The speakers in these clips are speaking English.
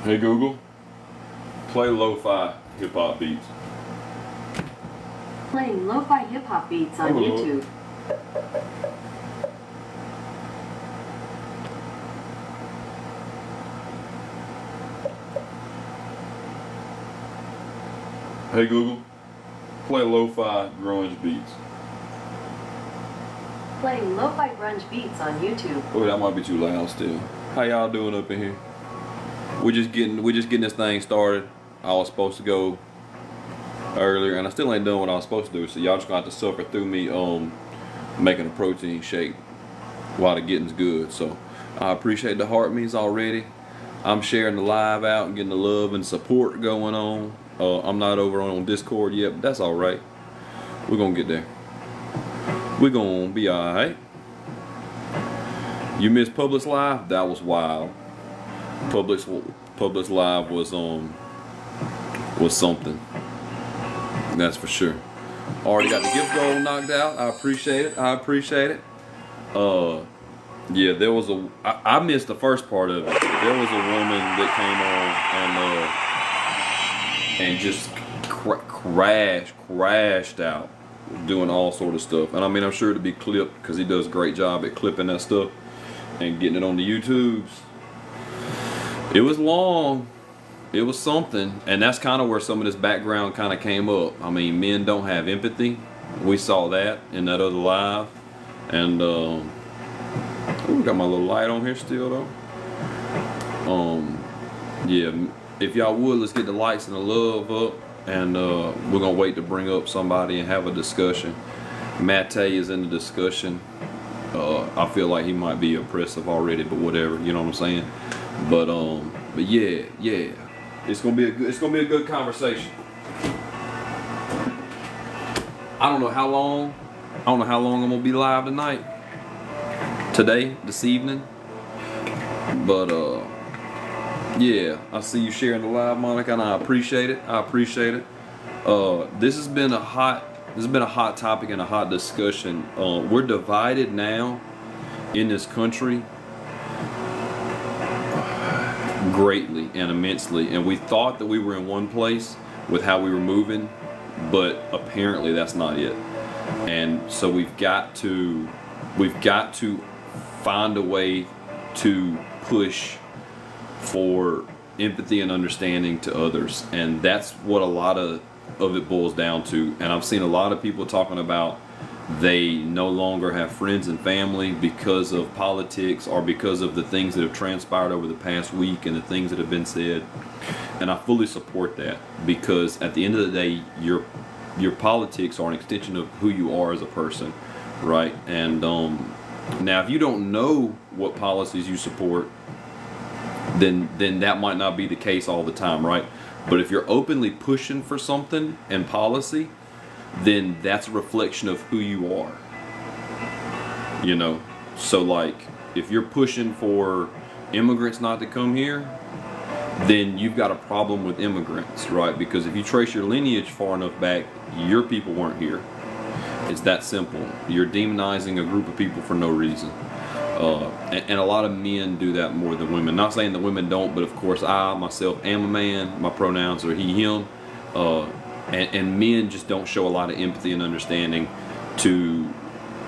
Hey Google, play lo-fi hip-hop beats. Playing lo-fi hip-hop beats on YouTube. Hey Google, play lo-fi grunge beats. Playing lo-fi grunge beats on YouTube. Oh, that might be too loud still. How y'all doing up in here? We're just getting this thing started. I was supposed to go earlier, and I still ain't done what I was supposed to do. So y'all just gonna have to suffer through me making a protein shake while the getting's good. So I appreciate the heart means already. I'm sharing the live out and getting the love and support going on. I'm not over on Discord yet, but that's all right. We're gonna get there. We're gonna be all right. You missed Publix Live? That was wild. Publix Live was something. That's for sure. Already got the gift goal knocked out. I appreciate it. Yeah, there was I missed the first part of it. There was a woman that came on and just crashed out, doing all sort of stuff. And I mean, I'm sure it'll be clipped because he does a great job at clipping that stuff and getting it on the YouTubes. It was long. It was something. And that's kind of where some of this background kind of came up. I mean, men don't have empathy. We saw that in that other live. And ooh, got my little light on here still though. Yeah, if y'all would, let's get the lights and the love up. And we're gonna wait to bring up somebody and have a discussion. Matte is in the discussion. I feel like he might be oppressive already, but whatever, you know what I'm saying? But yeah, it's gonna be a good conversation. I don't know how long I'm gonna be live tonight, this evening. But yeah, I see you sharing the live, Monica, and I appreciate it. This has been a hot topic and a hot discussion. We're divided now in this country greatly and immensely, and we thought that we were in one place with how we were moving, but apparently that's not it. And so we've got to find a way to push for empathy and understanding to others, and that's what a lot of it boils down to. And I've seen a lot of people talking about they no longer have friends and family because of politics or because of the things that have transpired over the past week and the things that have been said. And I fully support that, because at the end of the day, your politics are an extension of who you are as a person, right? And now if you don't know what policies you support, then that might not be the case all the time, right? But if you're openly pushing for something and policy, then that's a reflection of who you are. You know? So like, if you're pushing for immigrants not to come here, then you've got a problem with immigrants, right? Because if you trace your lineage far enough back, your people weren't here. It's that simple. You're demonizing a group of people for no reason. And a lot of men do that more than women. Not saying that women don't, but of course I myself am a man. My pronouns are he, him. And men just don't show a lot of empathy and understanding to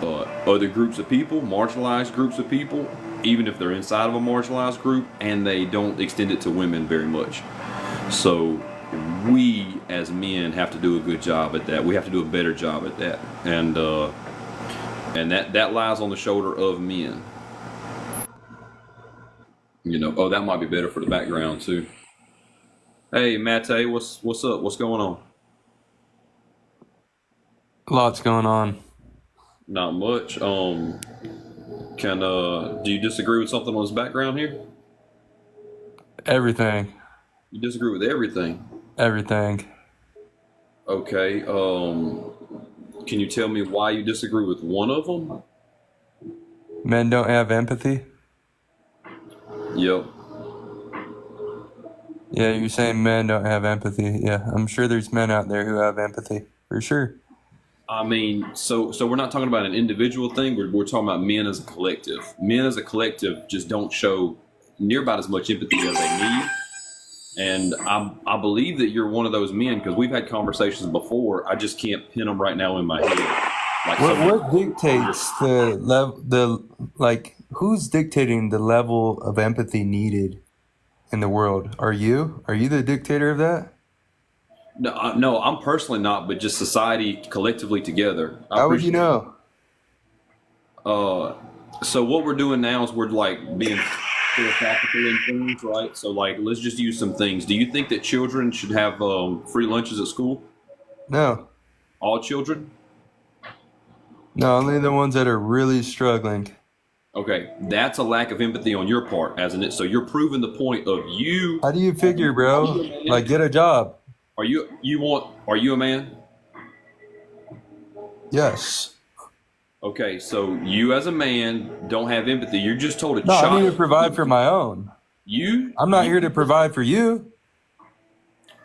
other groups of people, marginalized groups of people, even if they're inside of a marginalized group, and they don't extend it to women very much. So we as men have to do a good job at that. We have to do a better job at that. And that lies on the shoulder of men. You know, oh, that might be better for the background too. Hey, Matte, what's up? What's going on? Lots going on. Not much. Do you disagree with something on this background here? Everything. You disagree with everything? Everything. Okay. Can you tell me why you disagree with one of them? Men don't have empathy? Yep. Yeah, you're saying men don't have empathy. Yeah, I'm sure there's men out there who have empathy, for sure. I mean, so we're not talking about an individual thing. We're talking about men as a collective. Men as a collective just don't show near about as much empathy as they need. And I believe that you're one of those men because we've had conversations before. I just can't pin them right now in my head. Like What dictates the level? Like who's dictating the level of empathy needed in the world? Are you? Are you the dictator of that? no, I'm personally not, but just society collectively together. I How would you appreciate. know? So what we're doing now is we're like being philosophical in things, right? So like, let's just use some things. Do you think that children should have free lunches at school? No, All children? no, only the ones that are really struggling. Okay, that's a lack of empathy on your part, hasn't it? So you're proving the point of you. How do you figure, bro? Like, get a job. Are you a man? Yes. Okay, so you as a man don't have empathy. You're just told a No, I need to child. provide for my own. You I'm not here to provide for you.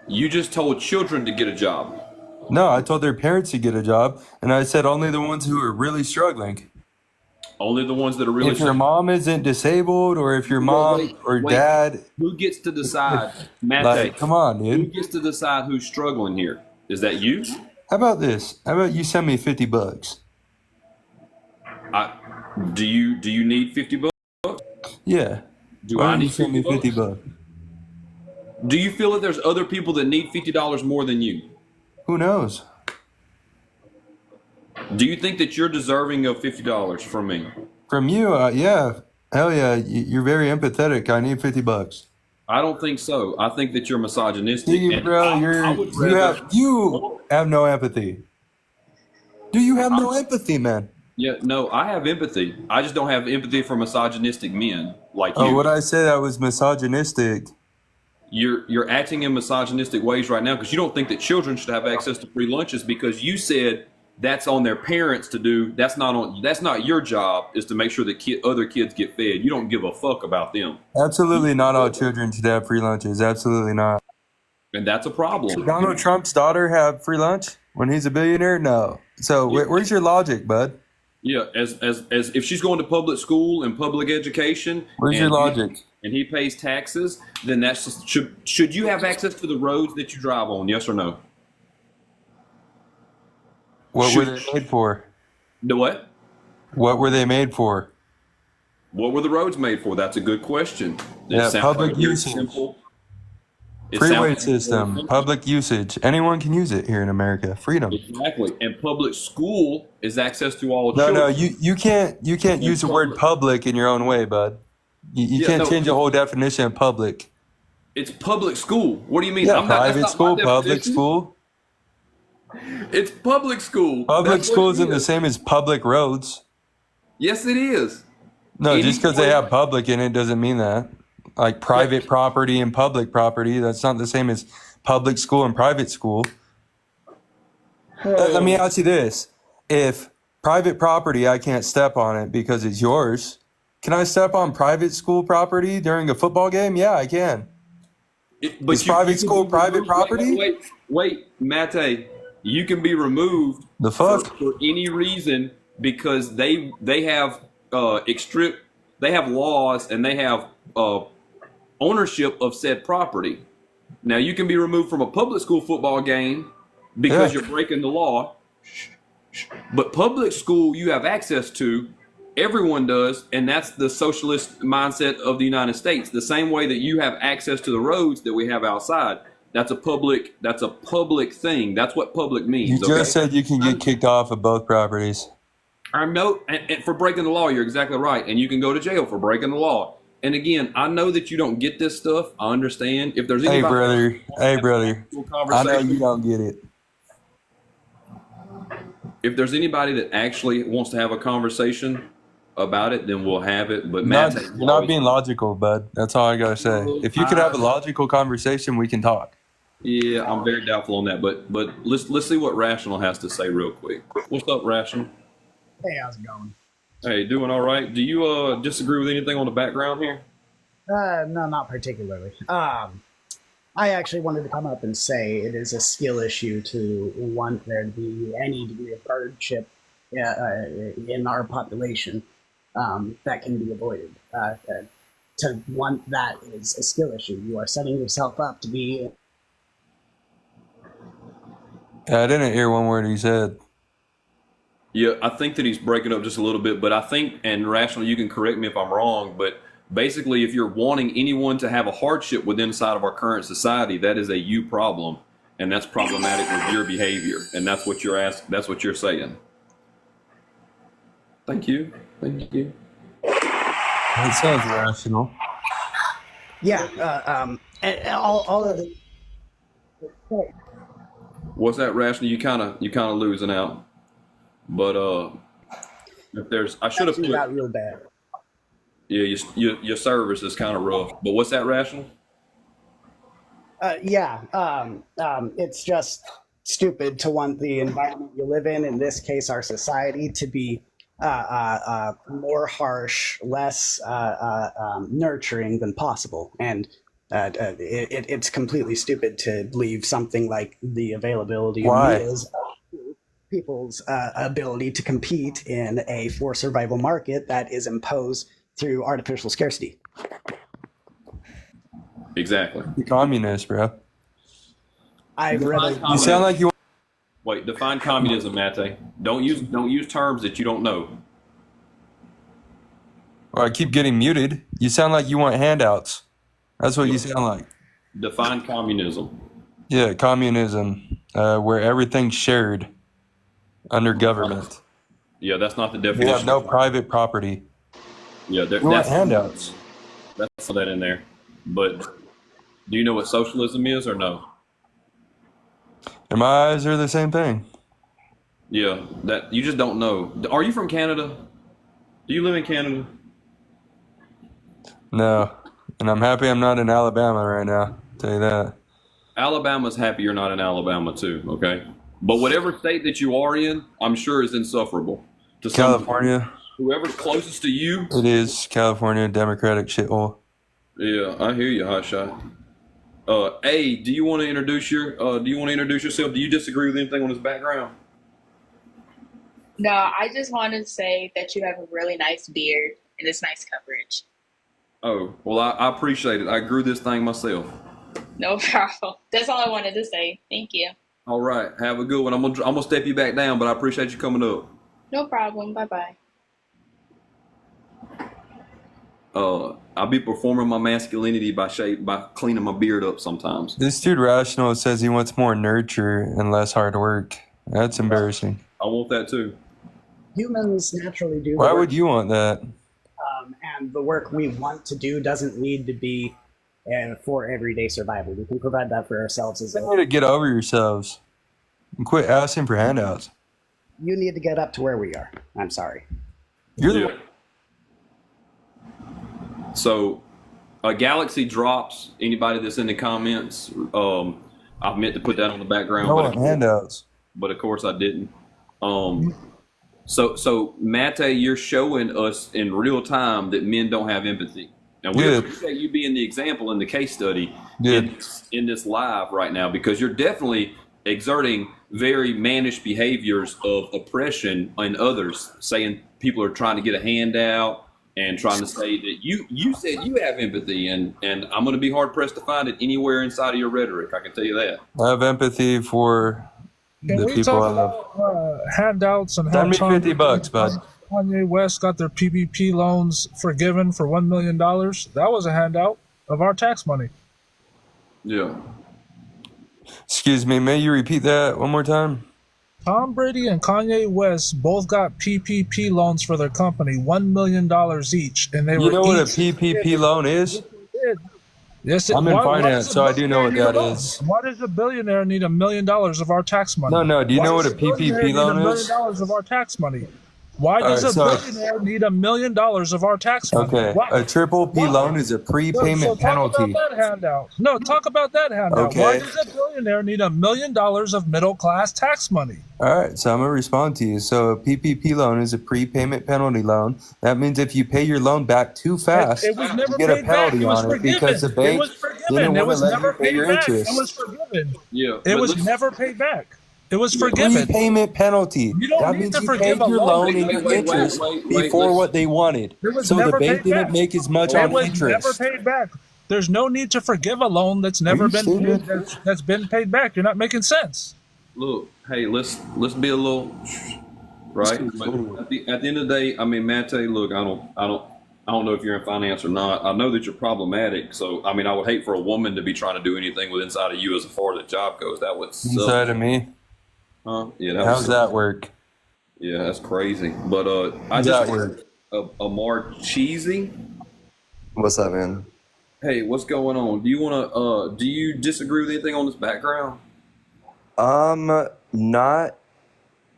you just told children to get a job. No, I told their parents to get a job, and I said only the ones who are really struggling. Only the ones that are really. If your mom isn't disabled, or if your mom Wait, or wait. dad, Who gets to decide, like, Mate? come on, Who dude. gets to decide who's struggling here? Is that you? How about this? How about you send me $50? I, do you need $50? Yeah. Do Why I don't you need send me $50? $50? Do you feel that there's other people that need $50 more than you? Who knows? Do you think that you're deserving of $50 from me? From you, yeah. Hell yeah, you're very empathetic. I need $50. I don't think so. I think that you're misogynistic. See, and bro, I would rather. you have no empathy. Do you have no empathy, man? Yeah, no, I have empathy. I just don't have empathy for misogynistic men like Oh, you. what I said I was misogynistic. You're acting in misogynistic ways right now because you don't think that children should have access to free lunches because you said that's on their parents to do. That's not your job is to make sure that other kids get fed. You don't give a fuck about them, Absolutely not all children should have free lunches. Absolutely not. and that's a problem. Should Donald Trump's daughter have free lunch when he's a billionaire? No. So where's your logic, bud? Yeah, as if she's going to public school and public education, Where's your logic? and he pays taxes, then that's should you have access to the roads that you drive on? Yes or no? What were they made for? The what? What were they made for? What were the roads made for? That's a good question. It Yeah, sounds public very usage. simple. It Freeway sounds very system, simple. public usage. Anyone can use it here in America. Freedom. Exactly. And public school is access to all No, children. you can't use the word public in your own way, bud. You Yeah, can't no. change the whole definition of public. It's public school. What do you mean? Yeah, That's not private my school, public definition. school. It's public school. Public That's what school it isn't the is. same as public roads. Yes, it is. No, Any just because they point- have public in it doesn't mean that. Like private property and public property, that's not the same as public school and private school. Let me ask you this. If private property, I can't step on it because it's yours, can I step on private school property during a football game? Yeah, I can. But Is private can school be private removed- property? Wait, Mate. You can be removed The fuck? for any reason because they have they have laws and they have ownership of said property. Now you can be removed from a public school football game because Yeah. you're breaking the law. But public school you have access to, everyone does, and that's the socialist mindset of the United States. The same way that you have access to the roads that we have outside. That's a public thing. That's what public means. You okay? just said you can get kicked off of both properties. I know, and for breaking the law, you're exactly right, and you can go to jail for breaking the law. And again, I know that you don't get this stuff. I understand. If there's Hey, anybody brother. Hey, brother. I know conversation, you don't get it. if there's anybody that actually wants to have a conversation about it, then we'll have it. But Not, Matt, you're not being logical, bud. That's all I gotta say. If you could have a logical conversation, we can talk. yeah, I'm very doubtful on that. But let's see what Rational has to say real quick. What's up, Rational? Hey, how's it going? Hey, doing all right? Do you disagree with anything on the background here? No, not particularly. I actually wanted to come up and say it is a skill issue to want there to be any degree of hardship in our population that can be avoided. to want that is a skill issue. You are setting yourself up to be. I didn't hear one word he said. Yeah, I think that he's breaking up just a little bit, but I think, and Rational, you can correct me if I'm wrong, but basically, if you're wanting anyone to have a hardship within inside of our current society, that is a you problem, and that's problematic with your behavior, and that's what you're asking. That's what you're saying. Thank you. Thank you. It sounds rational. Yeah, and all of the. What's that, Rational? You kind of losing out, but if there's, I should have put. Got real bad. Yeah, your service is kind of rough. But what's that, Rational? It's just stupid to want the environment you live in this case, our society, to be more harsh, less nurturing than possible. And it's completely stupid to leave something like the availability Why? of meals, people's ability to compete in a for survival market that is imposed through artificial scarcity. Exactly. You're communist, bro. You sound like you. Wait, define communism, Mate. Don't use terms that you don't know. Or I keep getting muted. You sound like you want handouts. That's what you sound like. Define communism. Yeah, communism, where everything's shared under government. Yeah, that's not the You definition. have no private property. Yeah, You want that's handouts. that's that in there. But do you know what socialism is or no? In my eyes, they're the same thing. Yeah, that you just don't know. Are you from Canada? Do you live in Canada? No. And I'm happy I'm not in Alabama right now. Tell you that. Alabama's happy you're not in Alabama too, okay? But whatever state that you are in, I'm sure is insufferable. To some- California. whoever's closest to you. It is California Democratic shithole. Yeah, I hear you, Hotshot. A, do you want to introduce yourself? Do you disagree with anything on his background? No, I just wanted to say that you have a really nice beard and it's nice coverage. Oh, well, I appreciate it. I grew this thing myself. No problem. That's all I wanted to say. Thank you. All right, have a good one. I'm gonna step you back down, but I appreciate you coming up. No problem. Bye-bye. I'll be performing my masculinity by cleaning my beard up sometimes. This dude Rational says he wants more nurture and less hard work. That's embarrassing. I want that too. Humans naturally do. Why would you want that? And the work we want to do doesn't need to be for everyday survival. We can provide that for ourselves as You a. need to get over yourselves and quit asking for handouts. You need to get up to where we are. I'm sorry. You're Yeah. the So, Galaxy drops. Anybody that's in the comments, I meant to put that on the background, I want handouts. but of course I didn't. So Mate, you're showing us in real time that men don't have empathy. Now we Yeah. appreciate you being the example in the case study Yeah. in this live right now, because you're definitely exerting very mannish behaviors of oppression in others, saying people are trying to get a handout and trying to say that you said you have empathy, and I'm going to be hard pressed to find it anywhere inside of your rhetoric. I can tell you that. I have empathy for Can the we people I talk love. about handouts and how Send me $50, bud. Kanye West got their PPP loans forgiven for $1 million? That was a handout of our tax money. Yeah. Excuse me, may you repeat that one more time? Tom Brady and Kanye West both got PPP loans for their company, $1 million each, and they You were know what a each PPP loan is? Yes, I'm in why finance, does a so I do know what billionaire that need a loan? is. Why does a billionaire need $1 million of our tax money? No, do you Why know what does a billionaire PPP need loan $1 million is? of our tax money? Why does All a right, so- billionaire need $1 million of our tax money? Okay, Why? a triple P Why? loan is a prepayment penalty. Talk about that handout. No, talk about that handout. Okay. Why does a billionaire need $1 million of middle class tax money? All right, so I'm gonna respond to you. So a PPP loan is a prepayment penalty loan. That means if you pay your loan back too fast, It was never you get a paid back. penalty It was on it forgiven. because the It bank was forgiven. didn't It want was to let never you pay paid your back. It interest. was forgiven. Yeah. It but was listen- never paid back. It was forgiven. Prepayment penalty. You don't That need means to you forgive paid a your loan. loan Wait, and wait, your wait, interest wait, before let's- what they wanted. It was So the never bank paid back. didn't make as much It on was interest. never paid back. There's no need to forgive a loan that's never you been serious? paid. That's been paid back. You're not making sense. Look, hey, let's be a little right. But at the end of the day, I mean, Mate, look, I don't know if you're in finance or not. I know that you're problematic. So, I mean, I would hate for a woman to be trying to do anything with inside of you as far as the job goes. That would suck. Inside of me. Huh? Yeah. That How's would that suck. work? Yeah, that's crazy. But I How's just that work? a more cheesy. What's up, man? Hey, what's going on? Do you disagree with anything on this background? Not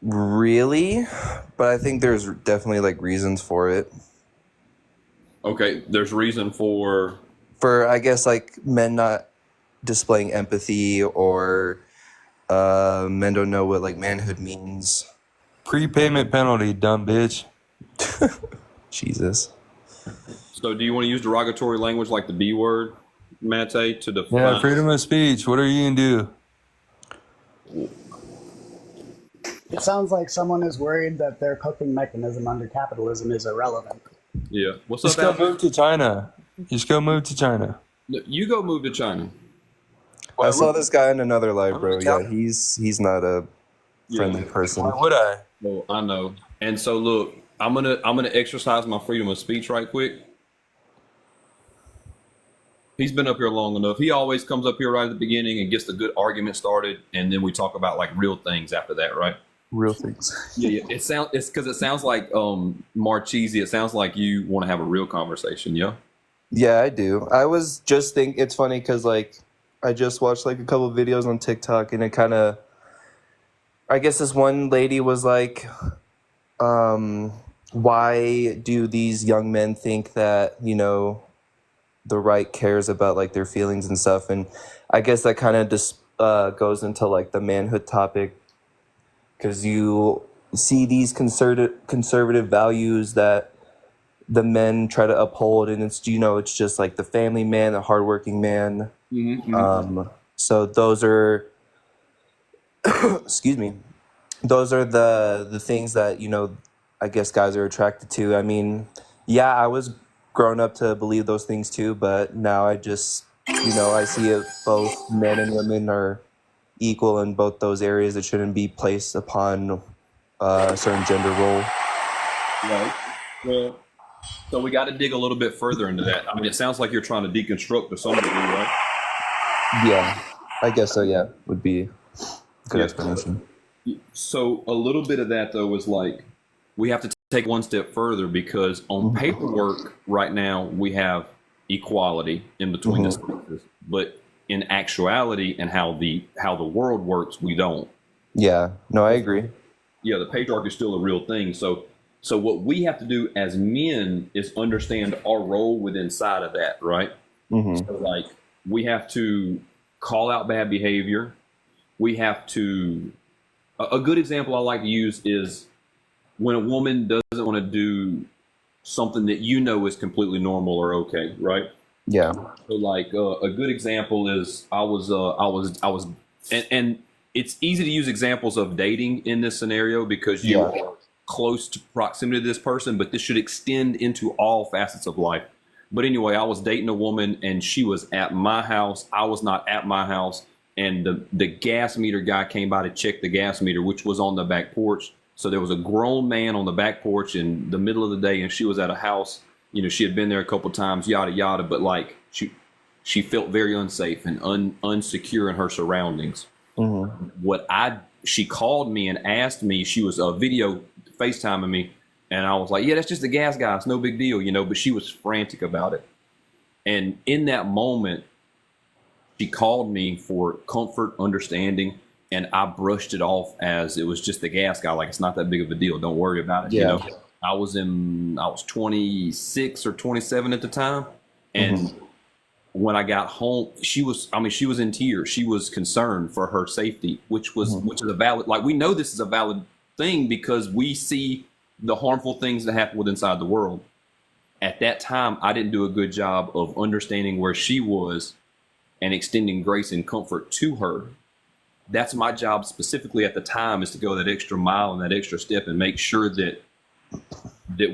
really, but I think there's definitely like reasons for it. Okay, there's reason for For I guess like men not displaying empathy or men don't know what like manhood means. Prepayment penalty, dumb bitch. Jesus. So do you want to use derogatory language like the B word, Mate, to define? Yeah, freedom of speech. What are you gonna do? It sounds like someone is worried that their coping mechanism under capitalism is irrelevant. Yeah. What's Just up, go Al? move to China. Just go move to China. You go move to China. I saw this guy in another live, bro. Yeah. Yeah, he's not a friendly person. Why would I? Well, I know. And so look, I'm gonna exercise my freedom of speech right quick. He's been up here long enough. He always comes up here right at the beginning and gets the good argument started, and then we talk about like real things after that, right? Real things. Yeah. It's because it sounds like Marchese. It sounds like you want to have a real conversation, yeah. Yeah, I do. I was just it's funny because like I just watched like a couple of videos on TikTok and it kind of, I guess this one lady was like, why do these young men think that, you know, the right cares about like their feelings and stuff? And I guess that kind of just goes into like the manhood topic because you see these conservative values that the men try to uphold, and it's, you know, it's just like the family man, the hardworking man. So those are excuse me, those are the things that, you know, I guess guys are attracted to. I mean, yeah, I was grown up to believe those things too, but now I just, you know, I see it both men and women are equal in both those areas. It shouldn't be placed upon a certain gender role. Right. Well, so we got to dig a little bit further into that. I mean, it sounds like you're trying to deconstruct to some degree, right? Yeah, I guess so. Yeah, would be a good Yeah. explanation. So a little bit of that though is like we have to take one step further because on paperwork right now we have equality in between the sexes, but in actuality and how the world works, we don't. Yeah, no, I agree. Yeah, the patriarchy is still a real thing. So what we have to do as men is understand our role within inside of that, right? So like we have to call out bad behavior. We have to. A good example I like to use is when a woman doesn't want to do something that you know is completely normal or okay, right? Yeah. So like a good example is I was and it's easy to use examples of dating in this scenario because you are close to proximity to this person, but this should extend into all facets of life. But anyway, I was dating a woman and she was at my house. I was not at my house. And the gas meter guy came by to check the gas meter, which was on the back porch. So there was a grown man on the back porch in the middle of the day, and she was at a house. You know, she had been there a couple times, yada yada. But like she felt very unsafe and unsecure in her surroundings. She called me and asked me. She was video FaceTiming me, and I was like, "Yeah, that's just the gas guy. It's no big deal, you know." But she was frantic about it, and in that moment, she called me for comfort, understanding, and I brushed it off as it was just the gas guy. Like, it's not that big of a deal. Don't worry about it. Yeah. You know, I was 26 or 27 at the time. And when I got home, she was in tears. She was concerned for her safety, which is a valid, like, we know this is a valid thing because we see the harmful things that happen inside the world. At that time, I didn't do a good job of understanding where she was and extending grace and comfort to her. that's my job specifically at the time, is to go that extra mile and that extra step and make sure that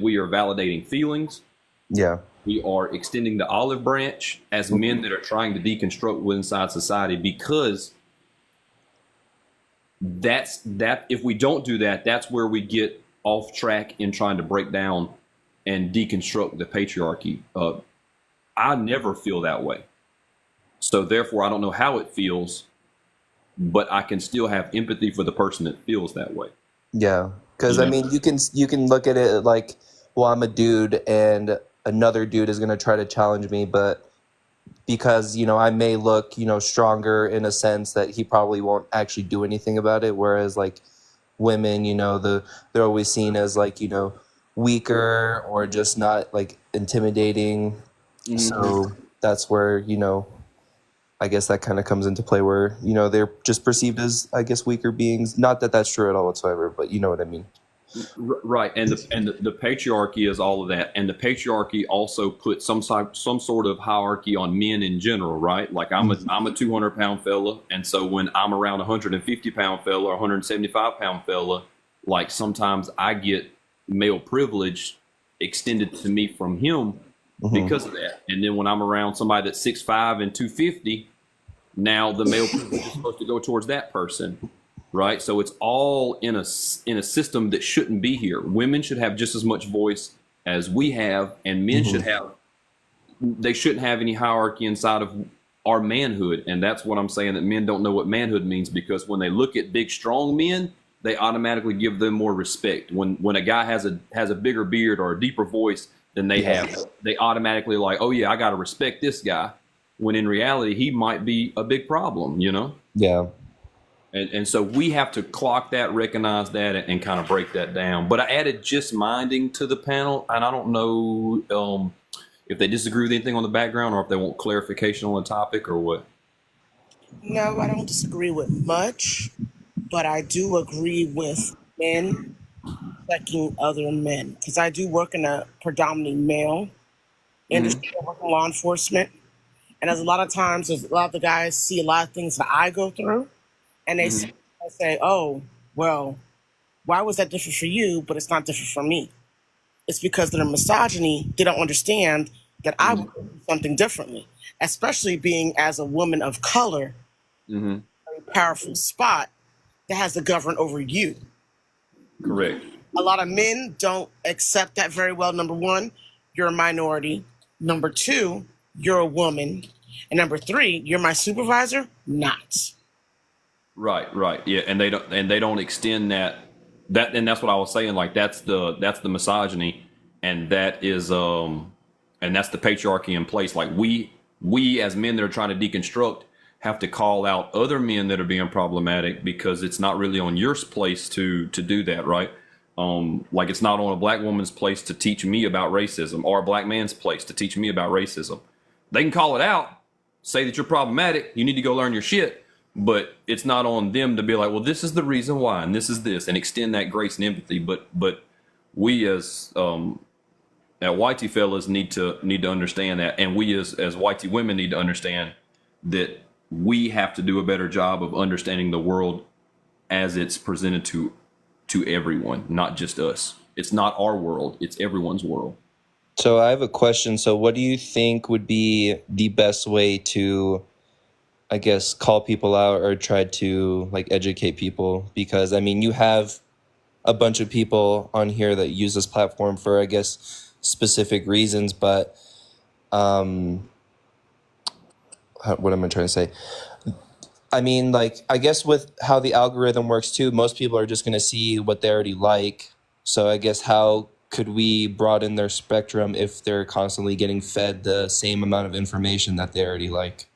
we are validating feelings. Yeah. We are extending the olive branch as men that are trying to deconstruct inside society, because if we don't do that, that's where we get off track in trying to break down and deconstruct the patriarchy. I never feel that way. So therefore, I don't know how it feels, but I can still have empathy for the person that feels that way. Yeah. Because I Yeah. mean, you can look at it like, well, I'm a dude and another dude is going to try to challenge me, but because, you know, I may look, you know, stronger in a sense that he probably won't actually do anything about it. Whereas like women, you know, they're always seen as like, you know, weaker or just not like intimidating. So that's where, you know, I guess that kind of comes into play where, you know, they're just perceived as, I guess, weaker beings. Not that that's true at all whatsoever, but you know what I mean. Right, and the patriarchy is all of that, and the patriarchy also puts some sort of hierarchy on men in general, right? Like I'm a 200-pound fella, and so when I'm around a 150-pound fella or 175-pound fella, like sometimes I get male privilege extended to me from him because of that. And then when I'm around somebody that's 6'5" and 250, now the male privilege is supposed to go towards that person. Right, so it's all in a system that shouldn't be here. Women should have just as much voice as we have, and men should have. They shouldn't have any hierarchy inside of our manhood, and that's what I'm saying. That men don't know what manhood means, because when they look at big, strong men, they automatically give them more respect. When a guy has a bigger beard or a deeper voice than they have, they automatically like, oh yeah, I got to respect this guy. When in reality, he might be a big problem, you know? Yeah. And so we have to clock that, recognize that, and kind of break that down. But I added just minding to the panel, and I don't know if they disagree with anything on the background or if they want clarification on the topic or what. No, I don't disagree with much, but I do agree with men checking other men, because I do work in a predominantly male industry. I work in law enforcement, and there's a lot of times, there's a lot of the guys see a lot of things that I go through. And they say, oh, well, why was that different for you, but it's not different for me? It's because their misogyny, they don't understand that I would do something differently, especially being as a woman of color, a very powerful spot that has to govern over you. Correct. A lot of men don't accept that very well. Number one, you're a minority. Number two, you're a woman. And number three, you're my supervisor? Not. Right, yeah, and they don't extend that, and that's what I was saying. Like that's the misogyny, and that is and that's the patriarchy in place. Like we as men that are trying to deconstruct have to call out other men that are being problematic, because it's not really on your place to do that, right? Like it's not on a black woman's place to teach me about racism, or a black man's place to teach me about racism. They can call it out, say that you're problematic, you need to go learn your shit. But it's not on them to be like, well, this is the reason why, and this is this, and extend that grace and empathy. But we as whitey fellas need to understand that, and we as whitey women need to understand that we have to do a better job of understanding the world as it's presented to everyone, not just us. It's not our world; it's everyone's world. So I have a question. So what do you think would be the best way to, I guess, call people out or try to like educate people? Because I mean, you have a bunch of people on here that use this platform for, I guess, specific reasons, but what am I trying to say? I mean, like, I guess with how the algorithm works too, most people are just going to see what they already like. So I guess how could we broaden their spectrum if they're constantly getting fed the same amount of information that they already like?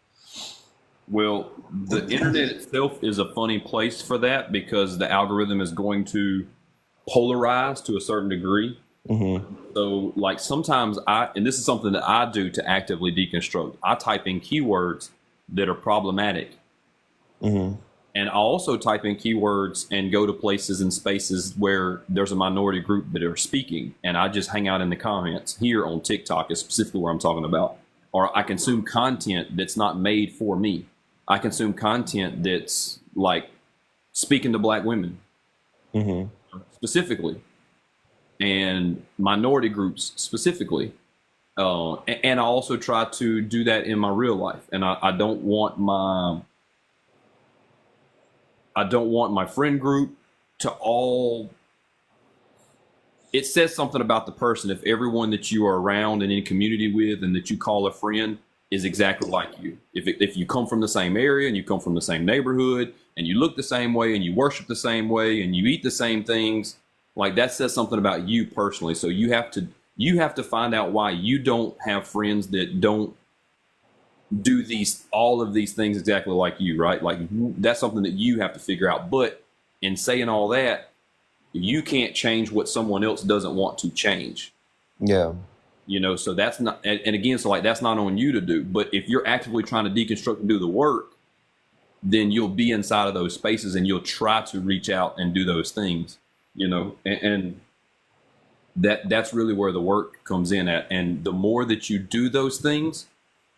Well, the internet itself is a funny place for that, because the algorithm is going to polarize to a certain degree. So like sometimes and this is something that I do to actively deconstruct, I type in keywords that are problematic. And I also type in keywords and go to places and spaces where there's a minority group that are speaking, and I just hang out in the comments. Here on TikTok is specifically where I'm talking about. Or I consume content that's not made for me. I consume content that's like speaking to black women specifically and minority groups specifically. And I also try to do that in my real life. And I don't want my friend group to all. It says something about the person if everyone that you are around and in community with and that you call a friend is exactly like you. If you come from the same area and you come from the same neighborhood and you look the same way and you worship the same way and you eat the same things, like that says something about you personally. So you have to find out why you don't have friends that don't do all of these things exactly like you, right? Like that's something that you have to figure out. But in saying all that, you can't change what someone else doesn't want to change. Yeah. You know, so that's not, and again, so like that's not on you to do. But if you're actively trying to deconstruct and do the work, then you'll be inside of those spaces and you'll try to reach out and do those things, you know, and that's really where the work comes in at. And the more that you do those things,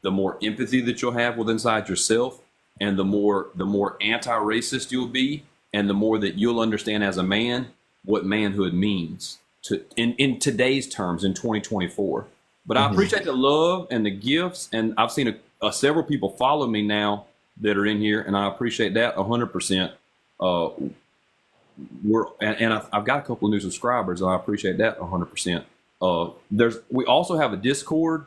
the more empathy that you'll have with inside yourself, and the more anti-racist you'll be, and the more that you'll understand as a man what manhood means in today's terms in 2024. But I appreciate the love and the gifts, and I've seen several people follow me now that are in here, and I appreciate that 100%. I've got a couple of new subscribers, and I appreciate that 100%. We also have a Discord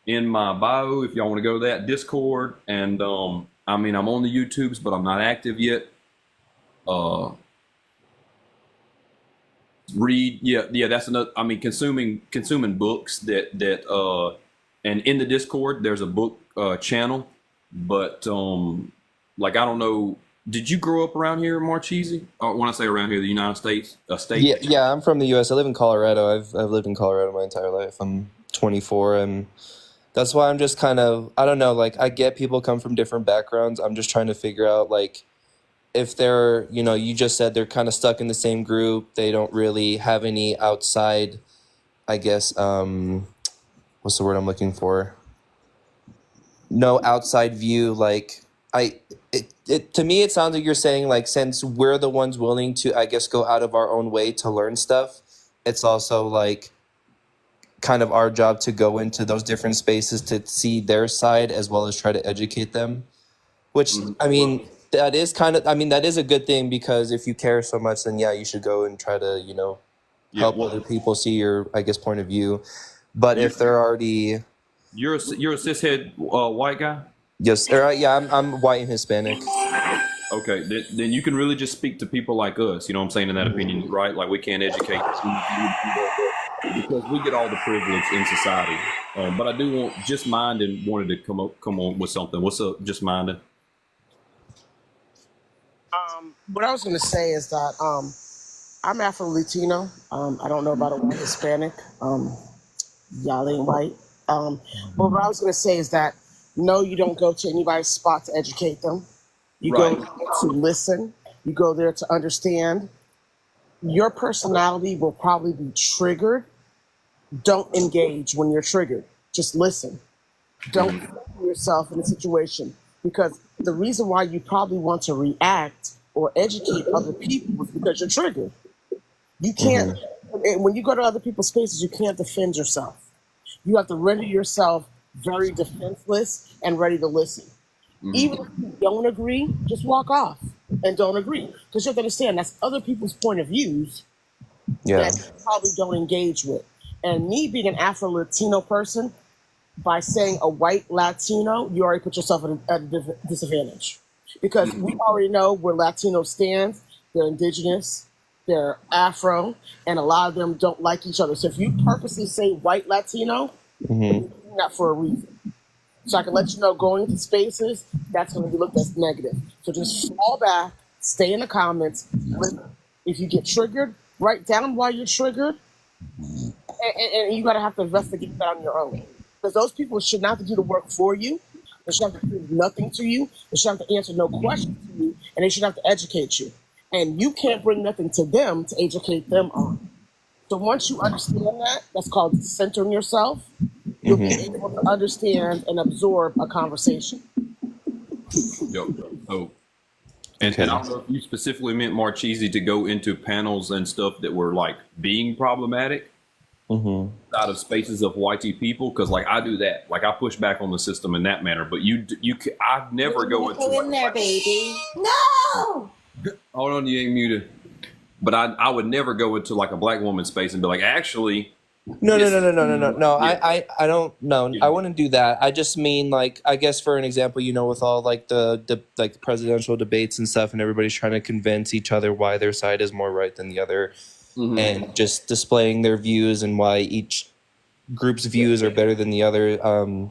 in my bio if y'all want to go to that Discord, and I mean I'm on the YouTubes, but I'm not active yet. Read, yeah, that's another. I mean, consuming books that and in the Discord there's a book channel, but like I don't know. Did you grow up around here, Marchese? When I say around here, the United States, state. Yeah, I'm from the U.S. I live in Colorado. I've lived in Colorado my entire life. I'm 24, and that's why I'm just kind of, I don't know. Like I get people come from different backgrounds. I'm just trying to figure out like, if they're, you know, you just said they're kind of stuck in the same group, they don't really have any outside, I guess, what's the word I'm looking for? No outside view. Like to me, it sounds like you're saying like, since we're the ones willing to, I guess, go out of our own way to learn stuff, it's also like kind of our job to go into those different spaces to see their side as well as try to educate them, which, I mean, that is that is a good thing, because if you care so much, then yeah, you should go and try to, you know, help other people see your, I guess, point of view. But if they're already, you're a cishead white guy. Yes, yeah, I'm white and Hispanic. Okay, then you can really just speak to people like us. You know what I'm saying, in that opinion, right? Like we can't educate because we get all the privilege in society. But I do want Just Minded wanted to come on with something. What's up, Just Minded? What I was going to say is that I'm Afro-Latino. I don't know about a white Hispanic. Y'all ain't white. But what I was going to say is that, no, you don't go to anybody's spot to educate them. You go to listen. You go there to understand. Your personality will probably be triggered. Don't engage when you're triggered. Just listen. Don't put yourself in a situation, because the reason why you probably want to react or educate other people is because you're triggered. You can't, when you go to other people's spaces, you can't defend yourself. You have to render yourself very defenseless and ready to listen. Even if you don't agree, just walk off and don't agree. Because you have to understand that's other people's point of views that you probably don't engage with. And me being an Afro-Latino person, by saying a white Latino, you already put yourself at a disadvantage. Because we already know where Latino stands. They're indigenous, they're Afro, and a lot of them don't like each other. So if you purposely say white Latino, you're doing that for a reason. So I can let you know, going into spaces, that's going to be looked at negative. So just fall back, stay in the comments. Listen. If you get triggered, write down why you're triggered, and you got to have to investigate that on your own. Because those people should not have to do the work for you. They should have to prove nothing to you. They should have to answer no questions to you, and they should have to educate you. And you can't bring nothing to them to educate them on. So once you understand that, that's called centering yourself. You'll be able to understand and absorb a conversation. Yep. So, and I don't know if you specifically meant Marchese to go into panels and stuff that were like being problematic out of spaces of whitey people, because like I do that, like I push back on the system in that manner. But I've never go into Go in there, baby. No. hold on, you ain't muted. But I would never go into like a black woman space and be like, actually, No. Yeah. I don't. No, I wouldn't do that. I just mean like, I guess for an example, with all like the like presidential debates and stuff, and everybody's trying to convince each other why their side is more right than the other, and just displaying their views and why each group's views are better than the other.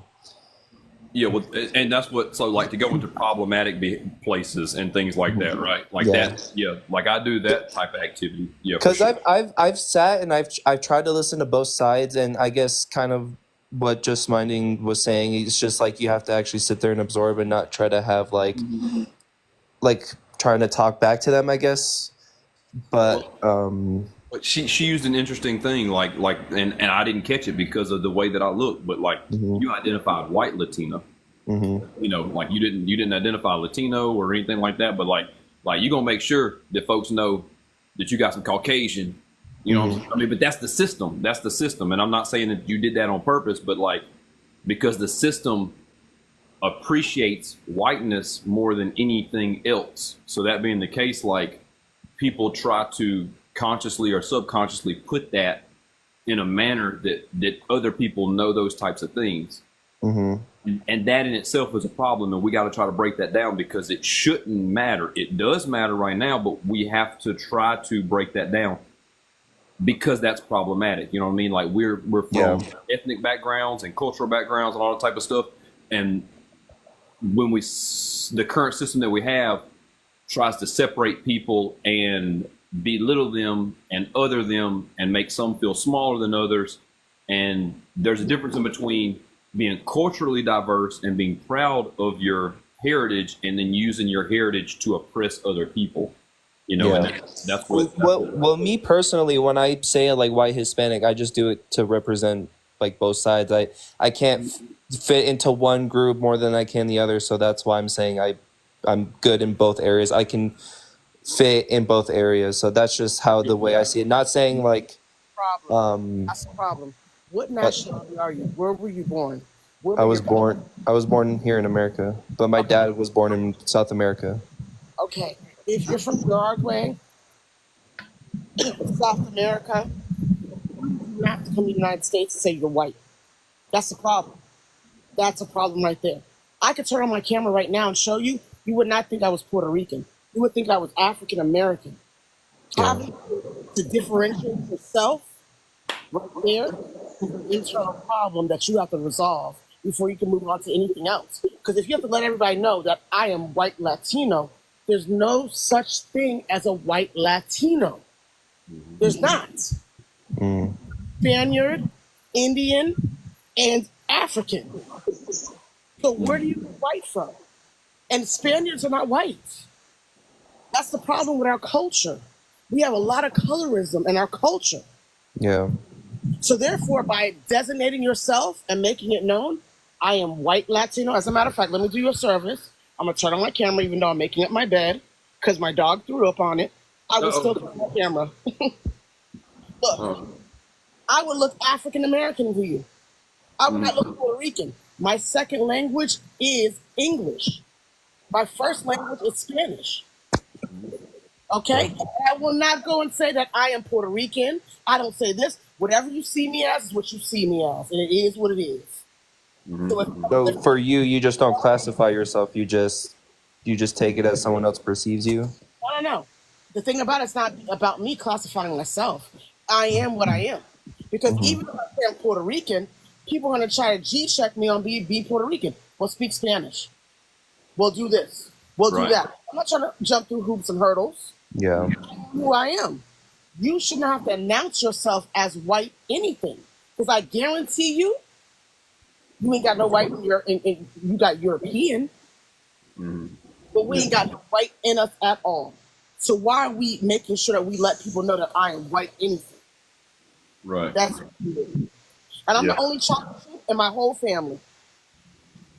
Yeah, well, and that's what, so like to go into problematic places and things like that, right? Like that, like I do that type of activity. Yeah, Because sure. I've sat and I've tried to listen to both sides, and I guess kind of what Just Minding was saying, it's just like you have to actually sit there and absorb and not try to have like trying to talk back to them, I guess. But But she used an interesting thing, and I didn't catch it because of the way that I look, but like you identified white Latino, like you didn't identify Latino or anything like that, but like you gonna make sure that folks know that you got some Caucasian, I mean, but that's the system, and I'm not saying that you did that on purpose, but like because the system appreciates whiteness more than anything else. So that being the case, like people try to consciously or subconsciously put that in a manner that other people know those types of things. And that in itself is a problem, and we got to try to break that down because it shouldn't matter. It does matter right now, but we have to try to break that down because that's problematic. You know what I mean? Like we're from ethnic backgrounds and cultural backgrounds and all that type of stuff, and when the current system that we have tries to separate people and belittle them and other them and make some feel smaller than others. And there's a difference in between being culturally diverse and being proud of your heritage and then using your heritage to oppress other people. And that's what. Well, me personally, when I say like white Hispanic, I just do it to represent like both sides. I can't fit into one group more than I can the other, so that's why I'm saying I'm good in both areas. I can fit in both areas, so that's just how the way I see it. Not saying like That's the problem. What nationality are you? Where were you born? I was born here in America, but my dad was born in South America. Okay, if you're from Uruguay, South America, you have to come to the United States and say you're white. That's the problem. That's a problem right there. I could turn on my camera right now and show you. You would not think I was Puerto Rican. You would think I was African American. Having to differentiate yourself right there is an internal problem that you have to resolve before you can move on to anything else. Because if you have to let everybody know that I am white Latino, there's no such thing as a white Latino. There's not. Spaniard, Indian, and African. So where do you get white from? And Spaniards are not white. That's the problem with our culture. We have a lot of colorism in our culture. Yeah. So therefore, by designating yourself and making it known, I am white Latino. As a matter of fact, let me do you a service. I'm going to turn on my camera even though I'm making up my bed because my dog threw up on it. I would still turn on my camera. Look, I would look African American to you. I would not look Puerto Rican. My second language is English. My first language is Spanish. Okay? And I will not go and say that I am Puerto Rican. I don't say this. Whatever you see me as is what you see me as. And it is what it is. So for you, you just don't classify yourself. You just take it as someone else perceives you. No. The thing about it's not about me classifying myself. I am what I am. Because even if I say I'm Puerto Rican, people are going to try to G-check me on being Puerto Rican. We'll speak Spanish. We'll do this. We'll do that. I'm not trying to jump through hoops and hurdles. Yeah. Who I am. You shouldn't have to announce yourself as white anything. Because I guarantee you, you ain't got no white you got European. But we ain't got no white in us at all. So why are we making sure that we let people know that I am white anything? Right. That's what we do. And I'm the only chocolate chip in my whole family.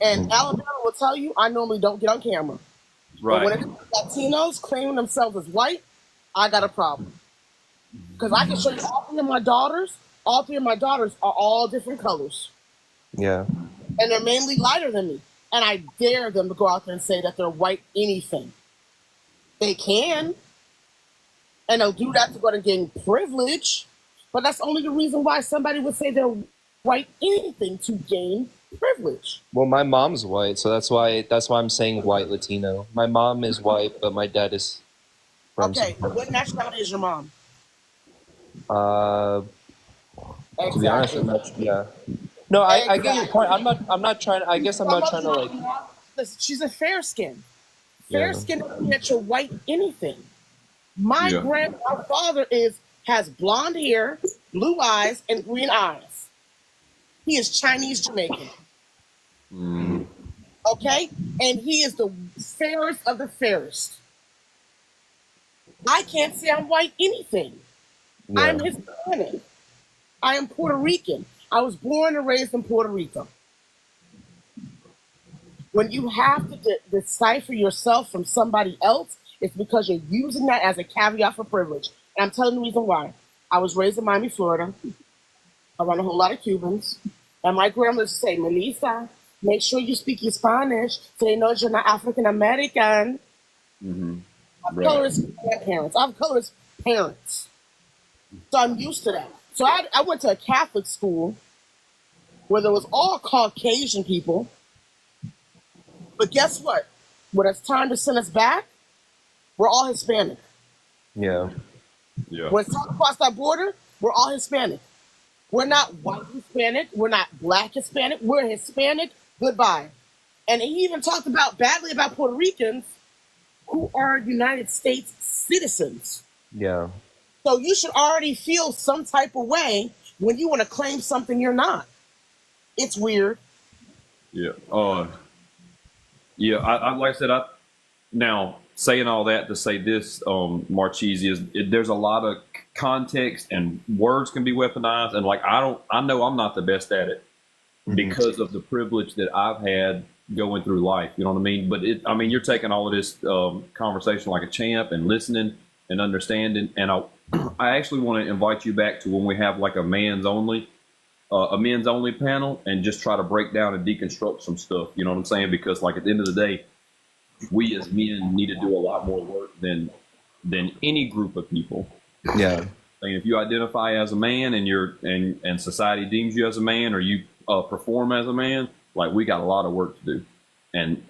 And Alabama will tell you, I normally don't get on camera. But when Right. it comes to Latinos claiming themselves as white, I got a problem. Because I can show you all three of my daughters. All three of my daughters are all different colors. Yeah. And they're mainly lighter than me. And I dare them to go out there and say that they're white anything. They can. And they'll do that to go to gain privilege. But that's only the reason why somebody would say they're white anything to gain privilege. Well, my mom's white, so that's why I'm saying white Latino. My mom is white, but my dad is from Okay, what nationality is your mom? to be honest, Exactly. I'm not, yeah. No, I get your point. I'm not trying. I guess I'm not trying to like. Listen, she's a fair skin. Yeah. Fair skin doesn't mean that you're white anything. My Yeah. my father has blonde hair, blue eyes, and green eyes. He is Chinese Jamaican. Mm. Okay? And he is the fairest of the fairest. I can't say I'm white anything. Yeah. I'm Hispanic. I am Puerto Rican. I was born and raised in Puerto Rico. When you have to decipher yourself from somebody else, it's because you're using that as a caveat for privilege. And I'm telling you the reason why. I was raised in Miami, Florida, around a whole lot of Cubans. And my grandmother used to say, Melissa, make sure you speak your Spanish so they know you're not African American. Mm-hmm. I have Right. colorist grandparents. I have colorist parents. So I'm used to that. So I went to a Catholic school where there was all Caucasian people. But guess what? When it's time to send us back, we're all Hispanic. Yeah. Yeah. When it's time to cross that border, we're all Hispanic. We're not white Hispanic. We're not black Hispanic. We're Hispanic. Goodbye. And he even talked badly about Puerto Ricans who are United States citizens. Yeah. So you should already feel some type of way when you want to claim something you're not. It's weird. Yeah. Yeah. I like I said. Now saying all that to say this, Marchese, there's a lot of context and words can be weaponized, and like I know I'm not the best at it because of the privilege that I've had going through life. You know what I mean? But you're taking all of this conversation like a champ and listening and understanding, and I actually want to invite you back to when we have like a men's only panel and just try to break down and deconstruct some stuff. You know what I'm saying? Because like at the end of the day, we as men need to do a lot more work than any group of people. Yeah. I mean, if you identify as a man and society deems you as a man, or you perform as a man, like we got a lot of work to do, and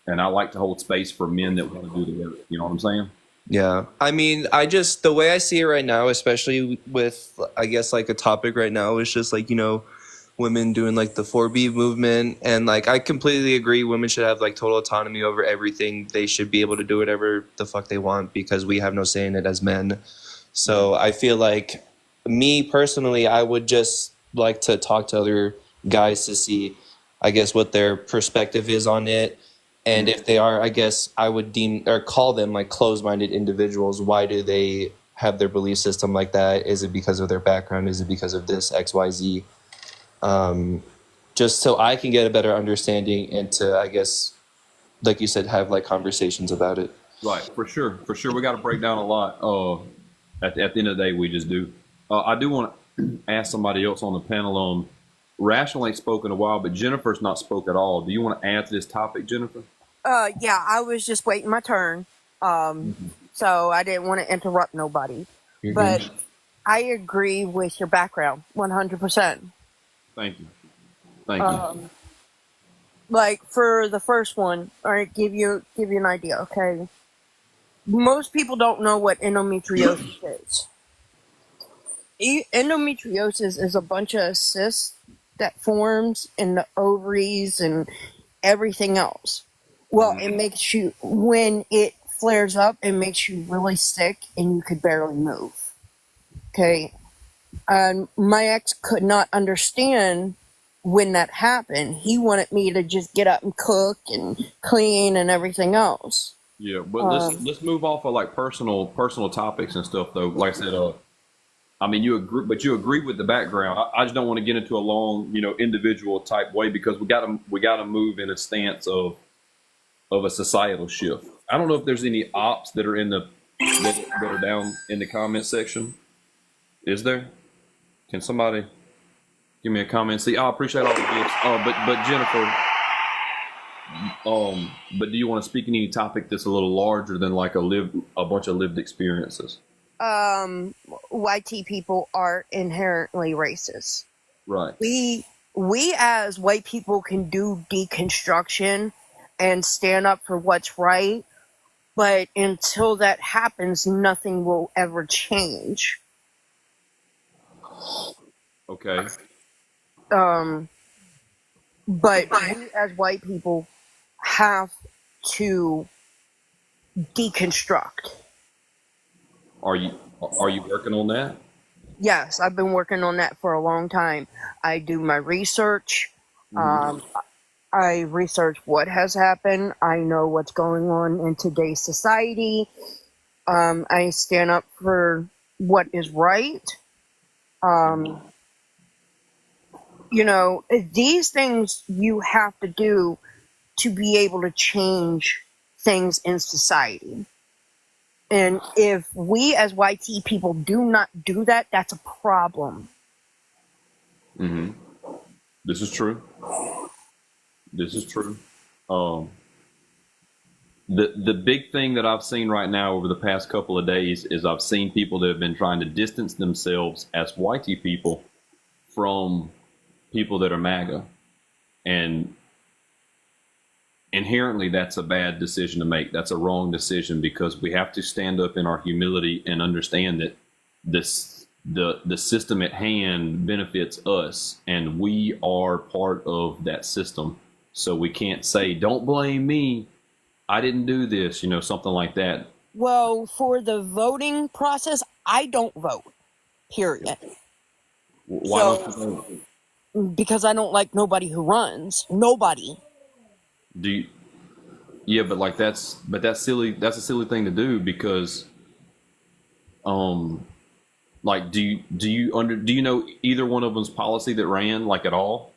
I like to hold space for men that want to do the work. You know what I'm saying? Yeah. I mean, the way I see it right now, especially with, I guess, like a topic right now is just like, women doing like the 4B movement. And like, I completely agree. Women should have like total autonomy over everything. They should be able to do whatever the fuck they want because we have no say in it as men. So I feel like me personally, I would just like to talk to other guys to see, I guess, what their perspective is on it. And if they are, I guess I would deem or call them like closed-minded individuals. Why do they have their belief system like that? Is it because of their background? Is it because of this X, Y, Z? Just so I can get a better understanding and to, I guess, like you said, have like conversations about it. Right, for sure. We got to break down a lot. At the end of the day, we just do. I do want to ask somebody else on the panel. Rational ain't spoken a while, but Jennifer's not spoke at all. Do you want to add to this topic, Jennifer? Yeah, I was just waiting my turn. So I didn't want to interrupt nobody. You're But good. I agree with your background 100%. Thank you. Like for the first one, all right, give you an idea, okay? Most people don't know what endometriosis is. Endometriosis is a bunch of cysts that forms in the ovaries and everything else. Well, it makes you, when it flares up, it makes you really sick and you could barely move. Okay? And my ex could not understand when that happened. He wanted me to just get up and cook and clean and everything else. Yeah, but let's move off of like personal topics and stuff though. Like I said, I mean, you agree, but you agree with the background. I just don't want to get into a long, individual type way because we got to move in a stance of a societal shift. I don't know if there's any ops that are that are down in the comment section. Is there? Can somebody give me a comment? See, I appreciate all the gifts. But Jennifer, but do you want to speak on any topic that's a little larger than like a bunch of lived experiences? YT people are inherently racist. Right. We as white people can do deconstruction and stand up for what's right, but until that happens, nothing will ever change. Okay. But we as white people have to deconstruct. Are you working on that? Yes, I've been working on that for a long time. I do my research. I research what has happened. I know what's going on in today's society. I stand up for what is right. These things you have to do to be able to change things in society. And if we as YT people do not do that, that's a problem. Mm-hmm. This is true. The big thing that I've seen right now over the past couple of days is I've seen people that have been trying to distance themselves as YT people from people that are MAGA. And inherently that's a bad decision to make. That's a wrong decision because we have to stand up in our humility and understand that the system at hand benefits us and we are part of that system. So we can't say, don't blame me, I didn't do this, something like that. Well, for the voting process, I don't vote, period. Why don't you vote? Because I don't like nobody who runs. Nobody. Yeah, but like that's silly. That's a silly thing to do because, like, do you know either one of them's policy that ran like at all?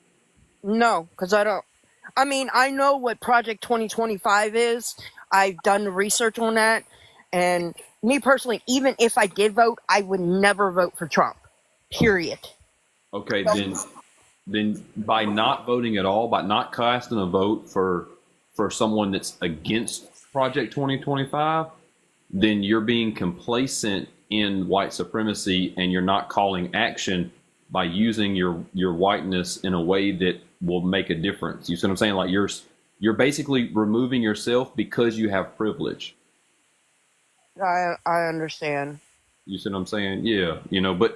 No, because I don't. I mean, I know what Project 2025 is. I've done the research on that, and me personally, even if I did vote, I would never vote for Trump. Period. Okay, then by not voting at all, by not casting a vote for someone that's against Project 2025, then you're being complacent in white supremacy and you're not calling action by using your whiteness in a way that will make a difference. You see what I'm saying? Like you're basically removing yourself because you have privilege. I understand. You see what I'm saying? Yeah, but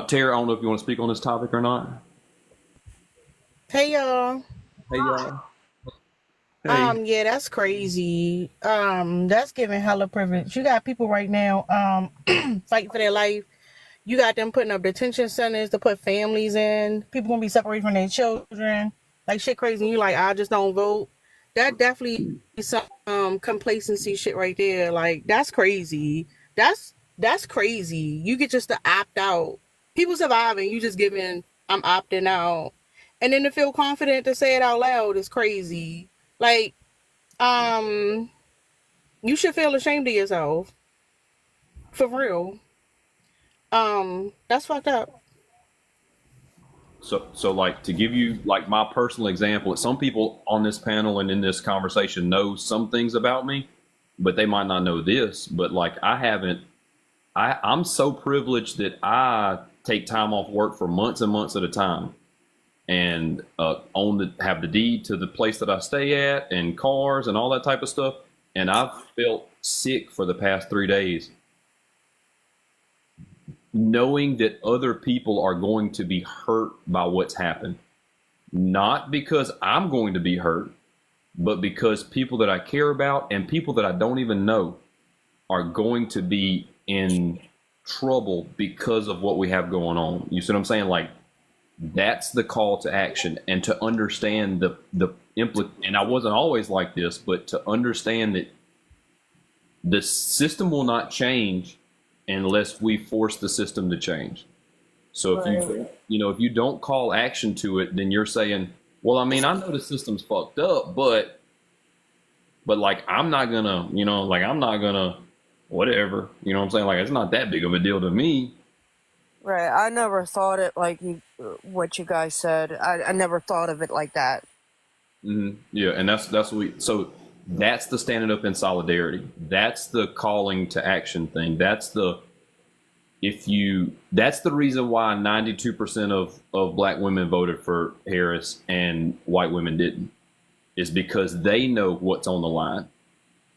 Tara, I don't know if you want to speak on this topic or not. Hey y'all. Hey y'all. Yeah, that's crazy. That's giving hella privilege. You got people right now, fighting for their life. You got them putting up detention centers to put families in. People gonna be separated from their children. Like shit crazy. And you like, I just don't vote. That definitely is some complacency shit right there. Like that's crazy. That's crazy. You get just to opt out. People surviving, you just giving, I'm opting out. And then to feel confident to say it out loud is crazy. Like, you should feel ashamed of yourself. For real. That's fucked up. So like to give you like my personal example, some people on this panel and in this conversation know some things about me, but they might not know this. But like I'm so privileged that I take time off work for months and months at a time, and have the deed to the place that I stay at, and cars and all that type of stuff. And I've felt sick for the past 3 days, knowing that other people are going to be hurt by what's happened, not because I'm going to be hurt, but because people that I care about and people that I don't even know are going to be in trouble because of what we have going on. You see what I'm saying? Like that's the call to action, and to understand and I wasn't always like this, but to understand that the system will not change unless we force the system to change. So if if you don't call action to it, then you're saying, well, I mean, I know the system's fucked up, but like, I'm not gonna, whatever, you know what I'm saying? Like, it's not that big of a deal to me. Right. I never thought it like what you guys said. I never thought of it like that. Yeah, and that's that's the standing up in solidarity. That's the calling to action thing. That's the reason why 92% of black women voted for Harris and white women didn't, is because they know what's on the line,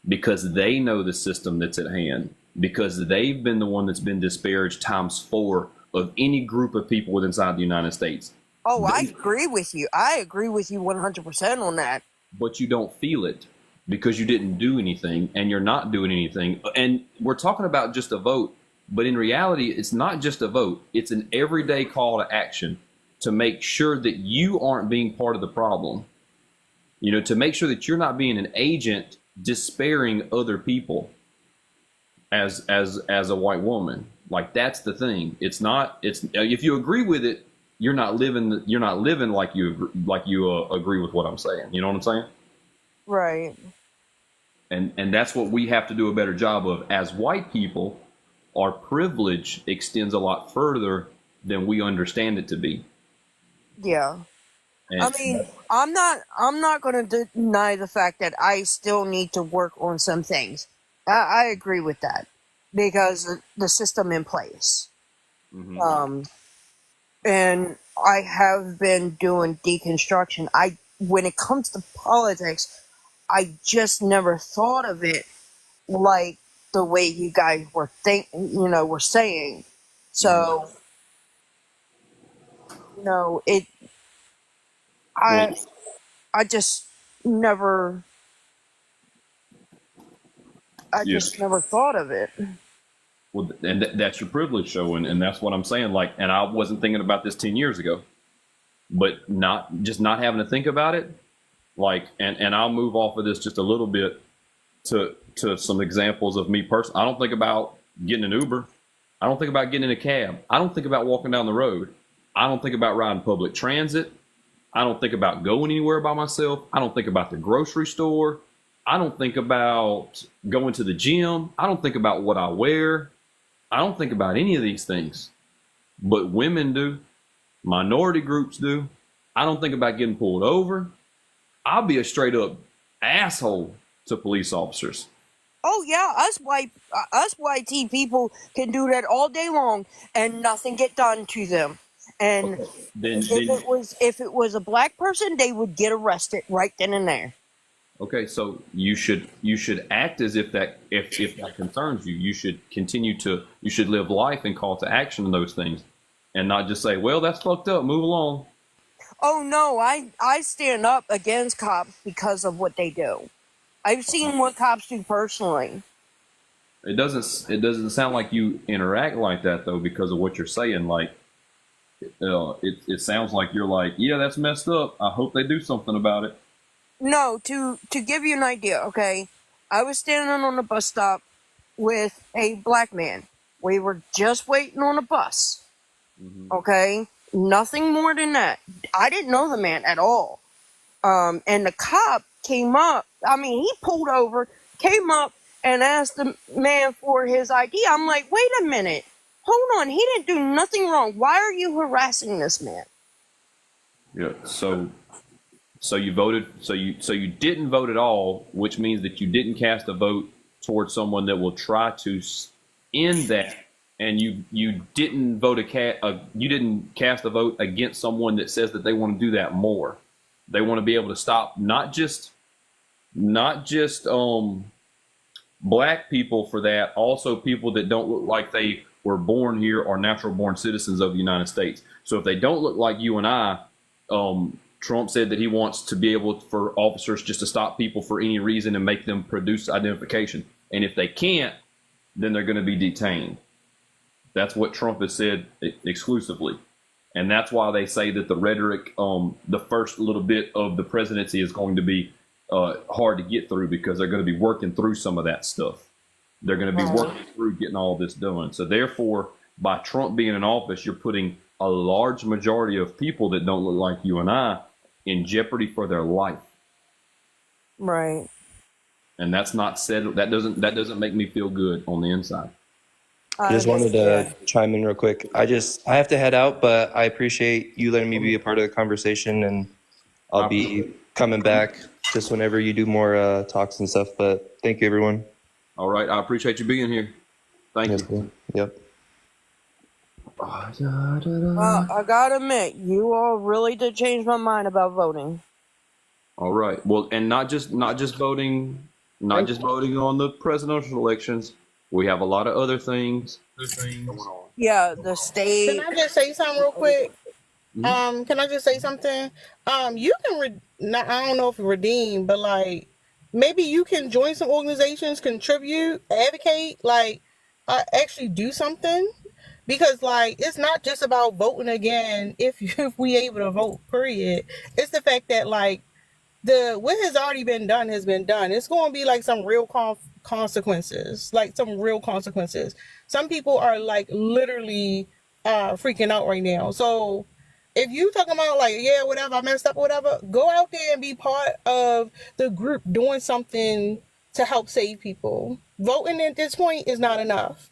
because they know the system that's at hand, because they've been the one that's been disparaged times 4 of any group of people inside the United States. Oh, I agree with you. I agree with you 100% on that. But you don't feel it because you didn't do anything, and you're not doing anything. And we're talking about just a vote, but in reality, it's not just a vote. It's an everyday call to action to make sure that you aren't being part of the problem. To make sure that you're not being an agent despairing other people as a white woman. Like, that's the thing. It's if you agree with it, you're not living like you agree with what I'm saying. You know what I'm saying? Right. And that's what we have to do a better job of as white people. Our privilege extends a lot further than we understand it to be. Yeah. And I mean, I'm not going to deny the fact that I still need to work on some things. I agree with that because the system in place. And I have been doing deconstruction. When it comes to politics, I just never thought of it like the way you guys were saying. So, I just never thought of it. Well, and that's your privilege showing, and that's what I'm saying. Like, and I wasn't thinking about this 10 years ago, but not having to think about it. Like, and I'll move off of this just a little bit to some examples of me personally. I don't think about getting an Uber. I don't think about getting in a cab. I don't think about walking down the road. I don't think about riding public transit. I don't think about going anywhere by myself. I don't think about the grocery store. I don't think about going to the gym. I don't think about what I wear. I don't think about any of these things. But women do. Minority groups do. I don't think about getting pulled over. I'll be a straight up asshole to police officers. Oh yeah, us white people can do that all day long and nothing get done to them. And if it was a black person, they would get arrested right then and there. Okay, so you should act as if that concerns you. You should you should live life and call to action in those things, and not just say, "Well, that's fucked up. Move along." Oh no, I stand up against cops because of what they do. I've seen what cops do personally. It doesn't sound like you interact like that though, because of what you're saying. Like, it sounds like you're like, yeah, that's messed up. I hope they do something about it. No, to give you an idea, okay? I was standing on a bus stop with a black man. We were just waiting on a bus. Okay? Nothing more than that. I didn't know the man at all. And the cop came up. I mean, he pulled over, came up, and asked the man for his ID. I'm like, wait a minute. Hold on. He didn't do nothing wrong. Why are you harassing this man? Yeah, so you voted. So you didn't vote at all, which means that you didn't cast a vote towards someone that will try to end that, and you didn't vote you didn't cast a vote against someone that says that they want to do that more. They want to be able to stop not just black people for that, also people that don't look like they were born here or natural born citizens of the United States. So if they don't look like you and I, Trump said that he wants to be able for officers just to stop people for any reason and make them produce identification. And if they can't, then they're going to be detained. That's what Trump has said exclusively. And that's why they say that the rhetoric, the first little bit of the presidency is going to be hard to get through, because they're going to be working through some of that stuff. They're going to be working through getting all this done. So therefore, by Trump being in office, you're putting a large majority of people that don't look like you and I in jeopardy for their life. Right. And that's not said. That doesn't make me feel good on the inside. I just wanted to chime in real quick. I have to head out, but I appreciate you letting me be a part of the conversation, and I'll be coming back just whenever you do more talks and stuff. But thank you, everyone. All right. I appreciate you being here. Thank you. Yep. I gotta admit, you all really did change my mind about voting. All right. Well, and not just voting on the presidential elections. We have a lot of other things going on. Yeah, the state. Can I just say something real quick? Can I just say something? You can I don't know if redeem, but like maybe you can join some organizations, contribute, advocate, like actually do something, because like it's not just about voting again if we able to vote. Period. It's the fact that like what has already been done has been done. It's going to be like some real consequences, like some real consequences. Some people are like literally freaking out right now. So if you talking about like, yeah, whatever, I messed up or whatever, go out there and be part of the group doing something to help save people. Voting at this point is not enough.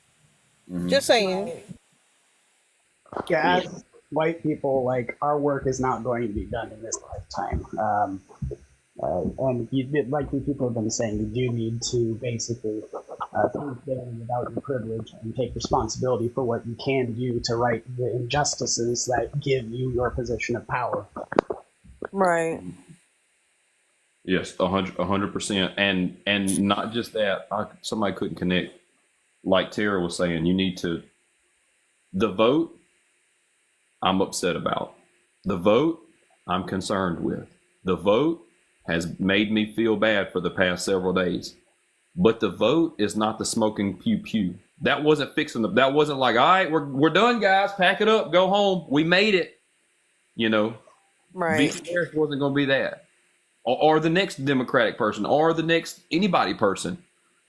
Just saying. Yeah, as white people, like our work is not going to be done in this lifetime. And like you people have been saying, you do need to basically think daily about your privilege and take responsibility for what you can do to right the injustices that give you your position of power. Right. Yes, 100%, and not just that. Somebody couldn't connect. Like Tara was saying, you need to. The vote, I'm upset about. The vote, I'm concerned with. The vote has made me feel bad for the past several days. But the vote is not the smoking pew pew. That wasn't fixing them. That wasn't like, all right, we're done, guys. Pack it up, go home. We made it. You know, right? Harris wasn't going to be that, or the next Democratic person, or the next anybody person,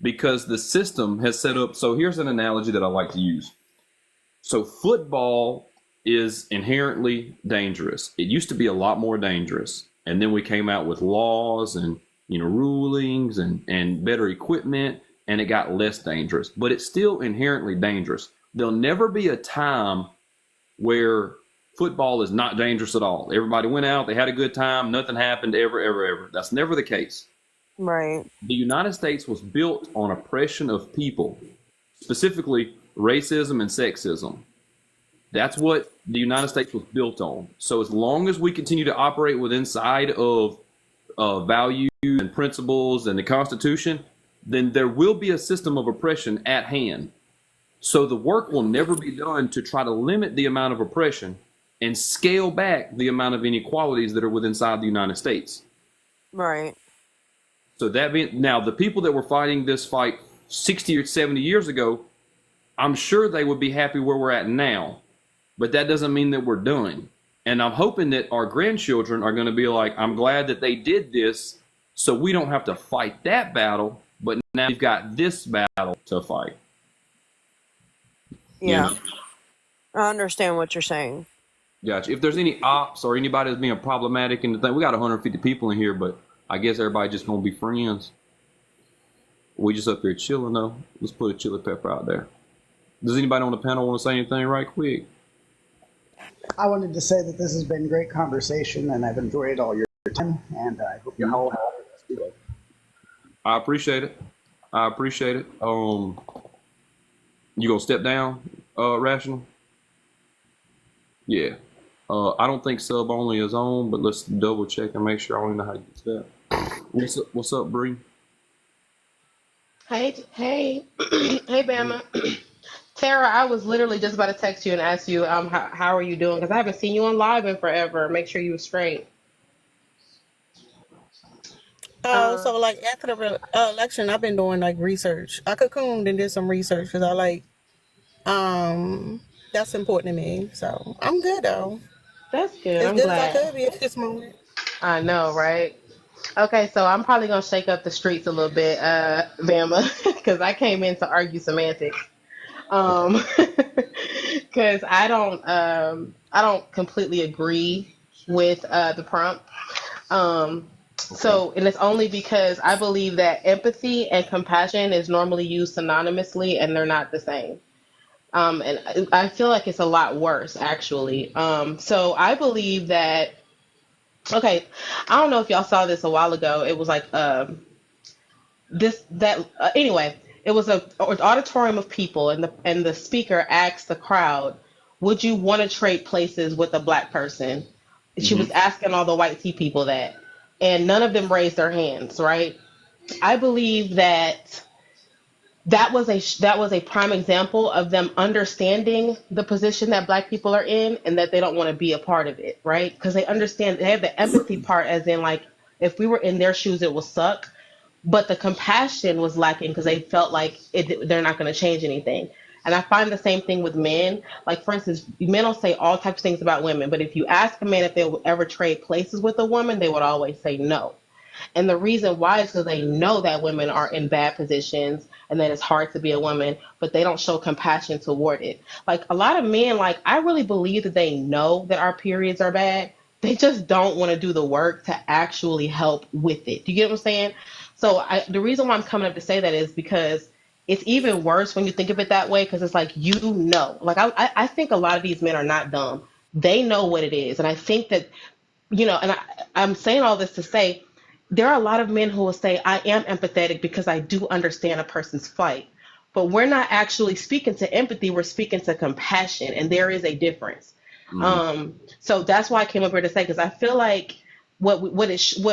because the system has set up. So here's an analogy that I like to use. So football is inherently dangerous. It used to be a lot more dangerous. And then we came out with laws and, rulings and better equipment, and it got less dangerous. But it's still inherently dangerous. There'll never be a time where football is not dangerous at all. Everybody went out, they had a good time, nothing happened, ever. That's never the case. Right. The United States was built on oppression of people, specifically racism and sexism. That's what the United States was built on. So as long as we continue to operate within side of values and principles and the Constitution, then there will be a system of oppression at hand. So the work will never be done to try to limit the amount of oppression and scale back the amount of inequalities that are within inside the United States. Right. So that being, now the people that were fighting this fight 60 or 70 years ago, I'm sure they would be happy where we're at now. But that doesn't mean that we're done. And I'm hoping that our grandchildren are going to be like, I'm glad that they did this so we don't have to fight that battle, but now we've got this battle to fight. Yeah. You know? I understand what you're saying. Gotcha. If there's any ops or anybody that's being problematic in the thing, we got 150 people in here, but I guess everybody just going to be friends. We just up here chilling, though. Let's put a chili pepper out there. Does anybody on the panel want to say anything right quick? I wanted to say that this has been great conversation, and I've enjoyed all your time, and I hope you all have a good day. I appreciate it. You gonna step down, Rational? Yeah. I don't think sub only is on, but let's double check and make sure. I don't even know how to get to that. What's up, Bree? Hey, hey, Bama. Tara, I was literally just about to text you and ask you, how are you doing? Because I haven't seen you on live in forever. Make sure you were straight. So like after the election, I've been doing like research. I cocooned and did some research because I like, that's important to me. So I'm good though. That's good. As I'm good glad. as I could be at this moment. I know, right? Okay, so I'm probably gonna shake up the streets a little bit, Bama, because I came in to argue semantics. Um, because I don't completely agree with the prompt. Um, Okay. and it's only because I believe that empathy and compassion is normally used synonymously, and they're not the same. And I feel like it's a lot worse, actually. So I believe that. Okay, I don't know if y'all saw this a while ago. It was like anyway, it was an auditorium of people, and the speaker asked the crowd, "Would you want to trade places with a black person?" She Hmm. was asking all the white tea people that, and none of them raised their hands. Right? I believe that that was a prime example of them understanding the position that black people are in, and that they don't want to be a part of it, right? Because they understand, they have the empathy part, as in like, if we were in their shoes it would suck, but the compassion was lacking because they felt like they're not going to change anything. And I find the same thing with men. Like, for instance, men will say all types of things about women, but if you ask a man if they would ever trade places with a woman, they would always say no. And the reason why is because they know that women are in bad positions and that it's hard to be a woman, but they don't show compassion toward it. Like, a lot of men, like, I really believe that they know that our periods are bad. They just don't want to do the work to actually help with it. Do you get what I'm saying? So the reason why I'm coming up to say that is because it's even worse when you think of it that way, because it's like, like I think a lot of these men are not dumb. They know what it is. And I think that, I'm saying all this to say there are a lot of men who will say, I am empathetic because I do understand a person's plight. But we're not actually speaking to empathy, we're speaking to compassion, and there is a difference. Hmm. So that's why I came up here to say, because I feel like what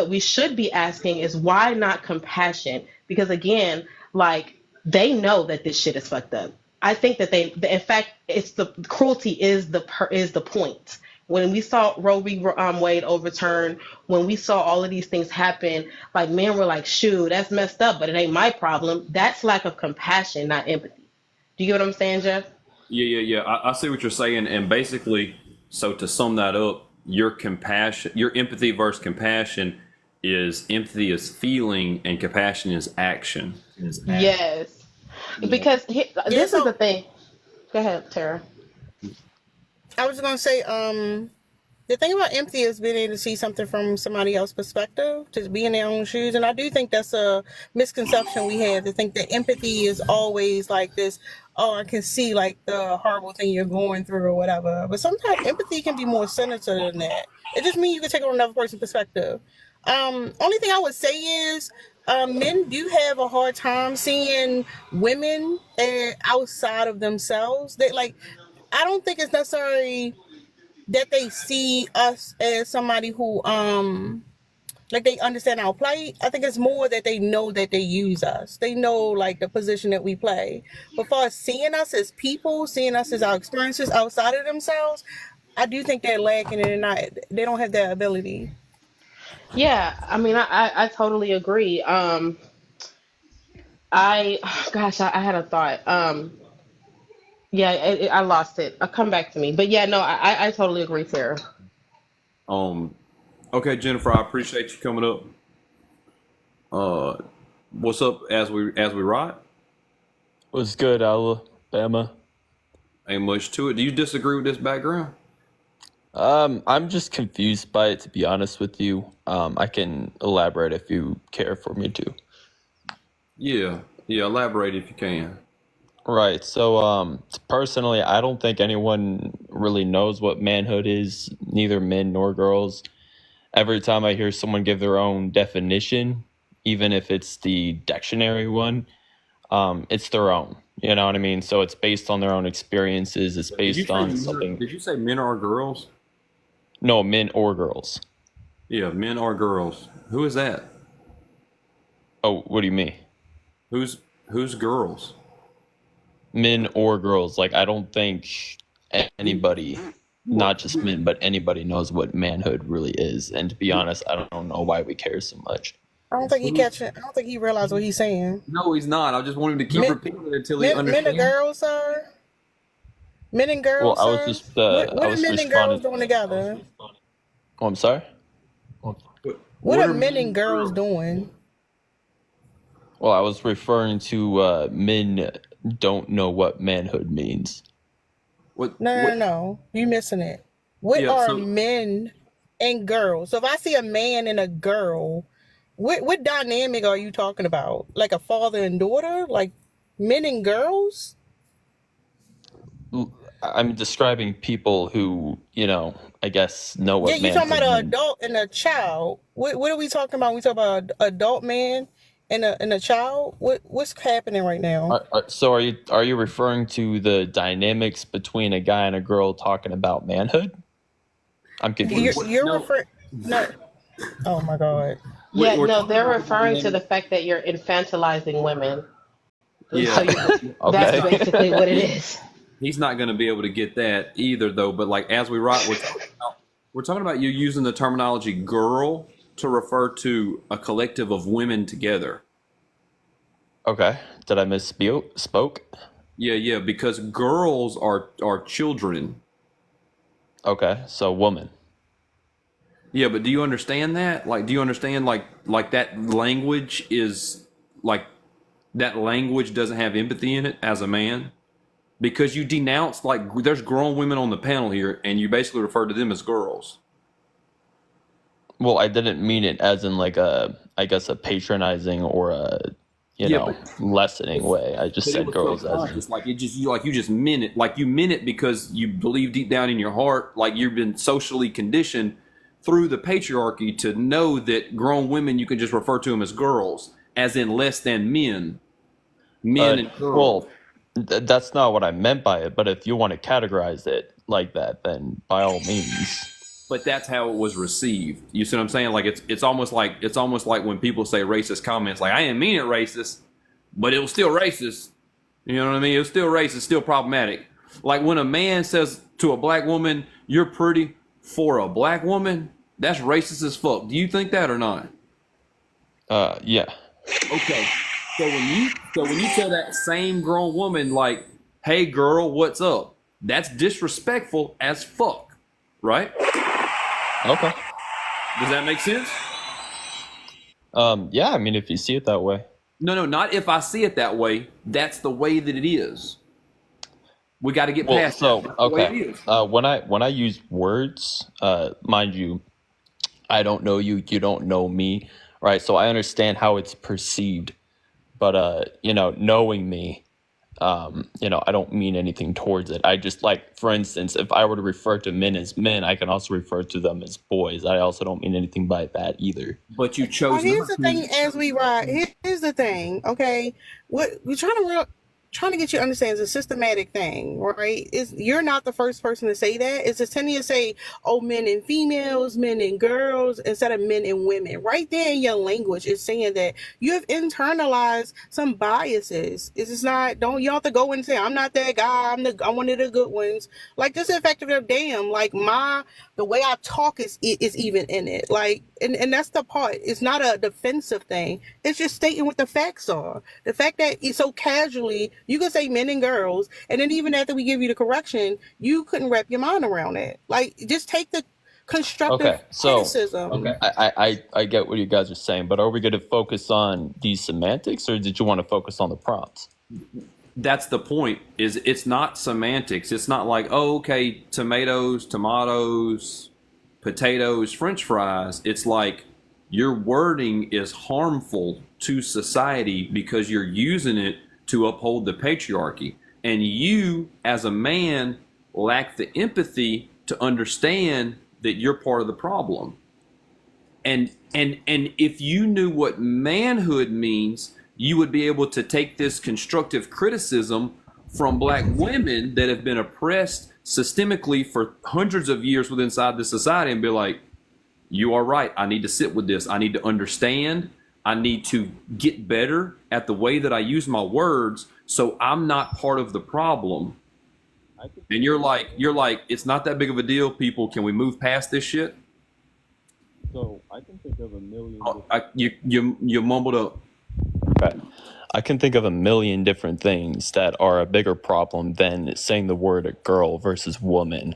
we should be asking is why not compassion? Because again, like, they know that this shit is fucked up. I think that in fact, it's the cruelty is the point. When we saw Roe v. Wade overturned, when we saw all of these things happen, like, men were like, "Shoot, that's messed up, but it ain't my problem." That's lack of compassion, not empathy. Do you get what I'm saying, Jeff? Yeah. I see what you're saying, and basically, so to sum that up, your empathy versus compassion is empathy is feeling, and compassion is action. Yes, because Yeah, this is the so thing. Go ahead, Tara. I was gonna say, the thing about empathy is being able to see something from somebody else's perspective, to be in their own shoes. And I do think that's a misconception we have, to think that empathy is always like this, oh, I can see like the horrible thing you're going through or whatever. But sometimes empathy can be more sinister than that. It just means you can take on another person's perspective. Only thing I would say is, men do have a hard time seeing women outside of themselves. They like, I don't think it's necessarily that they see us as somebody who like they understand our plight. I think it's more that they know that they use us. They know like the position that we play. But for us seeing us as people, seeing us as our experiences outside of themselves, I do think they're lacking and they don't have that ability. Yeah, I mean, I totally agree. I had a thought. Yeah, I lost it. Come back to me. But yeah, no, I totally agree, Sarah. Um, okay, Jennifer, I appreciate you coming up. What's up as we ride? What's good, Alabama? Ain't much to it. Do you disagree with this background? I'm just confused by it, to be honest with you. I can elaborate if you care for me to. Yeah, elaborate if you can. Right. So, personally, I don't think anyone really knows what manhood is, neither men nor girls. Every time I hear someone give their own definition, even if it's the dictionary one, it's their own. You know what I mean? So it's based on their own experiences. It's based on something. Did you say men or girls? No, men or girls. Yeah, men or girls. Who is that? Oh, what do you mean? Who's girls? Men or girls. Like, I don't think anybody, not just men, but anybody knows what manhood really is. And to be honest, I don't know why we care so much. I don't think he catch it. I don't think he realized what he's saying. No, he's not. I just want him to keep Men, repeating it until he men and understands. girls, sir. Men and Well, girls, I was sir. just, What I are was men and girls responding. doing together? Oh, I'm sorry? What What are are men men and and girls girls? doing? Well, I was referring to men don't know what manhood means. What? No, no, What? no. You missing it. What Yeah. are So men and girls? So if I see a man and a girl, what dynamic are you talking about? Like a father and daughter? Like men and girls? I'm describing people who, I guess know Yeah, what you talking about manhood an means. adult and a child. What are we talking about? We talking about an adult man and a child? What's happening right now? So are you referring to the dynamics between a guy and a girl talking about manhood? I'm confused. You're No. referring no. Oh my god. Yeah, We're no, talking they're about the referring to the dynamic. fact that you're infantilizing women. So Yeah. that's Okay. basically what it is. He's not going to be able to get that either, though. But like as we write, we're talking about you using the terminology "girl" to refer to a collective of women together. Okay. Did I spoke? Yeah, because girls are children. Okay. So woman. Yeah, but do you understand that? Like, do you understand like that language is like that language doesn't have empathy in it as a man? Because you denounce like there's grown women on the panel here, and you basically refer to them as girls. Well, I didn't mean it as in like I guess a patronizing or a, lessening way. I just But it said was girls as in. subconscious. Like you just meant it. Like you meant it because you believe deep down in your heart, like you've been socially conditioned through the patriarchy to know that grown women you can just refer to them as girls, as in less than men. Men and girls. Well, that's not what I meant by it. But if you want to categorize it like that, then by all means. But that's how it was received. You see what I'm saying? Like it's almost like when people say racist comments, like I didn't mean it racist, but it was still racist. You know what I mean? It was still racist, still problematic. Like when a man says to a black woman, "You're pretty," for a black woman, that's racist as fuck. Do you think that or not? Yeah. Okay. So when you tell that same grown woman like, "Hey girl, what's up?" That's disrespectful as fuck, right? Okay. Does that make sense? Yeah, I mean if you see it that way. No, not if I see it that way. That's the way that it is. We got to get Well, past so that. That's the way okay. it is. When I use words, mind you, I don't know you, you don't know me, right? So I understand how it's perceived, but knowing me, I don't mean anything towards it. I just like, for instance, if I were to refer to men as men, I can also refer to them as boys. I also don't mean anything by that either. But you Well, chose here's not the to. thing. As we ride, here's the thing. Okay, what we're trying to get you to understand is a systematic thing, right? You're not the first person to say that. It's just tending to say, "Oh, men and females, men and girls," instead of men and women. Right there in your language is saying that you have internalized some biases. It's just not. Don't you have to go and say, "I'm not that guy. I'm one of the good ones." Like this effect of their damn. Like the way I talk is even in it. Like and that's the part. It's not a defensive thing. It's just stating what the facts are. The fact that it's so casually, you could say men and girls, and then even after we give you the correction, you couldn't wrap your mind around it. Like just take the constructive Okay, so criticism. I get what you guys are saying, but are we going to focus on these semantics, or did you want to focus on the prompts? That's the point. Is it's not semantics. It's not like, oh, okay, tomatoes, potatoes, French fries. It's like your wording is harmful to society because you're using it to uphold the patriarchy. And you, as a man, lack the empathy to understand that you're part of the problem. And if you knew what manhood means, you would be able to take this constructive criticism from black women that have been oppressed systemically for hundreds of years within inside the society and be like, you are right. I need to sit with this. I need to understand. I need to get better at the way that I use my words so I'm not part of the problem. And you're like, it's not that big of a deal, people. Can we move past this shit? So I can think of a million. You mumbled up. Okay. I can think of a million different things that are a bigger problem than saying the word girl versus woman,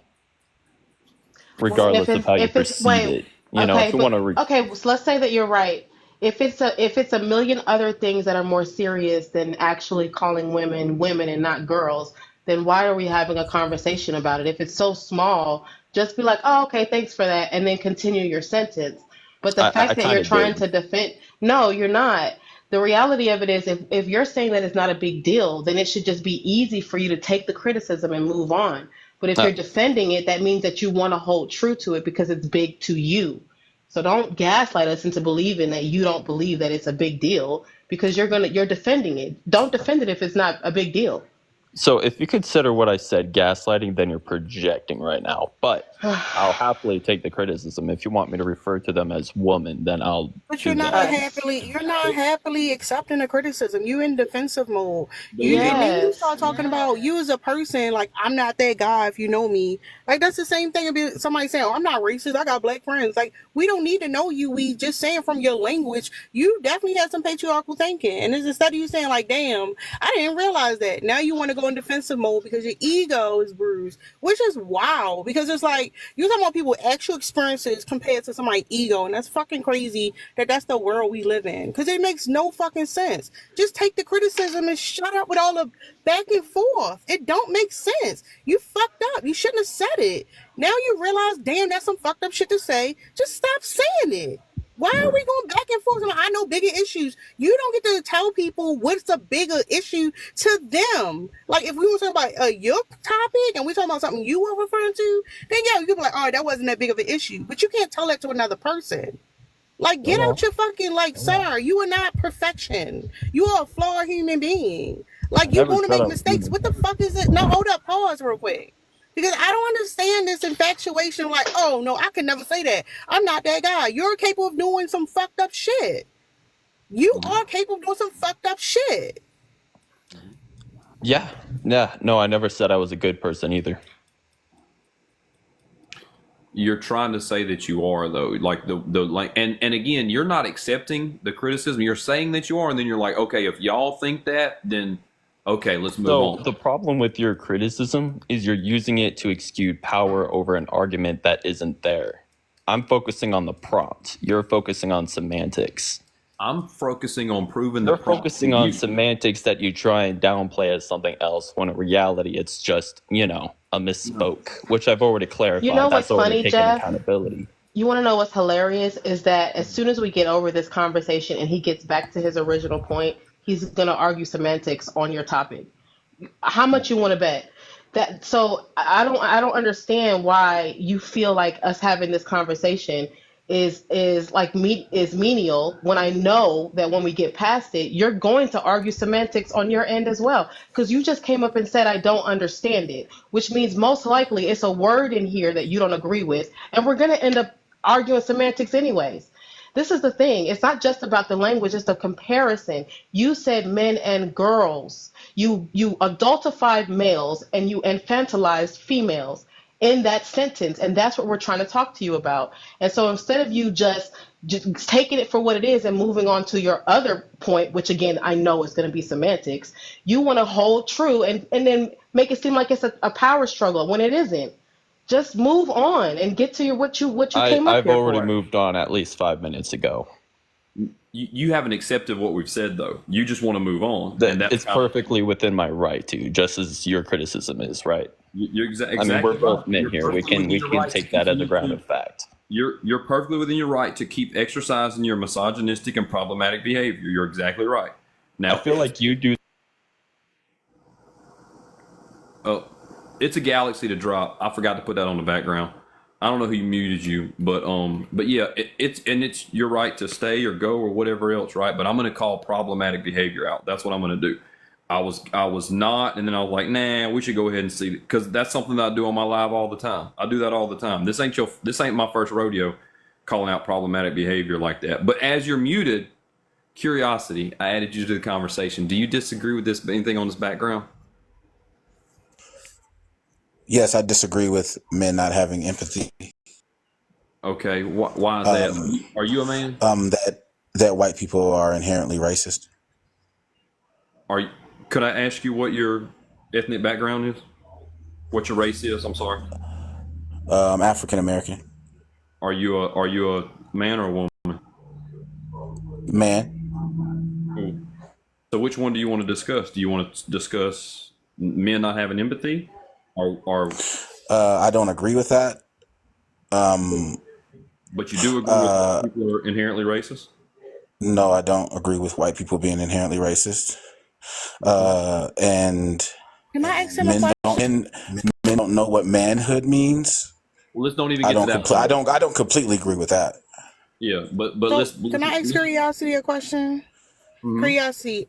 regardless of how you perceive it. You know, Okay, if you want to okay, so let's say that you're right. If it's a million other things that are more serious than actually calling women women and not girls, then why are we having a conversation about it? If it's so small, just be like, "Oh, okay, thanks for that," and then continue your sentence. But the I fact that kind you're of trying did. to defend, no, you're not. The reality of it is, if you're saying that it's not a big deal, then it should just be easy for you to take the criticism and move on. But if Uh, you're defending it, that means that you want to hold true to it because it's big to you. So don't gaslight us into believing that you don't believe that it's a big deal because you're defending it. Don't defend it if it's not a big deal. So if you consider what I said gaslighting, then you're projecting right now. But I'll happily take the criticism. If you want me to refer to them as woman, then I'll But do that. you're not happily accepting the criticism. You in defensive mode. You and then you Yes. start talking about you as a person, like I'm not that guy if you know me. Like that's the same thing about somebody saying, oh, I'm not racist, I got black friends. Like we don't need to know you. We just saying from your language, you definitely have some patriarchal thinking. And it's instead of you saying like, damn, I didn't realize that. Now you want to go in defensive mode because your ego is bruised, which is wild because it's like you're talking about people's actual experiences compared to somebody's ego, and that's fucking crazy that that's the world we live in because it makes no fucking sense. Just take the criticism and shut up with all the back and forth. It don't make sense. You fucked up. You shouldn't have said it. Now you realize, damn, that's some fucked up shit to say. Just stop saying it. Why are we going back and forth? I know bigger issues. You don't get to tell people what's a bigger issue to them. Like if we were talking about your topic and we talking about something you were referring to, then yeah, you could be like, all right, that wasn't that big of an issue. But you can't tell that to another person. Like, get out your fucking, like, sir, you are not perfection. You are a flawed human being. Like, you're Never going to said make I was mistakes. What the fuck is it? No, hold up, pause real quick. Because I don't understand this infatuation, like, oh, no, I can never say that. I'm not that guy. You're capable of doing some fucked up shit. You are capable of doing some fucked up shit. Yeah. Yeah. No, I never said I was a good person either. You're trying to say that you are though, like the like, and again, you're not accepting the criticism. You're saying that you are, and then you're like, okay, if y'all think that, then okay, let's move So on. the problem with your criticism is you're using it to exude power over an argument that isn't there. I'm focusing on the prompt. You're focusing on semantics. I'm focusing on proving the They're prompt to focusing on you. semantics that you try and downplay as something else when in reality it's just, you know, a misspoke, which I've already clarified. You know what's That's already funny, taken Jeff? accountability. You want to know what's hilarious is that as soon as we get over this conversation and he gets back to his original point, he's going to argue semantics on your topic. How much you want to bet? That so I don't understand why you feel like us having this conversation is like me is menial when I know that when we get past it, you're going to argue semantics on your end as well because you just came up and said I don't understand it, which means most likely it's a word in here that you don't agree with, and we're going to end up arguing semantics anyways. This is the thing. It's not just about the language, it's the comparison. You said men and girls. You adultified males and you infantilized females in that sentence, and that's what we're trying to talk to you about. And so instead of you just taking it for what it is and moving on to your other point, which again I know is going to be semantics, you want to hold true and then make it seem like it's a power struggle when it isn't. Just move on and get to your what you came up I've here already for. moved on at least 5 minutes ago. You haven't accepted what we've said though. You just want to move on, and that's It's perfectly within my right to, just as your criticism is, right? You're exactly. I mean, we're both right. men You're here. We perfectly can within your right to take that as a continue ground to- of fact. You're perfectly within your right to keep exercising your misogynistic and problematic behavior. You're exactly right. Now I feel like you do. Oh, it's a galaxy to drop. I forgot to put that on the background. I don't know who muted you, but yeah, it's your right to stay or go or whatever else, right? But I'm gonna call problematic behavior out. That's what I'm gonna do. I was not, and then I was like, nah, we should go ahead and see it because that's something that I do on my live all the time. I do that all the time. This ain't my first rodeo calling out problematic behavior like that. But as you're muted, curiosity, I added you to the conversation. Do you disagree with this anything on this background? Yes, I disagree with men not having empathy. Okay, why is that? Are you a man? That white people are inherently racist. Could I ask you what your ethnic background is? What your race is? I'm sorry. African American. Are you a man or a woman? Man. Cool. So which one do you want to discuss? Do you want to discuss men not having empathy, or I don't agree with that. but you do agree with people are inherently racist? No, I don't agree with white people being inherently racist. And Can I ask him a men question? men don't know what manhood means. Well, let's don't even get to that. I don't completely agree with that. Yeah, but So, can I ask Curiosity a question? Mhm. Curiosity,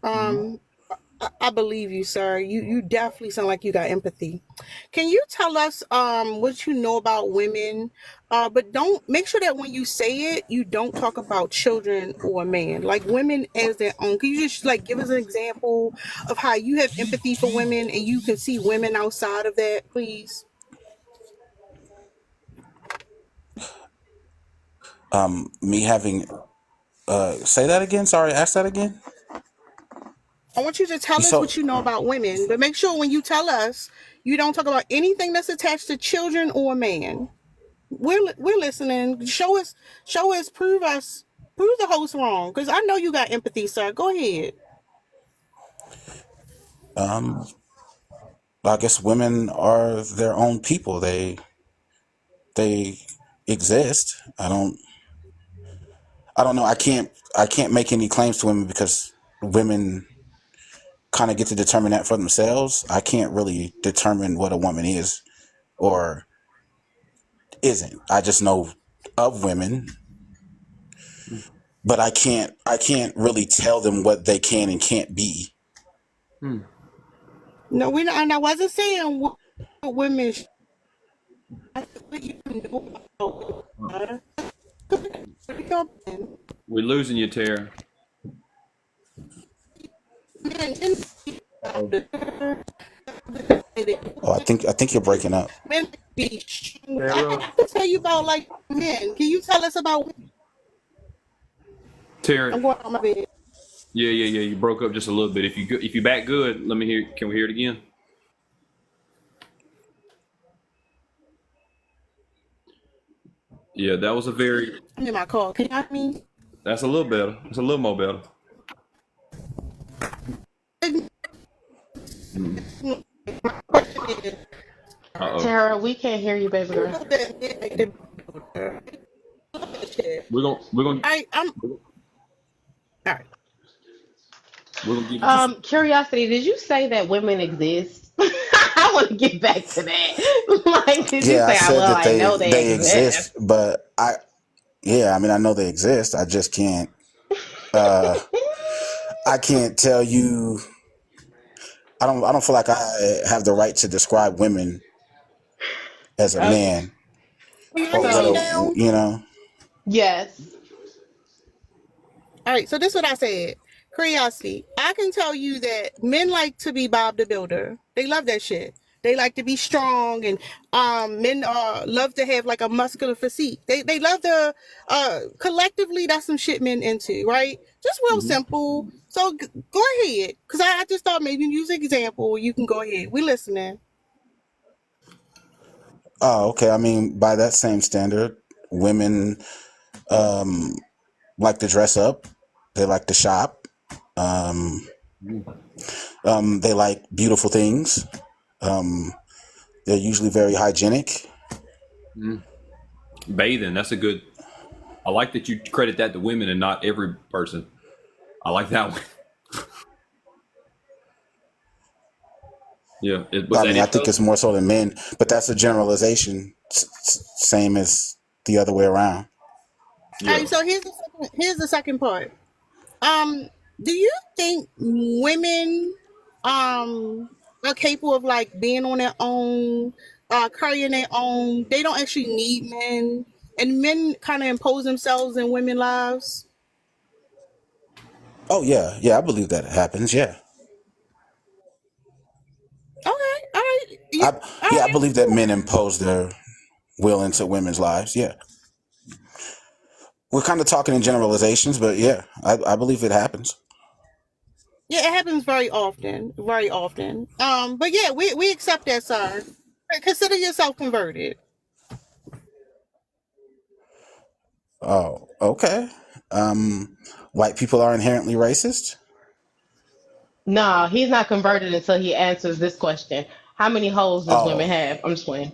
I believe you, sir. You definitely sound like you got empathy. Can you tell us what you know about women? But don't make sure that when you say it, you don't talk about children or men, like women as their own. Can you just like give us an example of how you have empathy for women and you can see women outside of that, please? Me having say that again. Sorry, ask that again. I want you to tell us So what you know about women, but make sure when you tell us, you don't talk about anything that's attached to children or man. We're listening. Show us, prove the host wrong. Because I know you got empathy, sir. Go ahead. I guess women are their own people. They exist. I don't know. I can't make any claims to women because women kind of get to determine that for themselves. I can't really determine what a woman is or isn't. I just know of women, but I can't really tell them what they can and can't be. No, we not. And I wasn't saying what women. I said what you know about. We're losing you, Tara. Oh, I think you're breaking up. Men be. I have to tell you about like men. Can you tell us about? Tara. I'm going on my bed. Yeah. You broke up just a little bit. If you back good, let me hear. Can we hear it again? Yeah, that was a very. I'm in my car. Can you hear me? That's a little better. It's a little more better. Uh-oh. Tara, we can't hear you, baby girl. We're gonna. I'm. All right. We're gonna give Curiosity, did you say that women exist? I want to get back to that. Like, did you Yeah, I say, said well, that I know they they exist? exist, but I mean I know they exist. I just can't I can't tell you. I don't feel like I have the right to describe women as a Okay. man. So, You know. yes. All right, so this is what I said. Curiosity. I can tell you that men like to be Bob the Builder. They love that shit. They like to be strong, and men love to have like a muscular physique. They love to collectively. That's some shit men into, right? Just real simple. So go ahead, because I just thought maybe use an example. You can go ahead. We listening. Oh, okay. I mean, by that same standard, women like to dress up. They like to shop. They like beautiful things. They're usually very hygienic. bathing. That's a good. I like that you credit that to women and not every person. I like that one. Yeah, I think it's more so than men, but that's a generalization. Same as the other way around. All right, so here's the second part. Do you think women are capable of like being on their own, carrying their own? They don't actually need men, and men kind of impose themselves in women's lives. Oh yeah, I believe that happens. Yeah, Okay, all right. I believe that men impose their will into women's lives. Yeah, we're kind of talking in generalizations, but yeah, I believe it happens. Yeah, it happens very often, very often. But yeah, we accept that, sir. Consider yourself converted. Oh, okay. White people are inherently racist. No, he's not converted until he answers this question. How many holes does women Oh. have? I'm just playing.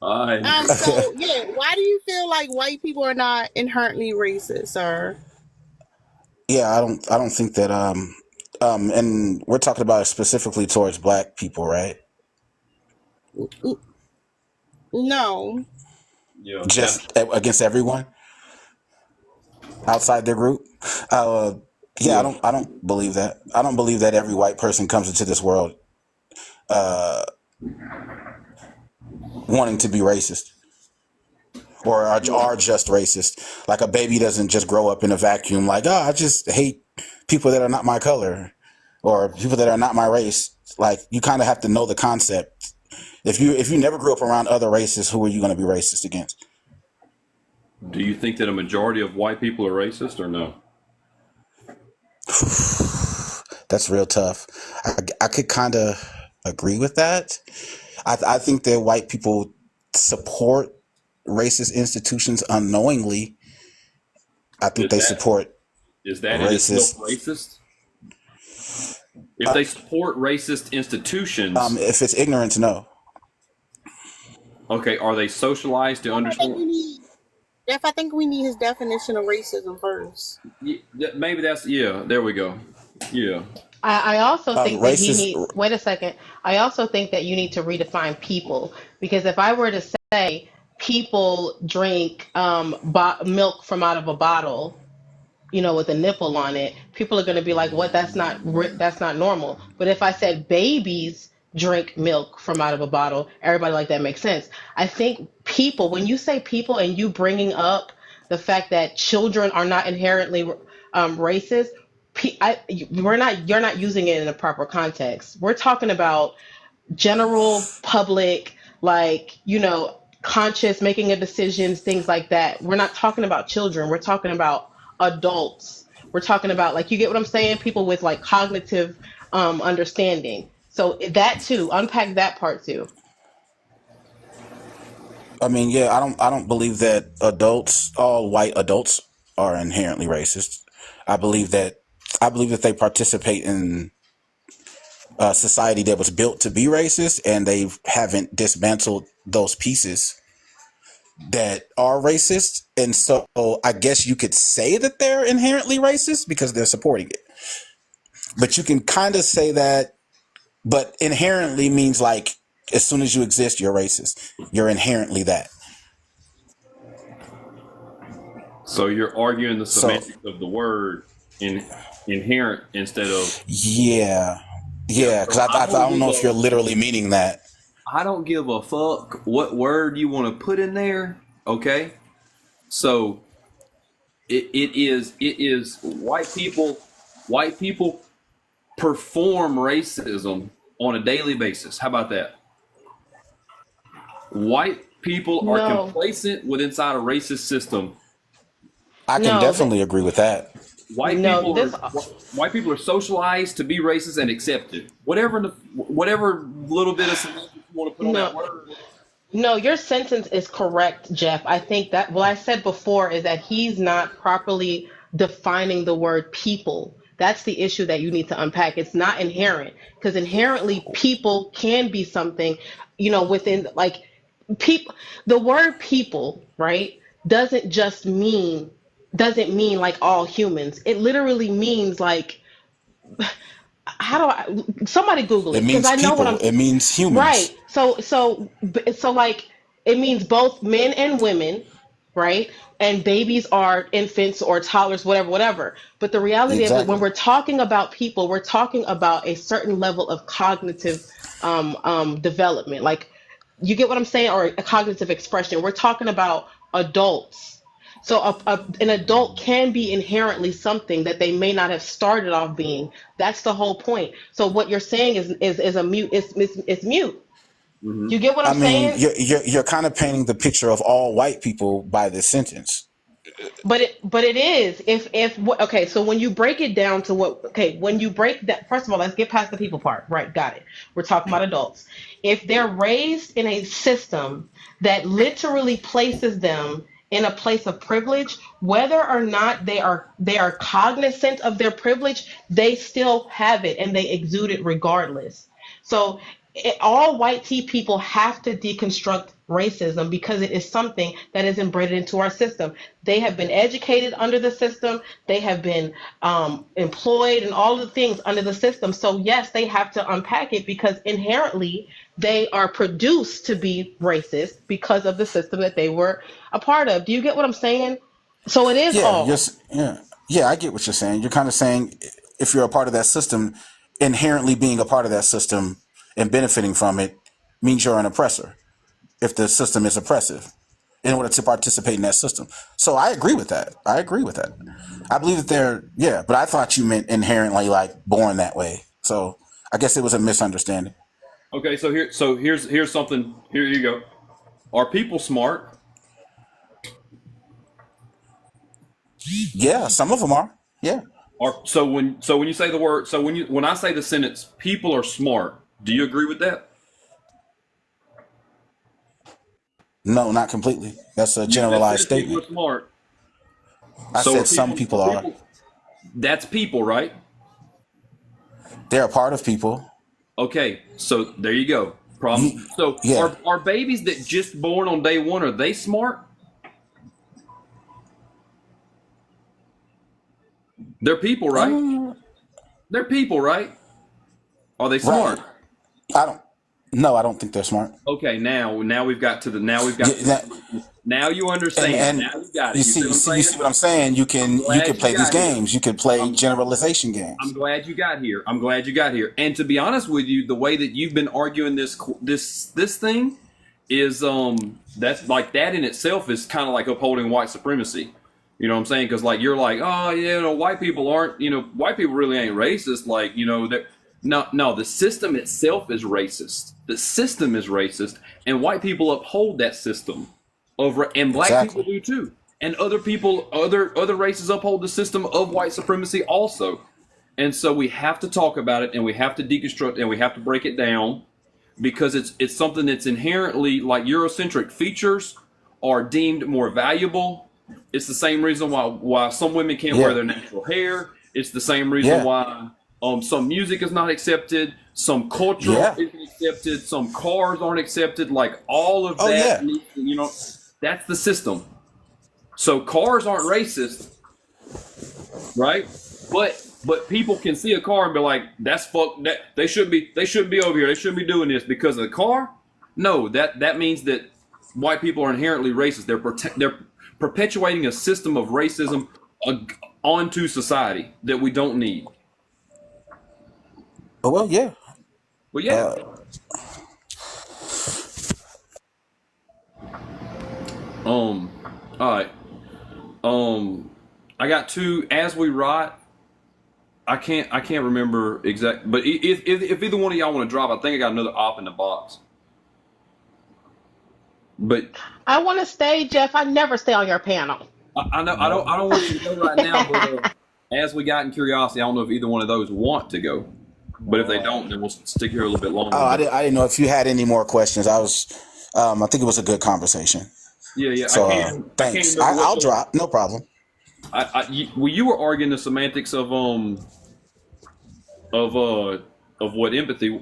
Oh, no. So yeah, why do you feel like white people are not inherently racist, sir? Yeah, I don't think that and we're talking about it specifically towards black people, right? No. Yeah. Just against everyone outside their group. Yeah, I don't believe that. I don't believe that every white person comes into this world wanting to be racist or are just racist. Like a baby doesn't just grow up in a vacuum like, oh, I just hate people that are not my color or people that are not my race. Like you kind of have to know the concept. If you never grew up around other races, who are you going to be racist against? Do you think that a majority of white people are racist or no? That's real tough. I could kind of agree with that. I think that white people support racist institutions unknowingly. I think they support Is that in itself racist? If they support racist institutions, if it's ignorance, no. Okay, are they socialized to understand? Jeff, I think we need his definition of racism first. Maybe that's there we go. Yeah. I also think that he racist. needs, wait a second. I also think that you need to redefine people because if I were to say people drink milk from out of a bottle, with a nipple on it, people are going to be like, "What? That's not normal." But if I said babies drink milk from out of a bottle, everybody like that makes sense. I think people, when you say people and you bringing up the fact that children are not inherently racist, you're not using it in a proper context. We're talking about general public, conscious making of decisions, things like that. We're not talking about children. We're talking about adults. We're talking about you get what I'm saying? People with cognitive understanding. So that too, unpack that part too. I mean, yeah, I don't believe that all white adults are inherently racist. I believe that they participate in a society that was built to be racist, and they haven't dismantled those pieces that are racist. And so I guess you could say that they're inherently racist because they're supporting it. But you can kind of say that, but inherently means as soon as you exist, you're racist. You're inherently that. So you're arguing the semantics of the word inherent instead of because I don't know if you're literally meaning that. I don't give a fuck what word you want to put in there. Okay, so it is white people perform racism on a daily basis. How about that? White people are complacent with inside a racist system. I can definitely agree with that. White people are socialized to be racist and accepted. Whatever little bit of semantics you want to put on that word. No, your sentence is correct, Jeff. I think that what I said before is that he's not properly defining the word people. That's the issue that you need to unpack. It's not inherent because inherently people can be something, within people. The word people, right, doesn't mean all humans. It literally means somebody Google it because I know what I'm. It means humans, right? So it means both men and women, right? And babies are infants or toddlers, whatever. But the reality of it, when we're talking about people, we're talking about a certain level of cognitive development. You get what I'm saying, or a cognitive expression. We're talking about adults. So an adult can be inherently something that they may not have started off being. That's the whole point. So what you're saying is a mute. It's mute. Mm-hmm. You get what I'm saying? You're kind of painting the picture of all white people by this sentence. But it is okay. So when you break it down to when you break that, first of all, let's get past the people part. Right, got it. We're talking about adults. If they're raised in a system that literally places them in a place of privilege, whether or not they are cognizant of their privilege, they still have it and they exude it regardless. So all white tea people have to deconstruct racism because it is something that is embedded into our system. They have been educated under the system. They have been employed and all of the things under the system. So yes, they have to unpack it because inherently they are produced to be racist because of the system that they were a part of. Do you get what I'm saying? So it is Yeah, all. yes, yeah. I get what you're saying. You're kind of saying if you're a part of that system, inherently being a part of that system and benefiting from it means you're an oppressor. If the system is oppressive, in order to participate in that system. So I agree with that. I believe that but I thought you meant inherently like born that way. So I guess it was a misunderstanding. Okay, here's something. Here you go. Are people smart? Yeah, some of them are. Yeah. So when you say the word, when I say the sentence, people are smart. Do you agree with that? No, not completely. That's a generalized People statement. are smart. I said some people are. That's people, right? They're a part of people. Okay, so there you go. Problem. So Yeah. are babies that just born on day one, are they smart? They're people, right? They're people, right? Are they smart? Right. I don't think they're smart. Okay, now we've got now you understand. And now you got it. you see what I'm saying? You can play these games. You can play generalization games. I'm glad you got here. And to be honest with you, the way that you've been arguing this thing is that's like that in itself is kind of like upholding white supremacy. You know what I'm saying? Because like you're like, oh yeah, white people really ain't racist. Like that. No, the system itself is racist. The system is racist, and white people uphold that system. And black people do too, and other races uphold the system of white supremacy also. And so we have to talk about it, and we have to deconstruct, and we have to break it down, because it's something that's inherently like Eurocentric features are deemed more valuable. It's the same reason why some women can't wear their natural hair. It's the same reason why some music is not accepted, some culture isn't accepted, some cars aren't accepted. Like all of that, that's the system. So cars aren't racist, right? But people can see a car and be like, "That's fuck. That they shouldn't be over here. They shouldn't be doing this because of the car." No, that means that white people are inherently racist. They're perpetuating a system of racism onto society that we don't need. Oh well, yeah. Well, yeah. All right. I got two as we rot. I can't remember exact, but if either one of y'all want to drop, I think I got another op in the box. But I want to stay, Jeff. I never stay on your panel. I know I don't want you to go right now, but as we got in curiosity, I don't know if either one of those want to go. But if they don't, then we'll stick here a little bit longer. Oh, I didn't know if you had any more questions. I think it was a good conversation. Yeah. So thanks. I'll drop. No problem. You were arguing the semantics of what empathy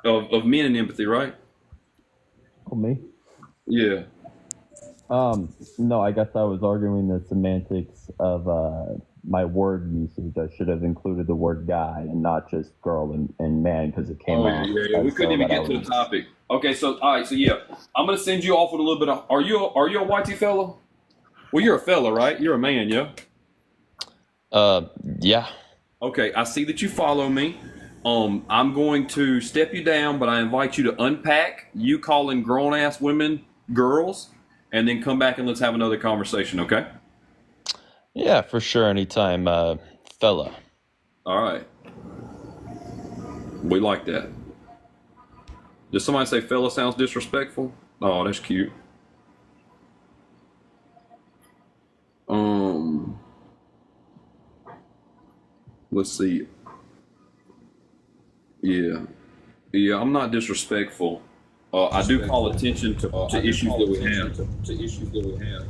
of men and empathy, right? Oh, me? Yeah. No, I guess I was arguing the semantics of my word usage. I should have included the word guy and not just girl and man because it came out. Yeah. We couldn't even get to the topic. Okay, so all right, so yeah, I'm gonna send you off with a little bit of. Are you a whitey fella? Well, you're a fella, right? You're a man, yeah. Yeah. Okay, I see that you follow me. I'm going to step you down, but I invite you to unpack you calling grown ass women girls, and then come back and let's have another conversation. Okay? Yeah, for sure. Anytime, fella. All right. We like that. Did somebody say fella sounds disrespectful? Oh, that's cute. Um, let's see. Yeah, yeah. I'm not disrespectful. I do call attention to issues that we have.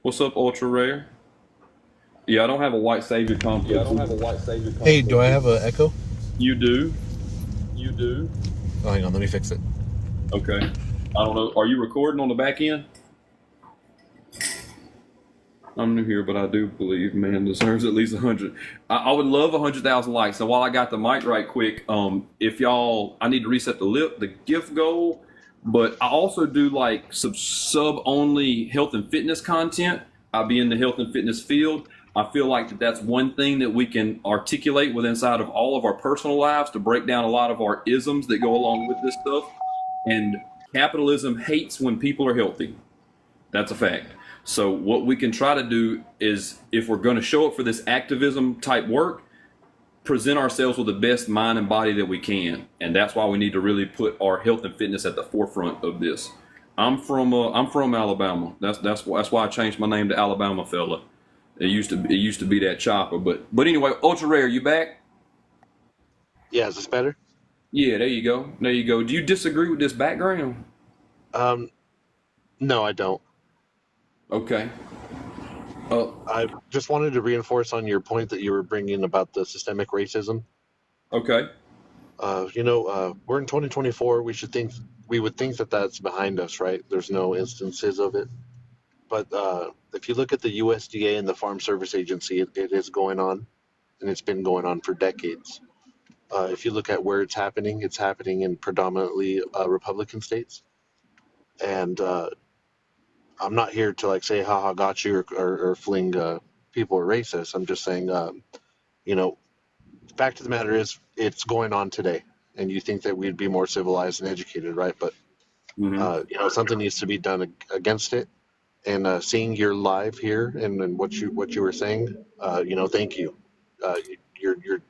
What's up, Ultra Rare? Yeah, I don't have a white savior complex. Hey, do I have an echo? You do? Oh, hang on, let me fix it. Okay. I don't know. Are you recording on the back end? I'm new here, but I do believe man deserves at least 100. I would love 100,000 likes. So while I got the mic right quick, if y'all, I need to reset the gift goal, but I also do like sub only health and fitness content. I'll be in the health and fitness field. I feel like that's one thing that we can articulate with inside of all of our personal lives to break down a lot of our isms that go along with this stuff. And capitalism hates when people are healthy. That's a fact. So what we can try to do is, if we're going to show up for this activism type work, present ourselves with the best mind and body that we can. And that's why we need to really put our health and fitness at the forefront of this. I'm from Alabama. That's why I changed my name to Alabama fella. It used to be that chopper, but anyway, Ultra Rare, you back? Yeah, is this better? Yeah, there you go. Do you disagree with this background? No, I don't. Okay. I just wanted to reinforce on your point that you were bringing about the systemic racism. Okay. We're in 2024. We would think that that's behind us, right? There's no instances of it. But if you look at the USDA and the Farm Service Agency, it is going on, and it's been going on for decades. If you look at where it's happening in predominantly Republican states. And I'm not here to like say, haha, got you, or fling people are racist. I'm just saying, the fact of the matter is it's going on today. And you think that we'd be more civilized and educated, right? But, something needs to be done against it. And seeing your live here and what you were saying, thank you. You're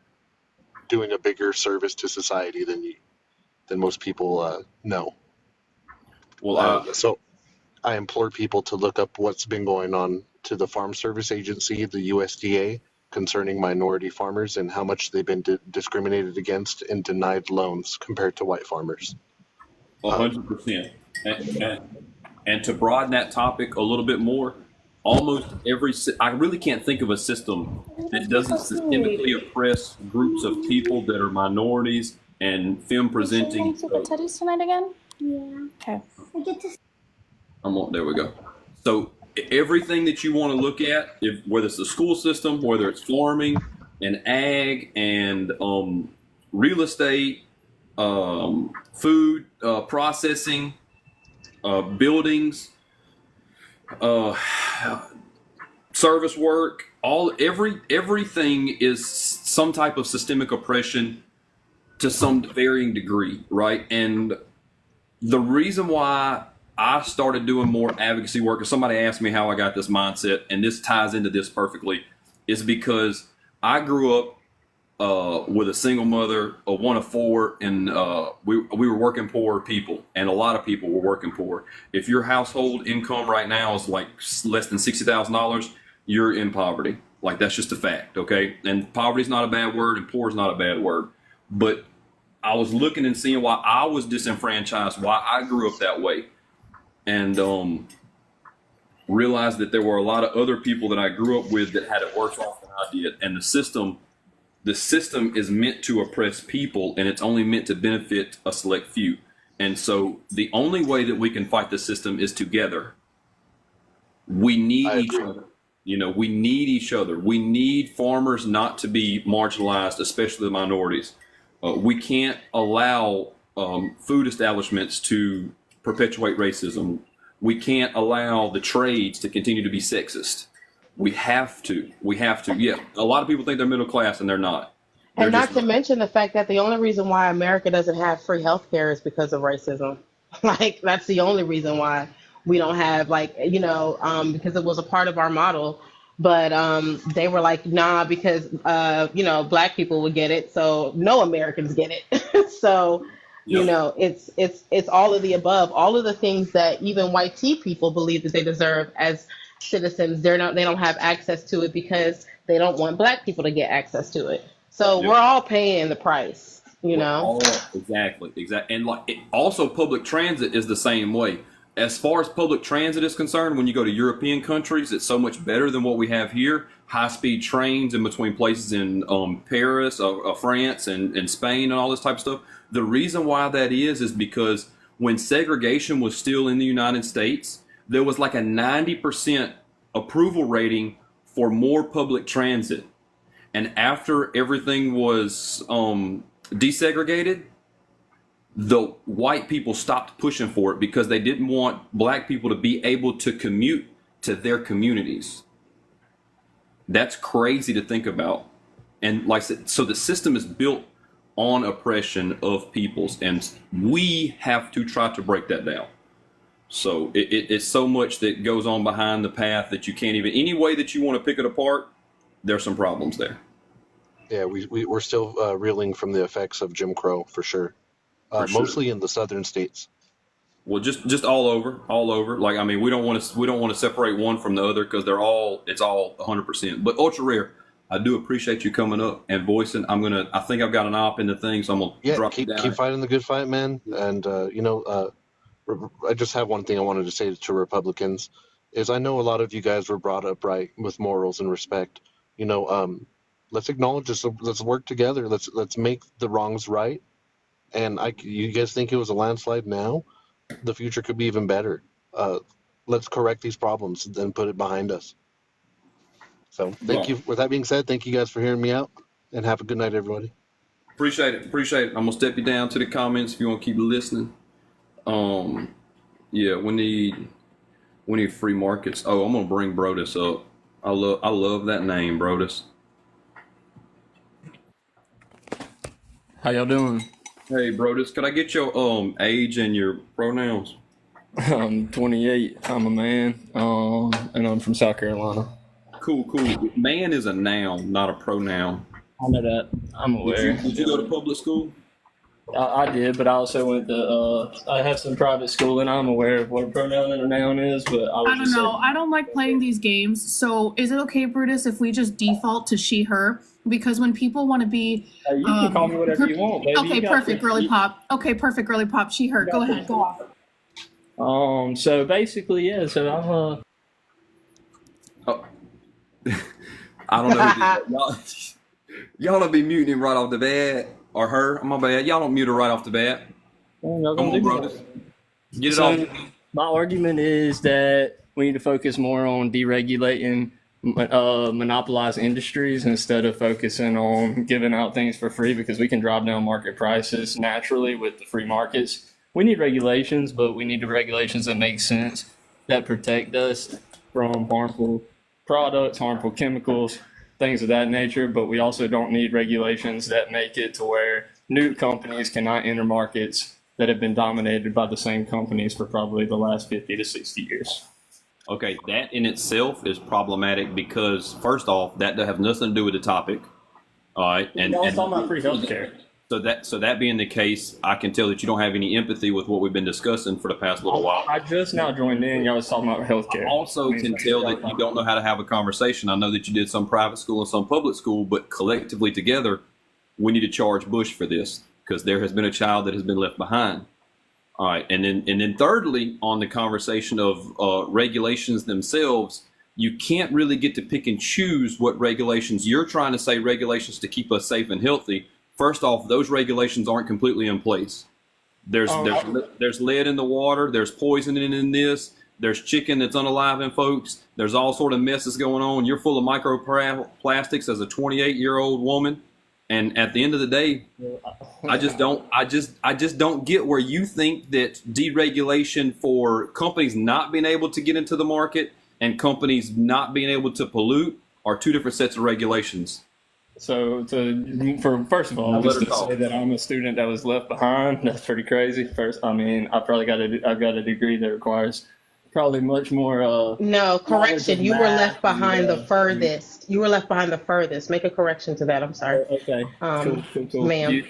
doing a bigger service to society than most people know. Well, so I implore people to look up what's been going on to the Farm Service Agency, the USDA, concerning minority farmers and how much they've been discriminated against and denied loans compared to white farmers. 100%. And to broaden that topic a little bit more, almost I really can't think of a system that doesn't systemically oppress groups of people that are minorities and film presenting. Can I get teddies tonight again? Yeah. Okay. There we go. So everything that you want to look at, whether it's the school system, whether it's farming and ag and real estate, food processing, buildings, service work, everything is some type of systemic oppression to some varying degree, right? And the reason why I started doing more advocacy work, if somebody asked me how I got this mindset, and this ties into this perfectly, is because I grew up with a single mother, a one of four, and we were working poor people, and a lot of people were working poor. If your household income right now is like less than $60,000, you're in poverty. Like, that's just a fact, okay? And poverty is not a bad word, and poor is not a bad word. But I was looking and seeing why I was disenfranchised, why I grew up that way, and realized that there were a lot of other people that I grew up with that had it worse off than I did. And the system is meant to oppress people, and it's only meant to benefit a select few. And so the only way that we can fight the system is together. We need each other. We need each other. We need farmers not to be marginalized, especially the minorities. We can't allow food establishments to perpetuate racism. We can't allow the trades to continue to be sexist. We have to. Yeah, a lot of people think they're middle class, and they're not. And not to mention the fact that the only reason why America doesn't have free healthcare is because of racism. Like, that's the only reason why we don't have, because it was a part of our model. But they were like, nah, because, Black people would get it. So no Americans get it. So You Yep. know, it's all of the above, all of the things that even white tea people believe that they deserve as citizens. They don't have access to it because they don't want black people to get access to it. So Yep. we're all paying the price, you We're know. all exactly, and like also public transit is the same way. As far as public transit is concerned, when you go to European countries, it's so much better than what we have here. High-speed trains in between places in Paris, France, and Spain, and all this type of stuff. The reason why that is because when segregation was still in the United States, there was like a 90% approval rating for more public transit. And after everything was desegregated, the white people stopped pushing for it because they didn't want black people to be able to commute to their communities. That's crazy to think about. And like I said, so the system is built on oppression of peoples, and we have to try to break that down. So it's so much that goes on behind the path that you can't even, any way that you want to pick it apart, there's some problems there. Yeah, we're still reeling from the effects of Jim Crow for sure. For sure. Mostly in the southern states. Well, just all over. Like, I mean, we don't want to separate one from the other because it's all 100%. But Ultra Rare, I do appreciate you coming up and voicing. I think I've got an op in the thing, so I'm gonna drop you down. Keep fighting the good fight, man. And I just have one thing I wanted to say to Republicans is I know a lot of you guys were brought up right with morals and respect. Let's acknowledge this. Let's work together. Let's make the wrongs right. And you guys think it was a landslide now? The future could be even better. Let's correct these problems and then put it behind us. So thank you. With that being said, thank you guys for hearing me out, and have a good night, everybody. Appreciate it. I'm gonna step you down to the comments if you want to keep listening. Yeah, we need free markets. Oh, I'm gonna bring Brodus up. I love that name, Brodus. How y'all doing? Hey, Brodus, could I get your age and your pronouns? I'm 28. I'm a man, and I'm from South Carolina. Cool. Man is a noun, not a pronoun. I know that. I'm aware. Did you go to public school? I did, but I also went to. I have some private school, and I'm aware of what a pronoun and a noun is. But I don't know. I don't like playing these games. So is it okay, Brutus, if we just default to she, her? Because when people want to be, you can call me whatever you want, baby. Okay, perfect, girly pop. Okay, perfect, girly pop. She, her. Go ahead, go off. So basically, yeah. So I'm I don't know. Y'all don't be muting him right off the bat, or her. My bad. Y'all don't mute her right off the bat. Come on, Brodus. Get it off. My argument is that we need to focus more on deregulating monopolized industries instead of focusing on giving out things for free, because we can drop down market prices naturally with the free markets. We need regulations, but we need the regulations that make sense, that protect us from harmful products, harmful chemicals, things of that nature. But we also don't need regulations that make it to where new companies cannot enter markets that have been dominated by the same companies for probably the last 50 to 60 years. Okay, that in itself is problematic because, first off, that has nothing to do with the topic. All right, and talking about free healthcare. So that being the case, I can tell that you don't have any empathy with what we've been discussing for the past little while. I just now joined in. Y'all was talking about healthcare. I also can tell that you don't know how to have a conversation. I know that you did some private school and some public school, but collectively together, we need to charge Bush for this because there has been a child that has been left behind. All right, and then thirdly, on the conversation of regulations themselves, you can't really get to pick and choose what regulations you're trying to say regulations to keep us safe and healthy. First off, those regulations aren't completely in place. There's lead in the water. There's poison in this. There's chicken that's unaliving folks. There's all sort of messes going on. You're full of microplastics as a 28-year-old woman. And at the end of the day, I just don't get where you think that deregulation for companies not being able to get into the market and companies not being able to pollute are two different sets of regulations. So first of all, just to say that I'm a student that was left behind, that's pretty crazy. First, I mean, I've got a degree that requires probably much more. No, correction. You were left behind the furthest. You were left behind the furthest. Make a correction to that. I'm sorry. Okay. Cool. Ma'am.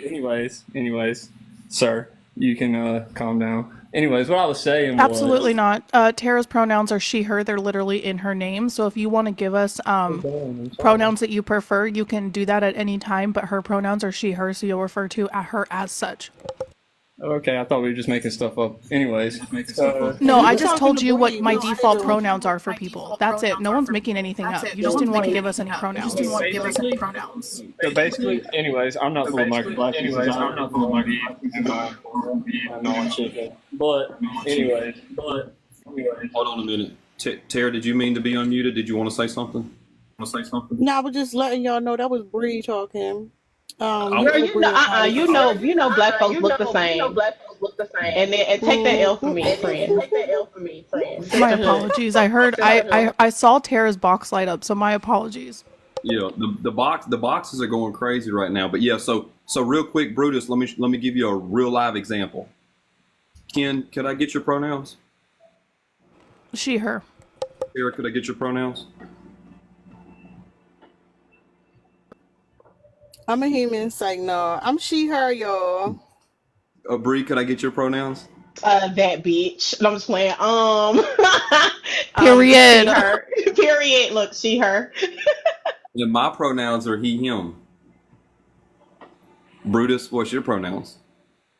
Anyways, sir. you can calm down. Anyways, what I was saying Absolutely was, not. Tara's pronouns are she, her. They're literally in her name. So if you want to give us pronouns that you prefer, you can do that at any time. But her pronouns are she, her. So you'll refer to her as such. okay, I thought we were just making stuff up. Anyways, No, I just told you what my default pronouns are for people. That's it. No one's making anything up. You just didn't want to give us any pronouns. So basically, anyways, I'm not full of Michael Black. Anyways, I'm not full of Michael chicken. But anyways. Hold on a minute. Tara, did you mean to be unmuted? Did you want to say something? No, I was just letting y'all know that was Bree talking. Girl, you know, black folks look the same. And take that L for me, friend. My apologies. I saw Tara's box light up, so my apologies. Yeah, the boxes are going crazy right now. But yeah, so real quick, Brutus, let me give you a real live example. Ken, could I get your pronouns? She, her. Tara, could I get your pronouns? I'm a human. It's like, no, I'm she, her, y'all. Bree, could I get your pronouns? That bitch. No, I'm just playing. Period. She, her. Period. Look, she, her. And my pronouns are he, him. Brutus, what's your pronouns?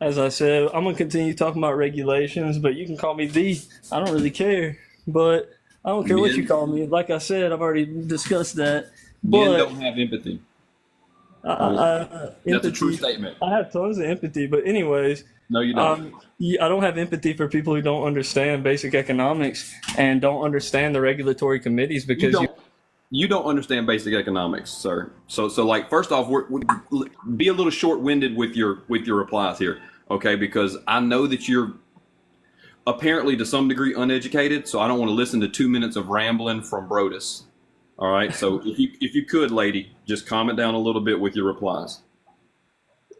As I said, I'm gonna continue talking about regulations, but you can call me the. I don't really care, but I don't care what you call me. Like I said, I've already discussed that. Men But don't have empathy. That's a true statement. I have tons of empathy, but anyways. No, you don't. I don't have empathy for people who don't understand basic economics and don't understand the regulatory committees because you don't understand basic economics, sir. So like, first off, be a little short-winded with your replies here, okay? Because I know that you're apparently to some degree uneducated, so I don't want to listen to 2 minutes of rambling from Brodus. All right, so if you could, lady, just comment down a little bit with your replies.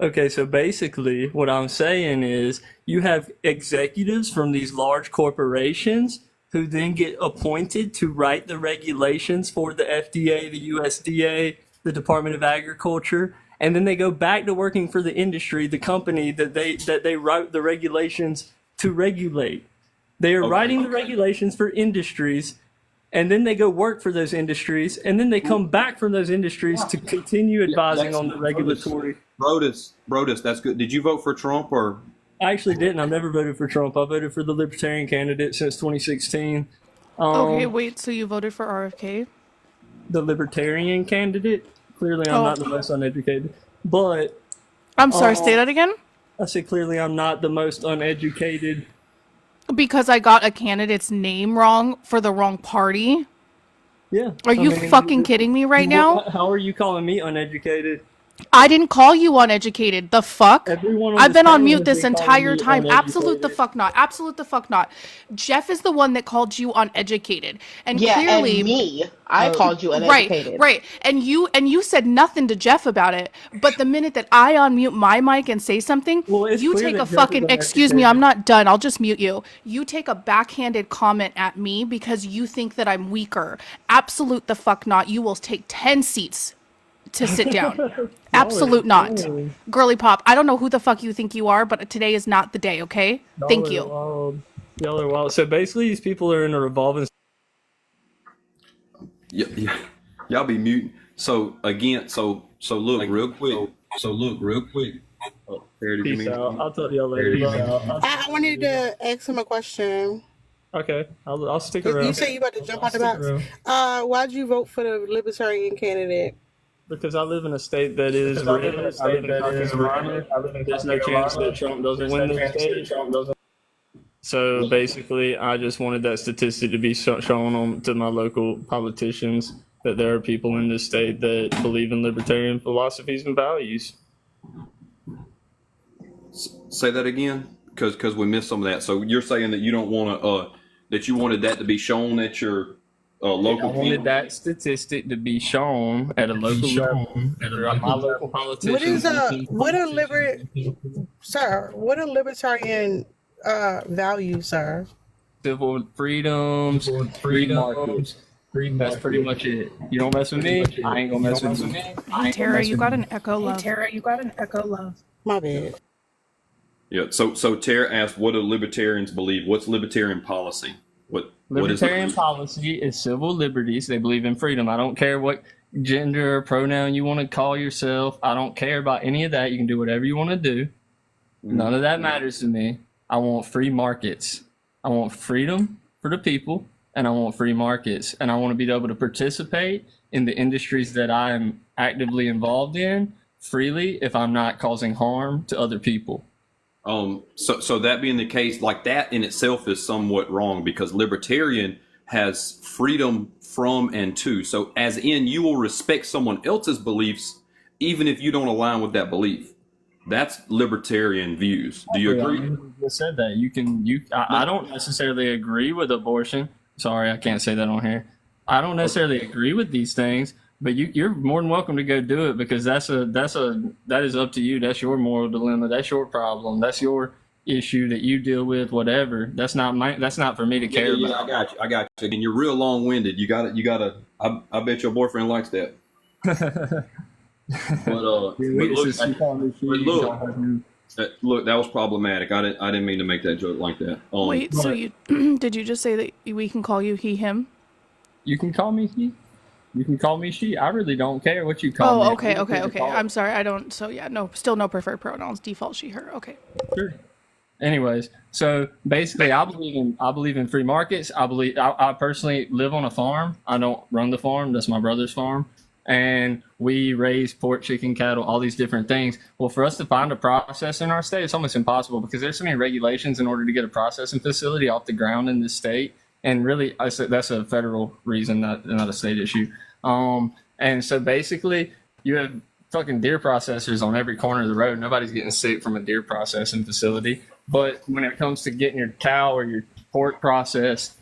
Okay, so basically what I'm saying is you have executives from these large corporations who then get appointed to write the regulations for the FDA, the USDA, the Department of Agriculture, and then they go back to working for the industry, the company that they write the regulations to regulate. They are writing the regulations for industries, and then they go work for those industries, and then they come back from those industries to continue advising on the regulatory. Brodus, that's good. Did you vote for Trump or? I actually didn't. I've never voted for Trump. I voted for the Libertarian candidate since 2016. Okay, wait, so you voted for RFK? The Libertarian candidate? Clearly I'm not the most uneducated. But I'm sorry, say that again? I said clearly I'm not the most uneducated. Because I got a candidate's name wrong for the wrong party? Yeah. Are you fucking kidding me right now? How are you calling me uneducated? I didn't call you uneducated. The fuck? Everyone I've been on mute has this been calling entire me time. Absolute the uneducated. fuck not. Absolute the fuck not. Jeff is the one that called you uneducated. And Yeah, clearly and me. I called you uneducated. Right. And you said nothing to Jeff about it. But the minute that I unmute my mic and say something, you clear take that a Jeff is fucking excuse me, uneducated. I'm not done. I'll just mute you. You take a backhanded comment at me because you think that I'm weaker. Absolute the fuck not. You will take 10 seats to sit down. Absolute not. Girly pop, I don't know who the fuck you think you are, but today is not the day, okay? Thank you. Y'all are wild. So basically these people are in a revolving. Yeah. Y'all be muting. So again, so look real quick. Oh, Sarah, did you Peace mean? out. I'll talk to y'all later. I wanted to ask him a question. Okay, I'll stick You around. say you about to jump out the Stick around. box. Why'd you vote for the Libertarian candidate? Because I live in a state that is red. I live in South Carolina. There's no chance that Trump doesn't win this state. So basically, I just wanted that statistic to be shown on to my local politicians that there are people in this state that believe in libertarian philosophies and values. Say that again, because we missed some of that. So you're saying that you don't want to that you wanted that to be shown at your local. I wanted that statistic to be shown at a local level. My local politicians. What are libertarian values, sir? Civil freedoms, free markets. That's pretty much it. You don't mess with me, I ain't gonna mess with you. Hey, Tara, you got an echo, love. My bad. Yeah. So Tara asked, what do libertarians believe? What's libertarian policy? What is Libertarian policy is civil liberties. They believe in freedom. I don't care what gender or pronoun you want to call yourself. I don't care about any of that. You can do whatever you want to do. None of that matters to me. I want free markets. I want freedom for the people, and I want free markets. And I want to be able to participate in the industries that I am actively involved in freely if I'm not causing harm to other people. So that being the case, like that in itself is somewhat wrong, because libertarian has freedom from and to. So as in, you will respect someone else's beliefs even if you don't align with that belief. That's libertarian views. Do you agree? You just said that. I don't necessarily agree with abortion. Sorry, I can't say that on here. I don't necessarily agree with these things, but you're more than welcome to go do it, because that is up to you. That's your moral dilemma. That's your problem. That's your issue that you deal with. Whatever. That's not for me to care about. I got you. And you're real long-winded. You gotta. I bet your boyfriend likes that. But look, that was problematic. I didn't mean to make that joke like that. Wait, so you did you just say that we can call you he, him? You can call me he. You can call me she. I really don't care what you call me. Oh, okay. I'm sorry. I don't. So yeah, no, still no preferred pronouns. Default she, her. Okay. Sure. Anyways, so basically, I believe in free markets. I personally live on a farm. I don't run the farm. That's my brother's farm. And we raise pork, chicken, cattle, all these different things. Well, for us to find a processor in our state, it's almost impossible, because there's so many regulations in order to get a processing facility off the ground in this state. And really, that's a federal reason, not a state issue. And so basically, you have fucking deer processors on every corner of the road. Nobody's getting sick from a deer processing facility. But when it comes to getting your cow or your pork processed,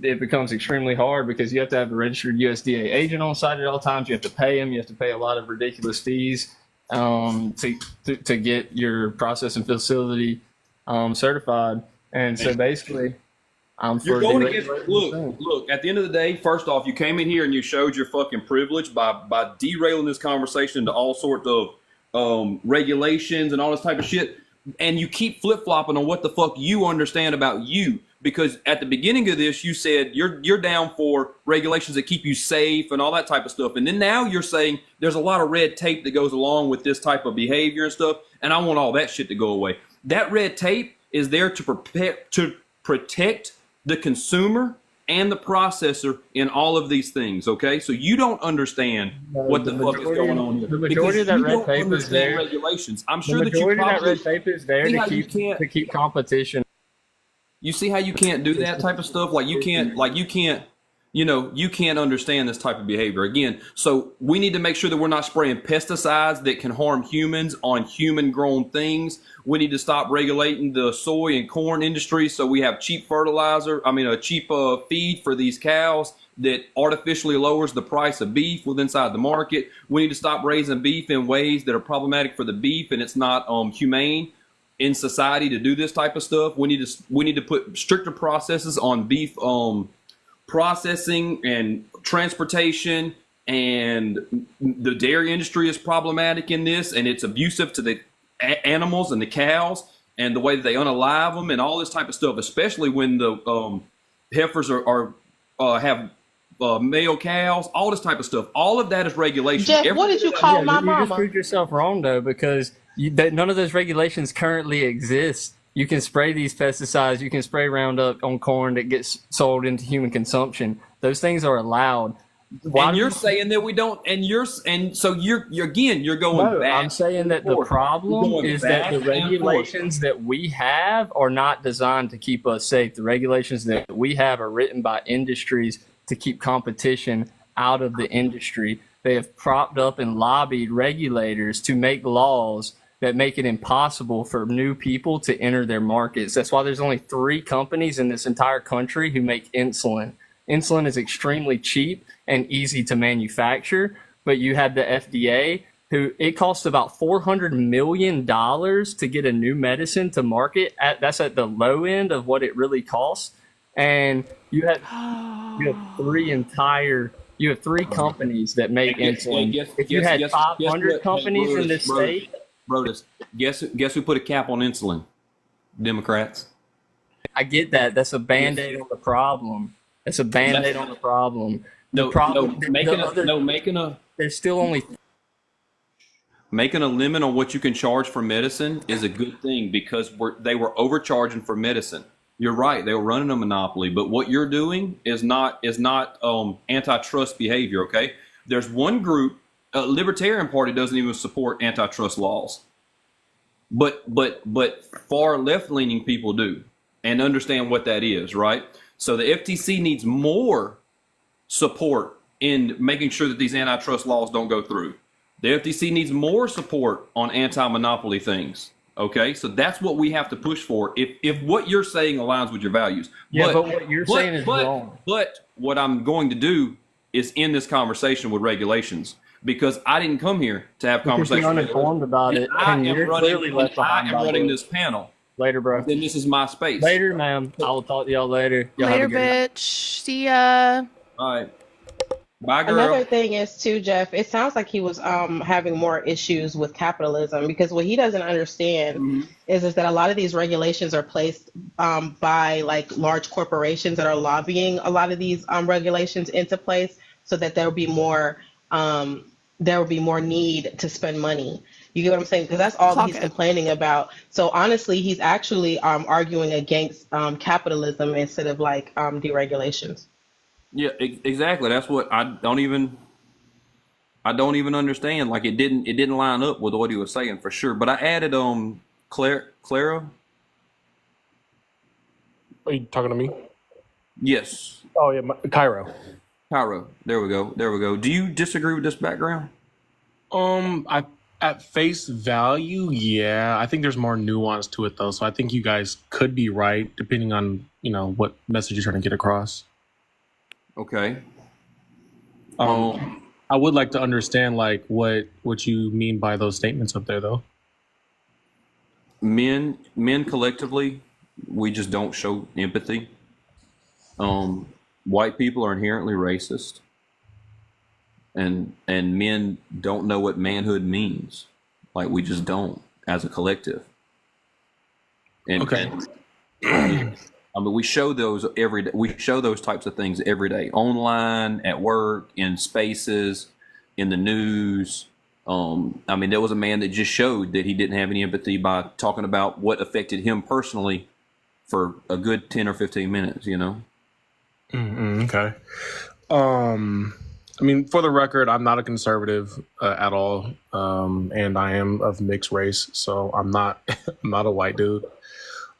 it becomes extremely hard, because you have to have a registered USDA agent on site at all times. You have to pay them. You have to pay a lot of ridiculous fees to get your processing facility certified. And so basically, you're going against. Look. At the end of the day, first off, you came in here and you showed your fucking privilege by derailing this conversation into all sorts of regulations and all this type of shit. And you keep flip flopping on what the fuck you understand about you. Because at the beginning of this, you said you're down for regulations that keep you safe and all that type of stuff. And then now you're saying there's a lot of red tape that goes along with this type of behavior and stuff. And I want all that shit to go away. That red tape is there to protect the consumer and the processor in all of these things. Okay, so you don't understand what the fuck is going on here. The majority of that red tape is there. Regulations. I'm sure that you probably. The majority of that red tape is there to keep competition. You see how you can't do that type of stuff? You can't understand this type of behavior. Again, so we need to make sure that we're not spraying pesticides that can harm humans on human-grown things. We need to stop regulating the soy and corn industry so we have cheap feed for these cows that artificially lowers the price of beef inside the market. We need to stop raising beef in ways that are problematic for the beef, and it's not humane in society to do this type of stuff. We need to put stricter processes on beef processing and transportation, and the dairy industry is problematic in this, and it's abusive to the animals and the cows and the way that they unalive them and all this type of stuff, especially when the heifers have male cows, all this type of stuff. All of that is regulation. Jeff, what did you call my mama? You just proved yourself wrong, though, because none of those regulations currently exist. You can spray these pesticides. You can spray Roundup on corn that gets sold into human consumption. Those things are allowed. And you're saying that we don't, so you're going back. I'm saying that the problem is that the regulations that we have are not designed to keep us safe. The regulations that we have are written by industries to keep competition out of the industry. They have propped up and lobbied regulators to make laws that make it impossible for new people to enter their markets. That's why there's only 3 companies in this entire country who make insulin. Insulin is extremely cheap and easy to manufacture, but you have the FDA, who it costs about $400 million to get a new medicine to market. That's at the low end of what it really costs. And you have 3 companies that make insulin. If you had 500 companies in this state, Brodus, guess who put a cap on insulin? Democrats. I get that. That's a band-aid on the problem. That's a band-aid on the problem. The problem. There's still only Making a limit on what you can charge for medicine is a good thing because they were overcharging for medicine. You're right; they were running a monopoly. But what you're doing is not antitrust behavior. Okay, there's one group, Libertarian Party doesn't even support antitrust laws, but far left-leaning people do and understand what that is, right? So the FTC needs more support in making sure that these antitrust laws don't go through. The FTC needs more support on anti-monopoly things. Okay, so that's what we have to push for. If what you're saying aligns with your values, but what you're saying is wrong. But what I'm going to do is end this conversation with regulations because I didn't come here to have conversations. You're uninformed about it. I am running this panel. Later, bro. Then this is my space. Later, ma'am. I will talk to y'all later. Y'all Later, bitch. See ya. All right. Bye, girl. Another thing is too, Jeff, it sounds like he was having more issues with capitalism because what he doesn't understand is that a lot of these regulations are placed by like large corporations that are lobbying a lot of these regulations into place so that there will be more need to spend money. You get what I'm saying? Because that's all he's complaining about. So honestly, he's actually arguing against capitalism instead of like deregulations. Yeah, exactly. That's what I don't even understand. Like it didn't line up with what he was saying for sure. But I added Clara. Are you talking to me? Yes. Oh yeah, Cairo. There we go. Do you disagree with this background? At face value, yeah. I think there's more nuance to it though. So I think you guys could be right depending on, what message you're trying to get across. Okay. I would like to understand like what you mean by those statements up there though. Men collectively, we just don't show empathy. White people are inherently racist. And men don't know what manhood means. Like we just don't as a collective. Okay. I mean, we show those every day. We show those types of things every day, online, at work, in spaces, in the news. I mean, there was a man that just showed that he didn't have any empathy by talking about what affected him personally for a good 10 or 15 minutes, Okay. I mean, for the record, I'm not a conservative at all, and I am of mixed race, so I'm not a white dude.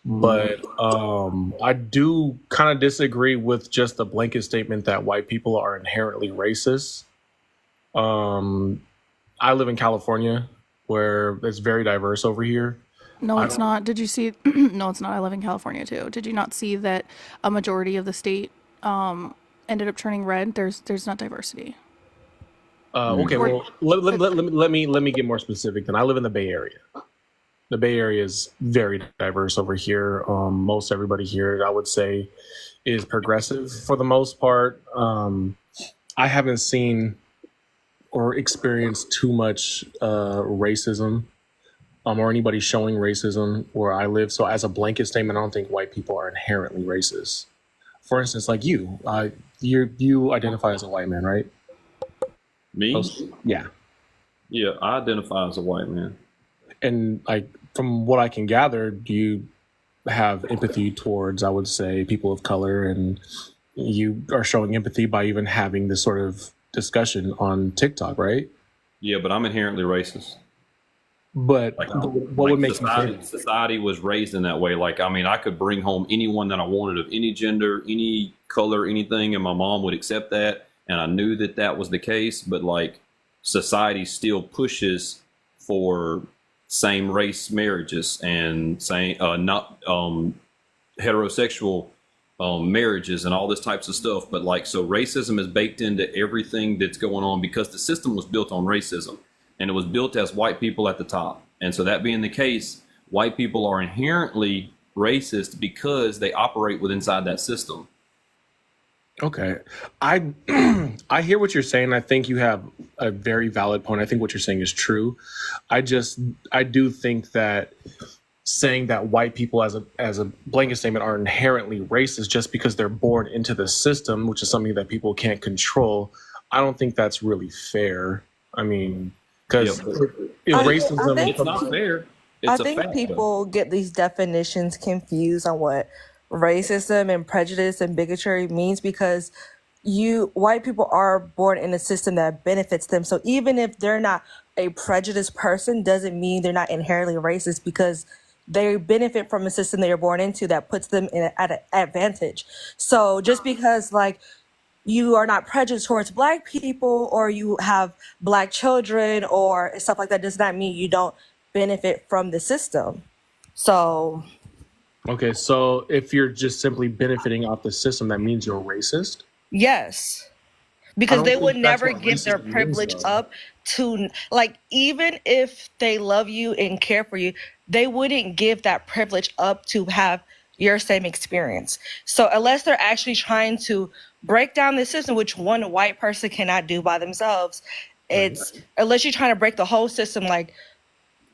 But I do kind of disagree with just the blanket statement that white people are inherently racist. I live in California, where it's very diverse over here. No, it's not. Did you see? No, it's not. I live in California too. Did you not see that a majority of the state ended up turning red? There's not diversity. Okay, well, let me get more specific. Then I live in the Bay Area. The Bay Area is very diverse over here. Most everybody here, I would say, is progressive for the most part. I haven't seen or experienced too much racism or anybody showing racism where I live. So as a blanket statement, I don't think white people are inherently racist. For instance, like you identify as a white man, right? Me? Yeah. Yeah, I identify as a white man. And from what I can gather, do you have empathy towards, I would say, people of color, and you are showing empathy by even having this sort of discussion on TikTok, right? Yeah, but I'm inherently racist. But what would make society was raised in that way? Like, I mean, I could bring home anyone that I wanted of any gender, any color, anything, and my mom would accept that. And I knew that was the case, but like society still pushes for same race marriages and not heterosexual marriages and all this types of stuff. But like, so racism is baked into everything that's going on because the system was built on racism, and it was built as white people at the top. And so that being the case, white people are inherently racist because they operate inside that system. Okay. I hear what you're saying. I think you have a very valid point. I think what you're saying is true. I do think that saying that white people as a blanket statement are inherently racist just because they're born into the system, which is something that people can't control. I don't think that's really fair. I mean, because racism, it's not fair. I It's a think fact. people get these definitions confused on what racism and prejudice and bigotry means because white people are born in a system that benefits them. So even if they're not a prejudiced person, doesn't mean they're not inherently racist because they benefit from a system they are born into that puts them at an advantage. So just because like you are not prejudiced towards black people or you have black children or stuff like that does not mean you don't benefit from the system. So okay, so if you're just simply benefiting off the system, that means you're racist? yes, I because don't they think would that's never what give their racism means, privilege though. up to, like, even if they love you and care for you, they wouldn't give that privilege up to have your same experience. So unless they're actually trying to break down the system, which one white person cannot do by themselves, it's unless you're trying to break the whole system, like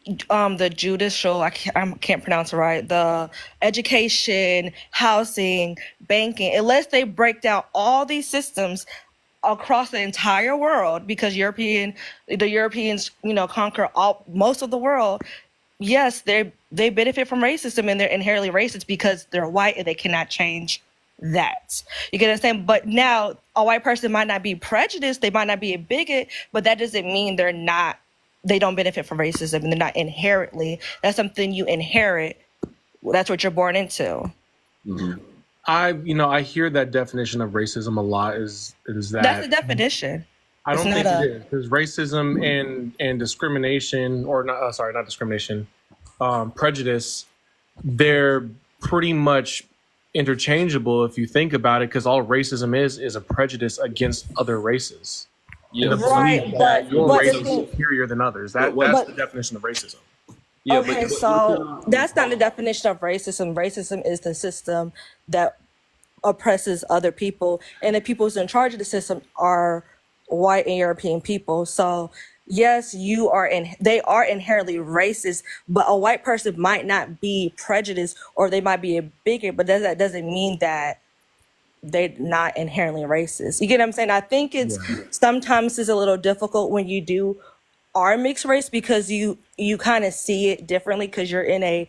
the Judas show, I can't pronounce it right, the education, housing, banking, unless they break down all these systems across the entire world, because the Europeans, conquer most of the world. Yes, they benefit from racism and they're inherently racist because they're white and they cannot change that. You get what I'm saying? But now a white person might not be prejudiced, they might not be a bigot, but that doesn't mean they don't benefit from racism and they're not inherently. That's something you inherit. That's what you're born into. Mm-hmm. I hear that definition of racism a lot is that That's the definition. I don't It's think not it is, because racism and discrimination, or not, sorry, not discrimination, prejudice, they're pretty much interchangeable if you think about it, because all racism is a prejudice against other races. Yeah, And the Right, belief that your but race the is thing- superior than others. That's But- the definition of racism. Yeah, Okay, so that's not the definition of racism. Racism is the system that oppresses other people, and the people who's in charge of the system are white and European people. So yes, they are inherently racist, but a white person might not be prejudiced or they might be a bigot, but that doesn't mean that they're not inherently racist. You get what I'm saying? I think sometimes it's a little difficult when you are mixed race because you kind of see it differently because you're in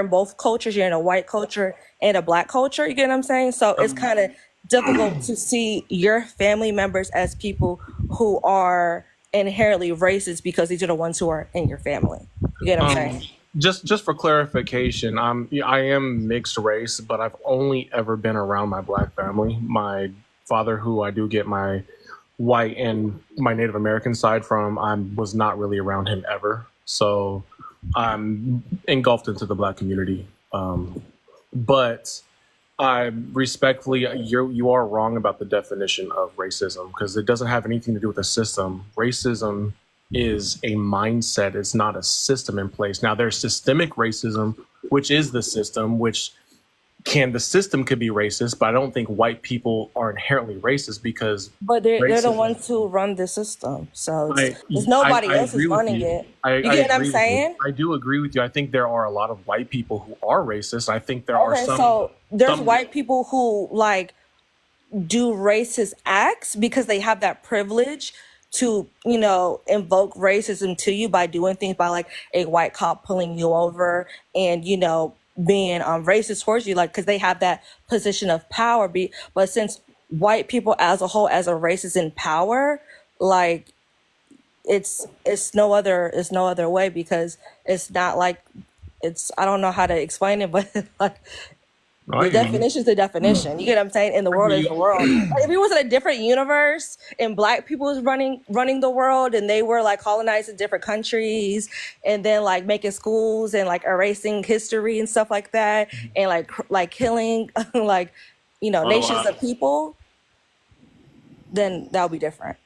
both cultures. You're in a white culture and a black culture. You get what I'm saying? So it's kind of difficult to see your family members as people who are inherently racist because these are the ones who are in your family. You get what I'm saying? Just for clarification, I am mixed race, but I've only ever been around my black family. My father, who I do get my white and my Native American side from, I was not really around him ever. So I'm engulfed into the black community. But I respectfully, you are wrong about the definition of racism because it doesn't have anything to do with the system. Racism is a mindset. It's not a system in place. Now there's systemic racism, which is the system, the system could be racist, but I don't think white people are inherently racist because But they're the racism- ones who run the system. So I- it's nobody I else is agree with running you. it. I You get what I'm agree with you. saying? I do agree with you. I think there are a lot of white people who are racist. I think there are Okay, some. so there's some- white people who do racist acts because they have that privilege to, invoke racism to you by doing things by like a white cop pulling you over and, being racist towards you, because they have that position of power. But since white people as a whole, as a race is in power, it's no other way because it's not I don't know how to explain it, but the definition is the definition. You get what I'm saying? In the world is the world. If it was in a different universe and black people was running the world and they were colonizing different countries and then making schools and erasing history and stuff like that and killing nations of people, then that would be different.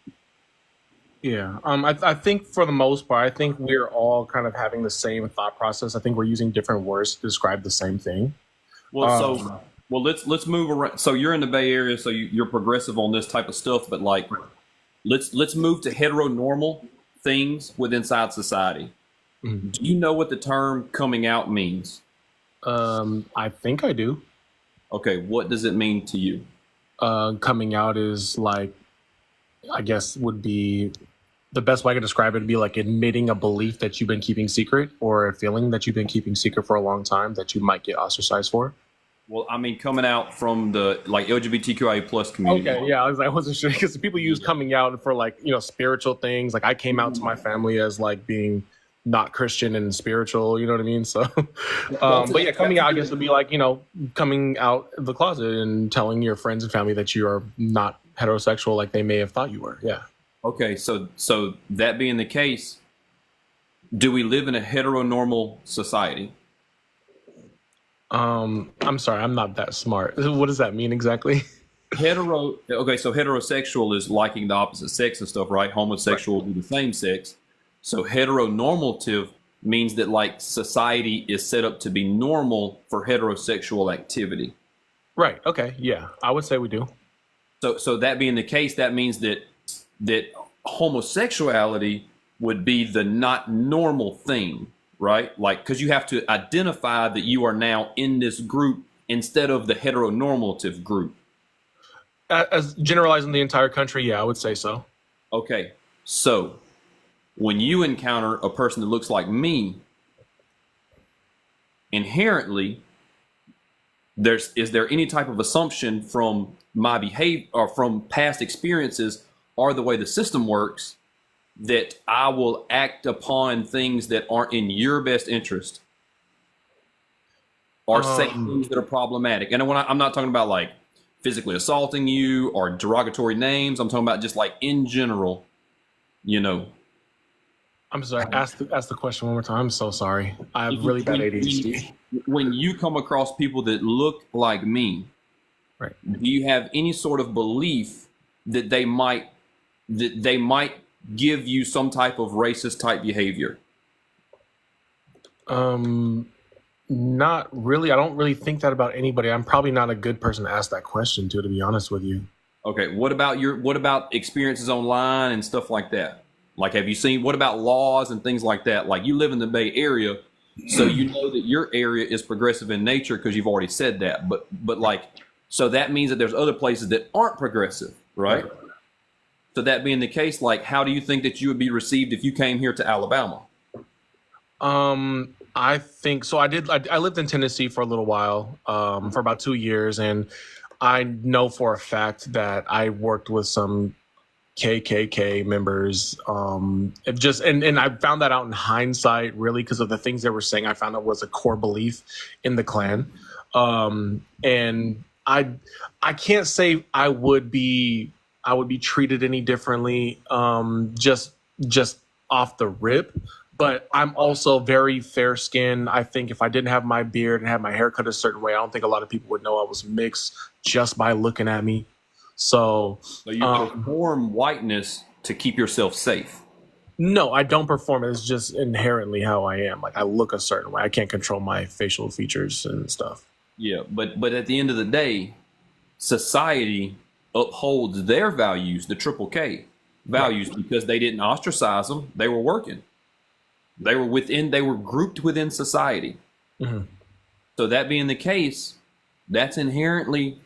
Yeah, I think for the most part, I think we're all kind of having the same thought process. I think we're using different words to describe the same thing. Well, let's move around. So you're in the Bay Area, so you're progressive on this type of stuff. But let's move to heteronormal things within inside society. Mm-hmm. Do you know what the term coming out means? I think I do. Okay, what does it mean to you? Coming out is like, I guess would be the best way I could describe it would be like admitting a belief that you've been keeping secret or a feeling that you've been keeping secret for a long time that you might get ostracized for. Well, I mean, coming out from the like LGBTQIA plus community. Okay, yeah, I wasn't sure because people use coming out for like, you know, spiritual things. Like I came out to my family as like being not Christian and spiritual, you know what I mean? So, but yeah, coming out I guess would be like, you know, coming out of the closet and telling your friends and family that you are not heterosexual like they may have thought you were. Yeah. Okay, so that being the case, do we live in a heteronormal society? I'm sorry, I'm not that smart. What does that mean exactly? Okay, so heterosexual is liking the opposite sex and stuff, right? Homosexual would be the same sex. So heteronormative means that like society is set up to be normal for heterosexual activity. Right. Okay. Yeah, I would say we do. So that being the case, that means that homosexuality would be the not normal thing, right? Like, because you have to identify that you are now in this group instead of the heteronormative group. As generalizing the entire country, yeah, I would say so. Okay, so when you encounter a person that looks like me, inherently, is there any type of assumption from my behavior or from past experiences or the way the system works that I will act upon things that aren't in your best interest or say things that are problematic? And when I'm not talking about like physically assaulting you or derogatory names. I'm talking about just like in general, you know. I'm sorry. Ask the question one more time. I'm so sorry. I have really bad ADHD. When you come across people that look like me, right? Do you have any sort of belief that they might give you some type of racist type behavior? Not really. I don't really think that about anybody. I'm probably not a good person to ask that question to be honest with you. Okay. What about experiences online and stuff like that? Like, what about laws and things like that? Like, you live in the Bay Area, so you know that your area is progressive in nature because you've already said that. But like, so that means that there's other places that aren't progressive, right? So that being the case, like, how do you think that you would be received if you came here to Alabama? I think so. I lived in Tennessee for a little while, for about 2 years, and I know for a fact that I worked with some KKK members. And I found that out in hindsight, really, because of the things they were saying. I found out was a core belief in the Klan, and I can't say I would be treated any differently, just off the rip. But I'm also very fair skinned. I think if I didn't have my beard and had my hair cut a certain way, I don't think a lot of people would know I was mixed just by looking at me. So you perform whiteness to keep yourself safe? No, I don't perform it. It's just inherently how I am. Like, I look a certain way. I can't control my facial features and stuff. Yeah, but at the end of the day, society upholds their values, the triple K values, because they didn't ostracize them. They were working. They were grouped within society. Mm-hmm. So that being the case, that's inherently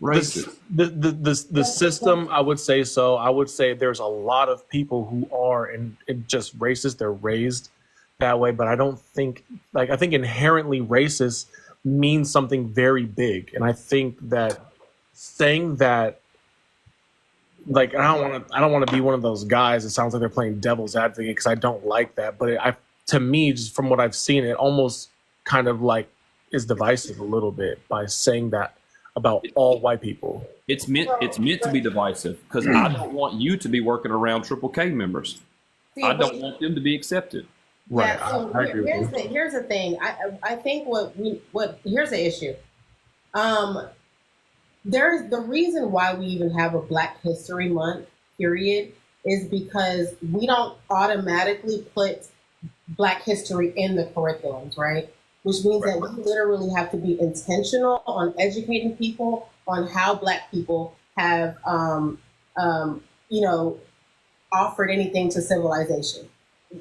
racist. The system, I would say so. I would say there's a lot of people who are just racist. They're raised that way, but I don't think, I think inherently racist means something very big. And I think that saying that, I don't want to be one of those guys. It sounds like they're playing devil's advocate because I don't like that. But to me, just from what I've seen, it almost kind of is divisive a little bit by saying that about all white people. It's meant to be divisive because I don't want you to be working around triple K members. I don't want them to be accepted. Right. Yeah, so here's the thing. I think here's the issue. There's the reason why we even have a Black History Month period is because we don't automatically put Black history in the curriculums, right? Which means that we literally have to be intentional on educating people on how Black people have, offered anything to civilization.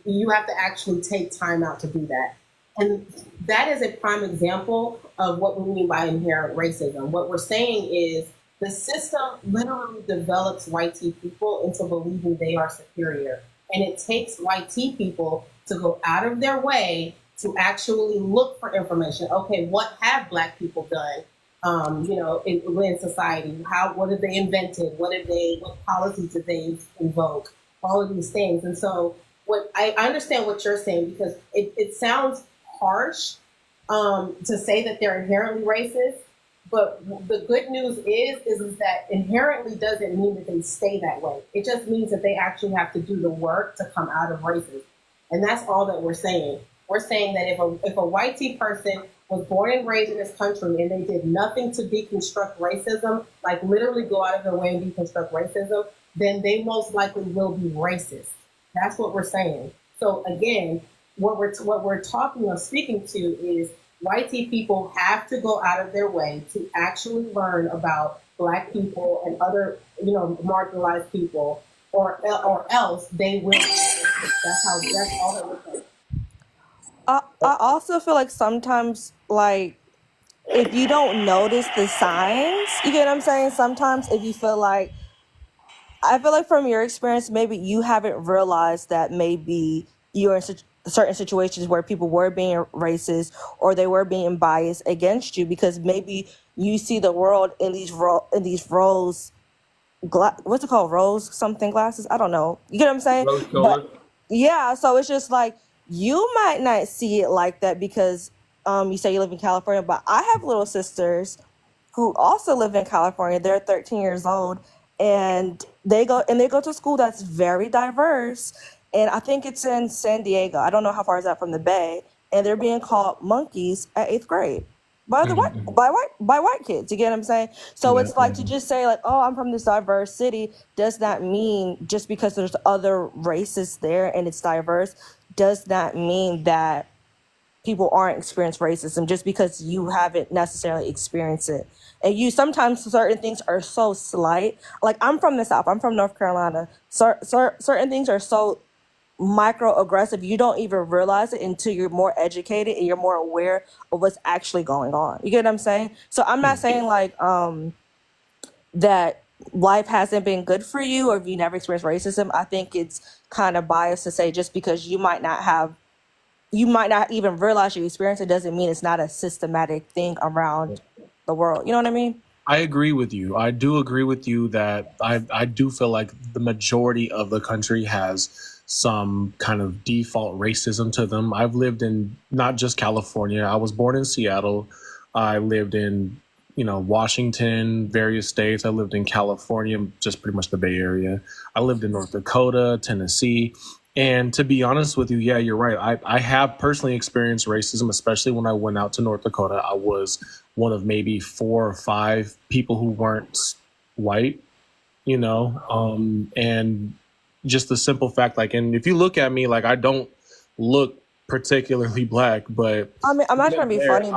You have to actually take time out to do that. And that is a prime example of what we mean by inherent racism. What we're saying is the system literally develops white tea people into believing they are superior. And it takes white tea people to go out of their way to actually look for information. Okay, what have Black people done? In society, what have they invented? What policies did they invoke? All of these things. And so what I understand what you're saying, because it sounds harsh to say that they're inherently racist, but the good news is that inherently doesn't mean that they stay that way. It just means that they actually have to do the work to come out of racism. And that's all that we're saying. We're saying that if a white tea person was born and raised in this country and they did nothing to deconstruct racism, like literally go out of their way and deconstruct racism, then they most likely will be racist. That's what we're saying. So again, what we're talking or speaking to is white tea people have to go out of their way to actually learn about Black people and other, marginalized people, or else they will. That's all that we're saying. I also feel like sometimes, like, if you don't notice the signs, you get what I'm saying? Sometimes if you feel like, I feel like from your experience, maybe you haven't realized that maybe you're in certain situations where people were being racist or they were being biased against you, because maybe you see the world in these rose, what's it called? Rose something glasses? I don't know. You get what I'm saying? Rose colored. Yeah, so it's just like, you might not see it like that because you say you live in California, but I have little sisters who also live in California. They're 13 years old, and they go to school that's very diverse. And I think it's in San Diego. I don't know how far is that from the Bay. And they're being called monkeys at 8th grade by white kids. You get what I'm saying? So it's like, to just say like, oh, I'm from this diverse city, does that mean just because there's other races there and it's diverse, does that mean that people aren't experiencing racism just because you haven't necessarily experienced it? And sometimes certain things are so slight. Like, I'm from the South. I'm from North Carolina. Certain things are so microaggressive, you don't even realize it until you're more educated and you're more aware of what's actually going on. You get what I'm saying? So I'm not saying like that life hasn't been good for you or if you never experienced racism. I think it's kind of biased to say just because you might not even realize you experience it doesn't mean it's not a systematic thing around the world. You know what I mean? I agree with you. I do agree with you that I do feel like the majority of the country has some kind of default racism to them. I've lived in not just California. I was born in Seattle. I lived in, Washington, various states. I lived in California, just pretty much the Bay Area. I lived in North Dakota, Tennessee. And to be honest with you, yeah, you're right. I have personally experienced racism, especially when I went out to North Dakota. I was one of maybe 4 or 5 people who weren't white, and just the simple fact, like, and if you look at me, like, I don't look particularly Black, but I mean, I'm not trying to be funny,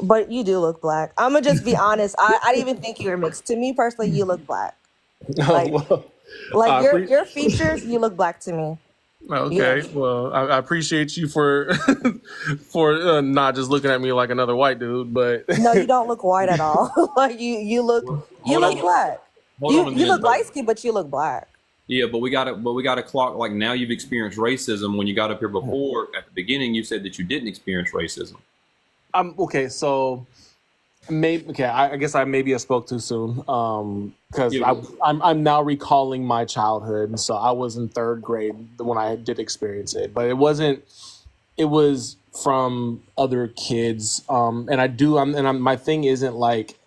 but you do look Black. I'm gonna just be honest. I didn't even think you were mixed. To me personally, you look Black. Like, your features, you look Black to me. Okay, Yeah. well, I appreciate you for not just looking at me like another white dude, but No, you don't look white at all. Like you look Black. You look light skinned, but you look Black. Yeah, but we gotta clock, like, now you've experienced racism. When you got up here before, at the beginning, you said that you didn't experience racism. Okay, so I guess I maybe spoke too soon, because I'm now recalling my childhood, and so I was in 3rd grade when I did experience it, but it was from other kids, and my thing isn't like.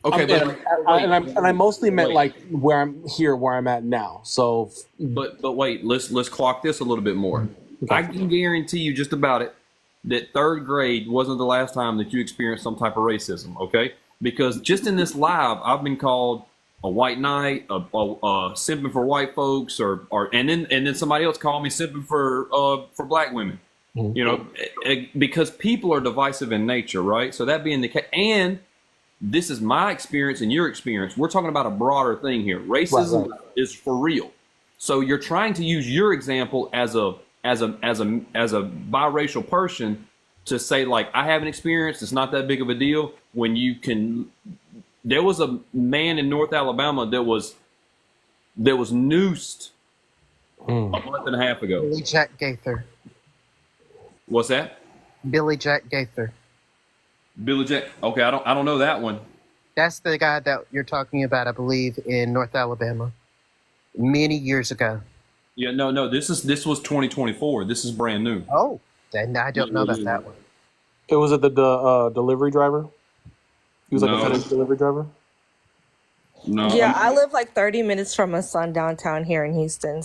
Okay, I mostly meant like where I'm at now. So, but wait, let's clock this a little bit more. Okay. I can guarantee you just about it that 3rd grade wasn't the last time that you experienced some type of racism. Okay, because just in this live, I've been called a white knight, a simping for white folks, and then somebody else called me simping for Black women. Mm-hmm. Because people are divisive in nature, right? So that being the case, and this is my experience and your experience. We're talking about a broader thing here. Racism is for real. So you're trying to use your example as a as a biracial person to say like I haven't experienced, it's not that big of a deal when you can. There was a man in North Alabama that was noosed a month and a half ago. Billy Jack Gaither. What's that? Billy Jack Gaither. Billy Jack. Okay, I don't know that one. That's the guy that you're talking about, I believe, in North Alabama, many years ago. Yeah, no. This was 2024. This is brand new. Oh, then I don't know about that one. It was the delivery driver. He was like a FedEx delivery driver. No. Yeah, I live like 30 minutes from a sun downtown here in Houston.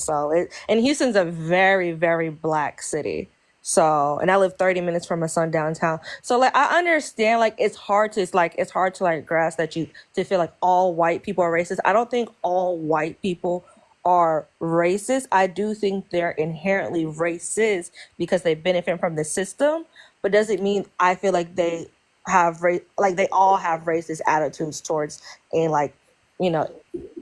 And Houston's a very, very black city. So, and I live 30 minutes from a sun downtown. So like, I understand, like, it's hard to grasp that to feel like all white people are racist. I don't think all white people are racist. I do think they're inherently racist because they benefit from the system, but doesn't mean I feel like they have they all have racist attitudes towards and like,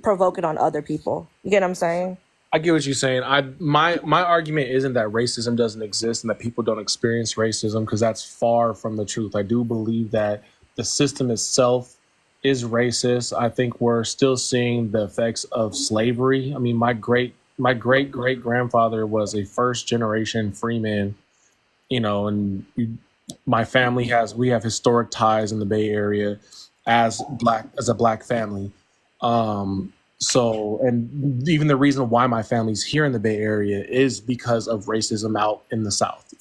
provoking on other people. You get what I'm saying? I get what you're saying. My argument isn't that racism doesn't exist and that people don't experience racism, because that's far from the truth. I do believe that the system itself is racist. I think we're still seeing the effects of slavery. I mean, my great great grandfather was a first generation freeman, and my family we have historic ties in the Bay Area as a black family. So, and even the reason why my family's here in the Bay Area is because of racism out in the South,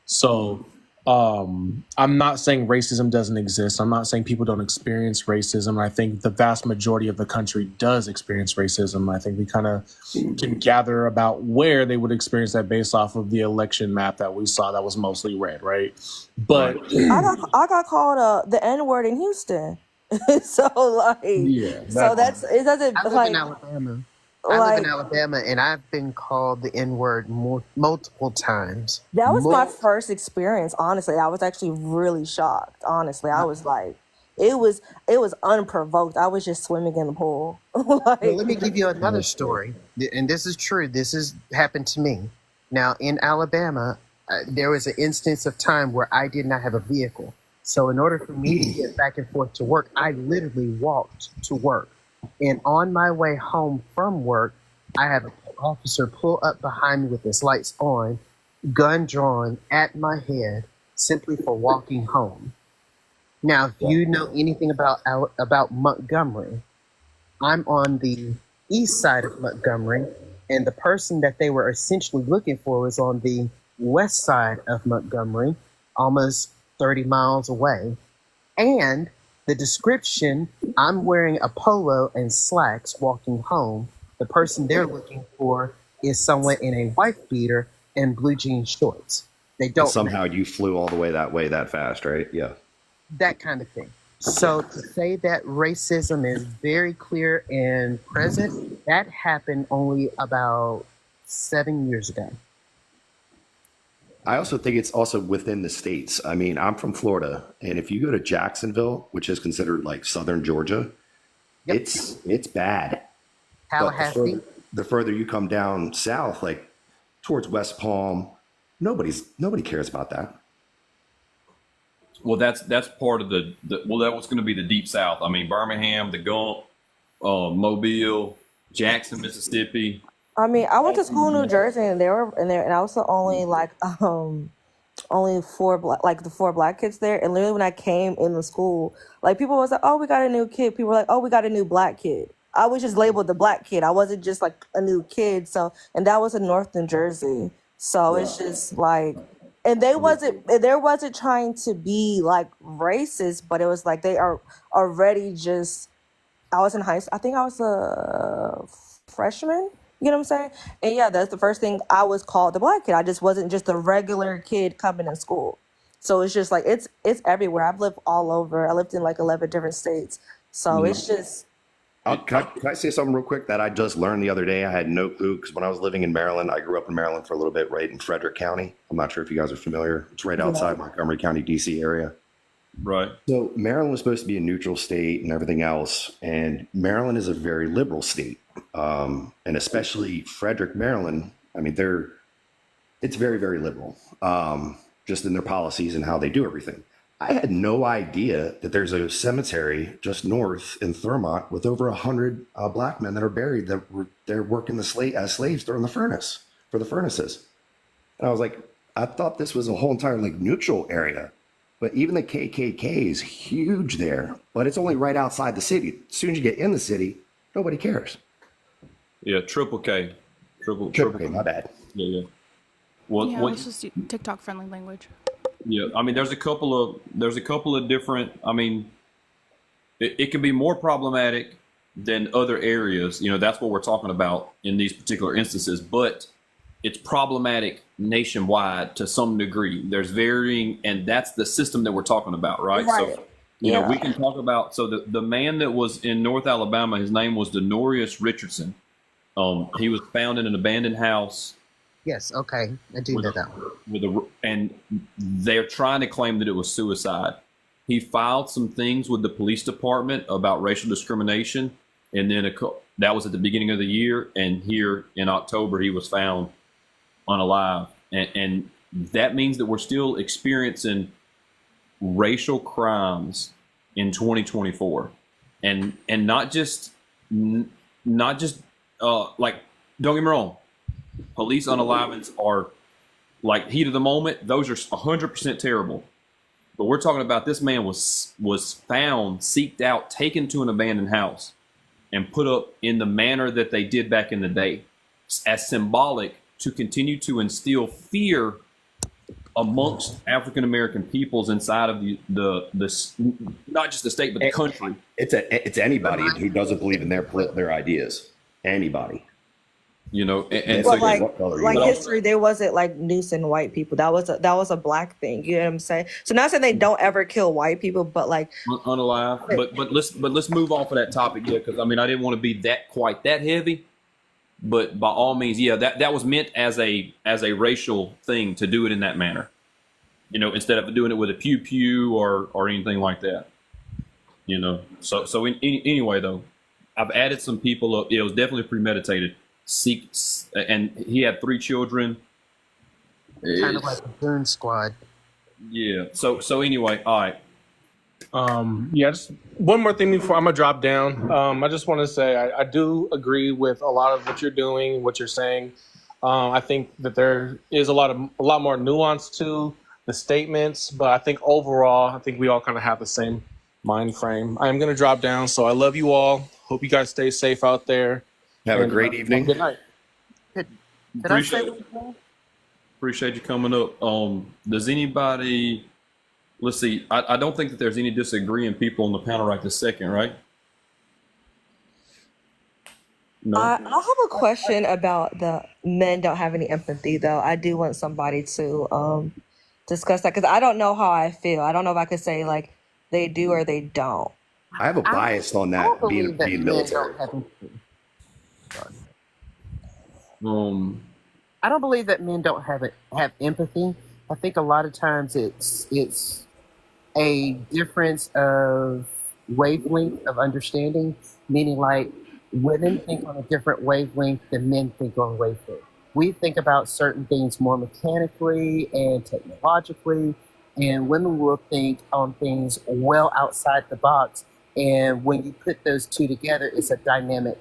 So, I'm not saying racism doesn't exist. I'm not saying people don't experience racism. I think the vast majority of the country does experience racism. I think we kind of can gather about where they would experience that based off of the election map that we saw that was mostly red, right? But I got called the N-word in Houston. So it doesn't I live in Alabama. I live in Alabama, and I've been called the N-word multiple times. That was my first experience. Honestly, I was actually really shocked. Honestly, I was like, it was unprovoked. I was just swimming in the pool. Well, let me give you another story, and this is true. This has happened to me. Now, in Alabama, there was an instance of time where I did not have a vehicle. So in order for me to get back and forth to work, I literally walked to work. And on my way home from work, I have an officer pull up behind me with his lights on, gun drawn at my head, simply for walking home. Now, if you know anything about Montgomery, I'm on the east side of Montgomery, and the person that they were essentially looking for was on the west side of Montgomery, almost 30 miles away. And the description, I'm wearing a polo and slacks walking home. The person they're looking for is someone in a wife beater and blue jean shorts. They don't. And somehow you flew all the way that fast, right? Yeah. That kind of thing. So to say that racism is very clear and present, that happened only about 7 years ago. I also think it's also within the states. I mean, I'm from Florida, and if you go to Jacksonville, which is considered like southern Georgia, it's bad. Tallahassee. But the further you come down south, like towards West Palm, nobody cares about that. Well, that's part of that was going to be the deep South. I mean, Birmingham, the Gulf, Mobile, Jackson, Mississippi. I mean, I went to school in New Jersey, and I was the only only four black kids there. And literally, when I came in the school, like people was like, "Oh, we got a new kid." People were like, "Oh, we got a new black kid." I was just labeled the black kid. I wasn't just like a new kid. So, and that was in North New Jersey. So it's just like, and there wasn't trying to be like racist, but it was like they are already just. I was in high school. I think I was a freshman. You know what I'm saying? And yeah, that's the first thing I was called the black kid. I just wasn't just a regular kid coming to school. So it's just like, it's everywhere. I've lived all over. I lived in like 11 different states. So it's just. Can I say something real quick that I just learned the other day? I had no clue, because when I was living in Maryland, I grew up in Maryland for a little bit, right in Frederick County. I'm not sure if you guys are familiar. It's right outside Montgomery County, DC area. Right. So Maryland was supposed to be a neutral state and everything else. And Maryland is a very liberal state. And especially Frederick, Maryland. I mean, it's very, very liberal, just in their policies and how they do everything. I had no idea that there's a cemetery just north in Thurmont with over 100 black men that are buried that were they're working as slaves during the furnace for the furnaces. And I was like, I thought this was a whole entire like neutral area, but even the KKK is huge there, but it's only right outside the city. As soon as you get in the city, nobody cares. Yeah, triple K. Triple K, my bad. Yeah. What, Yeah, what, let's just do TikTok friendly language. yeah, I mean, there's a couple of different, I mean, it can be more problematic than other areas. You know, that's what we're talking about in these particular instances, but it's problematic nationwide to some degree. There's varying, and that's the system that we're talking about, right? Right. So, you know, we can talk about, so the man that was in North Alabama, his name was Denorius Richardson. He was found in an abandoned house. Yes, okay. I do know that one. And they're trying to claim that it was suicide. He filed some things with the police department about racial discrimination, and then that was at the beginning of the year. And here in October, he was found unalive, and that means that we're still experiencing racial crimes in 2024, and not just like, don't get me wrong. Police unalivings are like heat of the moment. Those are 100% terrible. But we're talking about this man was found, seeked out, taken to an abandoned house, and put up in the manner that they did back in the day, as symbolic to continue to instill fear amongst African American peoples inside of the not just the state but the country. It's anybody who doesn't believe in their ideas. Anybody. You know, and Well, so like history, there wasn't like noosing white people. That was a black thing. You know what I'm saying? So not saying they don't ever kill white people, but like unalive. But let's move off of that topic, yeah, because I mean I didn't want to be quite that heavy. But by all means, yeah, that was meant as a racial thing to do it in that manner. You know, instead of doing it with a pew pew or anything like that. You know, so anyway though, I've added some people up. It was definitely premeditated. And he had 3 children. Kind of like a Goon Squad. Yeah. So anyway, all right. Yeah, just one more thing before I'm gonna drop down. I just want to say I do agree with a lot of what you're doing, what you're saying. I think that there is a lot more nuance to the statements, but I think overall, I think we all kind of have the same mind frame. I am gonna drop down, so I love you all. Hope you guys stay safe out there. Have a great evening. Good night. Appreciate you coming up. Does anybody? Let's see. I don't think that there's any disagreeing people on the panel right this second, right? No. I have a question about the men don't have any empathy, though. I do want somebody to discuss that because I don't know how I feel. I don't know if I could say like they do or they don't. I have a bias on that being military. I don't believe that men don't have empathy. I think a lot of times it's a difference of wavelength of understanding, meaning like women think on a different wavelength than men think on wavelength. We think about certain things more mechanically and technologically, and women will think on things well outside the box. And when you put those two together, it's a dynamic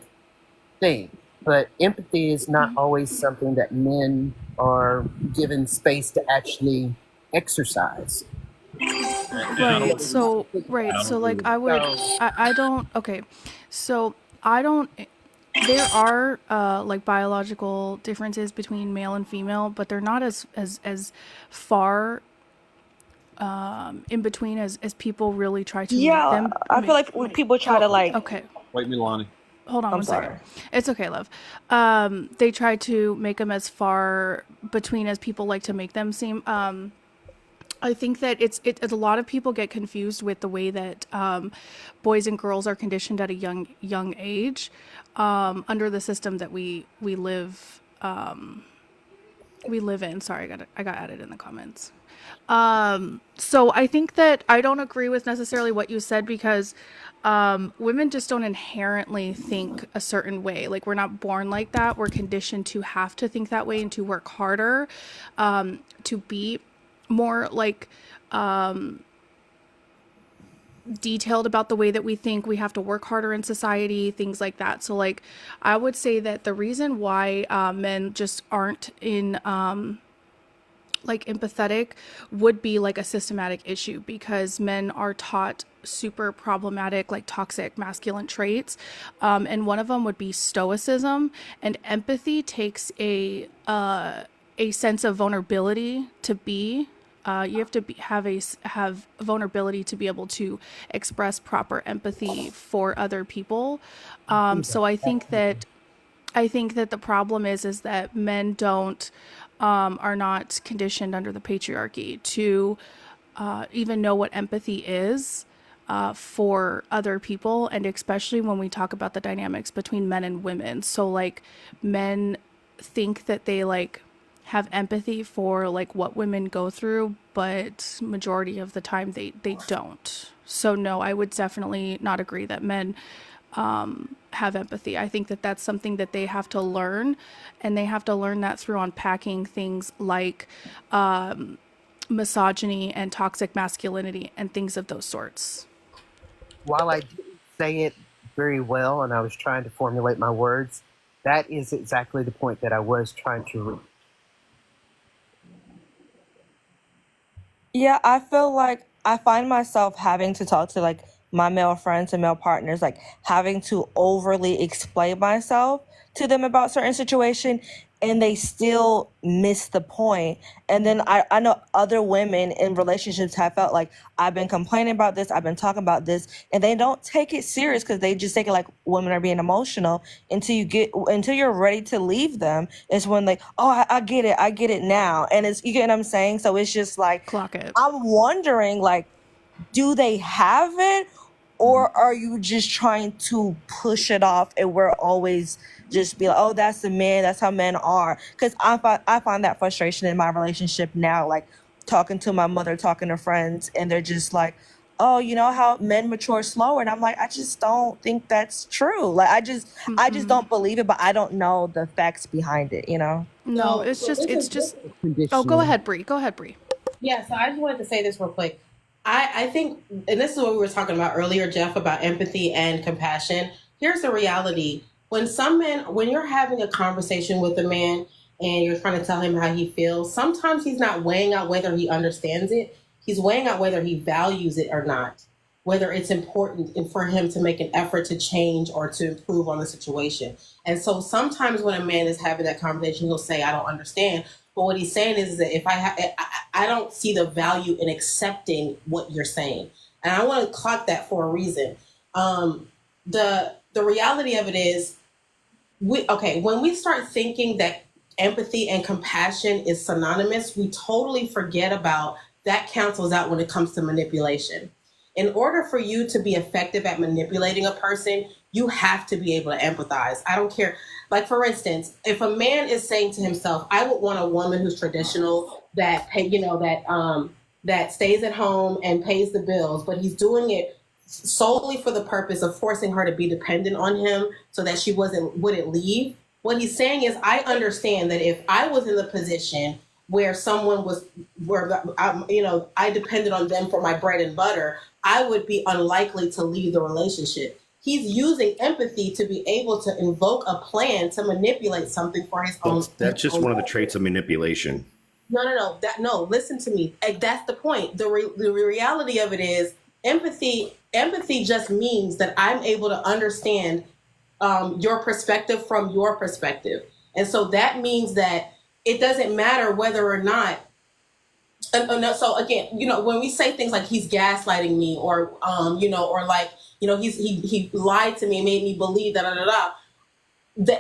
thing. But empathy is not always something that men are given space to actually exercise. Right. So like I don't. Okay. So I don't. There are like biological differences between male and female, but they're not as far in between as people really try to make them. I feel like when people try to like. Okay. Wait, Milani. Hold on one second. It's okay, love. They try to make them as far between as people like to make them seem. I think that it's a lot of people get confused with the way that boys and girls are conditioned at a young age under the system that we live in. Sorry, I got added in the comments. So I think that I don't agree with necessarily what you said because women just don't inherently think a certain way. Like we're not born like that. We're conditioned to have to think that way and to work harder, to be more like detailed about the way that we think. We have to work harder in society, things like that. So like I would say that the reason why men just aren't in like empathetic would be like a systematic issue because men are taught super problematic like toxic masculine traits, and one of them would be stoicism, and empathy takes a sense of vulnerability to be. You have to have vulnerability to be able to express proper empathy for other people. So I think that the problem is that men don't are not conditioned under the patriarchy to even know what empathy is for other people, and especially when we talk about the dynamics between men and women. So like men think that they like have empathy for like what women go through, but majority of the time they don't. So no, I would definitely not agree that men have empathy. I think that that's something that they have to learn, and they have to learn that through unpacking things like misogyny and toxic masculinity and things of those sorts. While I didn't say it very well and I was trying to formulate my words, that is exactly the point that I was trying to reach. Yeah, I feel like I find myself having to talk to like my male friends and male partners, like having to overly explain myself to them about certain situation, and they still miss the point. And then I know other women in relationships have felt like I've been complaining about this, I've been talking about this, and they don't take it serious because they just take it like women are being emotional until you're ready to leave them. It's when like, oh, I get it now. And it's, you get what I'm saying? So it's just like, Clock it. I'm wondering like, do they have it, or are you just trying to push it off and we're always just be like, oh, that's the man, that's how men are? Because I find that frustration in my relationship now, like talking to my mother, talking to friends, and they're just like, oh, you know how men mature slower, and I'm like, I just don't think that's true. Like I just don't believe it, but I don't know the facts behind it, you know? No, it's just oh, go ahead, Bree. Yeah, so I just wanted to say this real quick. I think, and this is what we were talking about earlier, Jeff, about empathy and compassion. Here's the reality. When you're having a conversation with a man and you're trying to tell him how he feels, sometimes he's not weighing out whether he understands it. He's weighing out whether he values it or not, whether it's important for him to make an effort to change or to improve on the situation. And so sometimes when a man is having that conversation, he'll say, I don't understand. But what he's saying is that if I don't see the value in accepting what you're saying. And I want to clock that for a reason. The reality of it is, when we start thinking that empathy and compassion is synonymous, we totally forget about that cancels out when it comes to manipulation. In order for you to be effective at manipulating a person, you have to be able to empathize. I don't care. Like, for instance, if a man is saying to himself, I would want a woman who's traditional, that stays at home and pays the bills, but he's doing it solely for the purpose of forcing her to be dependent on him so that she wouldn't leave. What he's saying is, I understand that if I was in the position where I depended on them for my bread and butter, I would be unlikely to leave the relationship. He's using empathy to be able to invoke a plan to manipulate something for his own. That's just one of the traits of manipulation. No, listen to me. That's the point. The reality of it is empathy just means that I'm able to understand your perspective from your perspective. And so that means that it doesn't matter whether or not. So again, when we say things like he's gaslighting me, or he lied to me, made me believe that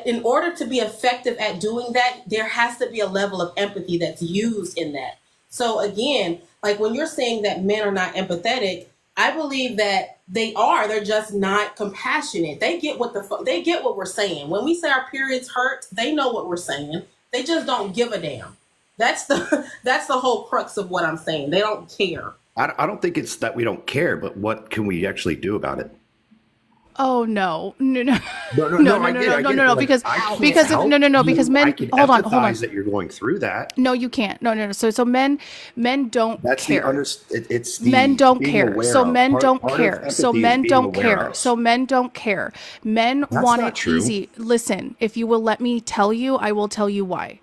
in order to be effective at doing that, there has to be a level of empathy that's used in that. So again, like when you're saying that men are not empathetic, I believe that they are. They're just not compassionate. They get what we're saying. When we say our periods hurt, they know what we're saying. They just don't give a damn. That's the whole crux of what I'm saying. They don't care. I don't think it's that we don't care, but what can we actually do about it? Oh no, I get it. no, Like, because I can't because help because you. men. I can Hold on. empathize that you're going through that. No, you can't. No. So men don't That's care. it's the Men don't being care. aware So of. men don't Part of care. So empathy is men being don't aware care. of. So men don't care. Men That's want not it true. easy. Listen, if you will let me tell you, I will tell you why.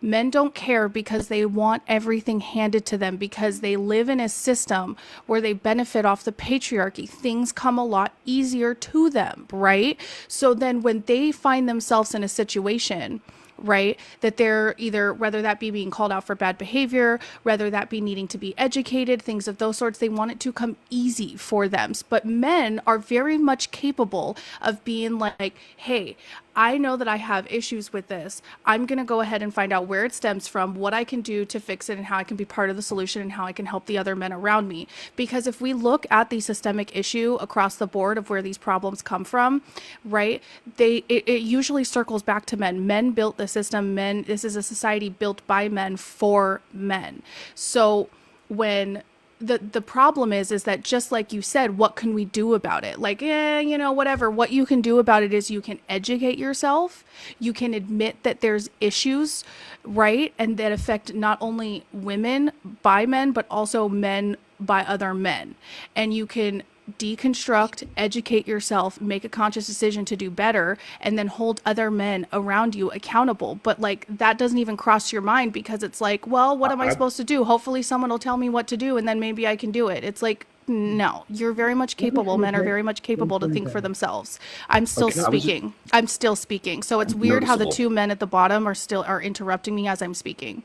Men don't care because they want everything handed to them, because they live in a system where they benefit off the patriarchy. Things come a lot easier to them, right? So then when they find themselves in a situation, right, that they're either, whether that be being called out for bad behavior, whether that be needing to be educated, things of those sorts, they want it to come easy for them. But men are very much capable of being like, hey, I know that I have issues with this. I'm going to go ahead and find out where it stems from, what I can do to fix it, and how I can be part of the solution, and how I can help the other men around me. Because if we look at the systemic issue across the board of where these problems come from, right, it usually circles back to men. Men built the system. This is a society built by men for men. So when the problem is that, just like you said, what can we do about it? Like, whatever. What you can do about it is you can educate yourself. You can admit that there's issues, right? And that affect not only women by men, but also men by other men. And you can deconstruct, educate yourself, make a conscious decision to do better, and then hold other men around you accountable. But like, that doesn't even cross your mind, because it's like, well, what am I supposed to do? Hopefully someone will tell me what to do, and then maybe I can do it. It's like, no, you're very much capable. Men are very much capable to think for themselves. I'm still speaking. I'm still speaking. So it's weird how the Noticeable. two men at the bottom are interrupting me as I'm speaking.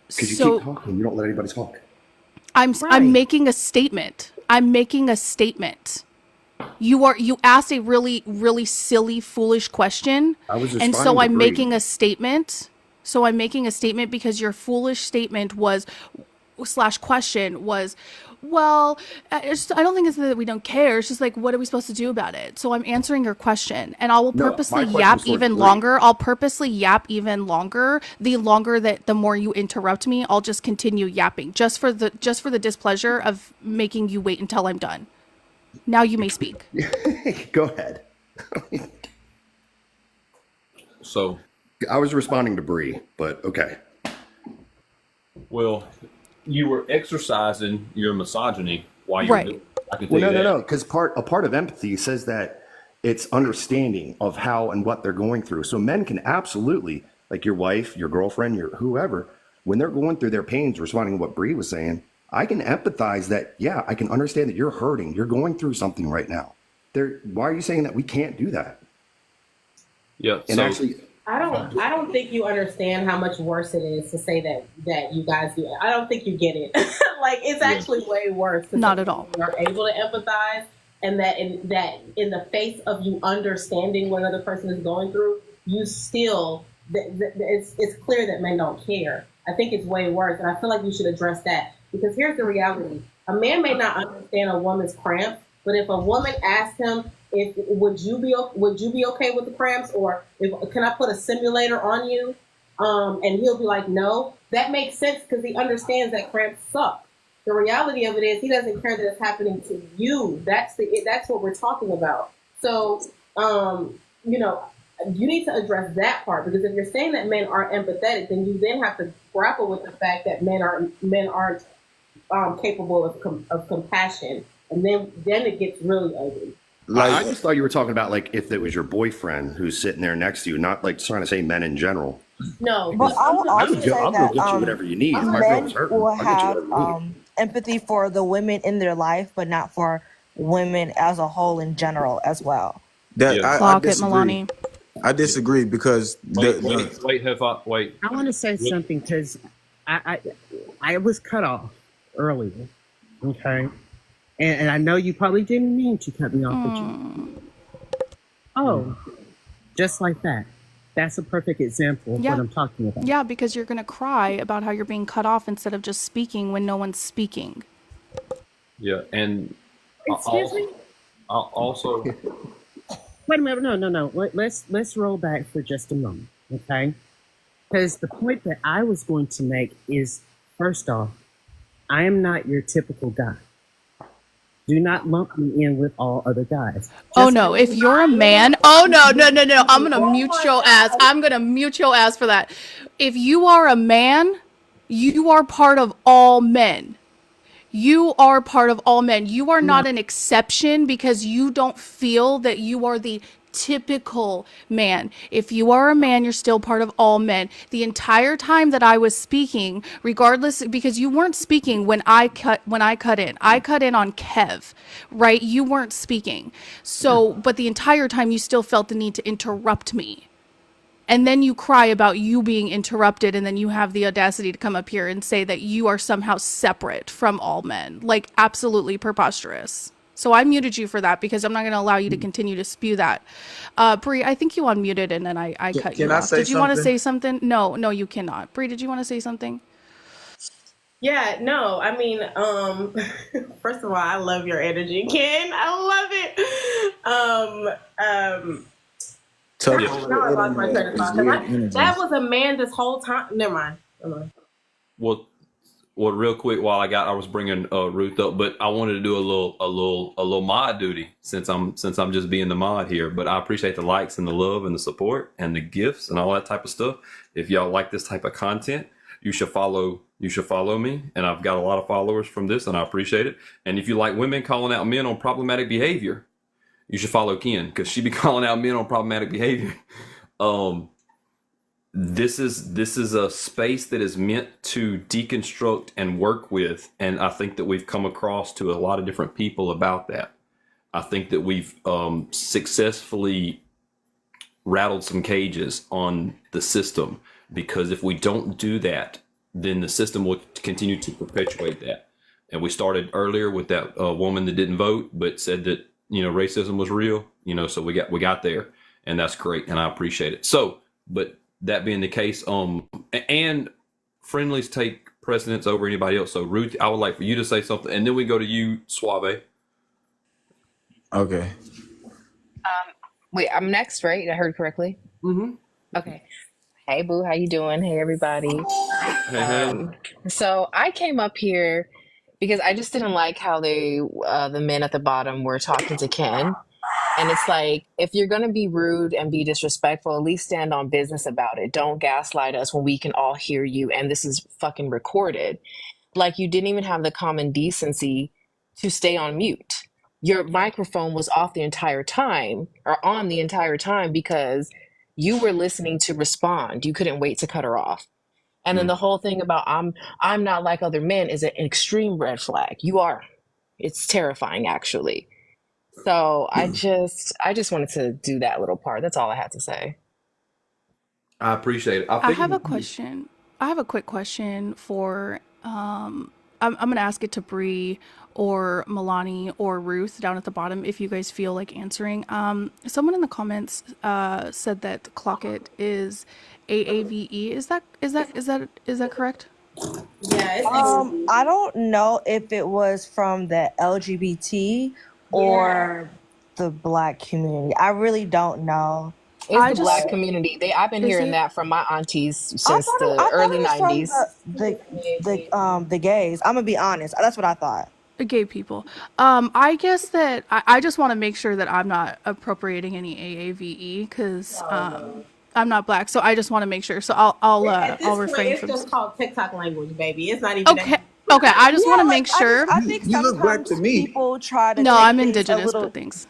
Because you So keep talking, you don't let anybody talk. I'm making a statement. I'm making a statement. You asked a really, really silly, foolish question. I was And so responding to I'm Bree. making a statement. So I'm making a statement because your foolish statement was / question was, well, I don't think it's that we don't care. It's just like, what are we supposed to do about it? So I'm answering your question, and I will No, my purposely question yap was towards even Bree. longer. I'll purposely yap even longer. The longer that, the more you interrupt me, I'll just continue yapping, just for the displeasure of making you wait until I'm done. Now you may speak. Go ahead. So I was responding to Bree, but okay. Well, you were exercising your misogyny while you were Right. doing it. I can tell Well, you that. no. Because a part of empathy says that it's understanding of how and what they're going through. So men can absolutely, like your wife, your girlfriend, your whoever, when they're going through their pains, responding to what Bree was saying, I can empathize that. Yeah, I can understand that you're hurting. You're going through something right now. Why are you saying that we can't do that? Yeah. And So actually, I don't think you understand how much worse it is to say that you guys do. I don't think you get it. Like, it's actually way worse. Not at all. You're able to empathize, and that in the face of you understanding what another person is going through, you still it's clear that men don't care. I think it's way worse, and I feel like you should address that, because here's the reality: a man may not understand a woman's cramps, but if a woman asks him, would you be okay with the cramps, or can I put a simulator on you, and he'll be like, no, that makes sense, because he understands that cramps suck. The reality of it is he doesn't care that it's happening to you. That's what we're talking about. So you need to address that part, because if you're saying that men are empathetic, then you then have to grapple with the fact that men aren't capable of compassion, and then it gets really ugly. I just thought you were talking about like if it was your boyfriend who's sitting there next to you, not like trying to say men in general. No, But I will I'll also go say get that you whatever you need. If my men girl's hurting, will I'll get you have whatever you need. empathy for the women in their life, but not for women as a whole in general as well. That Yeah. I Clock it, disagree. Milani. I disagree because wait, wait. I want to say something, because I was cut off earlier, okay? And I know you probably didn't mean to cut me off, but you... Oh, just like that. That's a perfect example of Yeah. what I'm talking about. Yeah, because you're going to cry about how you're being cut off instead of just speaking when no one's speaking. Yeah, and Excuse me? I'll also Wait a minute. No. Let's roll back for just a moment, okay? Because the point that I was going to make is, first off, I am not your typical guy. Do not lump me in with all other guys. Oh no, if you're a man, oh no, no, no, no, I'm gonna mute your ass. I'm gonna mute your ass for that. If you are a man, you are part of all men. You are part of all men. You are not an exception because you don't feel that you are the typical man. If you are a man, you're still part of all men. The entire time that I was speaking, regardless, because you weren't speaking when I cut in. I cut in on Kev, right? You weren't speaking. So, but the entire time you still felt the need to interrupt me. And then you cry about you being interrupted, and then you have the audacity to come up here and say that you are somehow separate from all men. Like, absolutely preposterous. So I muted you for that because I'm not going to allow you to continue to spew that. Bree, I think you unmuted and then I cut you Can I off. say Did you want to something? say something? No, you cannot. Bree, did you want to say something? Yeah, no, I mean, first of all, I love your energy, Ken. I love it. Tough. Now I lost my train of thought. 'Cause Weird energy. that was a man this whole time. Never mind. Never mind. Well, real quick, while I was bringing Ruth up, but I wanted to do a little mod duty since I'm just being the mod here. But I appreciate the likes and the love and the support and the gifts and all that type of stuff. If y'all like this type of content, you should follow me, and I've got a lot of followers from this, and I appreciate it. And if you like women calling out men on problematic behavior, you should follow Ken because she be calling out men on problematic behavior. This is a space that is meant to deconstruct and work with, and I think that we've come across to a lot of different people about that. I think that we've successfully rattled some cages on the system, because if we don't do that, then the system will continue to perpetuate that. And we started earlier with that woman that didn't vote but said that racism was real. So we got there, and that's great, and I appreciate it. So, but that being the case, and friendlies take precedence over anybody else. So Ruth, I would like for you to say something, and then we go to you, Suave. Okay. Wait, I'm next, right? I heard correctly. Mm-hmm. Okay. Hey, Boo, how you doing? Hey, everybody. Hey. So I came up here because I just didn't like how the men at the bottom were talking to Ken. And it's like, if you're going to be rude and be disrespectful, at least stand on business about it. Don't gaslight us when we can all hear you. And this is fucking recorded. Like, you didn't even have the common decency to stay on mute. Your microphone was off the entire time, or on the entire time, because you were listening to respond. You couldn't wait to cut her off. And then the whole thing about I'm not like other men is an extreme red flag. You are. It's terrifying, actually. So I just wanted to do that little part. That's all I had to say. I appreciate it. I have a question. I have a quick question for I'm gonna ask it to Bree or Milani or Ruth down at the bottom if you guys feel like answering. Someone in the comments said that Clock It is AAVE. Is that correct? Yeah. I don't know if it was from the LGBT or the Black community. I really don't know. It's the Black community. I've been hearing that from my aunties since the early 90s. The gays. I'm gonna be honest. That's what I thought. Gay people. I guess that I just want to make sure that I'm not appropriating any AAVE because I'm not Black, so I just want to make sure. So I'll refrain it's from. just called TikTok language, baby. It's not even Okay, I just want to make sure. I think You look Black sometimes to me. people try to. No, take I'm things a indigenous, little- but thanks.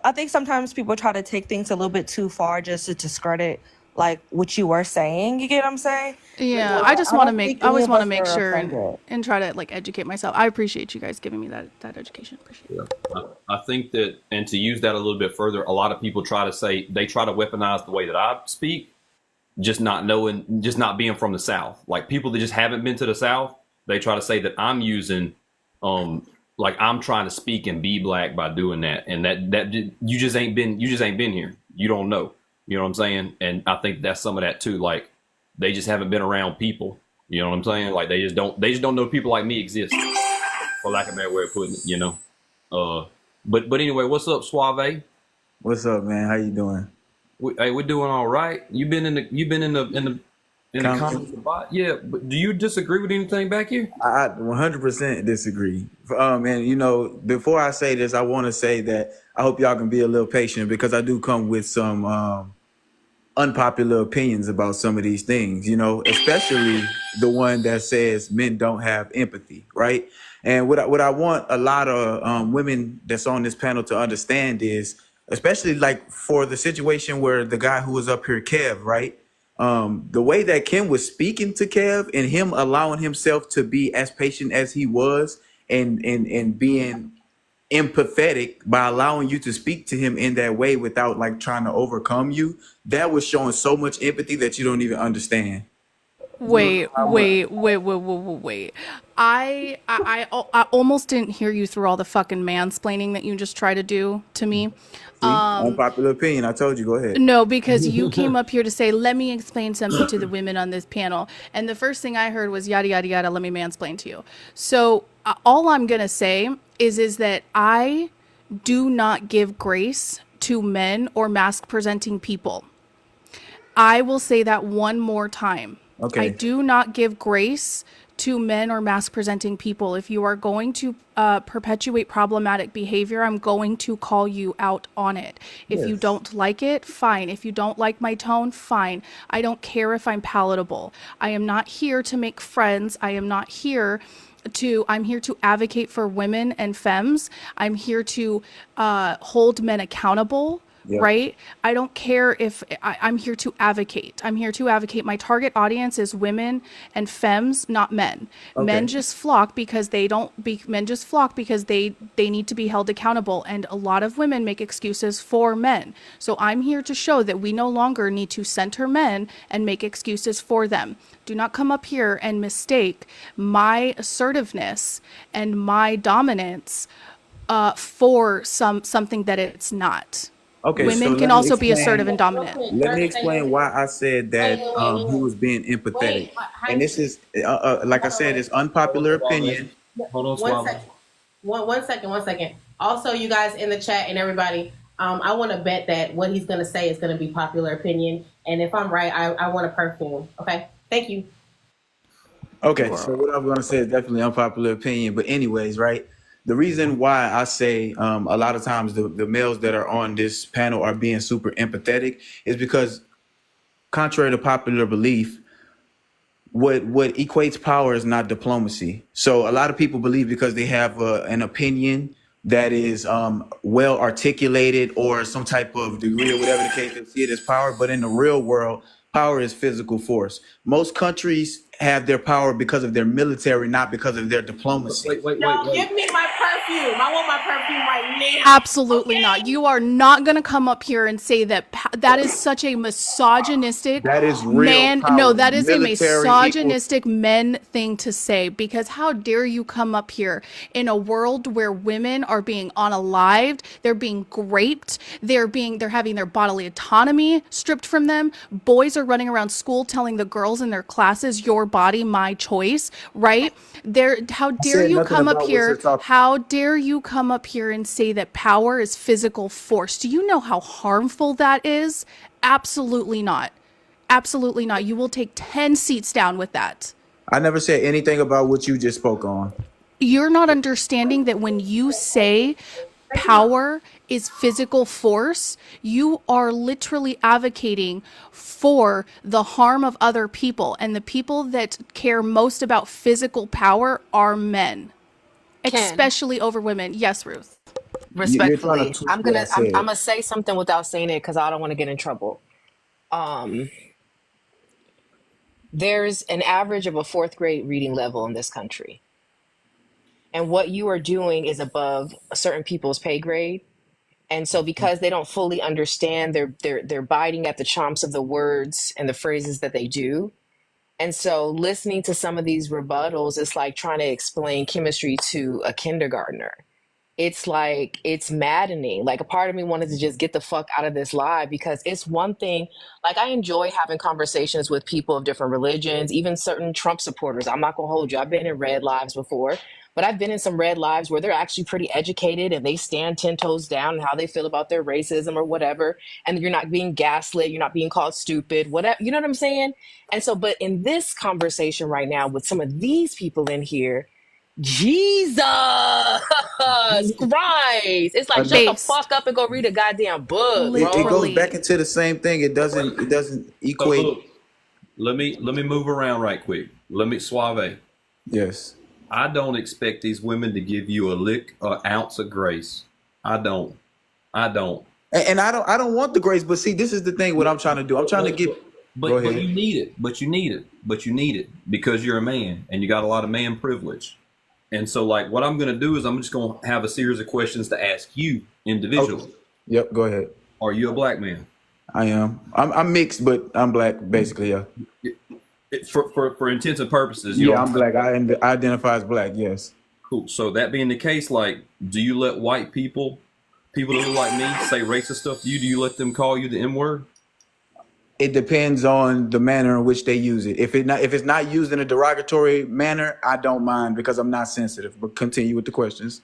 I think sometimes people try to take things a little bit too far just to discredit like what you were saying. You get what I'm saying? Yeah, Like, I just want to don't make. think I always any want to of us make were sure offended. and try to like educate myself. I appreciate you guys giving me that education. Appreciate it. I think that, and to use that a little bit further, a lot of people try to weaponize the way that I speak, just not being from the South. Like people that just haven't been to the South, they try to say that I'm using, like I'm trying to speak and be Black by doing that, and that you just ain't been here. You don't know. You know what I'm saying? And I think that's some of that too. Like they just haven't been around people. You know what I'm saying? Like they just don't know people like me exist, for lack of a better way of putting it. But anyway, what's up, Suave? What's up, man? How you doing? We're doing all right. You've been in in the comments about. Yeah, but do you disagree with anything back here? I 100% disagree. And before I say this, I want to say that I hope y'all can be a little patient because I do come with some unpopular opinions about some of these things, especially the one that says men don't have empathy, right? And what I want a lot of women that's on this panel to understand is, especially like for the situation where the guy who was up here, Kev, right? The way that Kim was speaking to Kev and him allowing himself to be as patient as he was and being empathetic by allowing you to speak to him in that way without like trying to overcome you, that was showing so much empathy that you don't even understand. Wait. I almost didn't hear you through all the fucking mansplaining that you just tried to do to me. Unpopular opinion. I told you, go ahead. No, because you came up here to say, let me explain something to the women on this panel. And the first thing I heard was yada, yada, yada, let me mansplain to you. So all I'm going to say is that I do not give grace to men or mask presenting people. I will say that one more time. Okay. I do not give grace to men or mask presenting people. If you are going to perpetuate problematic behavior, I'm going to call you out on it. If you don't like it, fine. If you don't like my tone, fine. I don't care if I'm palatable. I am not here to make friends. I'm here to advocate for women and femmes. I'm here to hold men accountable. Yep. Right? I don't care if I'm here to advocate. I'm here to advocate. My target audience is women and femmes, not men. Okay. Men just flock because they need to be held accountable. And a lot of women make excuses for men. So I'm here to show that we no longer need to center men and make excuses for them. Do not come up here and mistake my assertiveness and my dominance for something that it's not. Okay, women can also be assertive and dominant. Let me explain why I said that he was being empathetic. And this is, like I said, it's unpopular opinion. Hold on, one second. Also, you guys in the chat and everybody, I want to bet that what he's going to say is going to be popular opinion. And if I'm right, I want a perfume. Okay, thank you. Okay, so what I'm going to say is definitely unpopular opinion. But anyways, right? The reason why I say a lot of times the males that are on this panel are being super empathetic is because, contrary to popular belief, what equates power is not diplomacy. So a lot of people believe because they have an opinion that is well articulated or some type of degree or whatever the case, they see it as power. But in the real world, power is physical force. Most countries have their power because of their military, not because of their diplomacy. Wait. Give me my perfume. I want my perfume right now. Absolutely not. You are not going to come up here and say that that is such a misogynistic that is real man. power. No, that is Military a misogynistic men thing to say, because how dare you come up here in a world where women are being unalived, they're being raped, they're having their bodily autonomy stripped from them. Boys are running around school telling the girls in their classes, your body, my choice, right? How dare you come up here? How dare you come up here and say that power is physical force? Do you know how harmful that is? Absolutely not. Absolutely not. You will take 10 seats down with that. I never said anything about what you just spoke on. You're not understanding that when you say power is physical force, you are literally advocating for the harm of other people. And the people that care most about physical power are men, especially over women. Yes, Ruth. Respectfully, I'm gonna say something without saying it because I don't want to get in trouble. There's an average of a 4th grade reading level in this country. And what you are doing is above certain people's pay grade. And so because they don't fully understand, they're biting at the chomps of the words and the phrases that they do. And so listening to some of these rebuttals, it's like trying to explain chemistry to a kindergartner. It's like, it's maddening. Like, a part of me wanted to just get the fuck out of this live, because it's one thing, like, I enjoy having conversations with people of different religions, even certain Trump supporters. I'm not gonna hold you. I've been in red lives before. but I've been in some red lives where they're actually pretty educated and they stand 10 toes down in how they feel about their racism or whatever. And you're not being gaslit, you're not being called stupid, whatever. You know what I'm saying? And so, but in this conversation right now with some of these people in here, Jesus Christ. It's like, shut the Based. fuck up and go read a goddamn book, It goes bro. Literally. back into the same thing. It doesn't So equate. look, let me move around right quick. Let me Suave. Yes. I don't expect these women to give you an ounce of grace. I don't. And I don't want the grace, but see, this is the thing. What I'm trying to do, I'm trying to get. Go But ahead. you need it. But you need it because you're a man and you got a lot of man privilege. And so, like, what I'm going to do is I'm just going to have a series of questions to ask you individually. Okay. Yep. Go ahead. Are you a black man? I am. I'm mixed, but I'm black, basically. Yeah. For intents and purposes, you Yeah, are. I'm black. I identify as black. Yes. Cool. So that being the case, like, do you let white people that look like me say racist stuff to you? Do you let them call you the N word? It depends on the manner in which they use it. If it's not used in a derogatory manner, I don't mind because I'm not sensitive. But continue with the questions.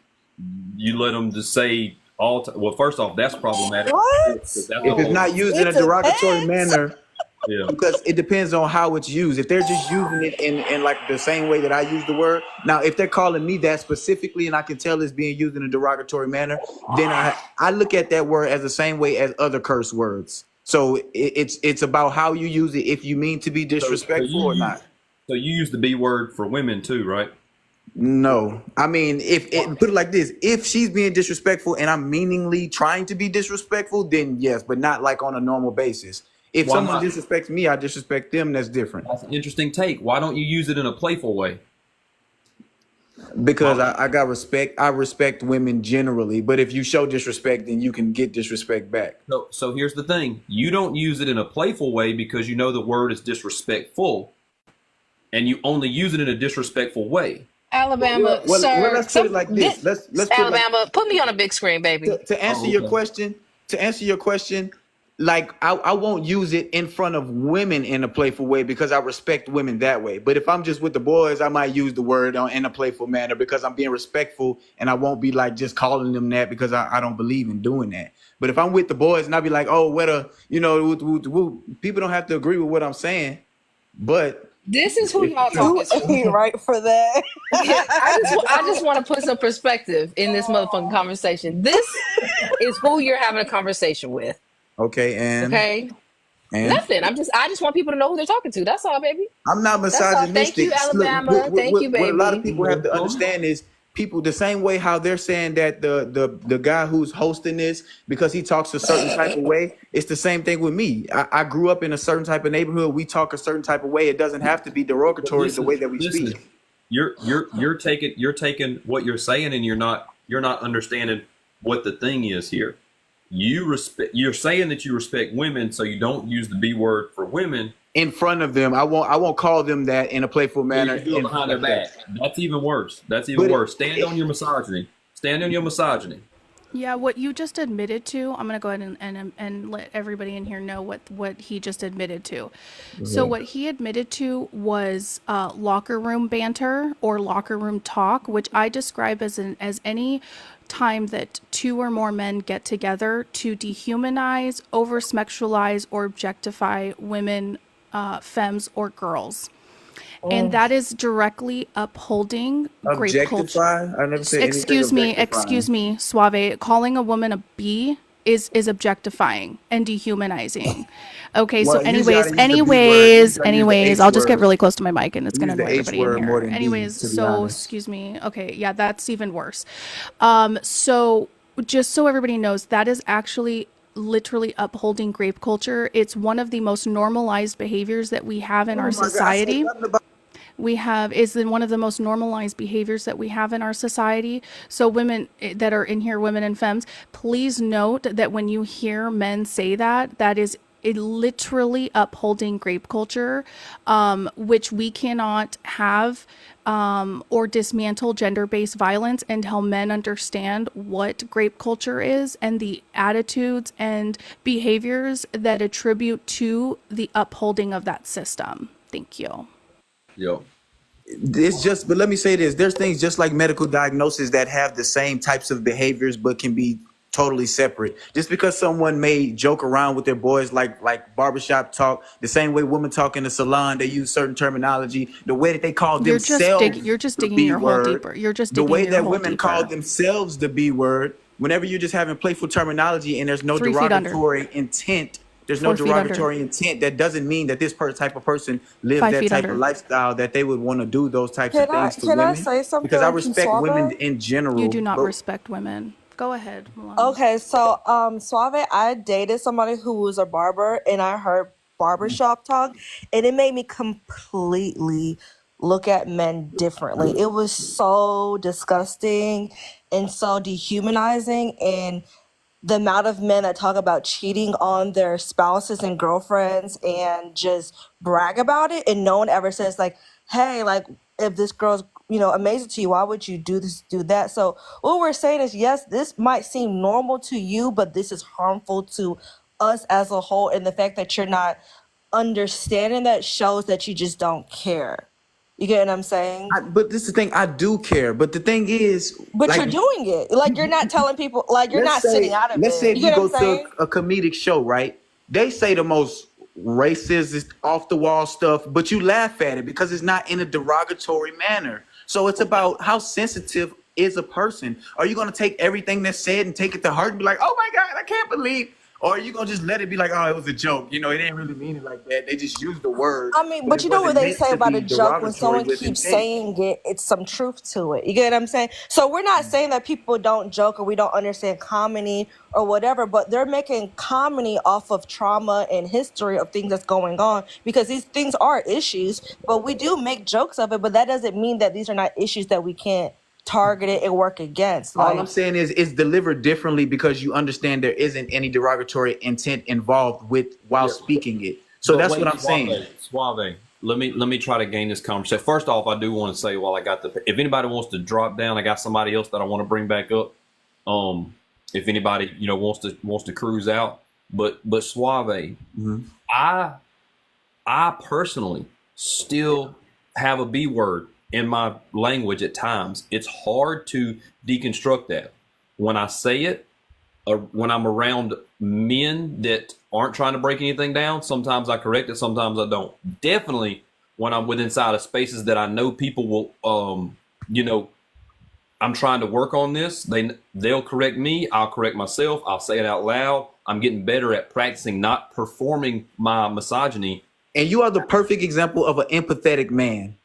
You let them just say all. Well, first off, that's problematic. What? That's If it's not used in a It derogatory depends. manner, yeah. because it depends on how it's used. If they're just using it in like the same way that I use the word, now if they're calling me that specifically and I can tell it's being used in a derogatory manner, then I look at that word as the same way as other curse words. So it's about how you use it, if you mean to be disrespectful or not. So you use the B word for women too, right? No, I mean, put it like this: if she's being disrespectful and I'm meaningly trying to be disrespectful, then yes, but not like on a normal basis. If Why someone not? disrespects me, I disrespect them. That's different. That's an interesting take. Why don't you use it in a playful way? Because I got respect. I respect women generally, but if you show disrespect, then you can get disrespect back. So here's the thing. You don't use it in a playful way because you know the word is disrespectful, and you only use it in a disrespectful way. Alabama, Well, sir. let's put it like this. Let's put it like Alabama, put me on a big screen, baby. to answer your question. To answer your question, like I won't use it in front of women in a playful way because I respect women that way. But if I'm just with the boys, I might use the word in a playful manner because I'm being respectful, and I won't be like just calling them that because I don't believe in doing that. But if I'm with the boys and I'll be like, oh, what a, people don't have to agree with what I'm saying, but This is who y'all talking to. You ain't right for that. Yeah, I just want to put some perspective in this motherfucking conversation. This is who you're having a conversation with. okay, and Okay, nothing. I just want people to know who they're talking to. That's all, baby. I'm not That's all. Thank misogynistic. you, Look, Alabama. Thank you, what a lot of baby. people have to understand is people the same way how they're saying that the guy who's hosting this because he talks a certain type of way. It's the same thing with me. I grew up in a certain type of neighborhood. We talk a certain type of way. It doesn't have to be derogatory the way that we speak. You're taking what you're saying and you're not understanding what the thing is here. You're saying that you respect women, so you don't use the B word for women in front of them. I won't call them that in a playful manner. You do it behind their back. That's even worse. Stand on your misogyny. Stand on your misogyny. Yeah, what you just admitted to, I'm going to go ahead and let everybody in here know what he just admitted to. So what he admitted to was locker room banter or locker room talk, which I describe as any time that two or more men get together to dehumanize, over-sexualize, or objectify women, femmes, or girls. And that is directly upholding great culture. Objectify? I never said anything Excuse me, Suave. Calling a woman a B is objectifying and dehumanizing. Okay, so Well, usually I use the B word. anyways, I'll just get really close to my mic and it's Use gonna the annoy H everybody word in more here. than B, Anyways, to be so honest. excuse me. Okay, yeah, that's even worse. So just so everybody knows, that is actually literally upholding grape culture. It's one of the most normalized behaviors that we have in our society. Is one of the most normalized behaviors that we have in our society. So women that are in here, women and femmes, please note that when you hear men say that is literally upholding grape culture, which we cannot have or dismantle gender-based violence until men understand what grape culture is and the attitudes and behaviors that attribute to the upholding of that system. Thank you. Yo. it's just, but let me say this: there's things just like medical diagnosis that have the same types of behaviors, but can be totally separate. Just because someone may joke around with their boys, like barbershop talk, the same way women talk in the salon, they use certain terminology. The way that they call themselves, You're just the digging B your hole word, deeper. You're just the digging way your that hole women deeper. call themselves the B word. Whenever you're just having playful terminology and there's no 3 feet under. derogatory intent. There's no 4 feet under. derogatory intent. That doesn't mean that this type of person lives 5 that feet type under. of lifestyle that they would want to do those types of things to Can I women. say something? Because I Can respect women Suave? in general. You do not but respect women. Go ahead, Milani. Okay, so Suave, I dated somebody who was a barber, and I heard barbershop talk, and it made me completely look at men differently. It was so disgusting and so dehumanizing, and the amount of men that talk about cheating on their spouses and girlfriends and just brag about it, and no one ever says like, hey, like, if this girl's amazing to you, why would you do this, do that? So what we're saying is, yes, this might seem normal to you, but this is harmful to us as a whole, and the fact that you're not understanding that shows that you just don't care. You get what I'm saying? but this is the thing, I do care. But the thing is, But like, you're doing it. Like, you're not telling people, like, you're not sitting out of let's say it. if You you get what go I'm saying? to a comedic show, right? They say the most racist, off the wall stuff, but you laugh at it because it's not in a derogatory manner. So it's about how sensitive is a person. Are you gonna take everything that's said and take it to heart and be like, oh my God, I can't believe? Or are you gonna just let it be like, oh, it was a joke? It didn't really mean it like that. They just used the word. I mean, but but it you know what wasn't they meant say to about be a joke, when derogatory someone with keeps intent. saying it, it's some truth to it. You get what I'm saying? So we're not saying that people don't joke or we don't understand comedy or whatever, but they're making comedy off of trauma and history of things that's going on, because these things are issues, but we do make jokes of it, but that doesn't mean that these are not issues that we can't target it and work against. All I'm Like, saying is it's delivered differently because you understand there isn't any derogatory intent involved while Yeah. speaking it. So But that's wait, what I'm saying. Suave. Let me try to gain this conversation. First off, I do want to say while I got if anybody wants to drop down, I got somebody else that I want to bring back up. If anybody wants to cruise out, but Suave, I personally still have a B word in my language at times. It's hard to deconstruct that. When I say it, or when I'm around men that aren't trying to break anything down, sometimes I correct it, sometimes I don't. Definitely when I'm within inside of spaces that I know people will, I'm trying to work on this. They'll correct me. I'll correct myself. I'll say it out loud. I'm getting better at practicing not performing my misogyny. And you are the perfect example of an empathetic man.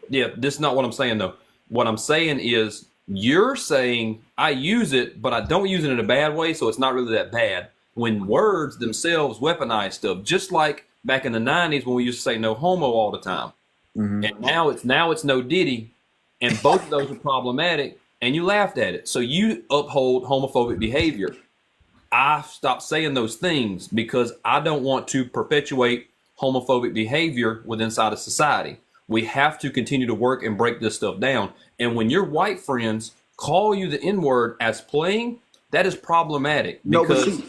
Yeah, this is not what I'm saying, though. What I'm saying is you're saying I use it, but I don't use it in a bad way, so it's not really that bad. When words themselves weaponize stuff, just like back in the 90s when we used to say no homo all the time. And now it's no Diddy, and both of those are problematic, and you laughed at it. So you uphold homophobic behavior. I stopped saying those things because I don't want to perpetuate homophobic behavior within inside of society. We have to continue to work and break this stuff down. And when your white friends call you the N-word as playing, that is problematic. Because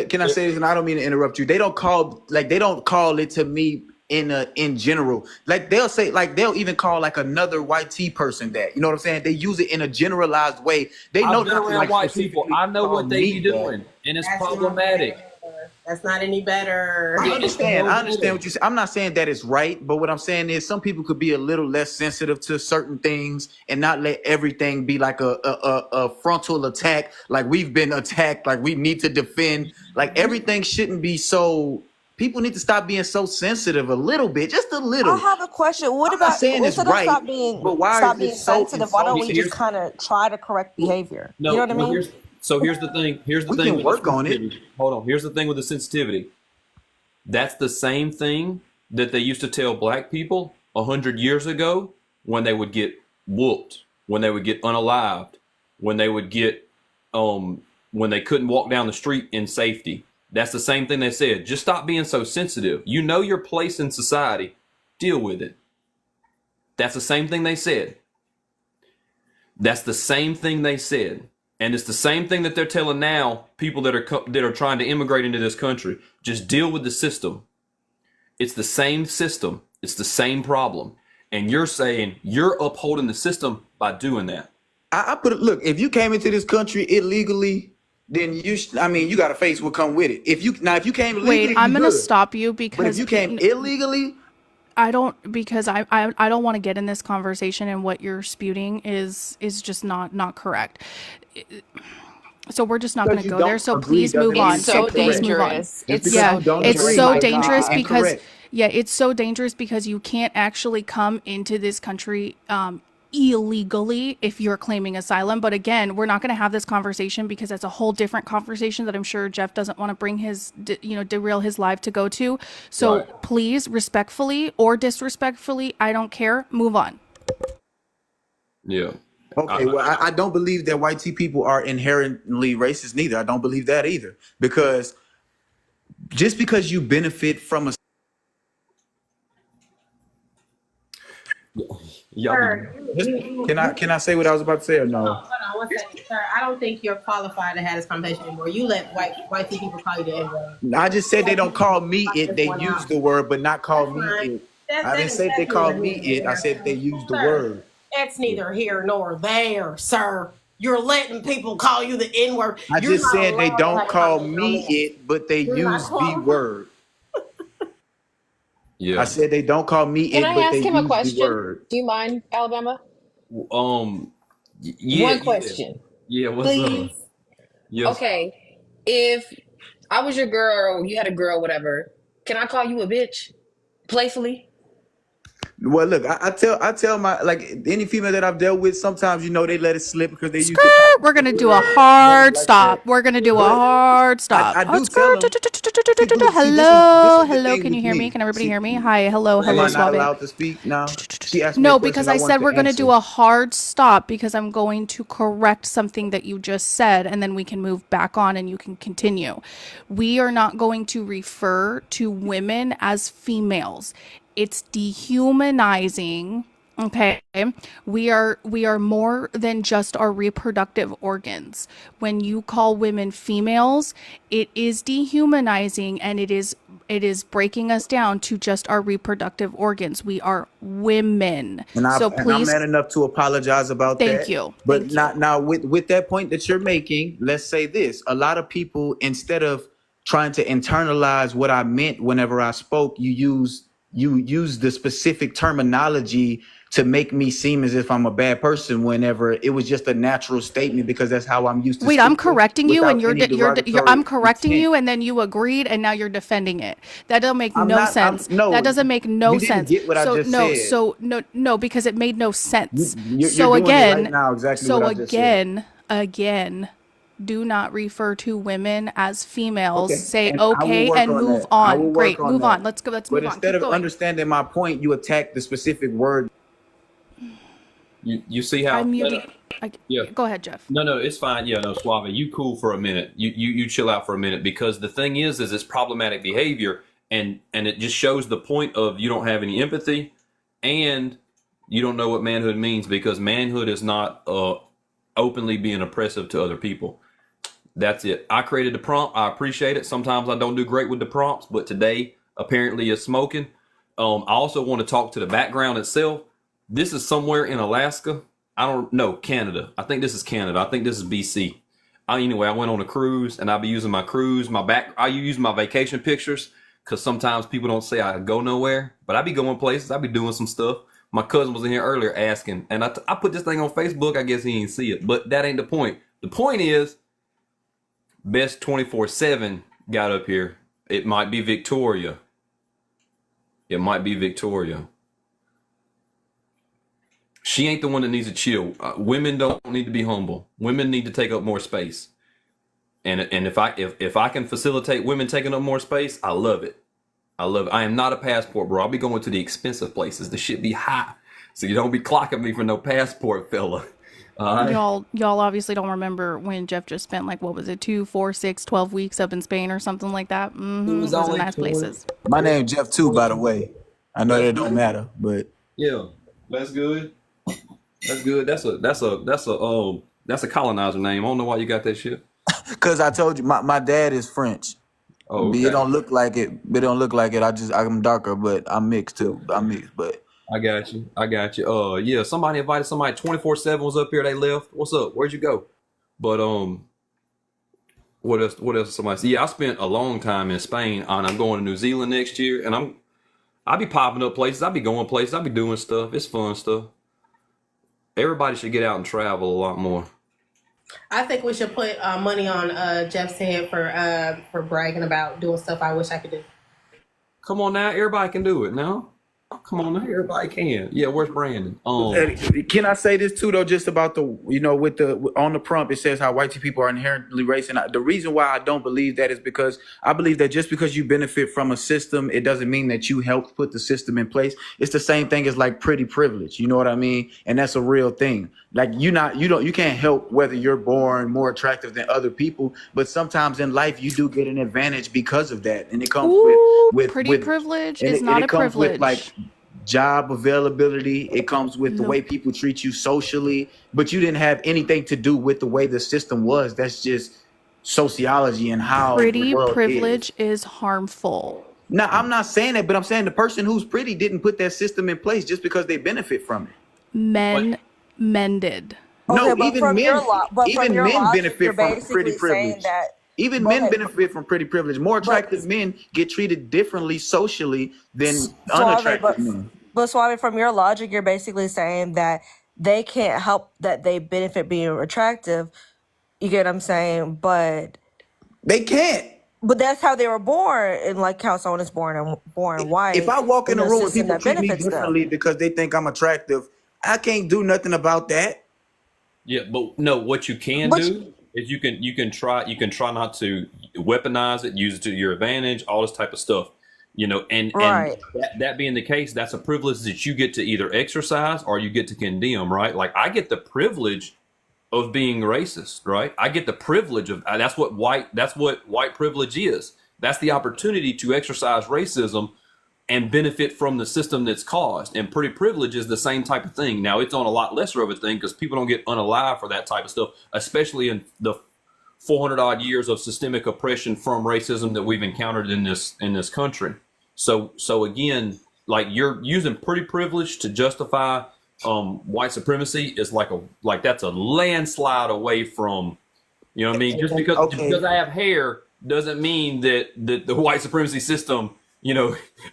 can I say this? And I don't mean to interrupt you. They don't call it to me in general. Like they'll even call like another white T person that. You know what I'm saying? They use it in a generalized way. They know I've been nothing around like white people. I know what they be doing, and it's problematic. That's not any better. I understand what you say. I'm not saying that it's right, but what I'm saying is some people could be a little less sensitive to certain things and not let everything be like a frontal attack. Like we've been attacked, like we need to defend. Like everything shouldn't be so. People need to stop being so sensitive a little bit, just a little. I have a question. What I'm not about saying it's instead of right, stop being but why stop is being it so sensitive? Why don't we insulting? just kind of try to correct behavior? No, You know what I well, mean? here's the thing. Here's the We thing. can with work the on it. sensitivity. Hold on. Here's the thing with the sensitivity. That's the same thing that they used to tell black people 100 years ago when they would get whooped, when they would get unalived, when they would get when they couldn't walk down the street in safety. That's the same thing they said. Just stop being so sensitive. You know your place in society. Deal with it. That's the same thing they said. That's the same thing they said. And it's the same thing that they're telling now people that are trying to immigrate into this country. Just deal with the system. It's the same system. It's the same problem. and you're saying you're upholding the system by doing that. I put it. Look, if you came into this country illegally, then you got to face what come with it. If you came illegally, Wait, I'm you gonna good. stop you But if because you came illegally, I don't, because I don't want to get in this conversation, and what you're spewing is just not correct. So we're just not going because to you go there. don't So agree please move doesn't on. mean It's it's So so please incorrect. move on. dangerous. Just It's because Yeah, you so don't it's agree dangerous. so My doesn't mean dangerous it's God. because incorrect. it's so dangerous because you can't actually come into this country illegally if you're claiming asylum. But again, we're not going to have this conversation because that's a whole different conversation that I'm sure Jeff doesn't want to bring derail his life to go to. So Right. please, respectfully or disrespectfully, I don't care, move on. Yeah. Okay, well, I don't believe that white people are inherently racist neither. I don't believe that either. Because just because you benefit from a Sir, can I say what I was about to say or no? hold on one second, sir. I don't think you're qualified to have this conversation anymore. You let white people call you the N-word. I just said they don't call me it. They One use out. the word, but not call me Fine. it. I didn't say they call me it. I said they use the word. That's neither here nor there, sir. You're letting people call you the N-word. I You're just not said they allowed to don't have a call conversation on me this. it, but they You're not use the qualified. word. Yeah. I said they don't call me Can it, I but ask they him a use the question? word. Do you mind, Alabama? Yeah. One question, Yeah. What's please. up? Yes. Okay. If I was your girl, you had a girl, whatever, can I call you a bitch? Playfully? Well, look, I tell my any female that I've dealt with, sometimes they let it slip because they used to Skirt. We're gonna do a hard stop. We're gonna do a But hard stop. I Hard do tell skirt. them. See, this Hello, is the hello. thing Can you with hear me? me. Can everybody See, hear me? Hi, hello, am I not Suave. allowed to speak now? She asked me a No, question because I I wanted said to we're gonna answer. do a hard stop because I'm going to correct something that you just said, and then we can move back on and you can continue. We are not going to refer to women as females. It's dehumanizing. Okay, we are more than just our reproductive organs. When you call women females, it is dehumanizing, and it is breaking us down to just our reproductive organs. We are women. And So I'm please, man enough to apologize about thank that. you. But Thank not you. now with that point that you're making, let's say this. A lot of people, instead of trying to internalize what I meant whenever I spoke, you use the specific terminology to make me seem as if I'm a bad person whenever it was just a natural statement because that's how I'm used to Wait, I'm speaking correcting you, and without any I'm derogatory correcting intent. you, and then you agreed, and now you're defending it. That doesn't make I'm no not I'm sense. no, That doesn't make no you didn't sense. get what I just said. No, because it made no sense. You're So doing it right again, now, exactly what I just said. again, do not refer to women as females. Okay, Say and I will okay work and on move that. I will on. work Great, on move on. that. Let's go. Let's But move on. instead Keep of going. understanding my point, you attack the specific word. You see how? I'm muting. Yeah. Go ahead, Jeff. No, it's fine. Yeah, no, Suave, you cool for a minute. You chill out for a minute because the thing is it's problematic behavior, and it just shows the point of you don't have any empathy, and you don't know what manhood means because manhood is not openly being oppressive to other people. That's it. I created the prompt. I appreciate it. Sometimes I don't do great with the prompts, but today apparently is smoking. I also want to talk to the background itself. This is somewhere in Alaska. I don't know, Canada. I think this is Canada. I think this is BC. Anyway, I went on a cruise and I'll be using my cruise. I use my vacation pictures because sometimes people don't say I go nowhere, but I be going places. I be doing some stuff. My cousin was in here earlier asking, and I put this thing on Facebook. I guess he didn't see it, but that ain't the point. The point is, Best 24/7 got up here. It might be Victoria. It might be Victoria. She ain't the one that needs to chill. Women don't need to be humble. Women need to take up more space. And if I can facilitate women taking up more space, I love it. I love it. I am not a passport, bro. I'll be going to the expensive places. The shit be high. So you don't be clocking me for no passport, fella. All right. Y'all obviously don't remember when Jeff just spent like, what was it, 2, 4, 6, 12 weeks up in Spain or something like that. was Those are only nice 20. places. My name Jeff too, by the way. I know that don't matter, but Yeah, that's good. That's good. That's a colonizer name. I don't know why you got that shit. because I told you my dad is French. Oh, It okay. don't look like it. It don't look like it. I'm darker, but I'm mixed too. I'm mixed, but I got you. I got you. Yeah, somebody invited somebody 24/7 was up here. They left. What's up? Where'd you go? But what else? What else? Somebody said, yeah, I spent a long time in Spain, and I'm going to New Zealand next year, and I'll be popping up places. I'll be going places. I'll be doing stuff. It's fun stuff. Everybody should get out and travel a lot more. I think we should put money on Jeff's head for bragging about doing stuff I wish I could do. Come on now, everybody can do it now. Come on now, everybody can. Yeah, where's Brandon? Can I say this too though? Just about the with the on the prompt, it says how white people are inherently racist. The reason why I don't believe that is because I believe that just because you benefit from a system, it doesn't mean that you helped put the system in place. It's the same thing as like pretty privilege. You know what I mean? And that's a real thing. Like you can't help whether you're born more attractive than other people, but sometimes in life you do get an advantage because of that, and it comes with pretty privilege is not a privilege. With like job availability, it comes with the way people treat you socially, but you didn't have anything to do with the way the system was. That's just sociology and how pretty the world privilege is harmful. Now, I'm not saying that, but I'm saying the person who's pretty didn't put that system in place just because they benefit from it. Men did. No, Okay, even men benefit you're from basically pretty saying privilege. that. Even Go men ahead. benefit from pretty privilege. More attractive men get treated differently socially than Suave, unattractive men. But Suave, from your logic, you're basically saying that they can't help that they benefit being attractive. You get what I'm saying? But they can't. But that's how they were born, and like how someone is born white. If I walk in a room and system people that treat me benefits them. differently because they think I'm attractive, I can't do nothing about that. Yeah, but no, what you can do is you can try not to weaponize it, use it to your advantage, all this type of stuff. And that being the case, that's a privilege that you get to either exercise or you get to condemn, right? Like I get the privilege of being racist, right? I get the privilege of that's what white privilege is. That's the opportunity to exercise racism and benefit from the system that's caused. And pretty privilege is the same type of thing. Now it's on a lot lesser of a thing because people don't get unalive for that type of stuff, especially in the 400 odd years of systemic oppression from racism that we've encountered in this country. So again, like you're using pretty privilege to justify white supremacy is like that's a landslide away from, you know what I mean? Just because I have hair doesn't mean that the white supremacy system,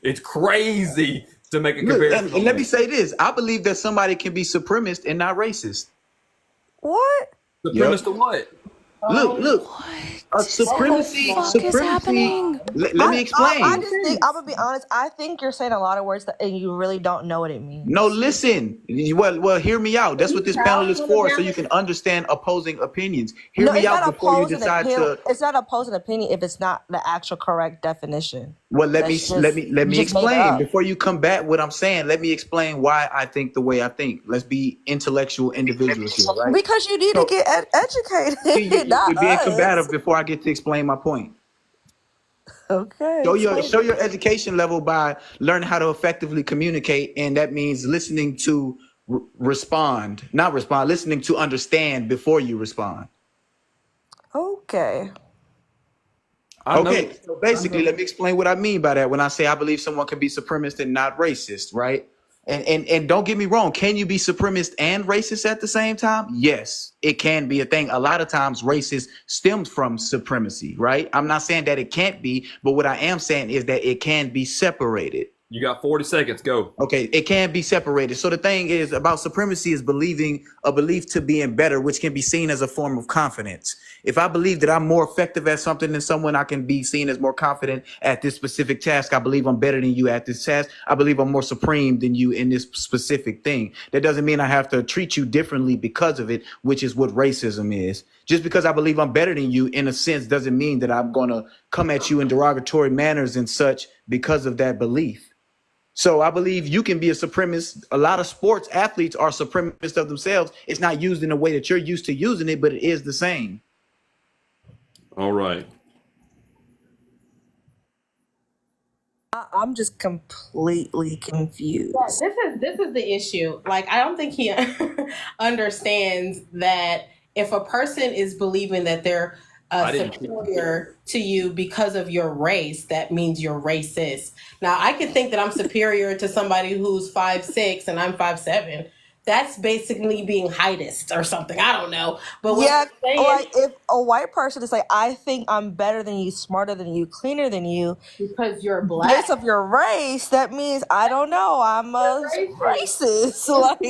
it's crazy to make a comparison. And let me say this. I believe that somebody can be supremacist and not racist. What? Supremacist to what? Look. Supremacy. What the fuck is happening? Let me explain. I just think, I'm gonna be honest. I think you're saying a lot of words and you really don't know what it means. No, listen. Well, hear me out. That's what this panel is for, so you can understand opposing opinions. Hear me out before you decide to. It's not opposing opinion if it's not the actual correct definition. Well, let me explain before you combat what I'm saying. Let me explain why I think the way I think. Let's be intellectual individuals here, right? Because you need to get educated. You're being combative before I get to explain my point. Okay. Show your education level by learning how to effectively communicate, and that means listening to listening to understand before you respond. Okay. Okay, so basically, let me explain what I mean by that when I say I believe someone can be supremacist and not racist, right? And don't get me wrong, can you be supremacist and racist at the same time? Yes, it can be a thing. A lot of times racist stems from supremacy, right? I'm not saying that it can't be, but what I am saying is that it can be separated. You got 40 seconds, go. Okay, it can be separated. So the thing is about supremacy is believing a belief to being better, which can be seen as a form of confidence. If I believe that I'm more effective at something than someone, I can be seen as more confident at this specific task. I believe I'm better than you at this task. I believe I'm more supreme than you in this specific thing. That doesn't mean I have to treat you differently because of it, which is what racism is. Just because I believe I'm better than you in a sense doesn't mean that I'm going to come at you in derogatory manners and such because of that belief. So I believe you can be a supremacist. A lot of sports athletes are supremacists of themselves. It's not used in the way that you're used to using it, but it is the same. All right. I'm just completely confused. Yeah, this is the issue. Like, I don't think he understands that if a person is believing that they're I didn't. superior to you because of your race, that means you're racist. Now, I could think that I'm superior to somebody who's 5'6" and I'm 5'7". That's basically being heightist or something. I don't know. But what Yeah, I'm saying, like if a white person is like, I think I'm better than you, smarter than you, cleaner than you, because you're black, based of your race, that means I don't know, I'm a racist. Like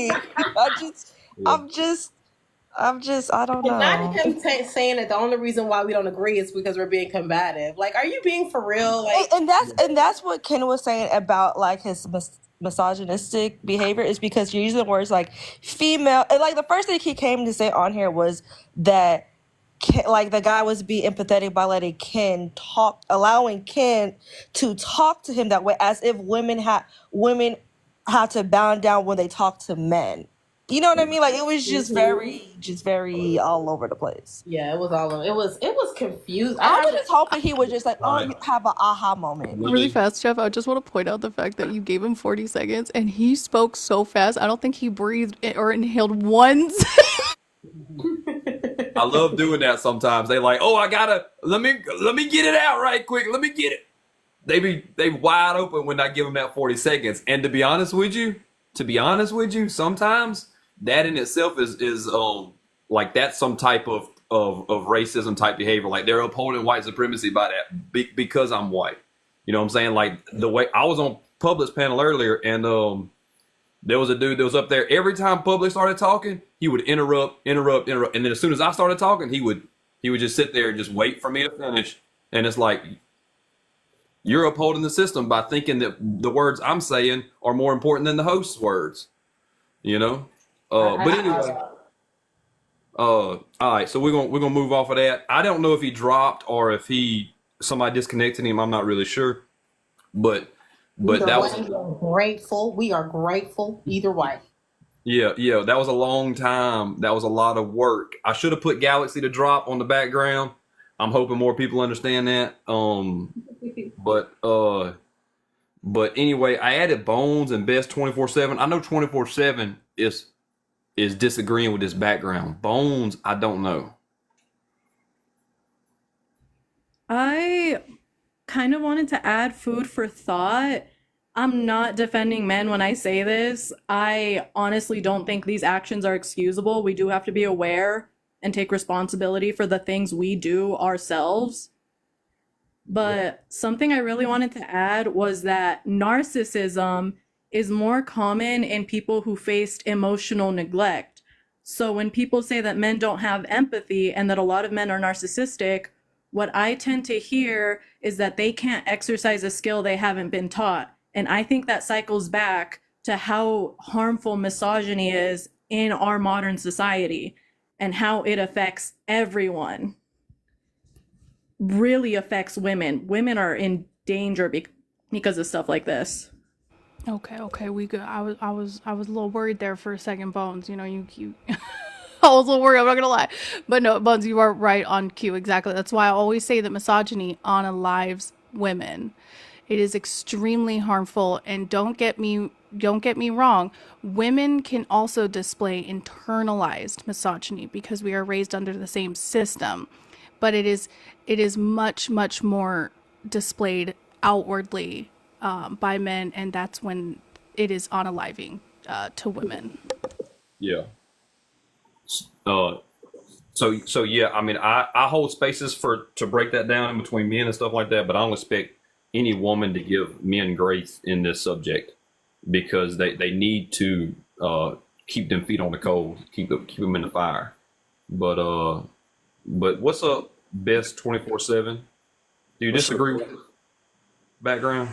I'm just, I don't and not know. him saying that the only reason why we don't agree is because we're being combative. Like, are you being for real? Like, And that's what Ken was saying about like his misogynistic behavior, is because you're using words like female, and like the first thing he came to say on here was that like the guy was being empathetic by letting Ken talk, allowing Ken to talk to him that way, as if women have to bow down when they talk to men. You know what I mean? Like it was just very all over the place. yeah, it was all over. It was confused. I was just hoping he would just like, oh, you have an aha moment. Really fast, Jeff, I just want to point out the fact that you gave him 40 seconds and he spoke so fast. I don't think he breathed or inhaled once. I love doing that sometimes. They like, oh, I gotta let me get it out right quick. Let me get it. They wide open when I give them that 40 seconds. And to be honest with you, sometimes that in itself is like that's some type of racism type behavior. Like they're upholding white supremacy by that because I'm white. You know what I'm saying? Like the way I was on Public's panel earlier, and there was a dude that was up there. Every time Public started talking, he would interrupt, and then as soon as I started talking, he would just sit there and just wait for me to finish. And it's like, you're upholding the system by thinking that the words I'm saying are more important than the host's words. You know? But anyway, all right. So we're gonna move off of that. I don't know if he dropped or if somebody disconnected him. I'm not really sure. But that was grateful. We are grateful either way. Yeah, that was a long time. That was a lot of work. I should have put Galaxy to drop on the background. I'm hoping more people understand that. But anyway, I added Bones and Best 24/7. I know 24/7 is disagreeing with this background. Bones, I don't know. I kind of wanted to add food for thought. I'm not defending men when I say this. I honestly don't think these actions are excusable. We do have to be aware and take responsibility for the things we do ourselves. But something I really wanted to add was that narcissism is more common in people who faced emotional neglect. So when people say that men don't have empathy and that a lot of men are narcissistic, what I tend to hear is that they can't exercise a skill they haven't been taught. And I think that cycles back to how harmful misogyny is in our modern society and how it affects everyone. Really affects women. Women are in danger because of stuff like this. Okay, we good. I was a little worried there for a second, Bones. You know, you I was a little worried, I'm not gonna lie. But no, Bones, you are right on cue, exactly. That's why I always say that misogyny unalives women. It is extremely harmful, and don't get me wrong, women can also display internalized misogyny because we are raised under the same system. But it is much more displayed outwardly by men, and that's when it is unaliving to women. Yeah. So yeah, I mean, I hold spaces to break that down in between men and stuff like that, but I don't expect any woman to give men grace in this subject because they need to keep them feet on the coals, keep them in the fire. But what's up, Best 24/7? Do you disagree with the background?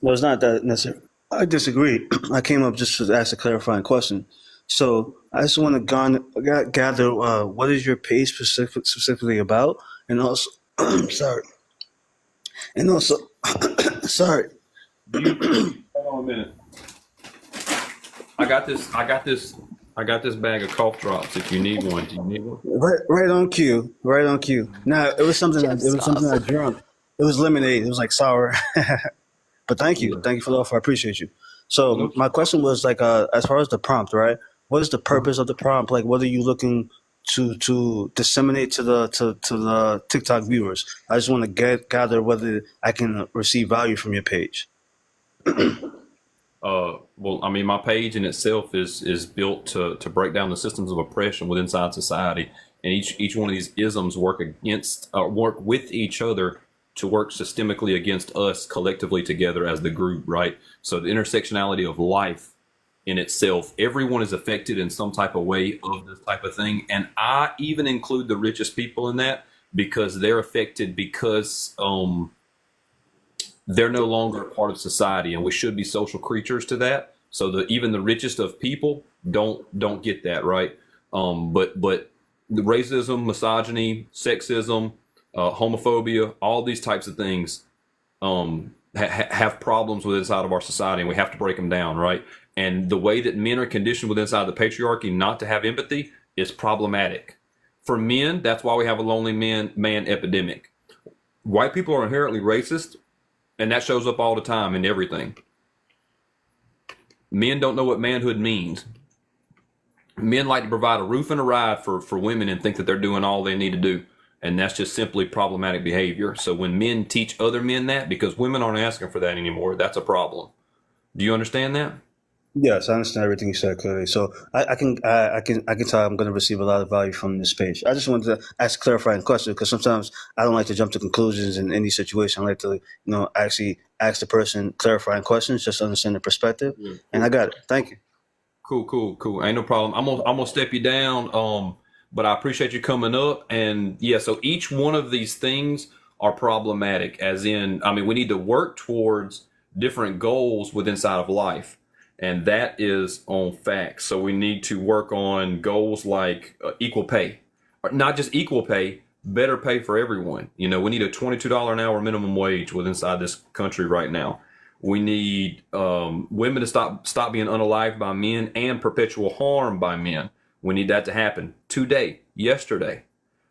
No, it's not that necessary. I disagree. I came up just to ask a clarifying question. So I just want to gather what is your page specifically about, and also, sorry, sorry. Hold on a minute. I got this bag of cough drops. If you need one, do you need one? Right on cue. Right on cue. Now it was something. It was something I drank. It was lemonade. It was like sour. But thank you for the offer. I appreciate you. So my question was like, as far as the prompt, right? What is the purpose of the prompt? Like, what are you looking to disseminate to the TikTok viewers. I just want to gather whether I can receive value from your page. Well, I mean, my page in itself is built to break down the systems of oppression within inside society, and each one of these isms work with each other to work systemically against us collectively together as the group, right? So the intersectionality of life in itself, everyone is affected in some type of way of this type of thing, and I even include the richest people in that because they're affected because they're no longer a part of society, and we should be social creatures to that. So even the richest of people don't get that, right? But the racism, misogyny, sexism, homophobia, all these types of things have problems with inside of our society, and we have to break them down, right? And the way that men are conditioned within inside the patriarchy not to have empathy is problematic. For men, that's why we have a lonely man epidemic. White people are inherently racist, and that shows up all the time in everything. Men don't know what manhood means. Men like to provide a roof and a ride for women and think that they're doing all they need to do. And that's just simply problematic behavior. So when men teach other men that, because women aren't asking for that anymore, that's a problem. Do you understand that? Yes, I understand everything you said clearly. So I can tell I'm going to receive a lot of value from this page. I just wanted to ask a clarifying question because sometimes I don't like to jump to conclusions in any situation. I like to, actually ask the person clarifying questions just to understand the perspective. Yeah. And I got it. Thank you. Cool. Ain't no problem. I'm gonna step you down. But I appreciate you coming up. And yeah, so each one of these things are problematic. As in, I mean, we need to work towards different goals within inside of life. And that is on facts. So we need to work on goals like equal pay, not just equal pay, better pay for everyone. We need a $22 an hour minimum wage within inside this country right now. We need women to stop being unalived by men and perpetual harm by men. We need that to happen yesterday,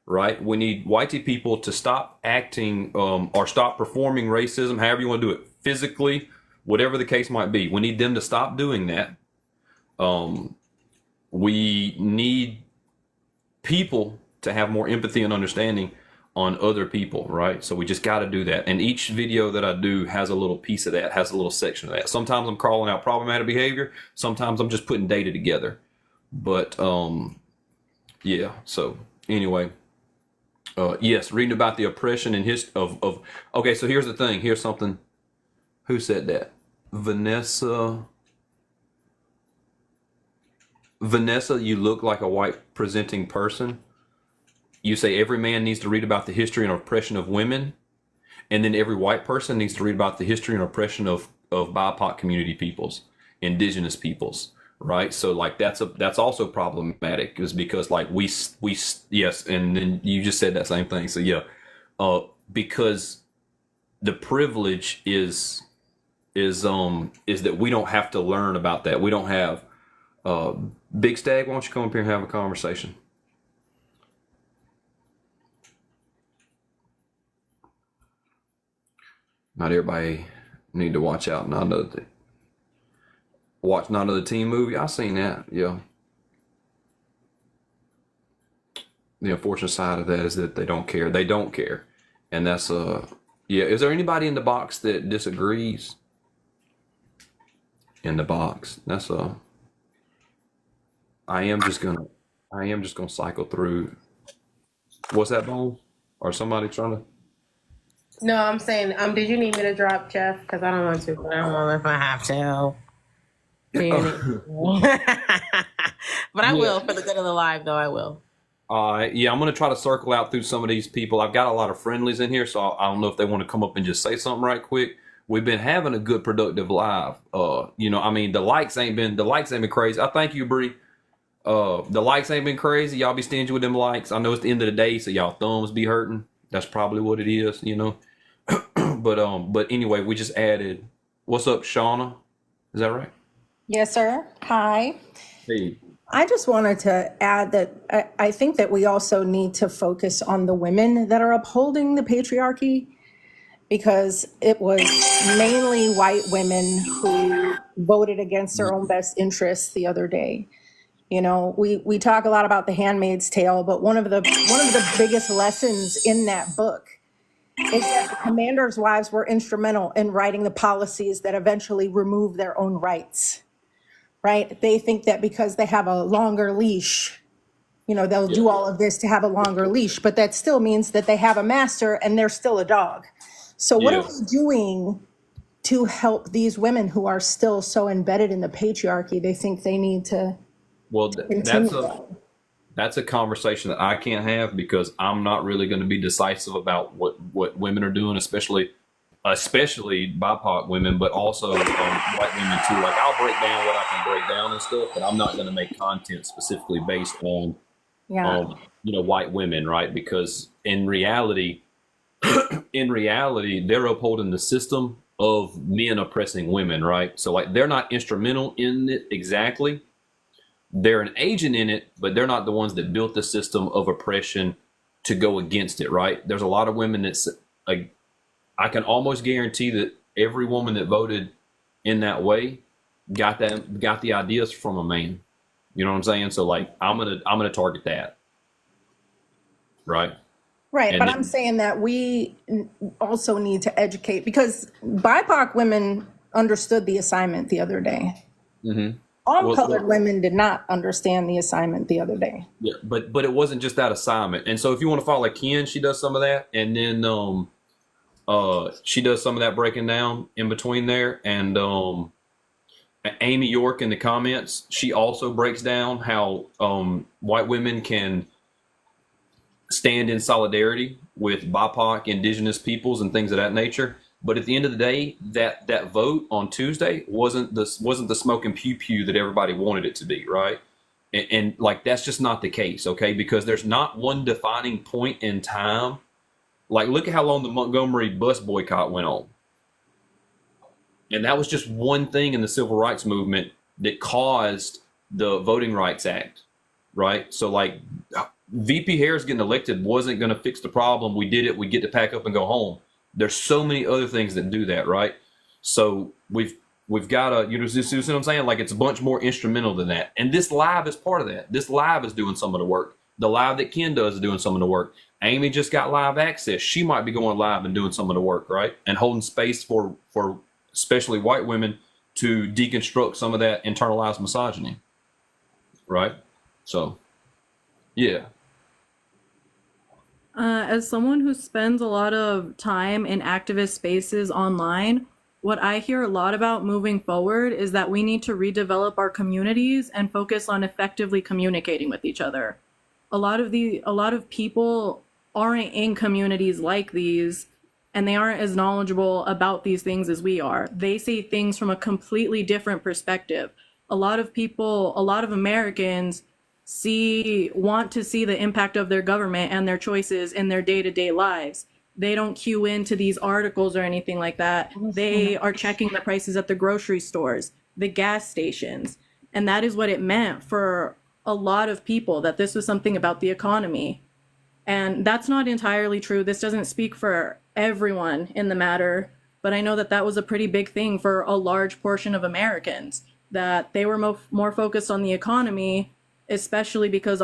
right? We need white people to stop acting or stop performing racism, however you want to do it, physically, whatever the case might be. We need them to stop doing that. We need people to have more empathy and understanding on other people, right? So we just got to do that. And each video that I do has a little piece of that, has a little section of that. Sometimes I'm calling out problematic behavior. Sometimes I'm just putting data together. But yeah. So anyway, yes, reading about the oppression and of. Okay, so here's the thing. Here's something. Who said that? Vanessa, you look like a white presenting person. You say every man needs to read about the history and oppression of women, and then every white person needs to read about the history and oppression of BIPOC community peoples, indigenous peoples, right? So like that's also problematic, is because like we yes, and then you just said that same thing. So yeah, because the privilege is that we don't have to learn about that. We don't have Big Stag, why don't you come up here and have a conversation? Not everybody need to watch out. Watch Not Another Teen Movie. I seen that. Yeah. The unfortunate side of that is that they don't care. They don't care, and that's yeah. Is there anybody in the box that disagrees? In the box. That's I am just gonna cycle through. What's that, Bone? Or somebody trying to? No, I'm saying, did you need me to drop Jeff? Because I don't want to, but I don't know if I have to. But I will, for the good of the live, though, I will. Yeah, I'm going to try to circle out through some of these people. I've got a lot of friendlies in here, so I don't know if they want to come up and just say something right quick. We've been having a good, productive live. I mean, the likes ain't been crazy. I thank you, Bree. The likes ain't been crazy. Y'all be stingy with them likes. I know it's the end of the day, so y'all thumbs be hurting. That's probably what it is, But anyway, we just added. What's up, Shauna? Is that right? Yes, sir. Hi. Hey. I just wanted to add that I think that we also need to focus on the women that are upholding the patriarchy, because it was mainly white women who voted against their own best interests the other day. You know, we talk a lot about The Handmaid's Tale, but one of the biggest lessons in that book is that the commanders' wives were instrumental in writing the policies that eventually removed their own rights, right? They think that because they have a longer leash, you know, they'll do all of this to have a longer leash, but that still means that they have a master and they're still a dog. So what are we doing to help these women who are still so embedded in the patriarchy? They think they need to Well, continue. that's a conversation that I can't have because I'm not really going to be decisive about what women are doing, especially BIPOC women, but also white women too. Like I'll break down what I can break down and stuff, but I'm not going to make content specifically based on white women, right? Because in reality, they're upholding the system of men oppressing women, right? So like they're not instrumental in it exactly. They're an agent in it, but they're not the ones that built the system of oppression to go against it, right? There's a lot of women that's like, I can almost guarantee that every woman that voted in that way got the ideas from a man. You know what I'm saying? So like, I'm gonna target that, right? Right, And but then- I'm saying that we also need to educate because BIPOC women understood the assignment the other day. Mm-hmm. All colored women did not understand the assignment the other day. Yeah, but it wasn't just that assignment. And so if you want to follow like Ken, she does some of that, and then she does some of that breaking down in between there. And Amy York in the comments, she also breaks down how white women can stand in solidarity with BIPOC, indigenous peoples, and things of that nature. But at the end of the day, that vote on Tuesday wasn't the smoke and pew pew that everybody wanted it to be, right? And like that's just not the case, okay? Because there's not one defining point in time. Like look at how long the Montgomery bus boycott went on, and that was just one thing in the civil rights movement that caused the Voting Rights Act, right? So like VP Harris getting elected wasn't going to fix the problem. We did it. We get to pack up and go home. There's so many other things that do that, right? So we've got to, you see what I'm saying? Like it's a bunch more instrumental than that. And this live is part of that. This live is doing some of the work. The live that Ken does is doing some of the work. Amy just got live access. She might be going live and doing some of the work, right? And holding space for especially white women to deconstruct some of that internalized misogyny, right? So, yeah. As someone who spends a lot of time in activist spaces online, what I hear a lot about moving forward is that we need to redevelop our communities and focus on effectively communicating with each other. A lot of people aren't in communities like these, and they aren't as knowledgeable about these things as we are. They see things from a completely different perspective. A lot of Americans want to see the impact of their government and their choices in their day-to-day lives. They don't cue into these articles or anything like that. They are checking the prices at the grocery stores, the gas stations. And that is what it meant for a lot of people, that this was something about the economy. And that's not entirely true. This doesn't speak for everyone in the matter, but I know that that was a pretty big thing for a large portion of Americans, that they were more focused on the economy, especially because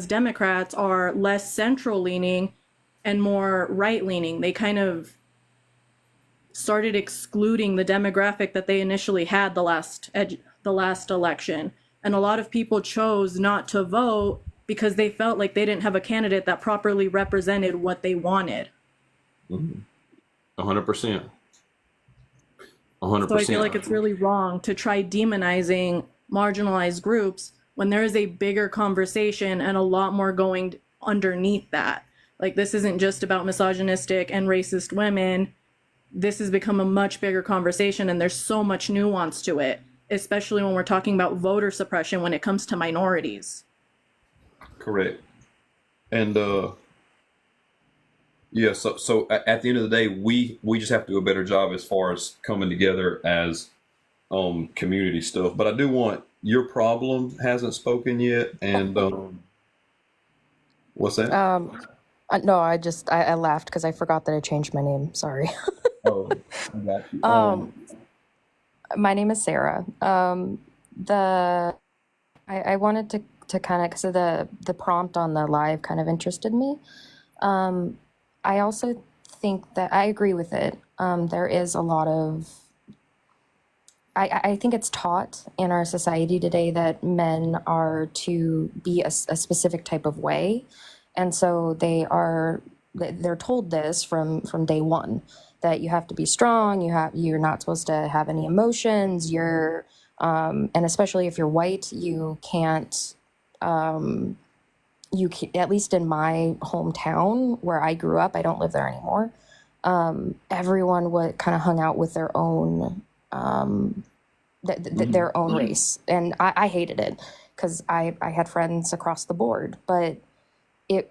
Democrats are less central leaning and more right leaning. They kind of started excluding the demographic that they initially had the last election. And a lot of people chose not to vote because they felt like they didn't have a candidate that properly represented what they wanted. 100%. 100%. So I feel like it's really wrong to try demonizing marginalized groups when there is a bigger conversation and a lot more going underneath that. Like, this isn't just about misogynistic and racist women. This has become a much bigger conversation, and there's so much nuance to it, especially when we're talking about voter suppression when it comes to minorities. Correct. And yeah, so at the end of the day, we just have to do a better job as far as coming together as community stuff. But I do want, your problem hasn't spoken yet, and what's that? No, I laughed because I forgot that I changed my name. Sorry. Oh, I got you. My name is Sarah. the I wanted to kind of, because of the prompt on the live kind of interested me. I also think that I agree with it. There is a lot of, I think it's taught in our society today that men are to be a specific type of way. And so they're told this from day one, that you have to be strong, you're not supposed to have any emotions, and especially if you're white, you can't, at least in my hometown where I grew up, I don't live there anymore. Everyone would kind of hung out with their own, their own race. And I hated it because I had friends across the board, but it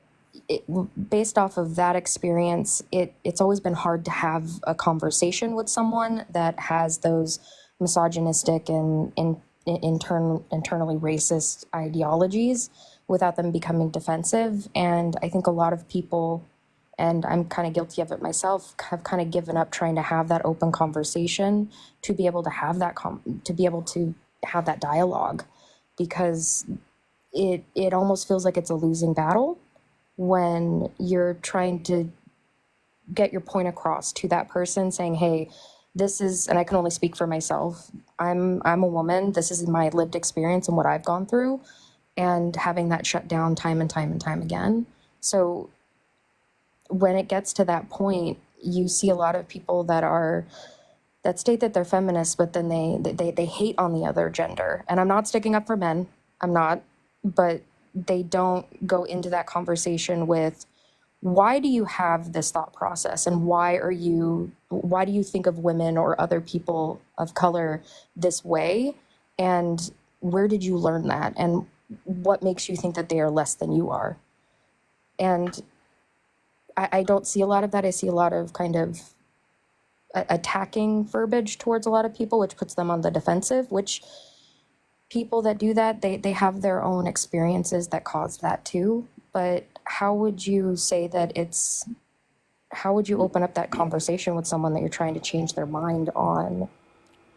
based off of that experience, it's always been hard to have a conversation with someone that has those misogynistic and internally racist ideologies without them becoming defensive. And I think a lot of people, and I'm kind of guilty of it myself, have kind of given up trying to have that open conversation to be able to have that dialogue, because it almost feels like it's a losing battle when you're trying to get your point across to that person, saying, hey, this is, and I can only speak for myself, I'm a woman, this is my lived experience and what I've gone through, and having that shut down time and time and time again. So when it gets to that point, you see a lot of people that state that they're feminists, but then they hate on the other gender. And I'm not sticking up for men, I'm not, but they don't go into that conversation with, why do you have this thought process, and why do you think of women or other people of color this way, and where did you learn that, and what makes you think that they are less than you are? And I don't see a lot of that. I see a lot of kind of attacking verbiage towards a lot of people, which puts them on the defensive, which people that do that, they have their own experiences that cause that too. But how would you say that how would you open up that conversation with someone that you're trying to change their mind on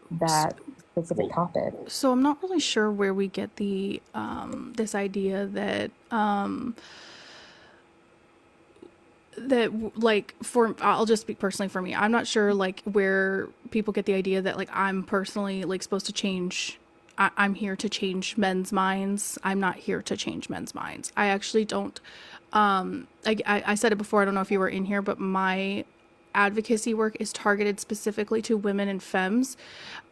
that specific topic? So I'm not really sure where we get the this idea that like, I'll just speak personally for me. I'm not sure like where people get the idea that like I'm personally like supposed to change. I'm here to change men's minds. I'm not here to change men's minds. I actually don't. I said it before, I don't know if you were in here, but my advocacy work is targeted specifically to women and femmes.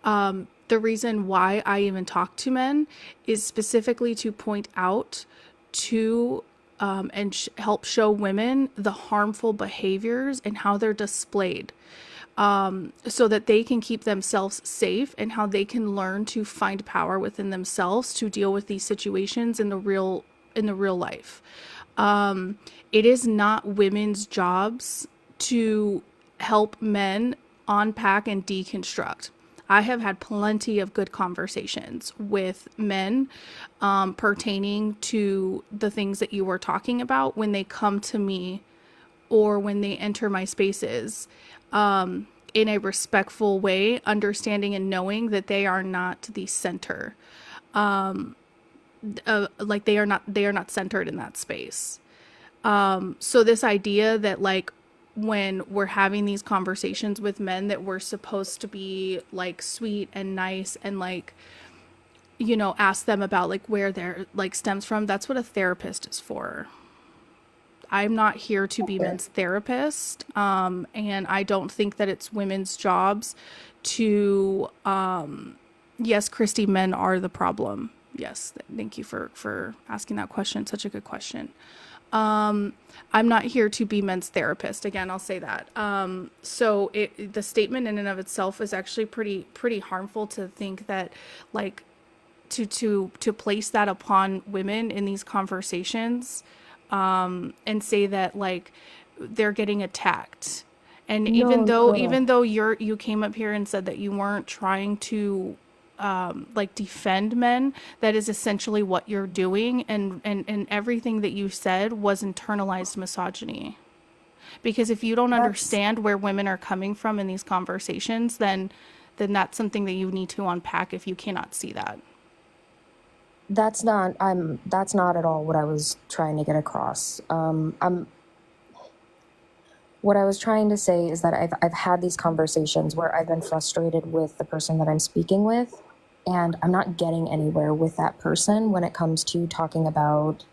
The reason why I even talk to men is specifically to point out to and help show women the harmful behaviors and how they're displayed, so that they can keep themselves safe, and how they can learn to find power within themselves to deal with these situations in the real life. It is not women's jobs to help men unpack and deconstruct. I have had plenty of good conversations with men pertaining to the things that you were talking about when they come to me or when they enter my spaces, in a respectful way, understanding and knowing that they are not the center. Like they are not centered in that space. So this idea that like when we're having these conversations with men that we're supposed to be like sweet and nice and like, you know, ask them about like where their like stems from, that's what a therapist is for. I'm not here to be men's therapist, and I don't think that it's women's jobs to yes, Christy, men are the problem. Yes, thank you for asking that question. Such a good question. I'm not here to be men's therapist. Again, I'll say that. So the statement in and of itself is actually pretty harmful, to think that like to place that upon women in these conversations, and say that like they're getting attacked. And even though you came up here and said that you weren't trying to like defend men, that is essentially what you're doing, and everything that you said was internalized misogyny. Because if you don't understand where women are coming from in these conversations, then that's something that you need to unpack if you cannot see that. That's not at all what I was trying to get across. What I was trying to say is that I've had these conversations where I've been frustrated with the person that I'm speaking with, and I'm not getting anywhere with that person when it comes to talking about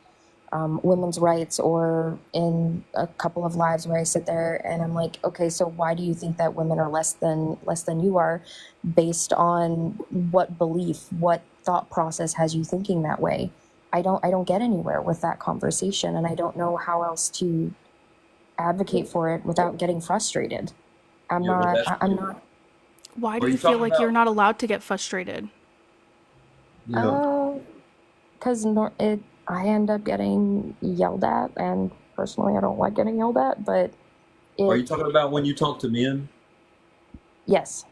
women's rights, or in a couple of lives where I sit there and I'm like, okay, so why do you think that women are less than you are, based on what belief, what thought process has you thinking that way? I don't get anywhere with that conversation, and I don't know how else to advocate for it without getting frustrated. I'm not. Why Are do you you feel talking like you're not allowed to get frustrated? Because I end up getting yelled at, and personally, I don't like getting yelled at. But Are you talking about when you talk to men? Yes.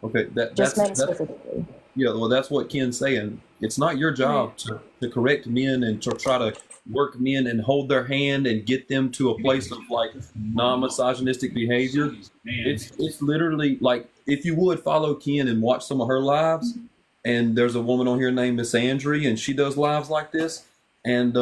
Okay, Just men that's specifically. yeah. Well, that's what Ken's saying. It's not your job to correct men and to try to work men and hold their hand and get them to a place of like non-misogynistic behavior. It's literally like, if you would follow Ken and watch some of her lives, and there's a woman on here named Miss Andrea, and she does lives like this, and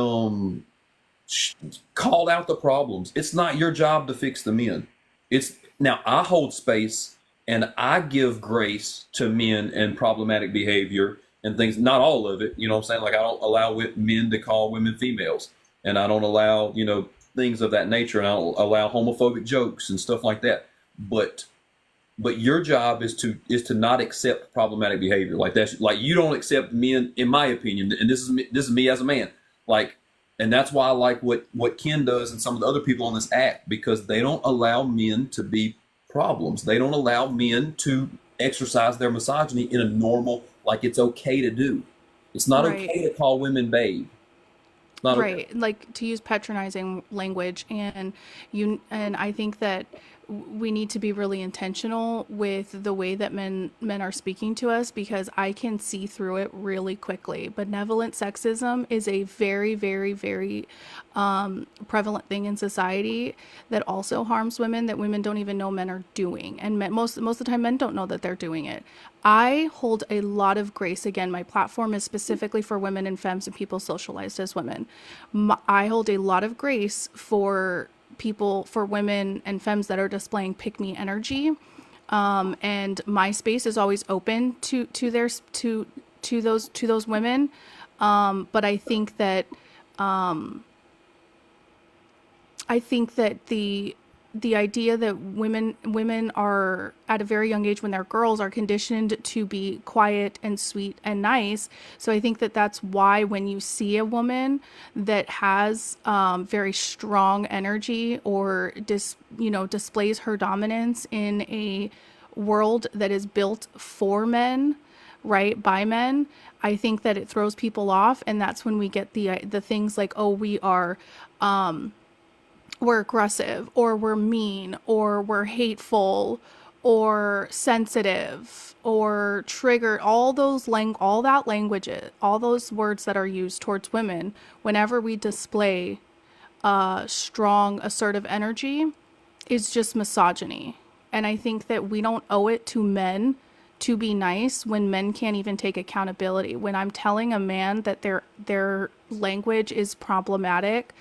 called out the problems. It's not your job to fix the men. It's now I hold space and I give grace to men and problematic behavior and things. Not all of it, you know what I'm saying? Like, I don't allow men to call women females, and I don't allow, things of that nature, and I don't allow homophobic jokes and stuff like that. But your job is to not accept problematic behavior. Like, that's like, you don't accept men, in my opinion, and this is me as a man. Like, and that's why I like what Ken does and some of the other people on this app, because they don't allow men to be problems. They don't allow men to exercise their misogyny in a normal, like, it's okay to do. It's not Right. okay to call women babe. It's not okay. Right, like to use patronizing language, and I think that we need to be really intentional with the way that men are speaking to us, because I can see through it really quickly. Benevolent sexism is a very, very, very prevalent thing in society that also harms women, that women don't even know men are doing, and most of the time men don't know that they're doing it. I hold a lot of grace. Again, my platform is specifically for women and femmes and people socialized as women. I hold a lot of grace for women and femmes that are displaying pick me energy. And my space is always open to those women. But I think that the idea that women are, at a very young age when they're girls, are conditioned to be quiet and sweet and nice. So I think that that's why when you see a woman that has very strong energy, or displays her dominance in a world that is built for men, right, by men, I think that it throws people off, and that's when we get the things like, oh, we're aggressive, or we're mean, or we're hateful, or sensitive, or triggered. All those all those words that are used towards women whenever we display strong, assertive energy is just misogyny. And I think that we don't owe it to men to be nice when men can't even take accountability. When I'm telling a man that their language is problematic,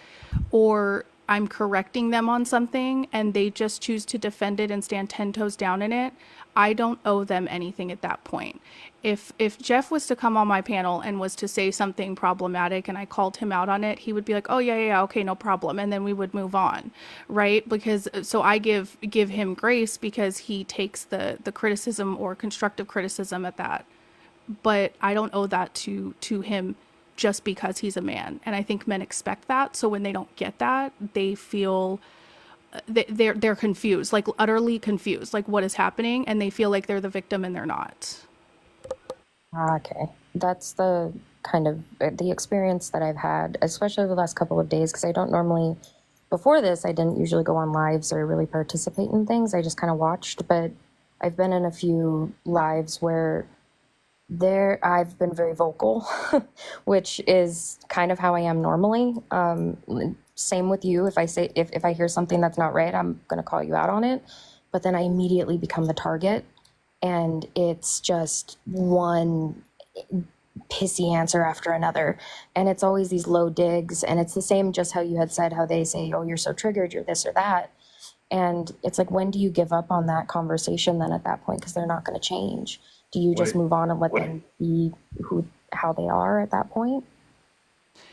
or I'm correcting them on something and they just choose to defend it and stand 10 toes down in it, I don't owe them anything at that point. If Jeff was to come on my panel and was to say something problematic and I called him out on it, he would be like, oh yeah, okay, no problem. And then we would move on, right? Because so I give him grace because he takes the criticism or constructive criticism at that. But I don't owe that to him just because he's a man. And I think men expect that. So when they don't get that, they feel they're confused, like utterly confused, like what is happening, and they feel like they're the victim and they're not. Okay. That's the kind of the experience that I've had, especially the last couple of days, because I don't normally, before this, I didn't usually go on lives or really participate in things. I just kind of watched, but I've been in a few lives where I've been very vocal, which is kind of how I am normally. Same with you. If I hear something that's not right, I'm going to call you out on it. But then I immediately become the target. And it's just one pissy answer after another. And it's always these low digs. And it's the same, just how you had said, how they say, oh, you're so triggered, you're this or that. And it's like, when do you give up on that conversation then at that point? Because they're not going to change. Do you just move on and let them be how they are at that point?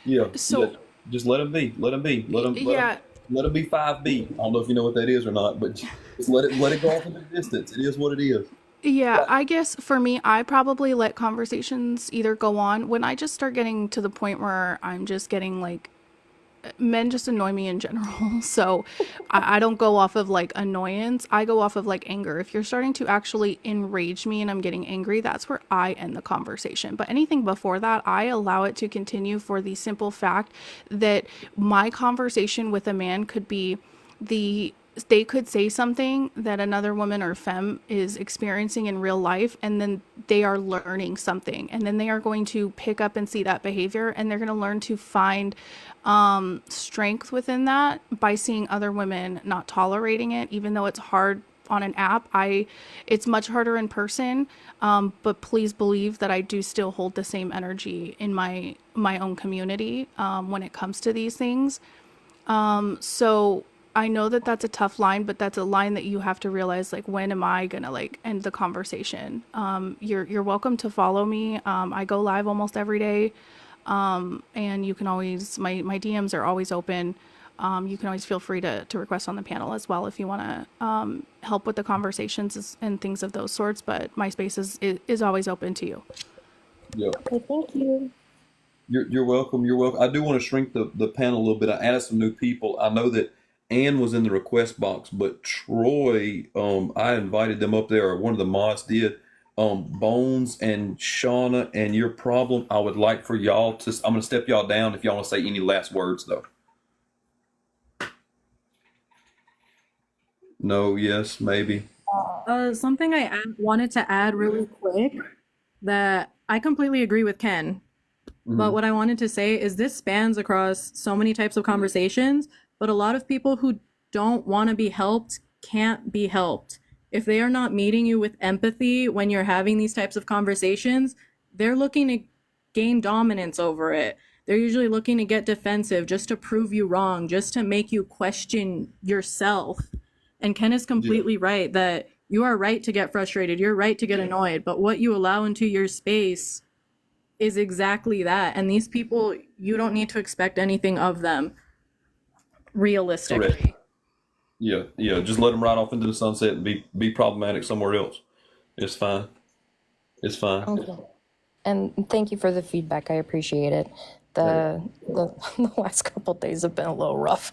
Yeah. So yeah. Just let them be. Let them be. Let them. yeah. Let them be 5B. I don't know if you know what that is or not, but just let it go off in the distance. It is what it is. Yeah, I guess for me, I probably let conversations either go on when I just start getting to the point where I'm just getting like, men just annoy me in general. So I don't go off of like annoyance. I go off of like anger. If you're starting to actually enrage me and I'm getting angry, that's where I end the conversation. But anything before that, I allow it to continue for the simple fact that my conversation with a man could be they could say something that another woman or femme is experiencing in real life, and then they are learning something, and then they are going to pick up and see that behavior, and they're going to learn to find strength within that by seeing other women not tolerating it, even though it's hard on an app. It's much harder in person, but please believe that I do still hold the same energy in my own community when it comes to these things. So I know that that's a tough line, but that's a line that you have to realize, like, when am I gonna like end the conversation? You're welcome to follow me. I go live almost every day. And you can always, my DMs are always open. You can always feel free to request on the panel as well if you want to help with the conversations and things of those sorts. But my space is always open to you. Yeah. Okay, thank you. You're welcome. You're welcome. I do want to shrink the panel a little bit. I added some new people. I know that Ann was in the request box, but Troy, I invited them up there, or one of the mods did. Bones and Shauna and Your Problem, I would like for y'all to, I'm going to step y'all down if y'all want to say any last words though. No, yes, maybe. Something I wanted to add really quick, that I completely agree with Ken. But what I wanted to say is this spans across so many types of conversations, but a lot of people who don't want to be helped can't be helped. If they are not meeting you with empathy when you're having these types of conversations, they're looking to gain dominance over it. They're usually looking to get defensive just to prove you wrong, just to make you question yourself. And Ken is completely right that you are right to get frustrated. You're right to get annoyed. But what you allow into your space is exactly that. And these people, you don't need to expect anything of them, realistically. Correct. Yeah. Just let them ride off into the sunset and be problematic somewhere else. It's fine. It's fine. Okay. And thank you for the feedback. I appreciate it. The last couple of days have been a little rough.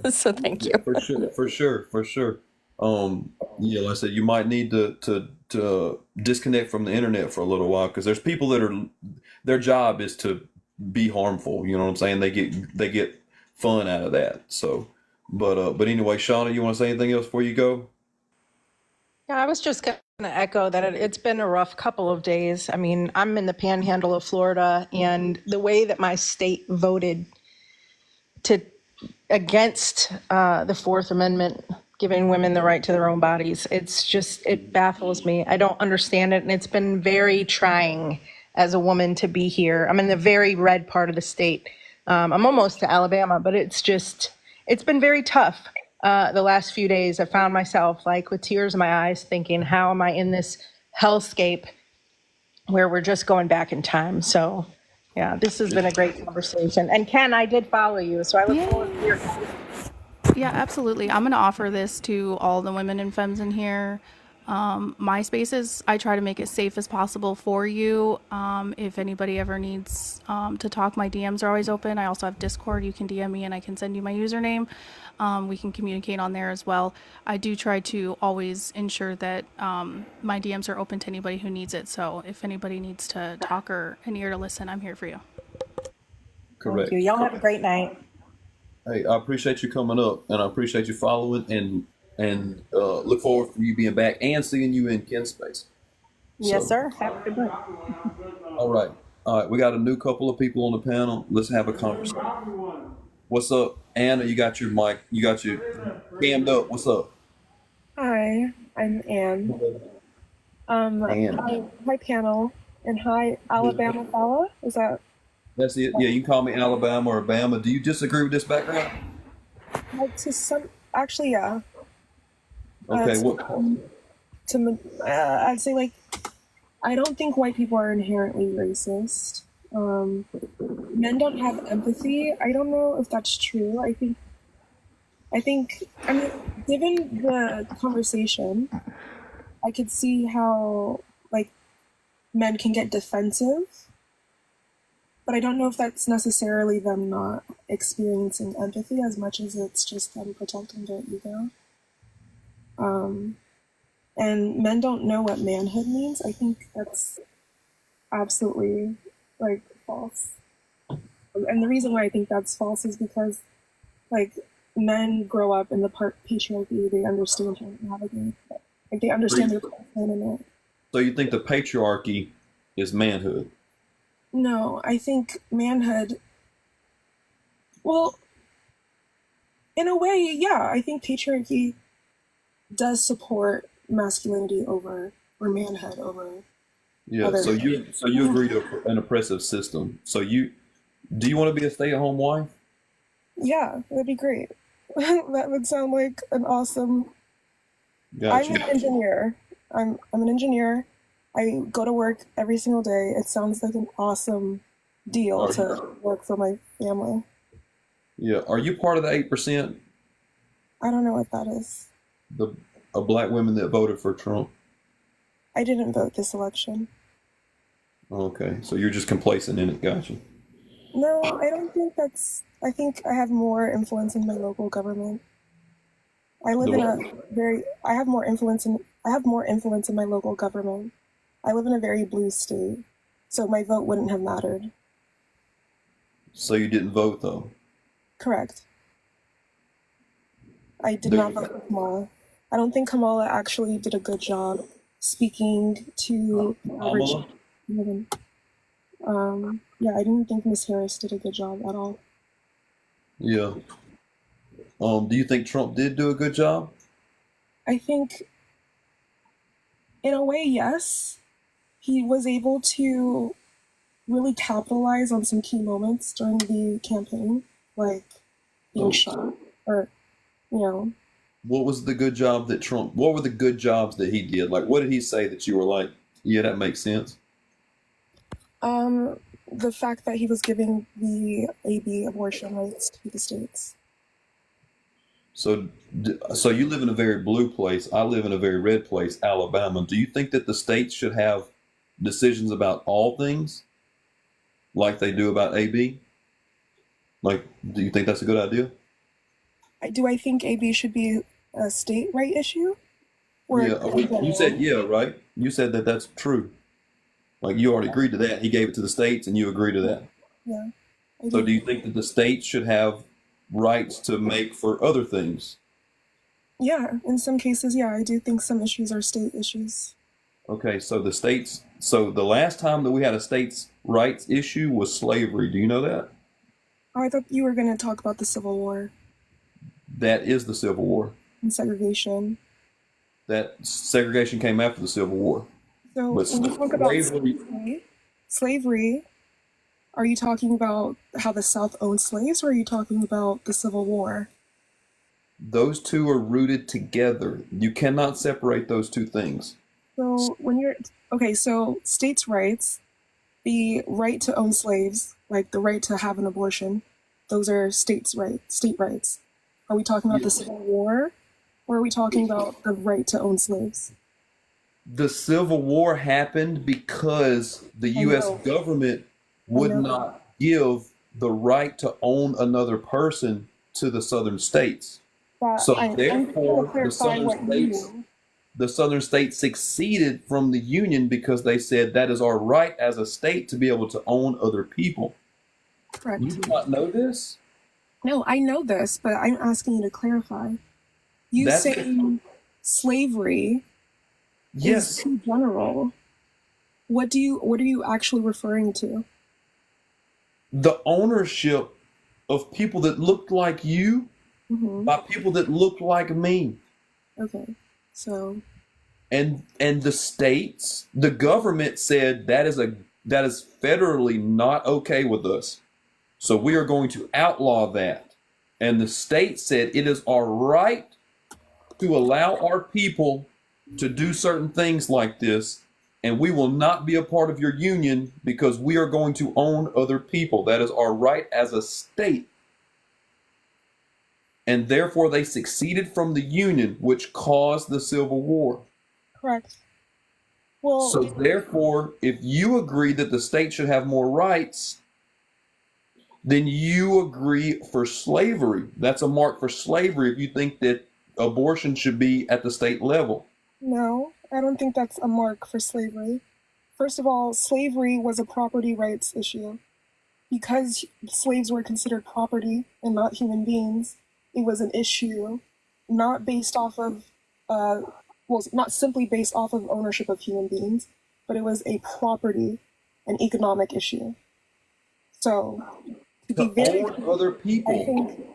So thank you. For sure. Like I said, you might need to disconnect from the internet for a little while, because there's people that their job is to be harmful. You know what I'm saying? They get fun out of that. So, but anyway, Shauna, you want to say anything else before you go? Yeah, I was just going to echo that it's been a rough couple of days. I mean, I'm in the panhandle of Florida, and the way that my state voted against the Fourth Amendment, giving women the right to their own bodies, it baffles me. I don't understand it, and it's been very trying as a woman to be here. I'm in the very red part of the state. I'm almost to Alabama, but it's been very tough. The last few days, I found myself like with tears in my eyes thinking, how am I in this hellscape where we're just going back in time? So yeah, this has been a great conversation. And Ken, I did follow you, so I look forward to your Yeah, absolutely. I'm going to offer this to all the women and femmes in here. My spaces, I try to make it safe as possible for you. If anybody ever needs to talk, my DMs are always open. I also have Discord. You can DM me and I can send you my username. We can communicate on there as well. I do try to always ensure that my DMs are open to anybody who needs it. So if anybody needs to talk or an ear to listen, I'm here for you. Correct. Thank you. Y'all have a great night. Hey, I appreciate you coming up, and I appreciate you following, and look forward for you being back and seeing you in Ken's space. Yes, sir. Have a good night. All right. We got a new couple of people on the panel. Let's have a conversation. What's up, Anna? You got your mic. You got your cammed up. What's up? Hi, I'm Anne. Ann. My panel, And hi, Alabama fella. Is that That's it. Yeah, you can call me Alabama or Bama. Do you disagree with this background? like to some? Actually, yeah. Okay, To, what? I'd say like I don't think white people are inherently racist. Men don't have empathy. I don't know if that's true. I mean, given the conversation, I could see how like men can get defensive, but I don't know if that's necessarily them not experiencing empathy as much as it's just them protecting their ego. And men don't know what manhood means. I think that's absolutely like false. And the reason why I think that's false is because like men grow up in the patriarchy, they understand how to navigate it. Like they understand their place in it. So you think the patriarchy is manhood? No, I think manhood, well, in a way, yeah, I think patriarchy does support masculinity over or manhood over Yeah. other. So you agree to an oppressive system. So do you want to be a stay-at-home wife? Yeah, that'd be great. That would sound like an awesome. Gotcha. I'm an engineer. I'm an engineer. I go to work every single day. It sounds like an awesome deal to work for my family. Yeah. Are you part of the 8%? I don't know what that is. Of black women that voted for Trump? I didn't vote this election. Okay. So you're just complacent in it. Gotcha. No, I don't think that's. I think I have more influence in my local government. I live in a very. I have more influence in my local government. I live in a very blue state, so my vote wouldn't have mattered. So you didn't vote though? Correct. I did not vote for Kamala. I don't think Kamala actually did a good job speaking to the average woman. Yeah, I didn't think Miss Harris did a good job at all. Yeah. Do you think Trump did do a good job? I think, in a way, yes. He was able to really capitalize on some key moments during the campaign, like being shot, or, you know. What were the good jobs that he did? Like, what did he say that you were like, yeah, that makes sense? The fact that he was giving the AB abortion rights to the states. So you live in a very blue place. I live in a very red place, Alabama. Do you think that the states should have decisions about all things like they do about AB? Like, do you think that's a good idea? Do I think AB should be a state right issue? Or Yeah, you said yeah, right? You said that that's true. Like, you already agreed to that. He gave it to the states, and you agree to that. Yeah. So do you think that the states should have rights to make for other things? Yeah, in some cases, yeah, I do think some issues are state issues. Okay, so the last time that we had a states' rights issue was slavery. Do you know that? Oh, I thought you were going to talk about the Civil War That is the Civil War. and segregation. That segregation came after the Civil War. So But when you talk about slavery, slavery, are you talking about how the South owned slaves, or are you talking about the Civil War? those two are rooted together. You cannot separate those two things. So when you're okay, so states' rights, the right to own slaves, like the right to have an abortion, those are state rights. Are we talking about the Civil War, or are we talking about the right to own slaves? The Civil War happened because the U.S. government would not give the right to own another person to the southern states. So therefore, the southern states succeeded from the Union because they said that is our right as a state to be able to own other people. Correct. You do not know this? No, I know this, but I'm asking you to clarify. You saying slavery is too general. What are you actually referring to? The ownership of people that looked like you by people that looked like me. Okay, so and the states, the government said that is federally not okay with us. So we are going to outlaw that. And the state said it is our right to allow our people to do certain things like this, and we will not be a part of your union because we are going to own other people. That is our right as a state. And therefore they seceded from the union, which caused the Civil War. Correct. Well, So therefore, if you agree that the state should have more rights, then you agree for slavery. That's a mark for slavery if you think that abortion should be at the state level. no, I don't think that's a mark for slavery. First of all, slavery was a property rights issue. Because slaves were considered property and not human beings, it was an issue not based off of, not simply based off of ownership of human beings, but it was a property and economic issue. So, to be To very own clear, other I people, think,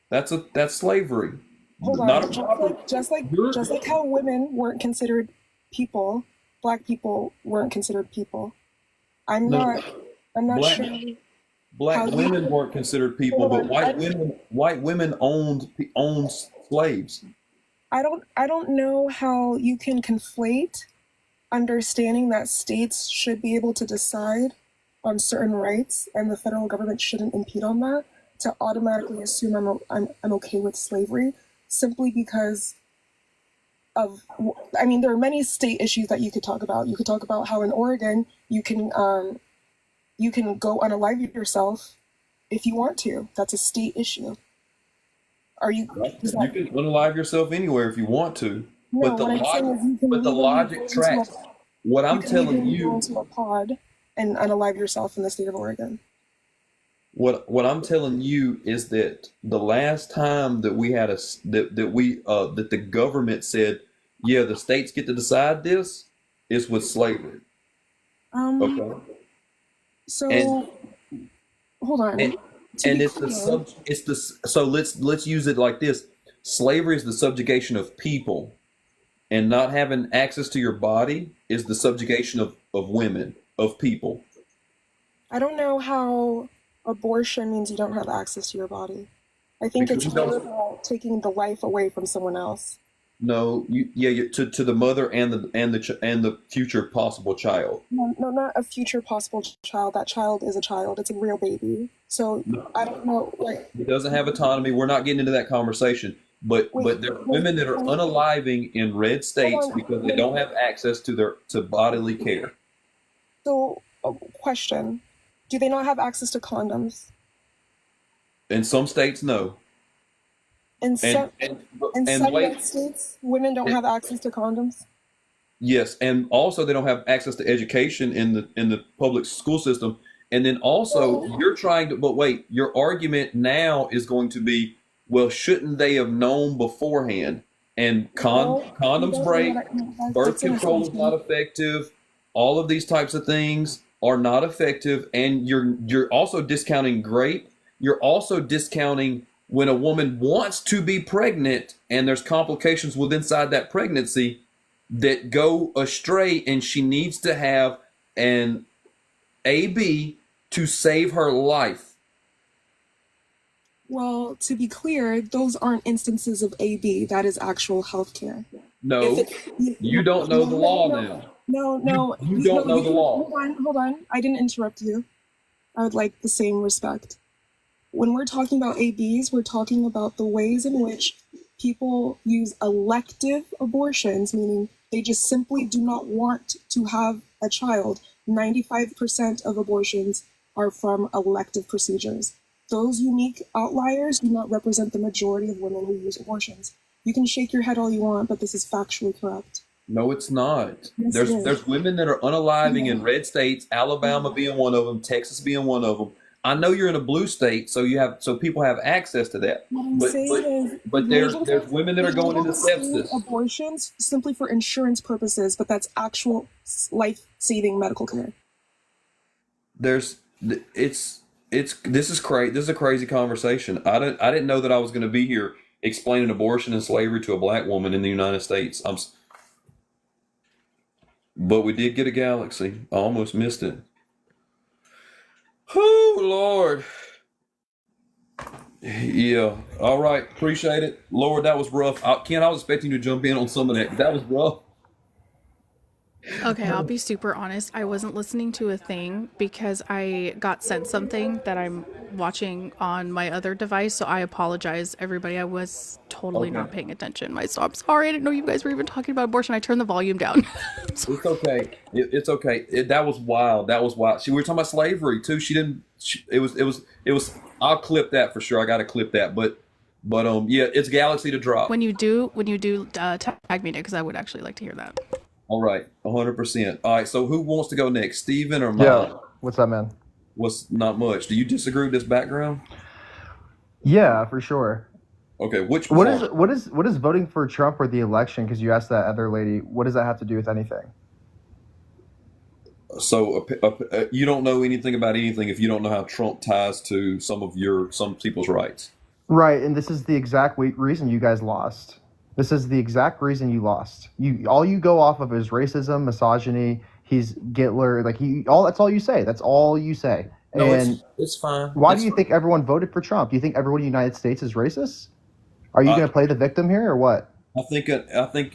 that's slavery. hold Not on, a property. just You're- like how women weren't considered people, black people weren't considered people. I'm No, not black sure how black you, women weren't considered people, hold but on, white women owned slaves. I don't know how you can conflate understanding that states should be able to decide on certain rights and the federal government shouldn't impede on that to automatically assume I'm okay with slavery simply because of, I mean, there are many state issues that you could talk about. You could talk about how in Oregon you can go unalive yourself if you want to. That's a state issue. Are you? Right? Is You that, can unalive yourself anywhere if you want to, no, but the what I'm saying logic, is you can but the legally logic go into tracks. What I'm you can telling legally go you, into a pod and unalive yourself in the state of Oregon. what I'm telling you is that the last time that we had that the government said, yeah, the states get to decide this is with slavery. Okay, So and hold on. and To and be it's the clear, so let's use it like this. Slavery is the subjugation of people, and not having access to your body is the subjugation of women, of people. I don't know how abortion means you don't have access to your body. I think Because it's you more don't. about taking the life away from someone else. No, to the mother and the future possible child. No, no, not a future possible child. That child is a child. It's a real baby. So No, I don't know. Like, it doesn't have autonomy. We're not getting into that conversation. But wait, there are wait, women that are hold unaliving in red states on. because they don't have access to bodily care. So, question: do they not have access to condoms? In some states, no. In some And in and some wait, red states, women don't have access to condoms. yes, and also they don't have access to education in the public school system. And then also you're trying to, but wait, your argument now is going to be, well, shouldn't they have known beforehand? And No, you condoms don't know break, what birth that's an control is not assumption. effective. All of these types of things are not effective, and you're also discounting grape. You're also discounting when a woman wants to be pregnant and there's complications with inside that pregnancy that go astray, and she needs to have an AB to save her life. Well, to be clear, those aren't instances of AB. That is actual healthcare. If No, it, you don't know the law now. You don't know the law. Hold on. I didn't interrupt you. I would like the same respect. When we're talking about ABs, we're talking about the ways in which people use elective abortions, meaning they just simply do not want to have a child. 95% of abortions are from elective procedures. Those unique outliers do not represent the majority of women who use abortions. You can shake your head all you want, but this is factually correct. No, it's not. Yes, it is. There's women that are unaliving in red states, Alabama being one of them, Texas being one of them. I know you're in a blue state, so people have access to that. What I'm But saying is, there's women that are going into sepsis. abortions simply for insurance purposes, but that's actual life-saving medical care. This is crazy. This is a crazy conversation. I didn't know that I was going to be here explaining abortion and slavery to a black woman in the United States. But we did get a galaxy. I almost missed it. Oh, Lord. Yeah. All right. Appreciate it. Lord, that was rough. Ken, I was expecting you to jump in on some of that. That was rough. Okay, I'll be super honest. I wasn't listening to a thing because I got sent something that I'm watching on my other device. So I apologize, everybody. I was totally Okay. not paying attention. So I'm sorry. I didn't know you guys were even talking about abortion. I turned the volume down. It's okay. It's okay. That was wild. That was wild. We were talking about slavery too. She didn't. It was. I'll clip that for sure. I got to clip that. But yeah, it's Galaxy to drop. When you do, tag me, Nick, because I would actually like to hear that. All right, 100%. All right. So who wants to go next, Steven or Mike? Yeah. What's up, man? What's not much? Do you disagree with this background? Yeah, for sure. Okay. Which What part? is voting for Trump or the election? Because you asked that other lady. What does that have to do with anything? So you don't know anything about anything if you don't know how Trump ties to some people's rights. Right, and this is the exact reason you guys lost. This is the exact reason you lost. All you go off of is racism, misogyny. He's Hitler. That's all you say. That's all you say. No, And it's fine. why do you think everyone voted for Trump? Do you think everyone in the United States is racist? Are you going to play the victim here or what? I think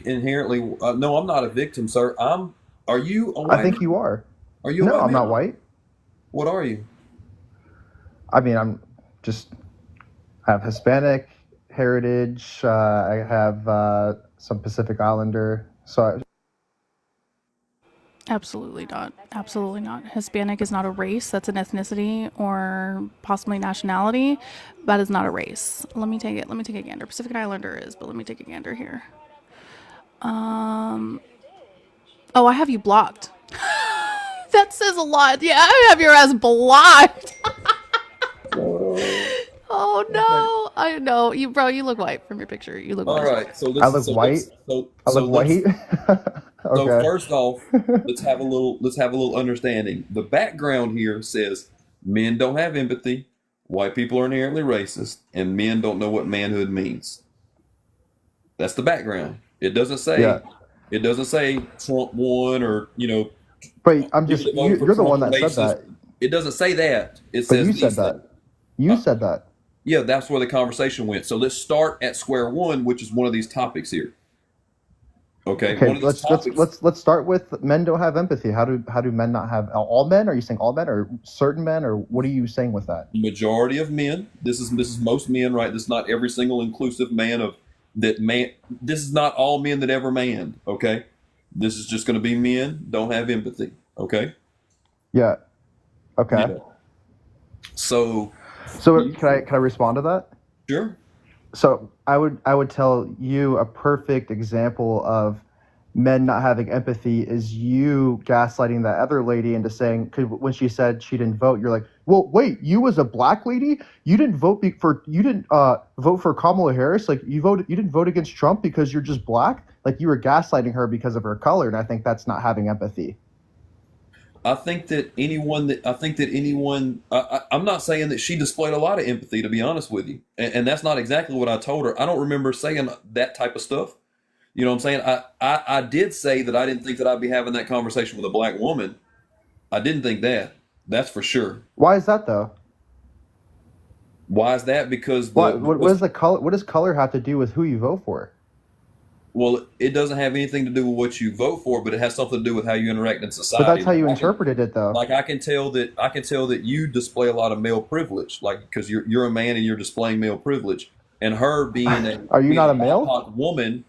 inherently. No, I'm not a victim, sir. Are you a white? I think you are. Are you? A No, white I'm man? not white. What are you? I mean, I have Hispanic heritage. I have some Pacific Islander. So Absolutely not. Absolutely not. Hispanic is not a race. That's an ethnicity or possibly nationality. That is not a race. Let me take a gander. Pacific Islander is, but let me take a gander here. Oh, I have you blocked. That says a lot. Yeah, I have your ass blocked. Oh no. I know. You look white from your picture. You look All white. right. So I look white. I look white. So Okay. first off, let's have a little understanding. The background here says men don't have empathy, white people are inherently racist, and men don't know what manhood means. That's the background. It doesn't say Yeah. Trump won or But I'm just people that voted for you're the one Trump that are said that. racist. It doesn't say that. It But says you these said that. things. You said that. Yeah, that's where the conversation went. So let's start at square one, which is one of these topics here. Okay. Okay, One of these topics. let's start with men don't have empathy. How do men not have all men? Are you saying all men or certain men or what are you saying with that? Majority of men. This is most men, right? This is not every single inclusive man of that man. This is not all men that ever manned. Okay. This is just going to be men don't have empathy. Okay. Yeah. Okay. Yeah. So Can I respond to that? sure. So I would tell you a perfect example of men not having empathy is you gaslighting that other lady into saying 'cause when she said she didn't vote, you're like, well, wait, you as a black lady, you didn't vote vote for Kamala Harris, like you didn't vote against Trump because you're just black, like you were gaslighting her because of her color, and I think that's not having empathy. I think that I'm not saying that she displayed a lot of empathy, to be honest with you. And that's not exactly what I told her. I don't remember saying that type of stuff. You know what I'm saying? I did say that I didn't think that I'd be having that conversation with a black woman. I didn't think that. That's for sure. Why is that though? What does color have to do with who you vote for? Well, it doesn't have anything to do with what you vote for, but it has something to do with how you interact in society. But that's how you interpreted it though. Like I can tell that you display a lot of male privilege, like because you're a man and you're displaying male privilege, and her being Are you not a male? BIPOC woman,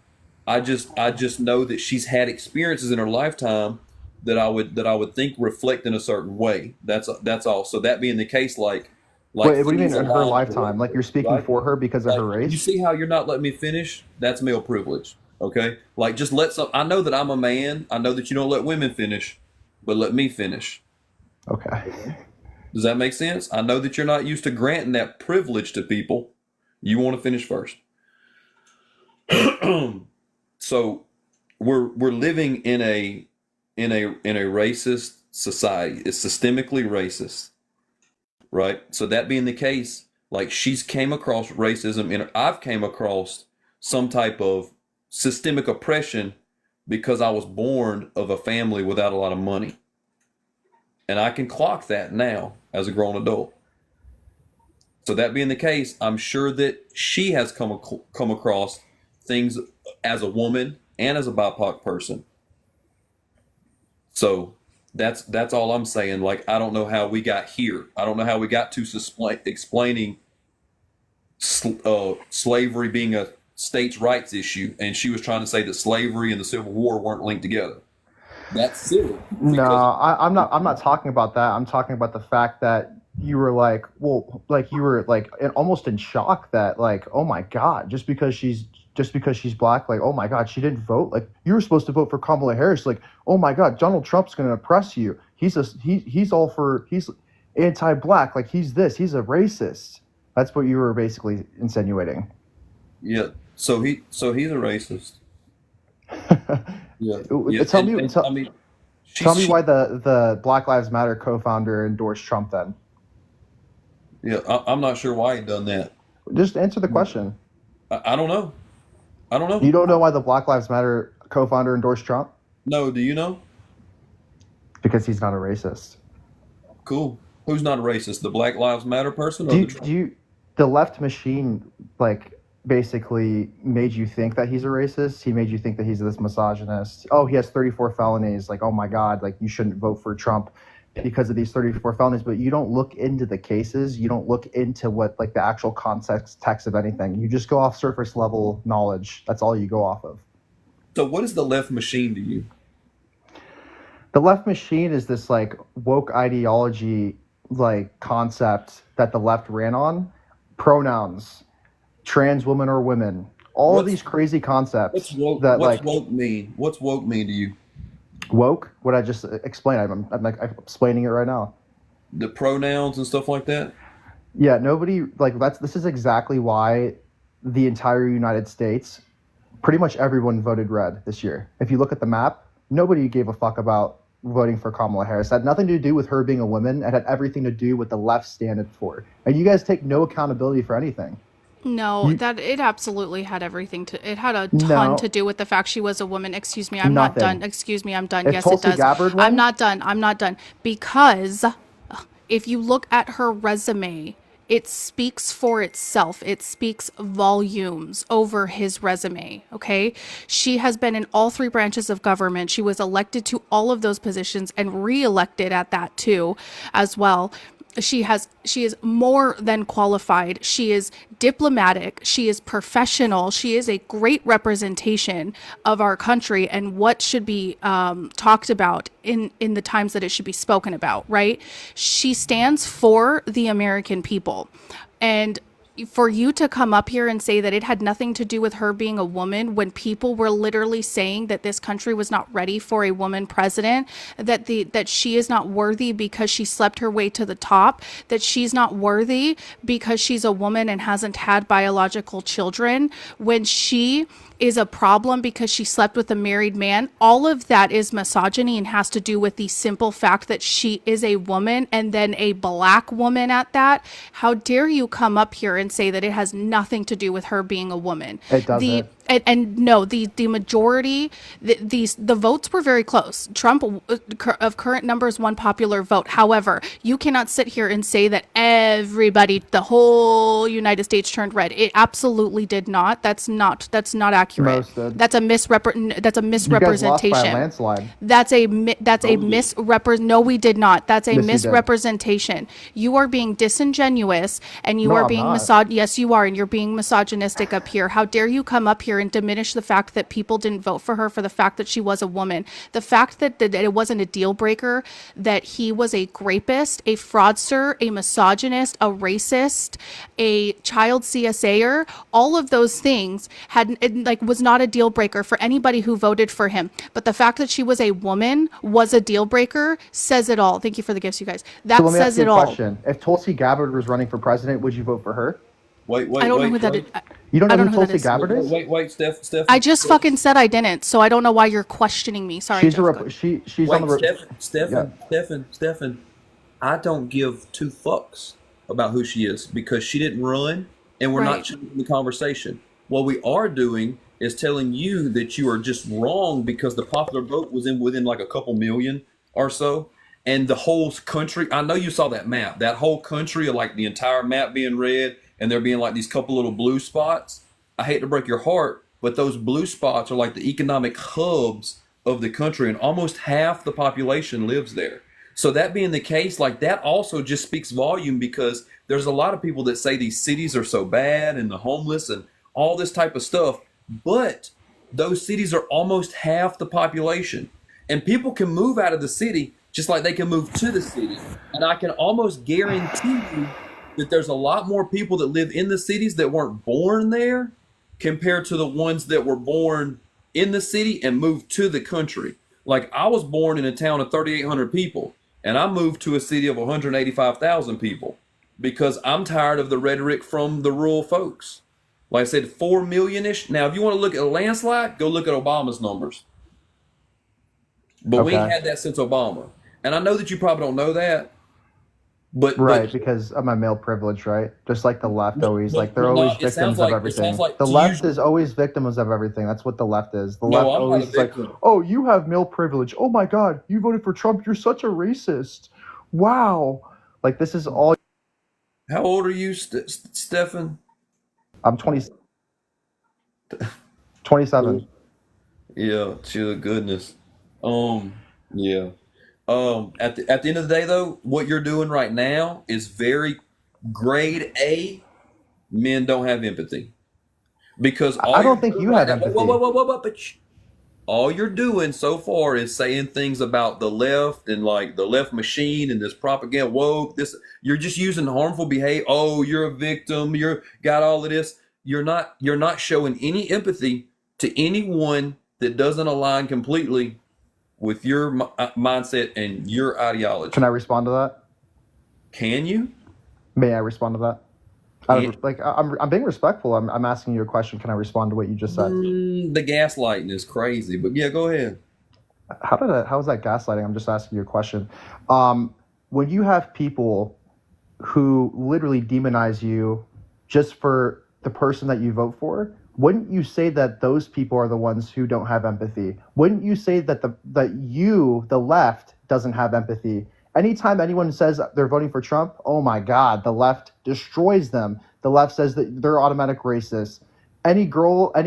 I just know that she's had experiences in her lifetime that I would think reflect in a certain way. That's all. So that being the case, like Wait, what do you mean things in her align lifetime? Like you're speaking right? for her because of her Like, you race? see how you're not letting me finish? That's male privilege. Okay, like just I know that I'm a man. I know that you don't let women finish, but let me finish. Okay. Does that make sense? I know that you're not used to granting that privilege to people. You want to finish first. So we're living in a racist society. It's systemically racist, right? So that being the case, like she's came across racism, and I've came across some type of systemic oppression because I was born of a family without a lot of money. And I can clock that now as a grown adult. So that being the case, I'm sure that she has come across things as a woman and as a BIPOC person. So that's all I'm saying. Like, I don't know how we got here. I don't know how we got to explaining slavery being a states' rights issue, and she was trying to say that slavery and the Civil War weren't linked together. That's silly. No, I'm not. I'm not talking about that. I'm talking about the fact that you were like, well, like you were like almost in shock that like, oh my God, just because she's black, like, oh my God, she didn't vote. Like, you were supposed to vote for Kamala Harris. Like, oh my God, Donald Trump's going to oppress you. He's anti-black. Like, he's a racist. That's what you were basically insinuating. Yeah. So he's a racist. Yeah. Tell me why the Black Lives Matter co-founder endorsed Trump then. Yeah, I'm not sure why he done that. Just answer the question. I don't know. You don't know why the Black Lives Matter co-founder endorsed Trump? No, do you know? Because he's not a racist. Cool. Who's not a racist? The Black Lives Matter person? Or the left machine, like, basically made you think that he's a racist. He made you think that he's this misogynist. Oh, he has 34 felonies. Like, oh my God, like, you shouldn't vote for Trump because of these 34 felonies. But you don't look into the cases. You don't look into what, like, the actual context of anything. You just go off surface level knowledge. That's all you go off of. So what is the left machine to you? The left machine is this, like, woke ideology, like, concept that the left ran on. Pronouns, trans women or women, all of these crazy concepts. What's woke mean? What's woke mean to you? Woke? What I just explained. I'm explaining it right now. The pronouns and stuff like that? Yeah, nobody, like, this is exactly why the entire United States, pretty much everyone voted red this year. If you look at the map, nobody gave a fuck about voting for Kamala Harris. It had nothing to do with her being a woman. It had everything to do with the left standing for. And you guys take no accountability for anything. No, that it absolutely had everything to. It had a ton to do with the fact she was a woman. Excuse me, I'm not done. Excuse me, I'm done. If Yes, Tulsi it does. Gabbard won? I'm not done. I'm not done because if you look at her resume, it speaks for itself. It speaks volumes over his resume. Okay, she has been in all three branches of government. She was elected to all of those positions and re-elected at that too, as well. She is more than qualified. She is diplomatic. She is professional. She is a great representation of our country and what should be talked about in the times that it should be spoken about, right? She stands for the American people. And for you to come up here and say that it had nothing to do with her being a woman when people were literally saying that this country was not ready for a woman president, that she is not worthy because she slept her way to the top, that she's not worthy because she's a woman and hasn't had biological children, when she is a problem because she slept with a married man. All of that is misogyny and has to do with the simple fact that she is a woman and then a black woman at that. How dare you come up here and say that it has nothing to do with her being a woman? It doesn't. And no, the majority, the votes were very close. Trump, of current numbers, won popular vote. However, you cannot sit here and say that everybody, the whole United States turned red. It absolutely did not. That's not accurate. Most did. That's a misrepresentation. You guys lost by a landslide. No, we did not. That's a Yes, you did. misrepresentation. You are being disingenuous and you No, are I'm being not. Yes, you are, and you're being misogynistic up here. How dare you come up here and diminish the fact that people didn't vote for her for the fact that she was a woman, the fact that it wasn't a deal breaker, that he was a rapist, a fraudster, a misogynist, a racist, a child CSAer. All of those things was not a deal breaker for anybody who voted for him. But the fact that she was a woman was a deal breaker says it all. Thank you for the gifts, you guys. That So let me says ask you it a all. question. If Tulsi Gabbard was running for president, would you vote for her? Wait. I don't know who that is. You don't I know don't who know who that Tulsi is. Gabbard is? Wait, Steph. I just fucking said I didn't, so I don't know why you're questioning me. Sorry. She's Jeff. she's on the Stephen, I don't give two fucks about who she is because she didn't run and we're not Right. changing the conversation. What we are doing is telling you that you are just wrong because the popular vote was within like a couple million or so. And the whole country, I know you saw that map, that whole country, like the entire map being red and there being like these couple little blue spots. I hate to break your heart, but those blue spots are like the economic hubs of the country, and almost half the population lives there. So that being the case, like that also just speaks volume, because there's a lot of people that say these cities are so bad and the homeless and all this type of stuff, but those cities are almost half the population, and people can move out of the city just like they can move to the city. And I can almost guarantee you that there's a lot more people that live in the cities that weren't born there compared to the ones that were born in the city and moved to the country. Like I was born in a town of 3,800 people and I moved to a city of 185,000 people because I'm tired of the rhetoric from the rural folks. Like I said, 4 million-ish. Now, if you want to look at a landslide, go look at Obama's numbers. But we ain't had that since Obama. And I know that you probably don't know that, but because of my male privilege, right? Just like the left always, like they're always victims like, of everything. Like the left is always victims of everything. That's what the left is. The left always is like, oh, you have male privilege. Oh my God, you voted for Trump. You're such a racist. Wow. Like this is all. How old are you, Stefan? I'm 27. Yeah, to goodness. Yeah. At the end of the day, though, what you're doing right now is very grade A. Men don't have empathy because I don't think you have empathy. All you're doing so far is saying things about the left and like the left machine and this propaganda woke. You're just using harmful behavior. Oh, you're a victim. You're got all of this. You're not showing any empathy to anyone that doesn't align completely with your mindset and your ideology. Can I respond to that? Can you? May I respond to that? I'm being respectful. I'm asking you a question. Can I respond to what you just said? The gaslighting is crazy, but yeah, go ahead. How is that gaslighting? I'm just asking you a question. When you have people who literally demonize you just for the person that you vote for, wouldn't you say that those people are the ones who don't have empathy? Wouldn't you say that the left, doesn't have empathy? Anytime anyone says they're voting for Trump, oh my God, the left destroys them. The left says that they're automatic racists. Any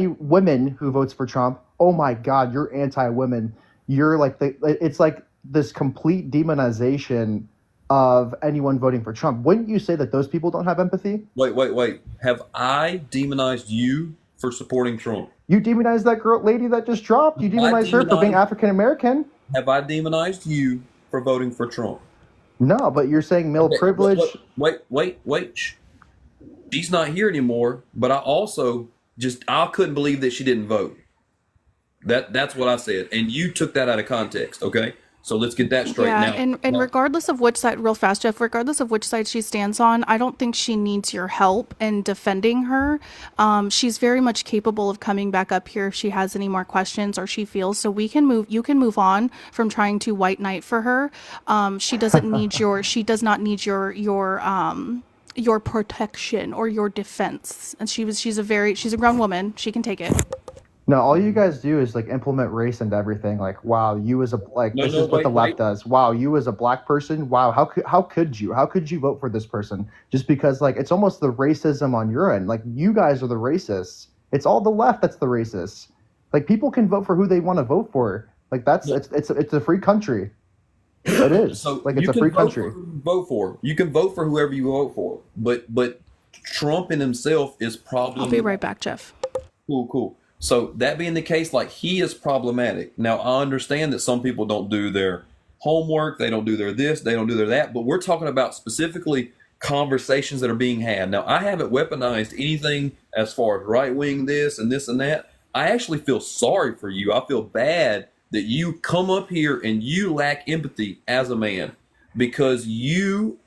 woman who votes for Trump, oh my God, you're anti-women. You're like it's like this complete demonization of anyone voting for Trump. Wouldn't you say that those people don't have empathy? Wait. Have I demonized you for supporting Trump? You demonized that lady that just dropped. You demonized her for being African American. Have I demonized you for voting for Trump? No, but you're saying male privilege. Wait. She's not here anymore, but I also I couldn't believe that she didn't vote. That's what I said. And you took that out of context, okay? So let's get that straight now. And regardless of which side, real fast, Jeff, regardless of which side she stands on, I don't think she needs your help in defending her. She's very much capable of coming back up here if she has any more questions or she feels. So you can move on from trying to white knight for her. She doesn't need she does not need your protection or your defense. And she's a grown woman. She can take it. No, all you guys do is like implement race into everything. Like, wow, you as this is what the left does. Wow, you as a black person. Wow, how could you vote for this person just because like it's almost the racism on your end. Like you guys are the racists. It's all the left that's the racists. Like people can vote for who they want to vote for. Like it's a free country. It is. So like it's a free country. You can vote for whoever you vote for. But Trump in himself is problematic. I'll be right back, Jeff. Cool. So that being the case, like he is problematic. Now I understand that some people don't do their homework, they don't do their this, they don't do their that, but we're talking about specifically conversations that are being had. Now I haven't weaponized anything as far as right wing this and that. I actually feel sorry for you. I feel bad that you come up here and you lack empathy as a man because you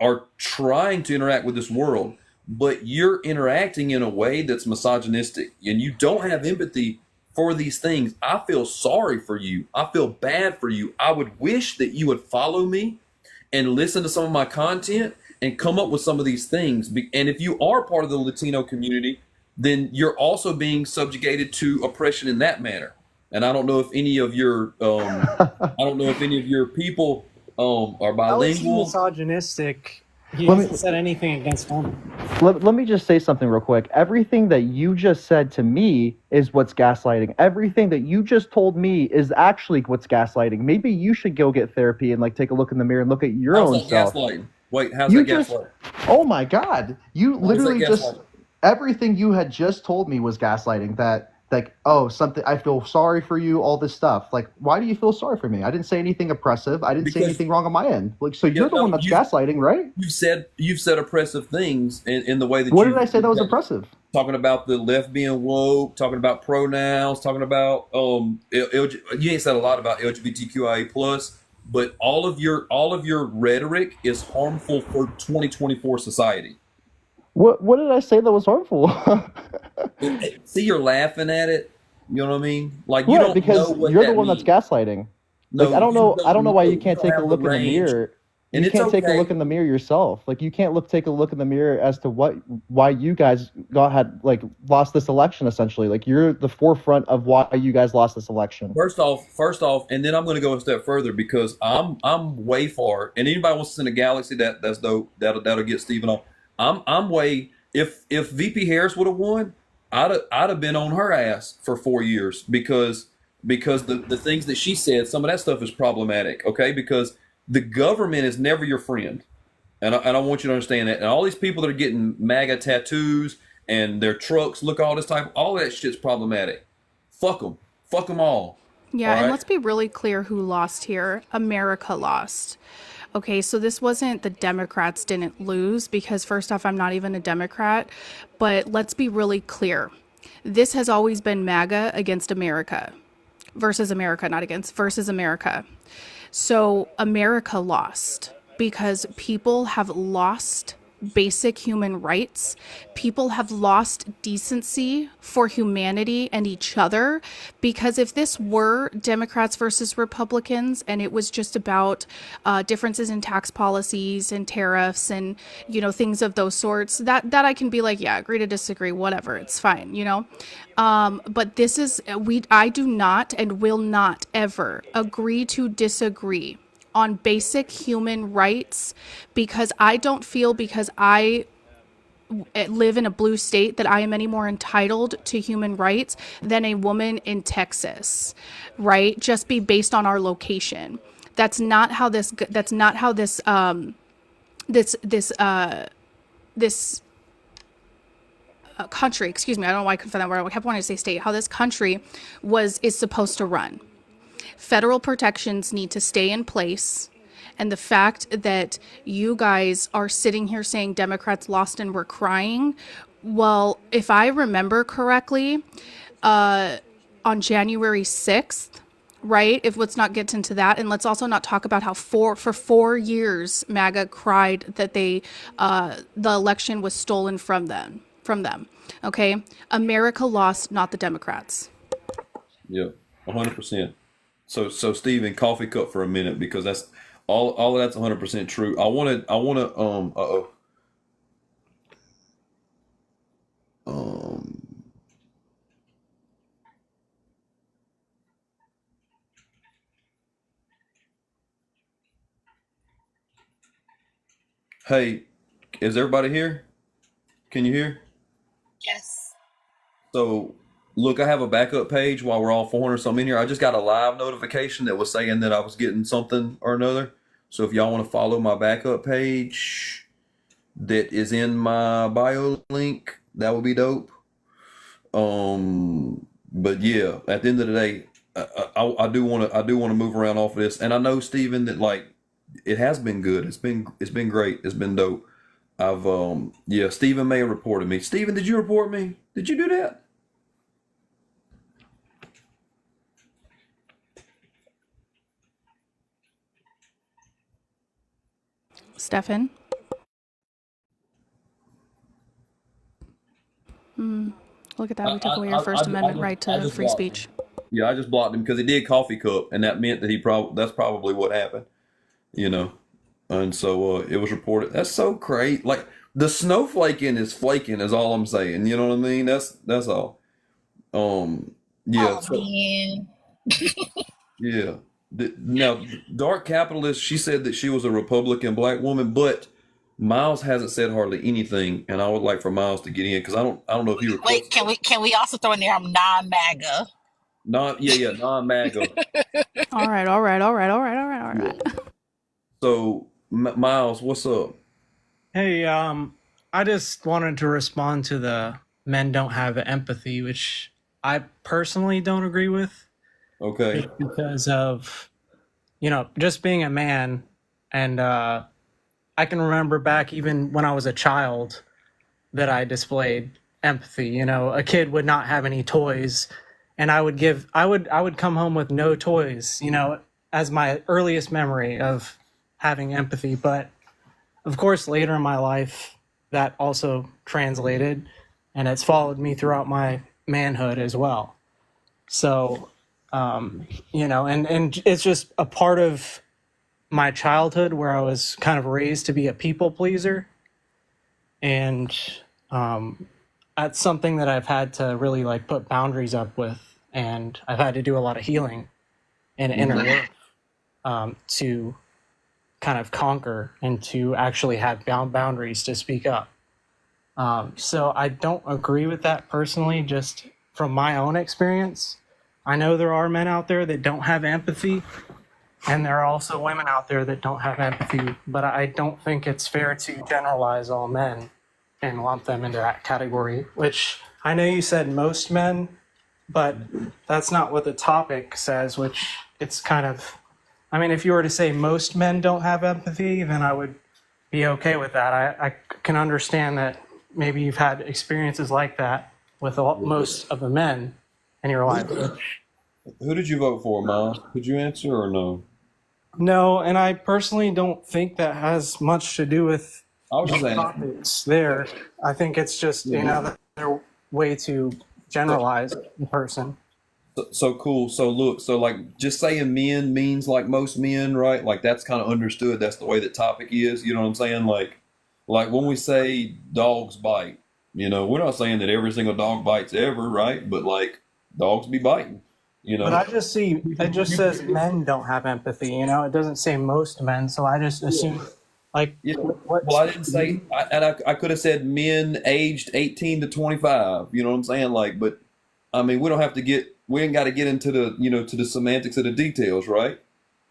are trying to interact with this world, but you're interacting in a way that's misogynistic and you don't have empathy for these things. I feel sorry for you. I feel bad for you. I would wish that you would follow me and listen to some of my content and come up with some of these things. And if you are part of the Latino community, then you're also being subjugated to oppression in that manner. And I don't know if any of your people are How is he bilingual. misogynistic? He Let me- hasn't said anything against women. Let me just say something real quick. Everything that you just said to me is what's gaslighting. Everything that you just told me is actually what's gaslighting. Maybe you should go get therapy and like take a look in the mirror and look at your How's own that self. gaslighting? Wait, how's You that just, gaslighting? oh my God, you How's that literally just, gaslighting? everything you had just told me was gaslighting. That like, oh, something, I feel sorry for you, all this stuff. Like, why do you feel sorry for me? I didn't say anything oppressive. I didn't say Because anything wrong on my end. Like, so you're the one that's you gaslighting, right? you've said oppressive things in the way that What you did I say that was oppressive? talking about the left being woke, talking about pronouns, talking about you ain't said a lot about LGBTQIA plus, but all of your rhetoric is harmful for 2024 society. What did I say that was harmful? See, you're laughing at it. You know what I mean? Like you Right, don't because know what you're that the one means. that's gaslighting. Like No, I don't you know. I don't know why you You can't don't take a have the look in the range, mirror. and You it's can't take a okay. look in the mirror yourself. Like you can't take a look in the mirror as to why you guys had like lost this election. Essentially, like you're the forefront of why you guys lost this election. First off, and then I'm going to go a step further because I'm way far. And anybody wants to send a galaxy, that's dope. That'll get Steven on. I'm way. If VP Harris would have won, I'd have been on her ass for 4 years because the things that she said, some of that stuff is problematic. Okay, because the government is never your friend, and I want you to understand that. And all these people that are getting MAGA tattoos and their trucks look all this type, all that shit's problematic. Fuck them all. Yeah, All and right? let's be really clear who lost here. America lost. Okay, so this wasn't the Democrats didn't lose because, first off, I'm not even a Democrat, but let's be really clear. This has always been MAGA against America versus America, not against, versus America. So America lost because people have lost basic human rights. People have lost decency for humanity and each other. Because if this were Democrats versus Republicans and it was just about differences in tax policies and tariffs and, things of those sorts, that I can be like, yeah, agree to disagree, whatever, it's fine, But this is, I do not and will not ever agree to disagree on basic human rights because I don't feel because I live in a blue state that I am any more entitled to human rights than a woman in Texas, right? Just be based on our location. That's not how this country, excuse me, I don't know why I couldn't find that word. I kept wanting to say state, how this country is supposed to run. Federal protections need to stay in place. And the fact that you guys are sitting here saying Democrats lost and we're crying, well, if I remember correctly, on January 6th, right? Let's not get into that. And let's also not talk about how for 4 years, MAGA cried that the election was stolen from them. Okay. America lost, not the Democrats. Yeah, 100%. So Steven, coffee cup for a minute because that's all of that's 100% true. I want to hey, is everybody here? Can you hear? Yes. So, look, I have a backup page while we're all 400 something in here. I just got a live notification that was saying that I was getting something or another. So if y'all want to follow my backup page that is in my bio link, that would be dope. But yeah, at the end of the day, I do want to move around off of this. And I know, Steven, that like it has been good. It's been great. It's been dope. Stephen May reported me. Stephen, did you report me? Did you do that? Stefan? Look at that. We took away your First Amendment right to free speech. Yeah, I just blocked him because he did coffee cup, and that meant that that's probably what happened, And so it was reported. That's so great. Like The snowflaking is flaking is all I'm saying. You know what I mean? That's all. Yeah. Oh So man. yeah. Now, Dark Capitalist, she said that she was a Republican black woman, but Miles hasn't said hardly anything, and I would like for Miles to get in because I don't know if he requested. Wait, can we also throw in there I'm non-MAGA? Non-MAGA. All right. So Miles, what's up? Hey, I just wanted to respond to the men don't have empathy, which I personally don't agree with. Okay. Just because of, just being a man. And I can remember back even when I was a child that I displayed empathy. A kid would not have any toys, and I would come home with no toys, as my earliest memory of having empathy. But of course, later in my life, that also translated, and it's followed me throughout my manhood as well. So, and it's just a part of my childhood where I was kind of raised to be a people pleaser. And that's something that I've had to really put boundaries up with. And I've had to do a lot of healing and inner work to kind of conquer and to actually have boundaries to speak up. So I don't agree with that personally, just from my own experience. I know there are men out there that don't have empathy, and there are also women out there that don't have empathy, but I don't think it's fair to generalize all men and lump them into that category, which I know you said most men, but that's not what the topic says, which it's kind of, if you were to say most men don't have empathy, then I would be okay with that. I can understand that maybe you've had experiences like that with most of the men in your life. Who did you vote for, Miles? Could you answer or no? No, and I personally don't think that has much to do with the topics there. I think it's just another way to generalize the person. So cool. So look, just saying men means most men, right? That's kind of understood. That's the way that topic is. You know what I'm saying? Like when we say dogs bite, we're not saying that every single dog bites ever, right? But dogs be biting, But I just see, it just says men don't have empathy, it doesn't say most men. So I just assume Well, I didn't say, I could have said men aged 18 to 25, you know what I'm saying? But we don't have to we ain't got to get into the, to the semantics of the details, right?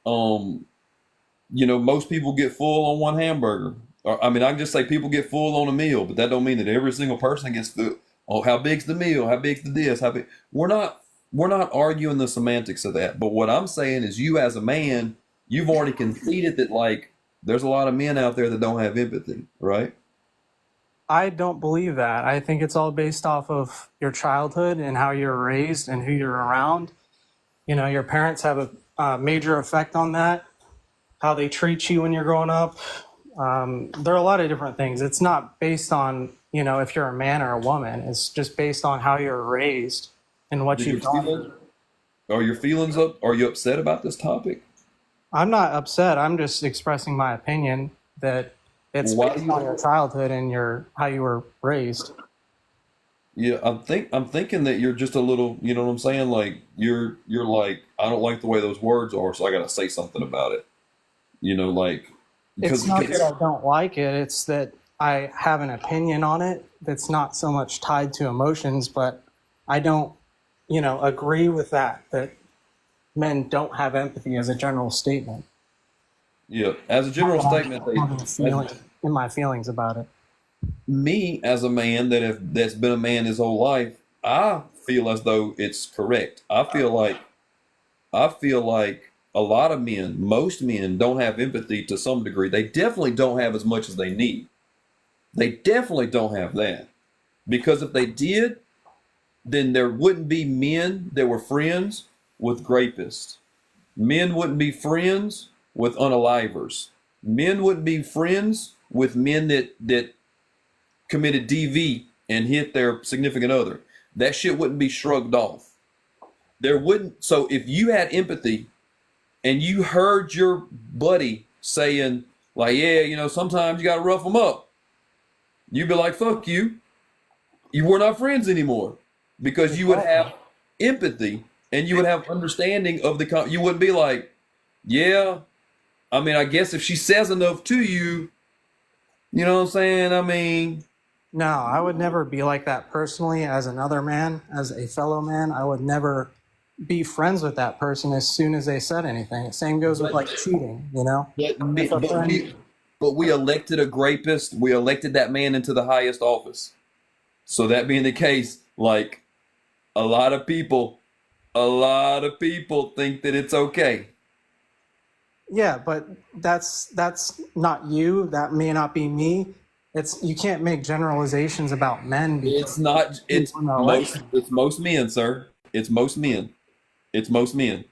Most people get full on one hamburger. Or, I can just say people get full on a meal, but that don't mean that every single person gets full. Oh, how big's the meal? How big's the this? We're not arguing the semantics of that. But what I'm saying is you as a man, you've already conceded that there's a lot of men out there that don't have empathy, right? I don't believe that. I think it's all based off of your childhood and how you're raised and who you're around. Your parents have a major effect on that, how they treat you when you're growing up. There are a lot of different things. It's not based on, if you're a man or a woman. It's just based on how you're raised and what you've done. Are your feelings up? Are you upset about this topic? I'm not upset. I'm just expressing my opinion that it's based on your childhood and how you were raised. Yeah, I'm thinking that you're just a little, you know what I'm saying? You're I don't like the way those words are, so I got to say something about it. It's not that I don't like it. It's that I have an opinion on it that's not so much tied to emotions, but I don't, agree with that men don't have empathy as a general statement. Yeah, as a general statement, in my feelings about it. Me as a man that's been a man his whole life, I feel as though it's correct. I feel like a lot of men, most men, don't have empathy to some degree. They definitely don't have as much as they need. They definitely don't have that, because if they did, then there wouldn't be men that were friends with rapists. Men wouldn't be friends with unalivers. Men wouldn't be friends with men that committed DV and hit their significant other. That shit wouldn't be shrugged off. There wouldn't. So if you had empathy and you heard your buddy saying, sometimes you got to rough them up, you'd be like, fuck you. We're not friends anymore. Because you would have empathy and you would have understanding of you wouldn't be like, yeah, I mean, I guess if she says enough to you, you know what I'm saying? I mean, No, I would never be like that personally as another man, as a fellow man. I would never be friends with that person as soon as they said anything. Same goes with like cheating, you know? If a friend, but we elected a rapist. We elected that man into the highest office. So that being the case, like a lot of people think that it's okay. yeah, but that's not you. That may not be me. You can't make generalizations about men. It's not. It's most men, sir. It's most men. It's most men.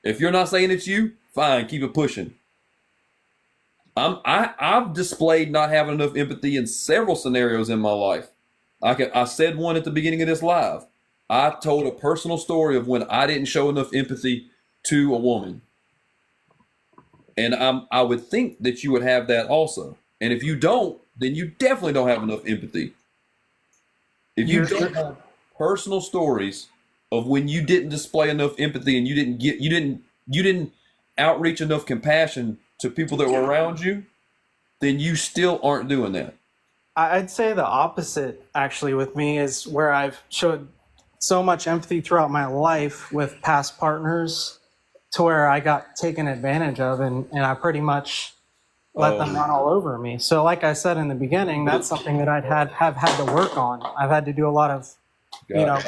If you're not saying it's you, fine, keep it pushing. I've displayed not having enough empathy in several scenarios in my life. I said one at the beginning of this live. I told a personal story of when I didn't show enough empathy to a woman. And I would think that you would have that also. And if you don't, then you definitely don't have enough empathy. If you don't have personal stories of when you didn't display enough empathy and you didn't outreach enough compassion to people that were around you, then you still aren't doing that. I'd say the opposite actually with me is where I've showed so much empathy throughout my life with past partners to where I got taken advantage of and I pretty much let them run all over me. So like I said in the beginning, that's something that have had to work on. I've had to do a lot of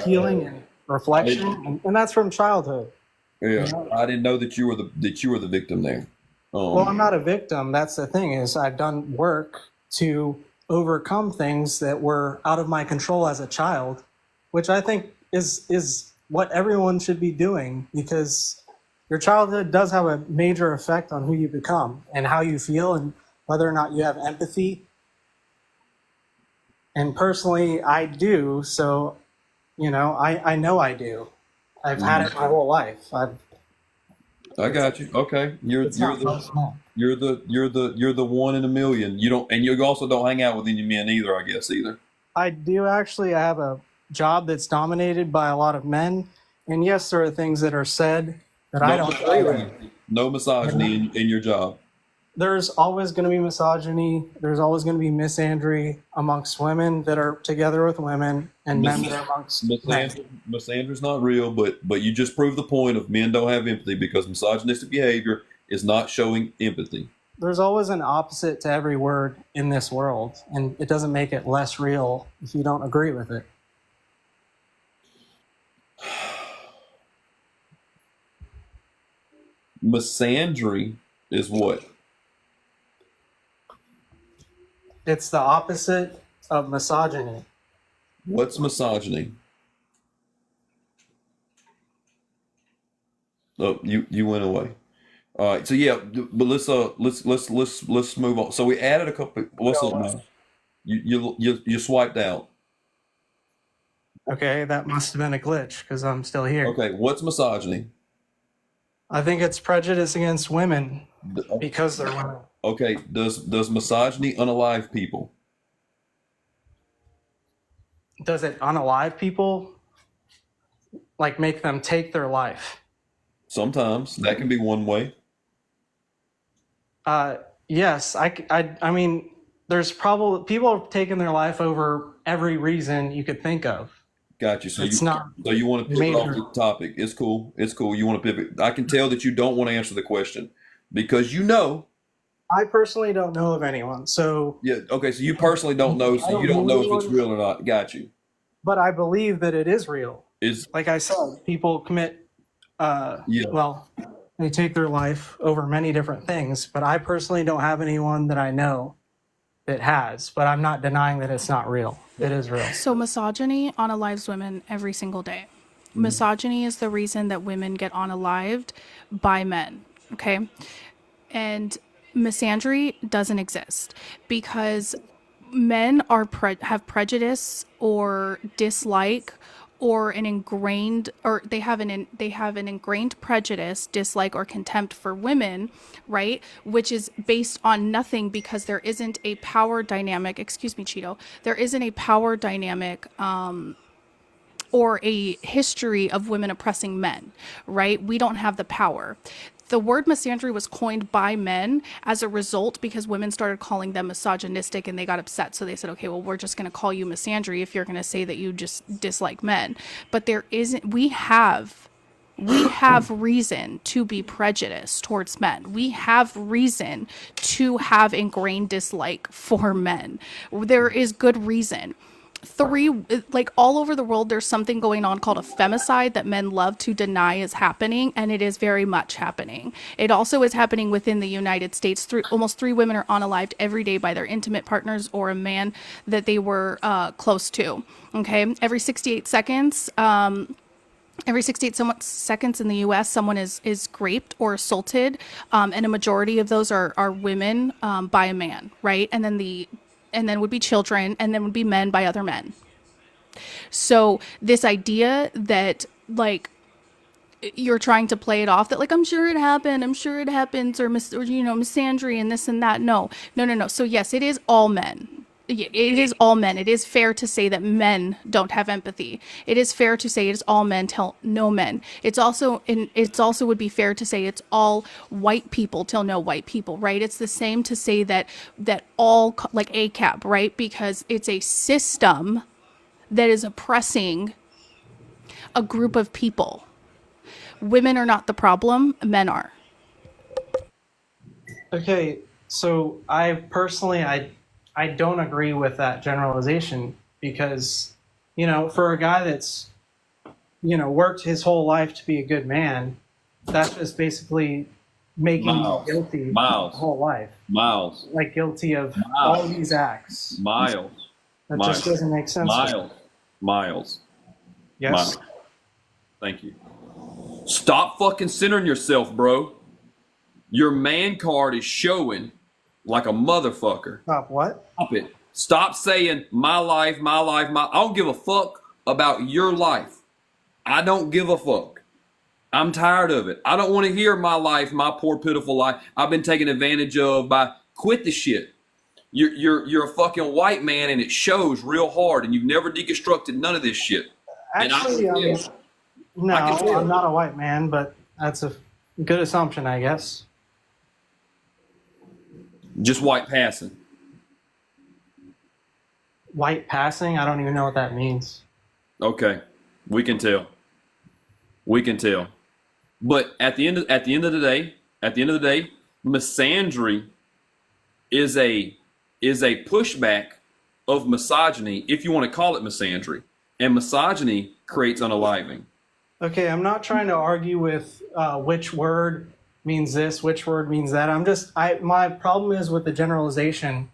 healing and reflection, and that's from childhood. Yeah, I didn't know that you were the victim there. Well, I'm not a victim. That's the thing is I've done work to overcome things that were out of my control as a child, which I think is what everyone should be doing, because your childhood does have a major effect on who you become and how you feel and whether or not you have empathy. And personally, I do. So, I know I do. I've had it my whole life. I got you. Okay, you're the one in a million. You also don't hang out with any men either, I guess either. I do actually. I have a job that's dominated by a lot of men, and yes, there are things that are said that I don't agree with. No misogyny in your job. There's always going to be misogyny. There's always going to be misandry amongst women that are together with women and men that are amongst men. Misandry's not real, but you just proved the point of men don't have empathy because misogynistic behavior is not showing empathy. There's always an opposite to every word in this world, and it doesn't make it less real if you don't agree with it. Misandry is what? It's the opposite of misogyny. What's misogyny? Oh, you went away. All right. So yeah, but let's move on. So we added a couple. What's up now? You swiped out. Okay, that must have been a glitch because I'm still here. Okay, what's misogyny? I think it's prejudice against women because they're women. Okay, does misogyny unalive people? Does it unalive people? Like make them take their life? Sometimes that can be one way. Yes, I mean, there's probably people have taken their life over every reason you could think of. Got you. So so you want to pivot off the topic. It's cool. You want to pivot. I can tell that you don't want to answer the question because I personally don't know of anyone. So yeah, okay. So you personally don't know. So you don't know if it's real or not. Got you. But I believe that it is real. Like I said, people commit. Well, they take their life over many different things. But I personally don't have anyone that I know that has. But I'm not denying that it's not real. It is real. So misogyny unalives women every single day. Misogyny is the reason that women get unalived by men. Okay, and misandry doesn't exist because men have prejudice or dislike or an ingrained, or they have an ingrained prejudice, dislike, or contempt for women, right? Which is based on nothing, because there isn't a power dynamic. Excuse me, Cheeto. There isn't a power dynamic. Or a history of women oppressing men, right? We don't have the power. The word misandry was coined by men as a result because women started calling them misogynistic and they got upset. So they said, okay, well, we're just going to call you misandry if you're going to say that you just dislike men. But there isn't, we have reason to be prejudiced towards men. We have reason to have ingrained dislike for men. There is good reason. Like all over the world, there's something going on called a femicide that men love to deny is happening, and it is very much happening. It also is happening within the United States. Almost 3 women are unalived every day by their intimate partners or a man that they were close to. Okay, every 68 seconds. Every 68 seconds in the U.S., someone is raped or assaulted, and a majority of those are women by a man, right? And then would be children, and then would be men by other men. So this idea that, like, you're trying to play it off that, like, I'm sure it happens, or misandry and this and that. No. So yes, it is all men. It is all men. It is fair to say that men don't have empathy. It is fair to say it is all men till no men. It's also would be fair to say it's all white people till no white people, right? It's the same to say that all, like ACAB, right? Because it's a system that is oppressing a group of people. Women are not the problem, men are. Okay, so I don't agree with that generalization, because, for a guy that's, worked his whole life to be a good man, that's just basically making him guilty his whole life. Like guilty of all these acts. That just doesn't make sense. Miles. Yes. Miles. Thank you. Stop fucking centering yourself, bro. Your man card is showing like a motherfucker. Stop what? Stop it. Stop saying my life. I don't give a fuck about your life. I don't give a fuck. I'm tired of it. I don't want to hear my life, my poor pitiful life. I've been taken advantage of by. Quit the shit. You're a fucking white man, and it shows real hard, and you've never deconstructed none of this shit. Actually, no, I'm not a white man, but that's a good assumption, I guess. Just white passing. White passing? I don't even know what that means. Okay, we can tell. But at the end of the day, misandry is a pushback of misogyny, if you want to call it misandry, and misogyny creates unaliving. Okay, I'm not trying to argue with which word means this, which word means that. My problem is with the generalization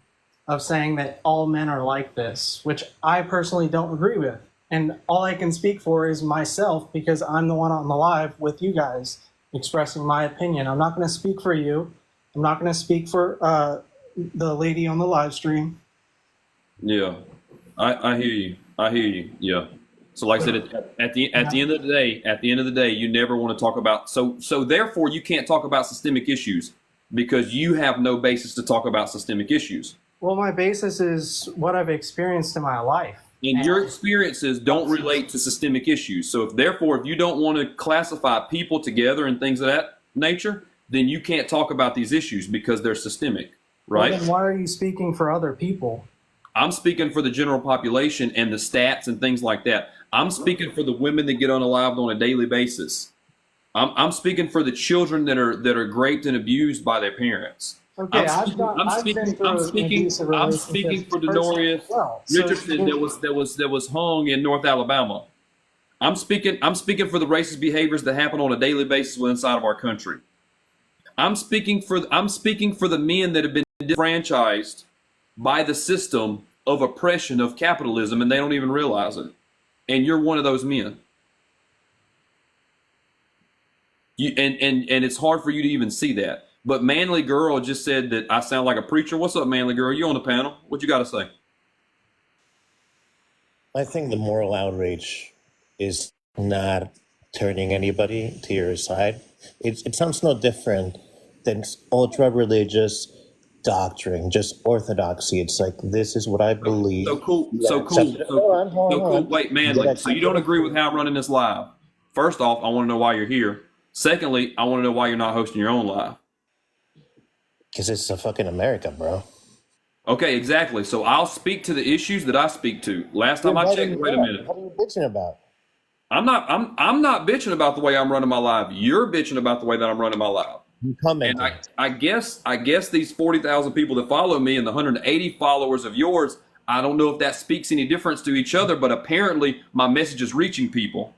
of saying that all men are like this, which I personally don't agree with. And all I can speak for is myself, because I'm the one on the live with you guys expressing my opinion. I'm not going to speak for you. I'm not going to speak for the lady on the live stream. Yeah, I hear you. Yeah. So like I said, at the end of the day, you never want to talk about, so therefore you can't talk about systemic issues because you have no basis to talk about systemic issues. Well, my basis is what I've experienced in my life. And your experiences don't relate to systemic issues. So if you don't want to classify people together and things of that nature, then you can't talk about these issues because they're systemic, right? Well, then why are you speaking for other people? I'm speaking for the general population and the stats and things like that. I'm speaking for the women that get unalived on a daily basis. I'm speaking for the children that are raped and abused by their parents. Okay, I'm speaking for Denorius Richardson that was hung in North Alabama. I'm speaking for the racist behaviors that happen on a daily basis inside of our country. I'm speaking for the men that have been disenfranchised by the system of oppression of capitalism, and they don't even realize it. And you're one of those men. And it's hard for you to even see that. But Manly Girl just said that I sound like a preacher. What's up, Manly Girl? You on the panel? What you got to say? I think the moral outrage is not turning anybody to your side. It sounds no different than ultra religious doctrine, just orthodoxy. It's like, this is what I believe. So cool. You So gotta cool. accept it. So, Hold on, hold so on, cool. hold on. Wait, You Manly. gotta So you accept don't it. agree with how I'm running this live? First off, I want to know why you're here. Secondly, I want to know why you're not hosting your own live. Because it's a fucking America, bro. Okay, exactly. So I'll speak to the issues that I speak to. Last time I checked, wait a minute. What are you bitching about? I'm not bitching about the way I'm running my live. You're bitching about the way that I'm running my live. You commented. And I guess these 40,000 people that follow me and the 180 followers of yours, I don't know if that speaks any difference to each other, but apparently my message is reaching people.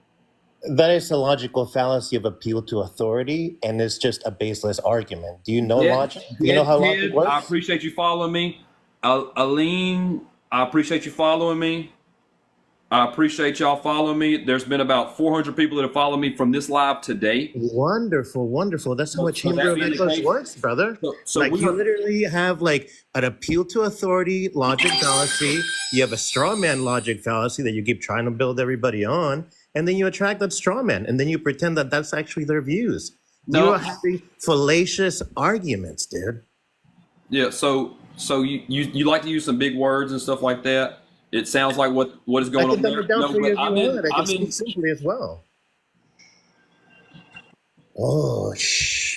That is a logical fallacy of appeal to authority, and it's just a baseless argument. Do you know logic? Do you know how logic works? I appreciate you following me. Aline, I appreciate you following me. I appreciate y'all following me. There's been about 400 people that have followed me from this live today. Wonderful, wonderful. That's how a chamber of echoes works, brother. So like we you are- literally have like an appeal to authority logic fallacy. You have a straw man logic fallacy that you keep trying to build everybody on, and then you attract that straw man, and then you pretend that that's actually their views. No. You are having fallacious arguments, dude. Yeah, so you like to use some big words and stuff like that. It sounds like what is going I on can dumb there. it down No, for you but if you want. I can speak simply as well. Oh,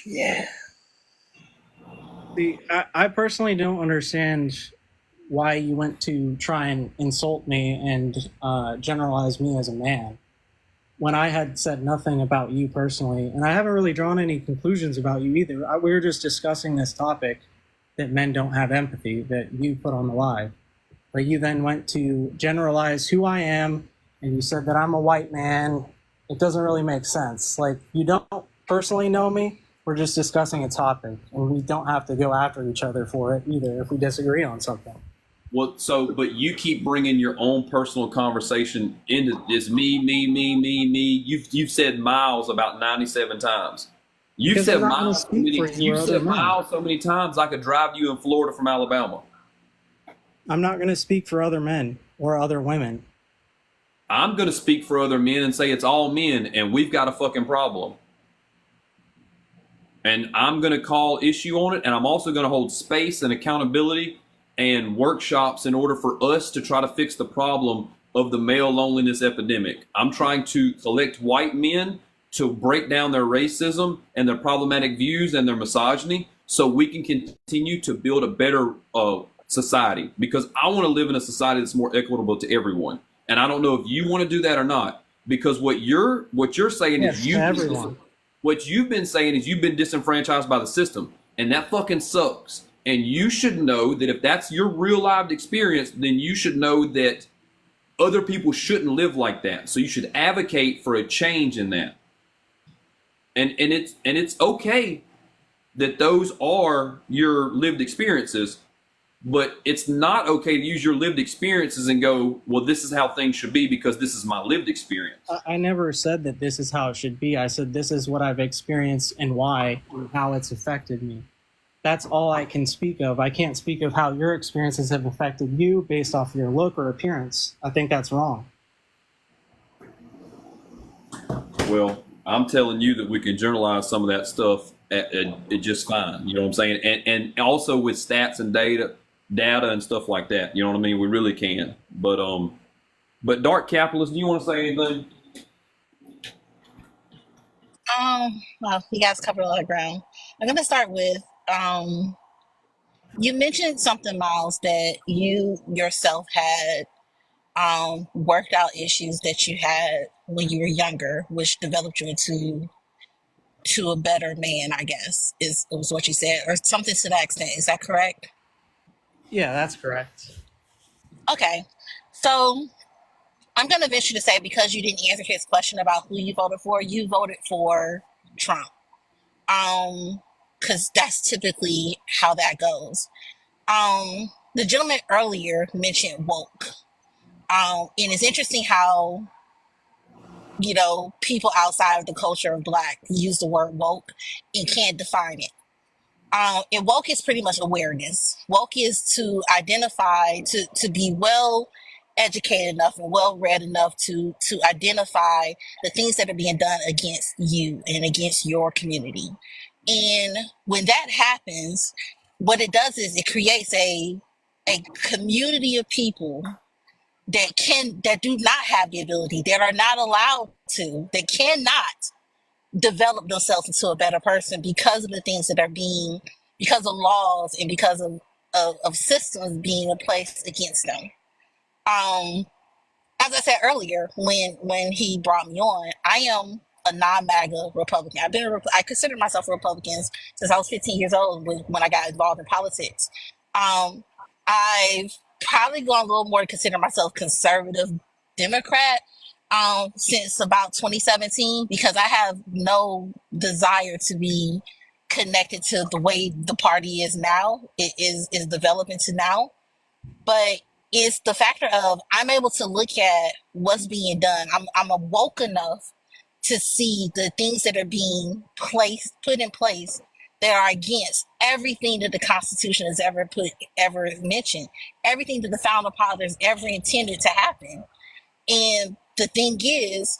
yeah. See, I personally don't understand why you went to try and insult me and generalize me as a man when I had said nothing about you personally, and I haven't really drawn any conclusions about you either. We were just discussing this topic that men don't have empathy that you put on the live. But you then went to generalize who I am, and you said that I'm a white man. It doesn't really make sense. Like, you don't personally know me. We're just discussing a topic, and we don't have to go after each other for it either if we disagree on something. Well, but you keep bringing your own personal conversation into this me. You've said miles about 97 times. You've Because said I'm not gonna miles. speak for you or other men. So many times I could drive you in Florida from Alabama. I'm not going to speak for other men or other women. I'm going to speak for other men and say it's all men, and we've got a fucking problem. And I'm going to call issue on it, and I'm also going to hold space and accountability and workshops in order for us to try to fix the problem of the male loneliness epidemic. I'm trying to collect white men to break down their racism and their problematic views and their misogyny so we can continue to build a better society, because I want to live in a society that's more equitable to everyone. And I don't know if you want to do that or not, because what you're saying Yes, is to everyone. what you've been saying is you've been disenfranchised by the system, and that fucking sucks. And you should know that if that's your real lived experience, then you should know that other people shouldn't live like that. So you should advocate for a change in that. And it's okay that those are your lived experiences, but it's not okay to use your lived experiences and go, well, this is how things should be because this is my lived experience. I never said that this is how it should be. I said this is what I've experienced and why and how it's affected me. That's all I can speak of. I can't speak of how your experiences have affected you based off your look or appearance. I think that's wrong. Well, I'm telling you that we can generalize some of that stuff at just fine. You know what I'm saying? And also with stats and data and stuff like that. You know what I mean? We really can. But Dark Capitalist, do you want to say anything? Well, you guys covered a lot of ground. I'm gonna start with you mentioned something, Miles, that you yourself had worked out issues that you had when you were younger, which developed you into a better man, I guess, was what you said, or something to that extent. Is that correct? Yeah, that's correct. Okay. So I'm going to venture to say, because you didn't answer his question about who you voted for Trump. Because that's typically how that goes. The gentleman earlier mentioned woke. And it's interesting how, people outside of the culture of Black use the word woke and can't define it. And woke is pretty much awareness. Woke is to identify, to be well educated enough and well read enough to identify the things that are being done against you and against your community. And when that happens, what it does is it creates a community of people that do not have the ability, that are not allowed to, that cannot develop themselves into a better person because of the things that are being, because of laws and because of systems being in place against them. As I said earlier, when he brought me on, I am a non-MAGA Republican. I consider myself a Republican since I was 15 years old when I got involved in politics. I've probably gone a little more to consider myself conservative Democrat since about 2017 because I have no desire to be connected to the way the party is now. It is developing to now, but it's the factor of I'm able to look at what's being done. I'm awoke enough to see the things that are being put in place that are against everything that the Constitution has ever mentioned, everything that the founder fathers ever intended to happen. And the thing is,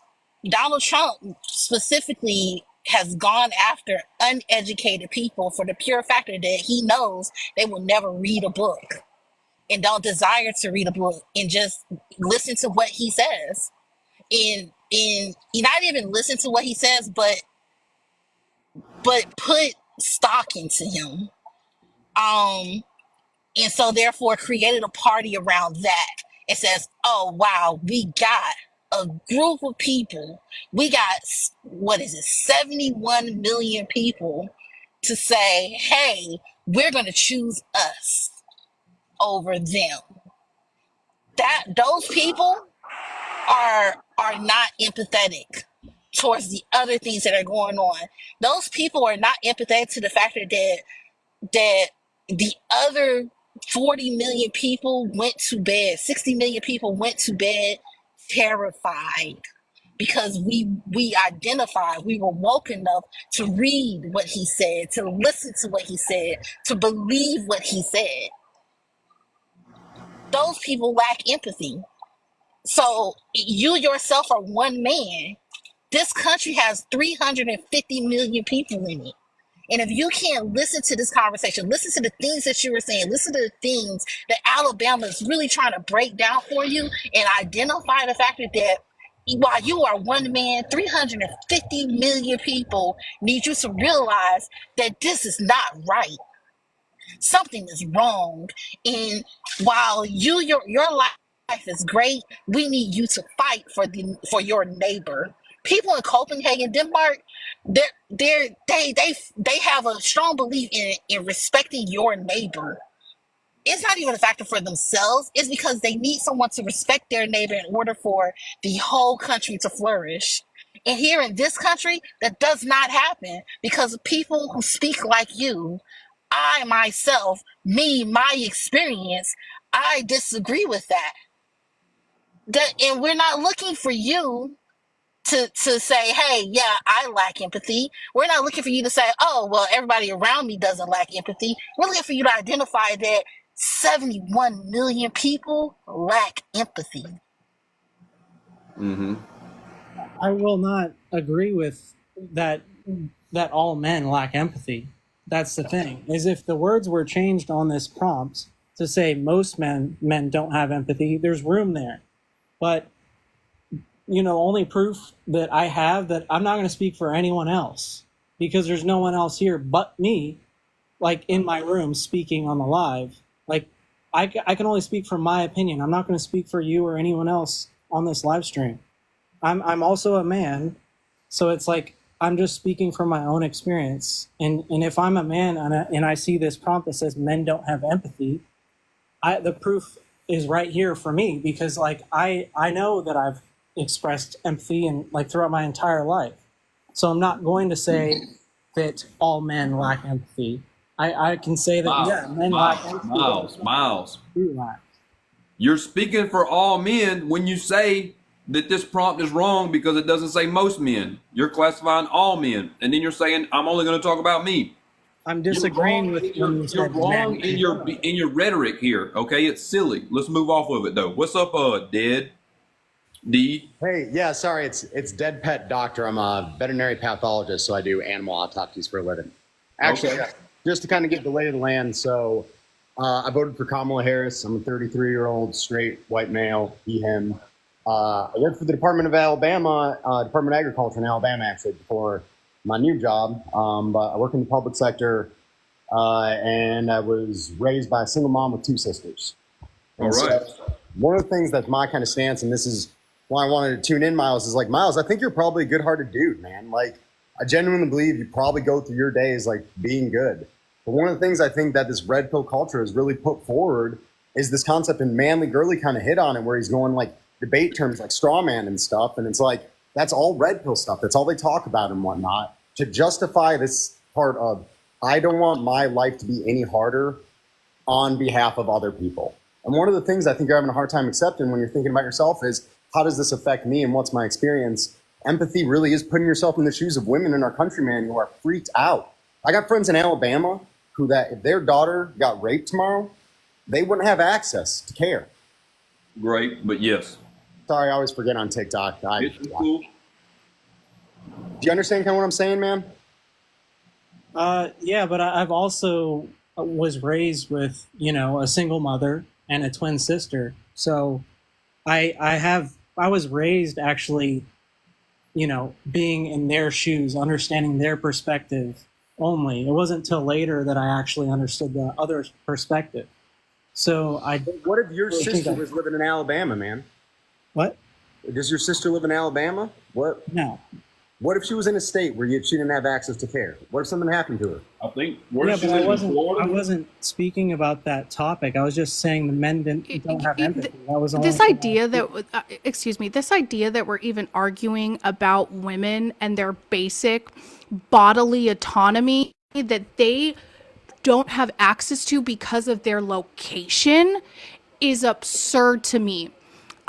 Donald Trump specifically has gone after uneducated people for the pure factor that he knows they will never read a book and don't desire to read a book and just listen to what he says. And not even listen to what he says, but put stock into him. And so therefore created a party around that. It says, oh wow, we got a group of people. We got 71 million people to say, hey, we're gonna choose us over them. Those people are not empathetic towards the other things that are going on. Those people are not empathetic to the factor that the other 40 million people went to bed, 60 million people went to bed terrified because we identified, we were woke enough to read what he said, to listen to what he said, to believe what he said. Those people lack empathy. So you yourself are one man. This country has 350 million people in it. And if you can't listen to this conversation, listen to the things that you were saying, listen to the things that Alabama is really trying to break down for you and identify the fact that while you are one man, 350 million people need you to realize that this is not right. Something is wrong. And while your life is great, we need you to fight for your neighbor. People in Copenhagen, Denmark, they have a strong belief in respecting your neighbor. It's not even a factor for themselves. It's because they need someone to respect their neighbor in order for the whole country to flourish. And here in this country, that does not happen because people who speak like you, I myself, my experience, I disagree with that. And we're not looking for you to say, hey, yeah, I lack empathy. We're not looking for you to say, oh, well, everybody around me doesn't lack empathy. We're looking for you to identify that 71 million people lack empathy. Mm-hmm. I will not agree with that all men lack empathy. That's the thing, is if the words were changed on this prompt to say most men don't have empathy, there's room there. But only proof that I have that I'm not going to speak for anyone else because there's no one else here but me, like in my room speaking on the live. Like I can only speak from my opinion. I'm not going to speak for you or anyone else on this live stream. I'm also a man, so it's like I'm just speaking from my own experience. And if I'm a man and I see this prompt that says men don't have empathy, the proof is right here for me because like I know that I've expressed empathy and like throughout my entire life. So I'm not going to say that all men lack empathy. I can say that men lack empathy. Miles. You're speaking for all men when you say that this prompt is wrong because it doesn't say most men. You're classifying all men. And then you're saying, I'm only going to talk about me. I'm You're disagreeing wrong. with when you You're said wrong men. in your rhetoric here. Okay, it's silly. Let's move off of it though. What's up, Dead D? Hey, yeah, sorry, it's Dead Pet Doctor. I'm a veterinary pathologist, so I do animal autopsies for a living. Actually, Okay. just to kind of get the lay of the land, so I voted for Kamala Harris. I'm a 33-year-old straight white male, he, him. I worked for the Department of Alabama, Department of Agriculture in Alabama, actually, before my new job. But I work in the public sector, and I was raised by a single mom with two sisters. All And right. so one of the things that's my kind of stance, and this is why I wanted to tune in, Miles, is like, Miles, I think you're probably a good-hearted dude, man. Like, I genuinely believe you probably go through your days like being good. But one of the things I think that this red pill culture has really put forward is this concept, and Manly Gurley kind of hit on it, where he's going like debate terms like straw man and stuff. And it's like, that's all red pill stuff. That's all they talk about and whatnot to justify this part of, I don't want my life to be any harder on behalf of other people. And one of the things I think you're having a hard time accepting when you're thinking about yourself is, how does this affect me and what's my experience? Empathy really is putting yourself in the shoes of women in our country, man, who are freaked out. I got friends in Alabama who, that if their daughter got raped tomorrow, they wouldn't have access to care. Great, but yes. Sorry, I always forget on TikTok. It's cool. Do you understand kind of what I'm saying, man? Yeah, but I've also was raised with, a single mother and a twin sister. So I was raised actually, being in their shoes, understanding their perspective only. It wasn't until later that I actually understood the other perspective. So What if your sister was living in Alabama, man? What? Does your sister live in Alabama? What? No. What if she was in a state where she didn't have access to care? What if something happened to her? I think. Yeah, but I wasn't speaking about that topic. I was just saying the men don't have empathy. That was all. This idea that, this idea that we're even arguing about women and their basic bodily autonomy that they don't have access to because of their location is absurd to me.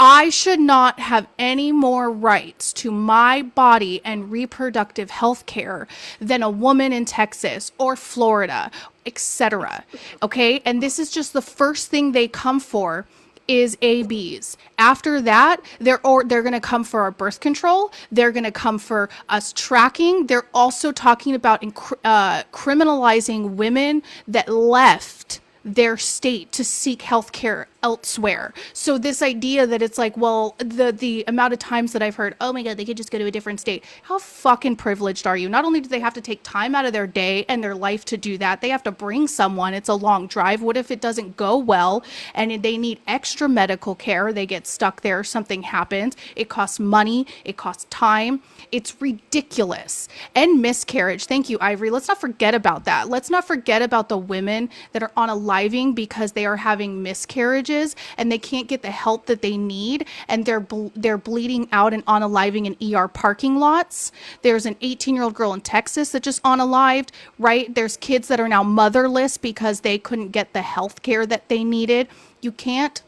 I should not have any more rights to my body and reproductive health care than a woman in Texas or Florida, etc. Okay? And this is just the first thing they come for is ABs. After that, they're going to come for our birth control. They're going to come for us tracking. They're also talking about criminalizing women that left their state to seek health care elsewhere. So this idea that it's like, well, the amount of times that I've heard, oh my God, they could just go to a different state. How fucking privileged are you? Not only do they have to take time out of their day and their life to do that, they have to bring someone. It's a long drive. What if it doesn't go well and they need extra medical care? They get stuck there, something happens. It costs money. It costs time. It's ridiculous. And miscarriage. Thank you, Ivory. Let's not forget about that. Let's not forget about the women that are unaliving because they are having miscarriages and they can't get the help that they need, and they're bleeding out and unaliving in ER parking lots. There's an 18-year-old girl in Texas that just unalived, right? There's kids that are now motherless because they couldn't get the health care that they needed. You cannot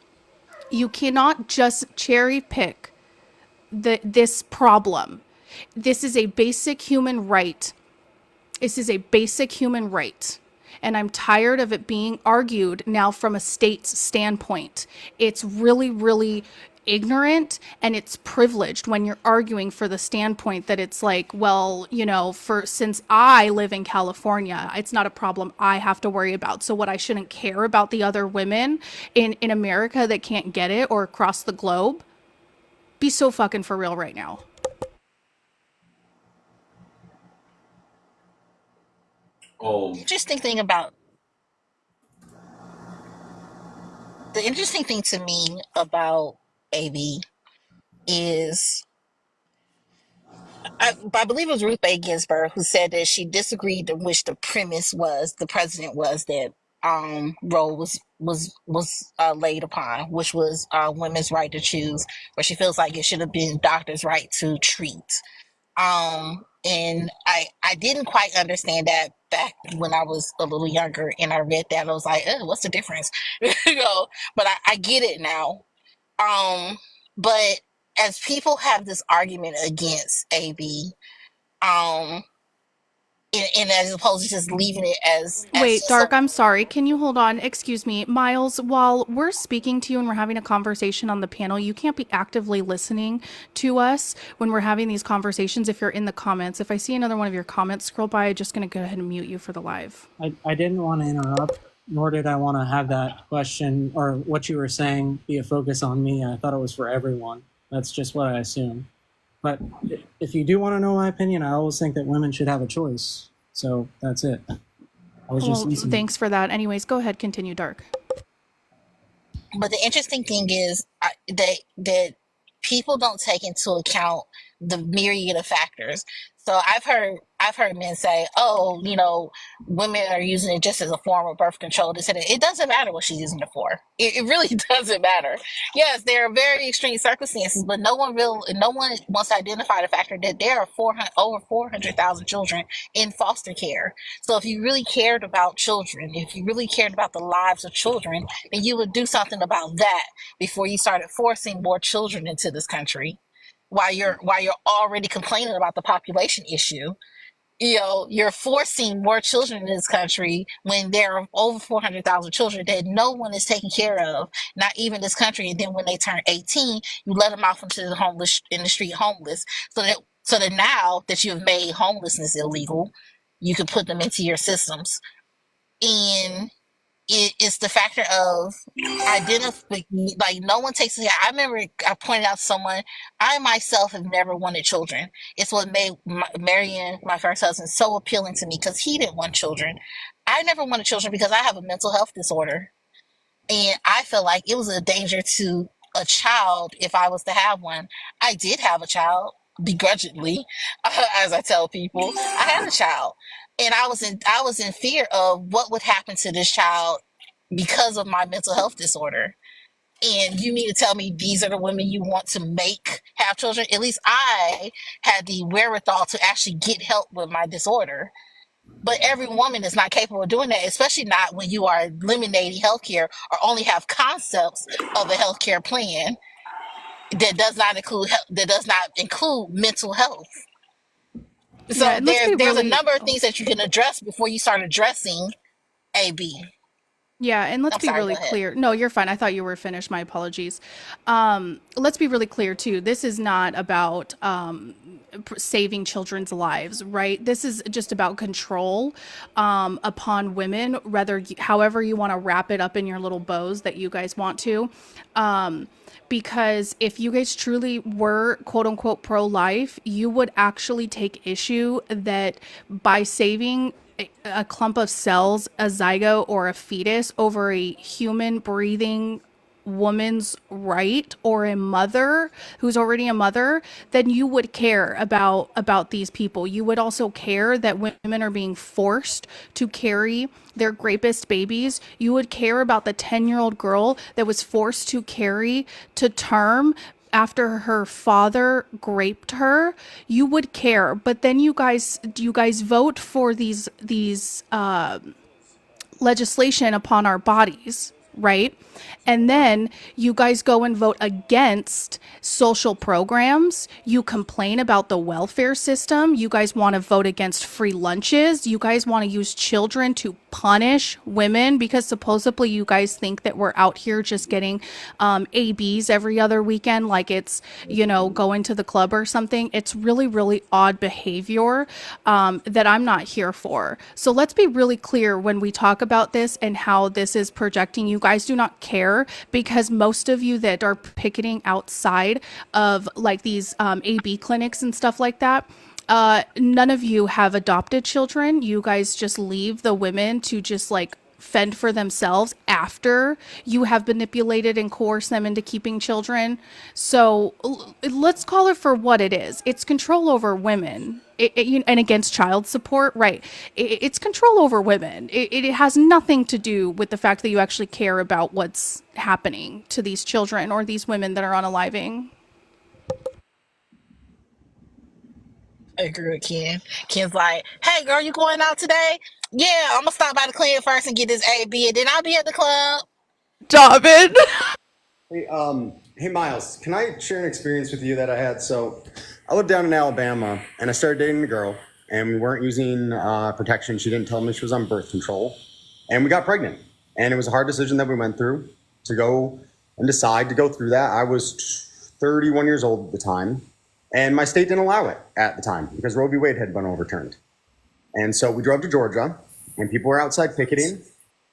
just cherry pick this problem. This is a basic human right. This is a basic human right. And I'm tired of it being argued now from a state's standpoint. It's really, really ignorant and it's privileged when you're arguing for the standpoint that it's like, well, since I live in California, it's not a problem I have to worry about. So what, I shouldn't care about the other women in America that can't get it, or across the globe? Be so fucking for real right now. Interesting thing to me about AB is I believe it was Ruth Bader Ginsburg who said that she disagreed in which the president was that Roe was laid upon, which was women's right to choose, where she feels like it should have been doctors' right to treat. And I didn't quite understand that back when I was a little younger, and I read that, I was like, what's the difference? But I get it now. But as people have this argument against AB, and as opposed to just leaving it as Wait, just Dark, some. I'm sorry. Can you hold on? Excuse me. Miles, while we're speaking to you and we're having a conversation on the panel, you can't be actively listening to us when we're having these conversations if you're in the comments. If I see another one of your comments scroll by, I'm just going to go ahead and mute you for the live. I didn't want to interrupt, nor did I want to have that question or what you were saying be a focus on me. I thought it was for everyone. That's just what I assumed. But if you do want to know my opinion, I always think that women should have a choice. So that's it. I was just Well, listening. thanks for that. Anyways, go ahead, continue, Dark. But the interesting thing is that people don't take into account the myriad of factors. So I've heard men say, "Oh, you know, women are using it just as a form of birth control." This and that. It doesn't matter what she's using it for. It really doesn't matter. Yes, there are very extreme circumstances, but no one wants to identify the factor that there are over 400,000 children in foster care. So if you really cared about children, if you really cared about the lives of children, then you would do something about that before you started forcing more children into this country. While you're already complaining about the population issue, you know, you're forcing more children in this country when there are over 400,000 children that no one is taking care of, not even this country. And then when they turn 18, you let them off into the homeless in the street homeless. So that now that you've made homelessness illegal, you can put them into your systems. And it's the factor of identifying, like no one takes it. I remember I pointed out to someone, I myself have never wanted children. It's what made Marion, my first husband, so appealing to me because he didn't want children. I never wanted children because I have a mental health disorder. And I feel like it was a danger to a child if I was to have one. I did have a child begrudgingly, as I tell people. I had a child, and I was in fear of what would happen to this child because of my mental health disorder. And you mean to tell me these are the women you want to make have children? At least I had the wherewithal to actually get help with my disorder. But every woman is not capable of doing that, especially not when you are eliminating healthcare or only have concepts of a healthcare plan that does not include mental health. Yeah, So and let's be there's a really number of things that you can address before you start addressing AB. Yeah, and let's I'm be sorry, go really ahead. clear. No, you're fine. I thought you were finished. My apologies. Let's be really clear too. This is not about saving children's lives, right? This is just about control upon women, however you want to wrap it up in your little bows that you guys want to. Because if you guys truly were quote unquote pro life, you would actually take issue that by saving a clump of cells, a zygote or a fetus over a human breathing woman's right or a mother who's already a mother, then you would care about these people. You would also care that women are being forced to carry their rapist babies. You would care about the 10-year-old girl that was forced to carry to term after her father raped her. You would care. But then you guys vote for these legislation upon our bodies, right? And then you guys go and vote against social programs. You complain about the welfare system. You guys want to vote against free lunches. You guys want to use children to punish women because supposedly you guys think that we're out here just getting ABs every other weekend, like it's, going to the club or something. It's really, really odd behavior that I'm not here for. So let's be really clear when we talk about this and how this is projecting. You guys do not care because most of you that are picketing outside of like these AB clinics and stuff like that, none of you have adopted children. You guys just leave the women to just like fend for themselves after you have manipulated and coerced them into keeping children. So let's call it for what it is. It's control over women. And against child support, right? It's control over women. It has nothing to do with the fact that you actually care about what's happening to these children or these women that are unaliving. I agree with Ken. Ken's like, hey girl, you going out today? Yeah, I'm gonna stop by the clinic first and get this AB, and then I'll be at the club. David. Hey Miles, can I share an experience with you that I had? So I lived down in Alabama and I started dating a girl, and we weren't using protection. She didn't tell me she was on birth control, and we got pregnant. And it was a hard decision that we went through to go and decide to go through that. I was 31 years old at the time, and my state didn't allow it at the time because Roe v. Wade had been overturned. And so we drove to Georgia, and people were outside picketing, and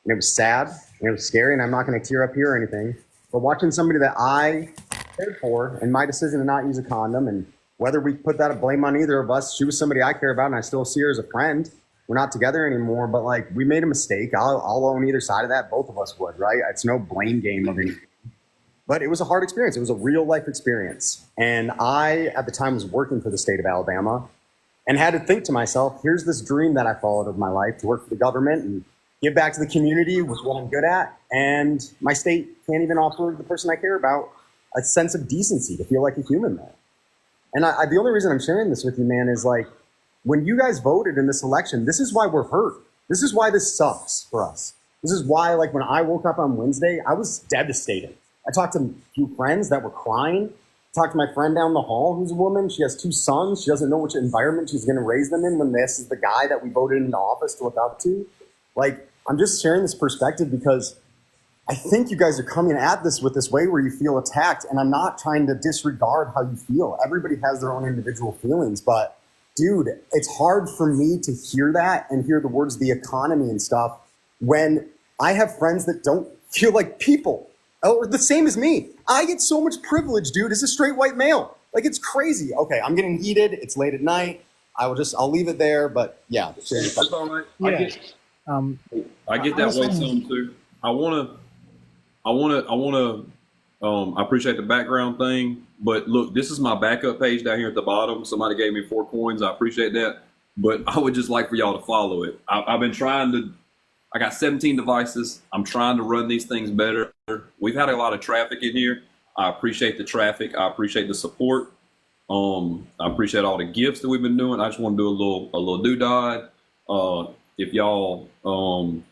it was sad, and it was scary, and I'm not going to tear up here or anything, but watching somebody that I cared for and my decision to not use a condom, and whether we put that blame on either of us, she was somebody I care about, and I still see her as a friend. We're not together anymore, but like we made a mistake. I'll own either side of that. Both of us would, right? It's no blame game of anything. But it was a hard experience. It was a real life experience. And I, at the time, was working for the state of Alabama and had to think to myself, here's this dream that I followed of my life to work for the government and give back to the community was what I'm good at. And my state can't even offer the person I care about a sense of decency to feel like a human there. And the only reason I'm sharing this with you, man, is like, when you guys voted in this election, this is why we're hurt. This is why this sucks for us. This is why, like, when I woke up on Wednesday, I was devastated. I talked to a few friends that were crying. I talked to my friend down the hall who's a woman. She has 2 sons. She doesn't know which environment she's going to raise them in when this is the guy that we voted into office to look up to. Like, I'm just sharing this perspective because I think you guys are coming at this with this way where you feel attacked, and I'm not trying to disregard how you feel. Everybody has their own individual feelings, but dude, it's hard for me to hear that and hear the words the economy and stuff when I have friends that don't feel like people or the same as me. I get so much privilege, dude, as a straight white male. Like, it's crazy. Okay, I'm getting heated. It's late at night. I'll leave it there, but yeah. That's all right. Yeah. I get that way some too. I appreciate the background thing, but look, this is my backup page down here at the bottom. Somebody gave me 4 coins. I appreciate that, but I would just like for y'all to follow it. I've been trying to. I got 17 devices. I'm trying to run these things better. We've had a lot of traffic in here. I appreciate the traffic. I appreciate the support. I appreciate all the gifts that we've been doing. I just want to do a little doodad. If y'all want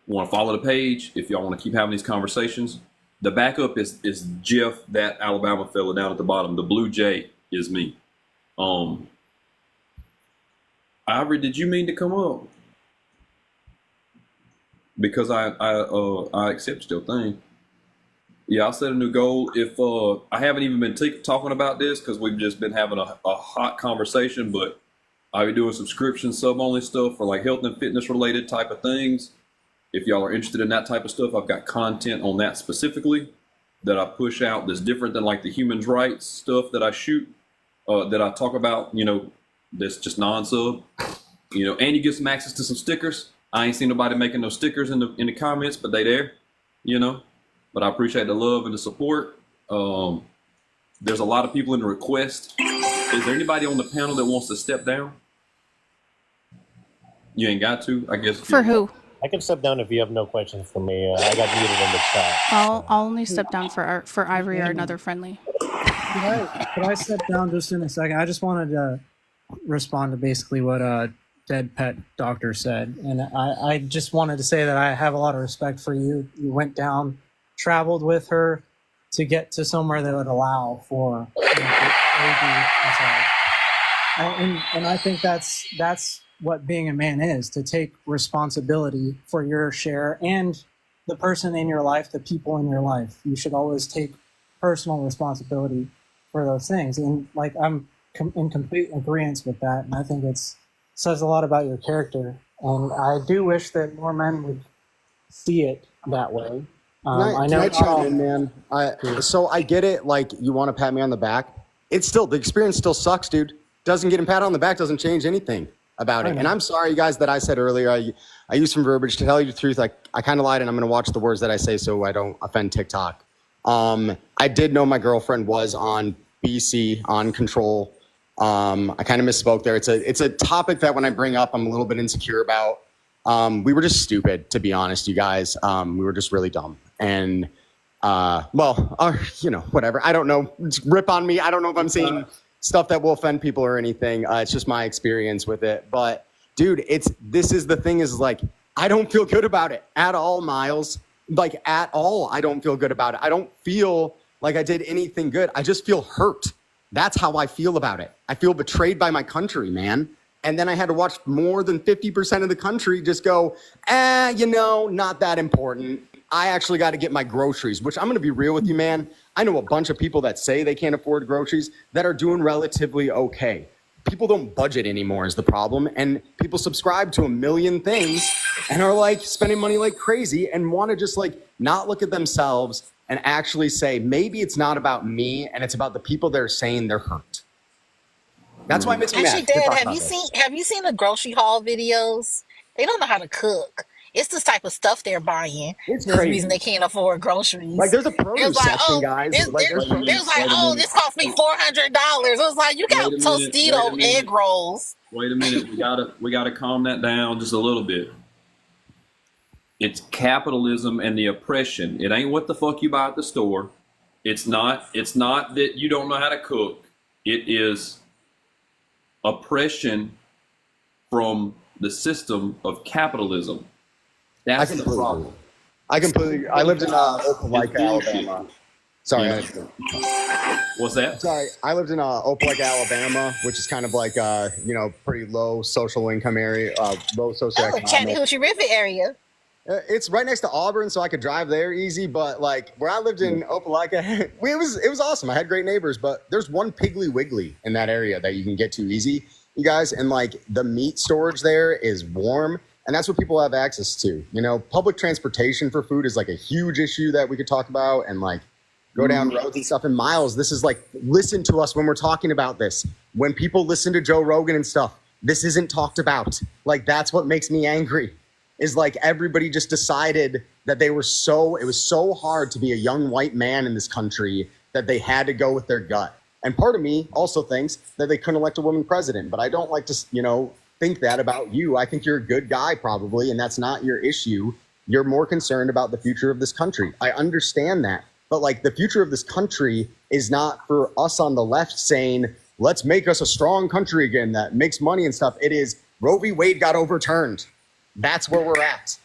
to follow the page, if y'all want to keep having these conversations, the backup is Jeff, that Alabama fella down at the bottom. The blue J is me. Ivory, did you mean to come up? Because I accept your thing. Yeah, I'll set a new goal. If I haven't even been talking about this because we've just been having a hot conversation, but I'll be doing subscription sub-only stuff for like health and fitness related type of things. If y'all are interested in that type of stuff, I've got content on that specifically that I push out that's different than like the human rights stuff that I shoot, that I talk about, that's just non-sub, and you get some access to some stickers. I ain't seen nobody making no stickers in the comments, but they there, but I appreciate the love and the support. There's a lot of people in the request. Is there anybody on the panel that wants to step down? You ain't got to, I guess. For who? I can step down if you have no questions for me. I got muted in the chat. I'll only step down for Ivory or another friendly. Could I step down just in a second? I just wanted to respond to basically what Dead Pet Doctor said. And I just wanted to say that I have a lot of respect for you. You went down, traveled with her to get to somewhere that would allow for and I think that's what being a man is, to take responsibility for your share and the person in your life, the people in your life. You should always take personal responsibility for those things. And like, I'm in complete agreement with that. And I think says a lot about your character. And I do wish that more men would see it that way. Can I chime in, man? So I get it. Like, you want to pat me on the back. The experience still sucks, dude. Doesn't getting pat on the back doesn't change anything about it. And I'm sorry, guys, that I said earlier, I used some verbiage. To tell you the truth, I kind of lied, and I'm going to watch the words that I say so I don't offend TikTok. I did know my girlfriend was on BC, on control. I kind of misspoke there. It's a topic that when I bring up, I'm a little bit insecure about. We were just stupid, to be honest, you guys. We were just really dumb. And, whatever. I don't know. Rip on me. I don't know if I'm saying stuff that will offend people or anything. It's just my experience with it. But, dude, this is the thing is, like, I don't feel good about it at all, Miles. Like, at all, I don't feel good about it. I don't feel like I did anything good. I just feel hurt. That's how I feel about it. I feel betrayed by my country, man. And then I had to watch more than 50% of the country just go, not that important. I actually got to get my groceries, which I'm going to be real with you, man. I know a bunch of people that say they can't afford groceries that are doing relatively okay. People don't budget anymore is the problem. And people subscribe to a million things and are like spending money like crazy and want to just like not look at themselves and actually say, maybe it's not about me and it's about the people that are saying they're hurt. That's why it makes me mad. Actually, Dad, have you seen the grocery haul videos? They don't know how to cook. It's this type of stuff they're buying. It's There's a crazy. reason they can't afford groceries. Like there's a It produce was like, section, guys. This cost me $400. It was like, you got Tostito egg rolls. Wait a minute. We gotta calm that down just a little bit. It's capitalism and the oppression. It ain't what the fuck you buy at the store. It's not that you don't know how to cook. It is oppression from the system of capitalism. That's the problem. I lived in Opelika, Alabama. Sorry. What's that? Sorry. I lived in Opelika, Alabama, which is kind of like pretty low social income area, low socioeconomic. Chattahoochee River area. It's right next to Auburn, so I could drive there easy. But like where I lived in Opelika, it was awesome. I had great neighbors, but there's one Piggly Wiggly in that area that you can get to easy, you guys. And like the meat storage there is warm. And that's what people have access to. Public transportation for food is like a huge issue that we could talk about and like go down roads and stuff. And Miles, this is like, listen to us when we're talking about this. When people listen to Joe Rogan and stuff, this isn't talked about. Like, that's what makes me angry is like everybody just decided that it was so hard to be a young white man in this country that they had to go with their gut. And part of me also thinks that they couldn't elect a woman president, but I don't like to, think that about you. I think you're a good guy probably, and that's not your issue. You're more concerned about the future of this country. I understand that. But like the future of this country is not for us on the left saying, let's make us a strong country again that makes money and stuff. It is Roe v. Wade got overturned. That's where we're at.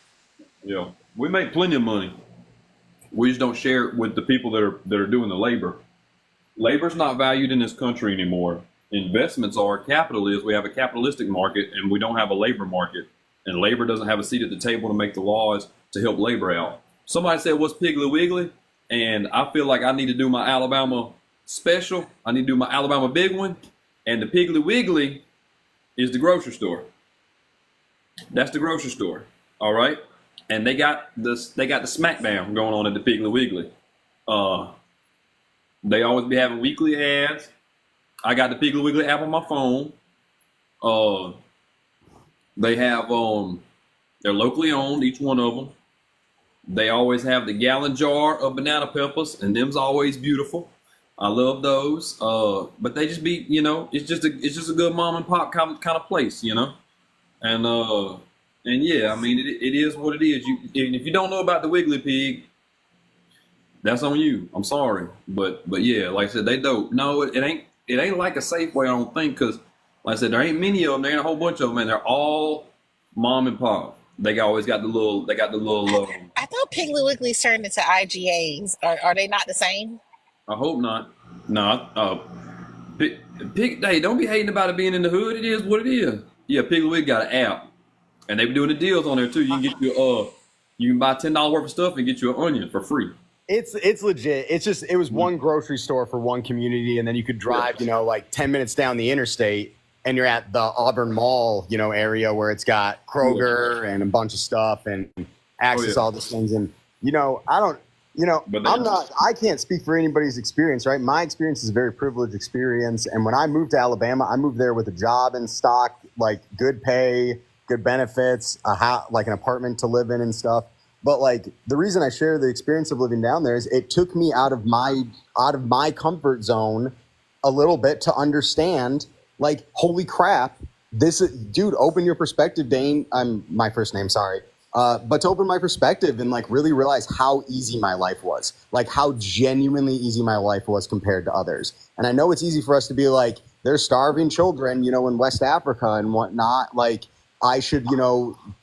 Yeah. We make plenty of money. We just don't share it with the people that are doing the labor. Labor's not valued in this country anymore. Investments are. Capital is. We have a capitalistic market and we don't have a labor market. And labor doesn't have a seat at the table to make the laws to help labor out. Somebody said, what's Piggly Wiggly? And I feel like I need to do my Alabama special. I need to do my Alabama big one. And the Piggly Wiggly is the grocery store. That's the grocery store. All right. And they got the smackdown going on at the Piggly Wiggly. They always be having weekly ads. I got the Piggly Wiggly app on my phone. They have they're locally owned, each one of them. They always have the gallon jar of banana peppers, and them's always beautiful. I love those. But they just be, it's just a good mom and pop kind of place, And yeah, I mean it is what it is. If you don't know about the Wiggly Pig, that's on you. I'm sorry, but yeah, like I said, they dope. No, it ain't like a Safeway, I don't think, because like I said, there ain't many of them. There ain't a whole bunch of them, and they're all mom and pop. They always got the little. I thought Piggly Wiggly's turned into IGAs. Are they not the same? I hope not. No, hey, don't be hating about it being in the hood. It is what it is. Yeah, Piggly Wiggly got an app, and they be doing the deals on there too. You can get you can buy $10 worth of stuff and get you an onion for free. It's legit. It's just it was one grocery store for one community, and then you could drive, like 10 minutes down the interstate, and you're at the Auburn Mall, area where it's got Kroger and a bunch of stuff and access all these things. And I can't speak for anybody's experience, right? My experience is a very privileged experience, and when I moved to Alabama, I moved there with a job in stock, like good pay, good benefits, like an apartment to live in and stuff. But like the reason I share the experience of living down there is it took me out of my comfort zone a little bit to understand, like, holy crap, dude, open your perspective, Dane. My first name, sorry. But to open my perspective and like really realize how easy my life was, like how genuinely easy my life was compared to others. And I know it's easy for us to be like, there's starving children, in West Africa and whatnot. Like I should,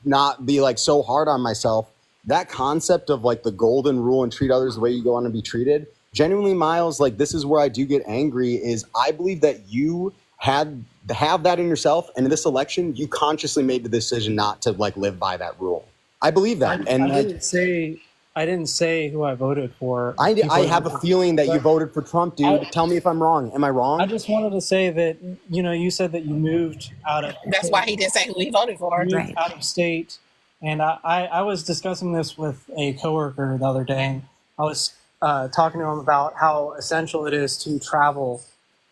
not be like so hard on myself. That concept of like the golden rule and treat others the way you go on to be treated, genuinely, Miles, like this is where I do get angry is I believe that you have that in yourself. And in this election, you consciously made the decision not to like live by that rule. I believe that. I didn't say who I voted for. I have a feeling that you voted for Trump, dude. Tell me if I'm wrong. Am I wrong? I just wanted to say that, you said that you moved out of. That's why he didn't say who he voted for. Moved out of state. And I was discussing this with a coworker the other day. And I was talking to him about how essential it is to travel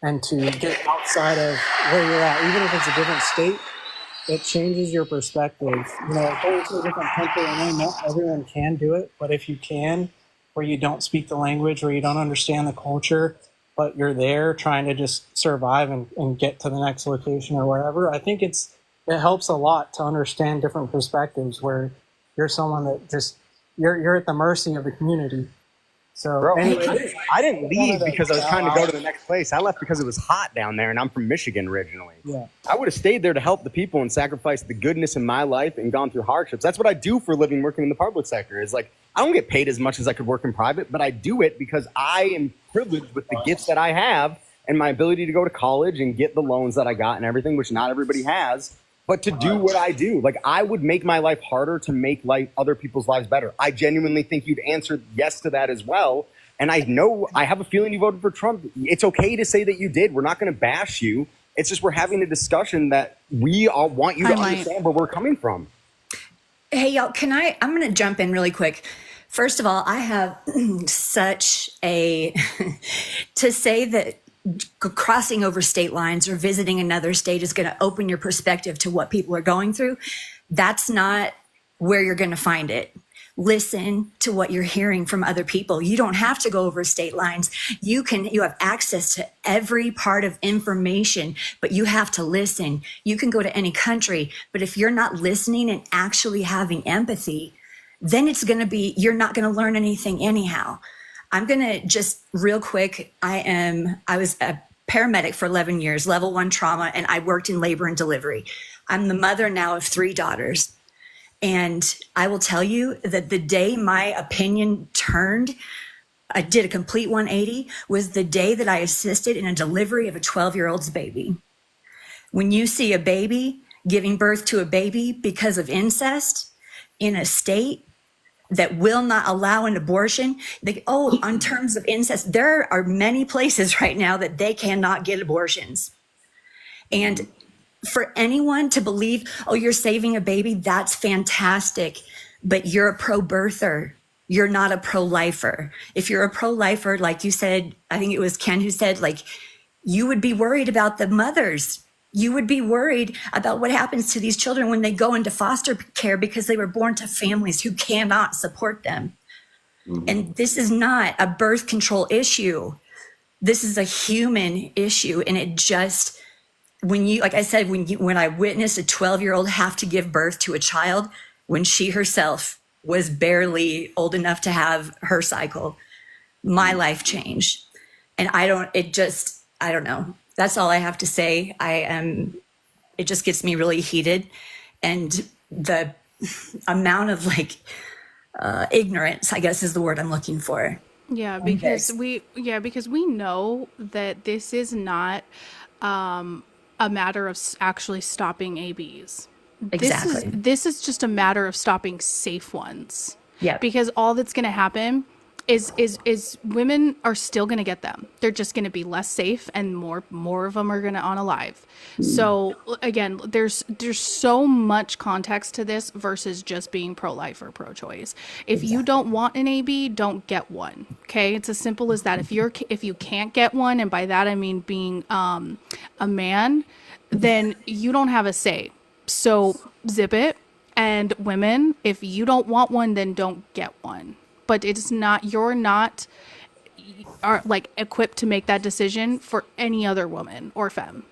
and to get outside of where you're at, even if it's a different state. It changes your perspective. Going to a different country, I know not everyone can do it, but if you can, where you don't speak the language, where you don't understand the culture, but you're there trying to just survive and get to the next location or wherever, I think it helps a lot to understand different perspectives where you're someone that just, you're at the mercy of the community. So Bro, anyway, I didn't leave because I was trying to go to the next place. I left because it was hot down there, and I'm from Michigan originally. Yeah. I would have stayed there to help the people and sacrificed the goodness in my life and gone through hardships. That's what I do for a living working in the public sector. Is like I don't get paid as much as I could work in private, but I do it because I am privileged with the gifts that I have and my ability to go to college and get the loans that I got and everything, which not everybody has. But to do what I do, like I would make my life harder to make other people's lives better. I genuinely think you'd answer yes to that as well. And I have a feeling you voted for Trump. It's okay to say that you did. We're not going to bash you. It's just we're having a discussion that we all want you to understand where we're coming from. Hey, y'all, I'm going to jump in really quick. First of all, I have such a, to say that crossing over state lines or visiting another state is going to open your perspective to what people are going through. That's not where you're going to find it. Listen to what you're hearing from other people. You don't have to go over state lines. You have access to every part of information, but you have to listen. You can go to any country, but if you're not listening and actually having empathy, then you're not going to learn anything anyhow. I'm going to just real quick. I was a paramedic for 11 years, level 1 trauma, and I worked in labor and delivery. I'm the mother now of 3 daughters. And I will tell you that the day my opinion turned, I did a complete 180, was the day that I assisted in a delivery of a 12-year-old's baby. When you see a baby giving birth to a baby because of incest in a state that will not allow an abortion, on terms of incest, there are many places right now that they cannot get abortions. And for anyone to believe, you're saving a baby, that's fantastic, but you're a pro-birther. You're not a pro-lifer. If you're a pro-lifer, like you said, I think it was Ken who said, you would be worried about the mothers. You would be worried about what happens to these children when they go into foster care because they were born to families who cannot support them. Mm-hmm. And this is not a birth control issue. This is a human issue. And it just, like I said, when I witnessed a 12-year-old have to give birth to a child when she herself was barely old enough to have her cycle, my life changed. And I don't know. That's all I have to say. It just gets me really heated. And the amount of ignorance, I guess is the word I'm looking for. Yeah, because we know that this is not a matter of actually stopping ABs. Exactly. This is just a matter of stopping safe ones. Yeah. Because all that's going to happen is women are still going to get them. They're just going to be less safe, and more of them are going to unalive. So again, there's so much context to this versus just being pro-life or pro-choice. If you don't want an AB, don't get one. Okay, it's as simple as that. If you can't get one, and by that I mean being a man, then you don't have a say. So zip it. And women, if you don't want one, then don't get one. But you're not equipped to make that decision for any other woman or femme.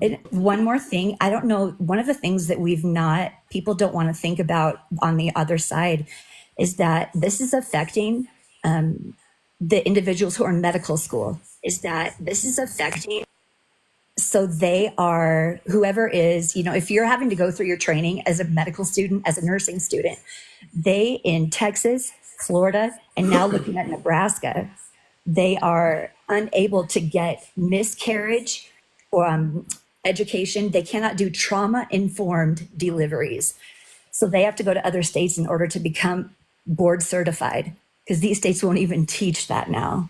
And one more thing, I don't know, one of the things that people don't want to think about on the other side is that this is affecting the individuals who are in medical school, so they are, whoever is, if you're having to go through your training as a medical student, as a nursing student, in Texas, Florida, and now looking at Nebraska, they are unable to get miscarriage or education. They cannot do trauma-informed deliveries. So they have to go to other states in order to become board certified, because these states won't even teach that now.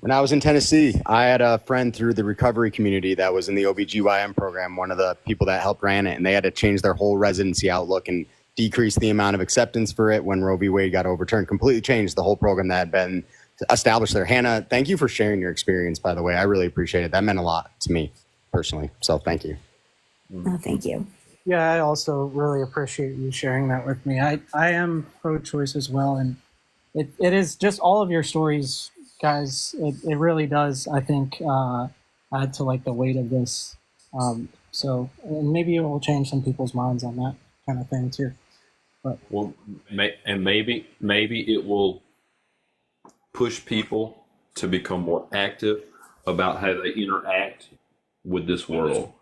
When I was in Tennessee, I had a friend through the recovery community that was in the OBGYN program, one of the people that helped ran it, and they had to change their whole residency outlook and decrease the amount of acceptance for it when Roe v. Wade got overturned, completely changed the whole program that had been established there. Hannah, thank you for sharing your experience, by the way. I really appreciate it. That meant a lot to me personally, so thank you. Oh, thank you. Yeah, I also really appreciate you sharing that with me. I am pro-choice as well, and it is just all of your stories, guys. It really does, I think, add to like the weight of this. So and maybe it will change some people's minds on that kind of thing too. But Well, maybe it will push people to become more active about how they interact with this world.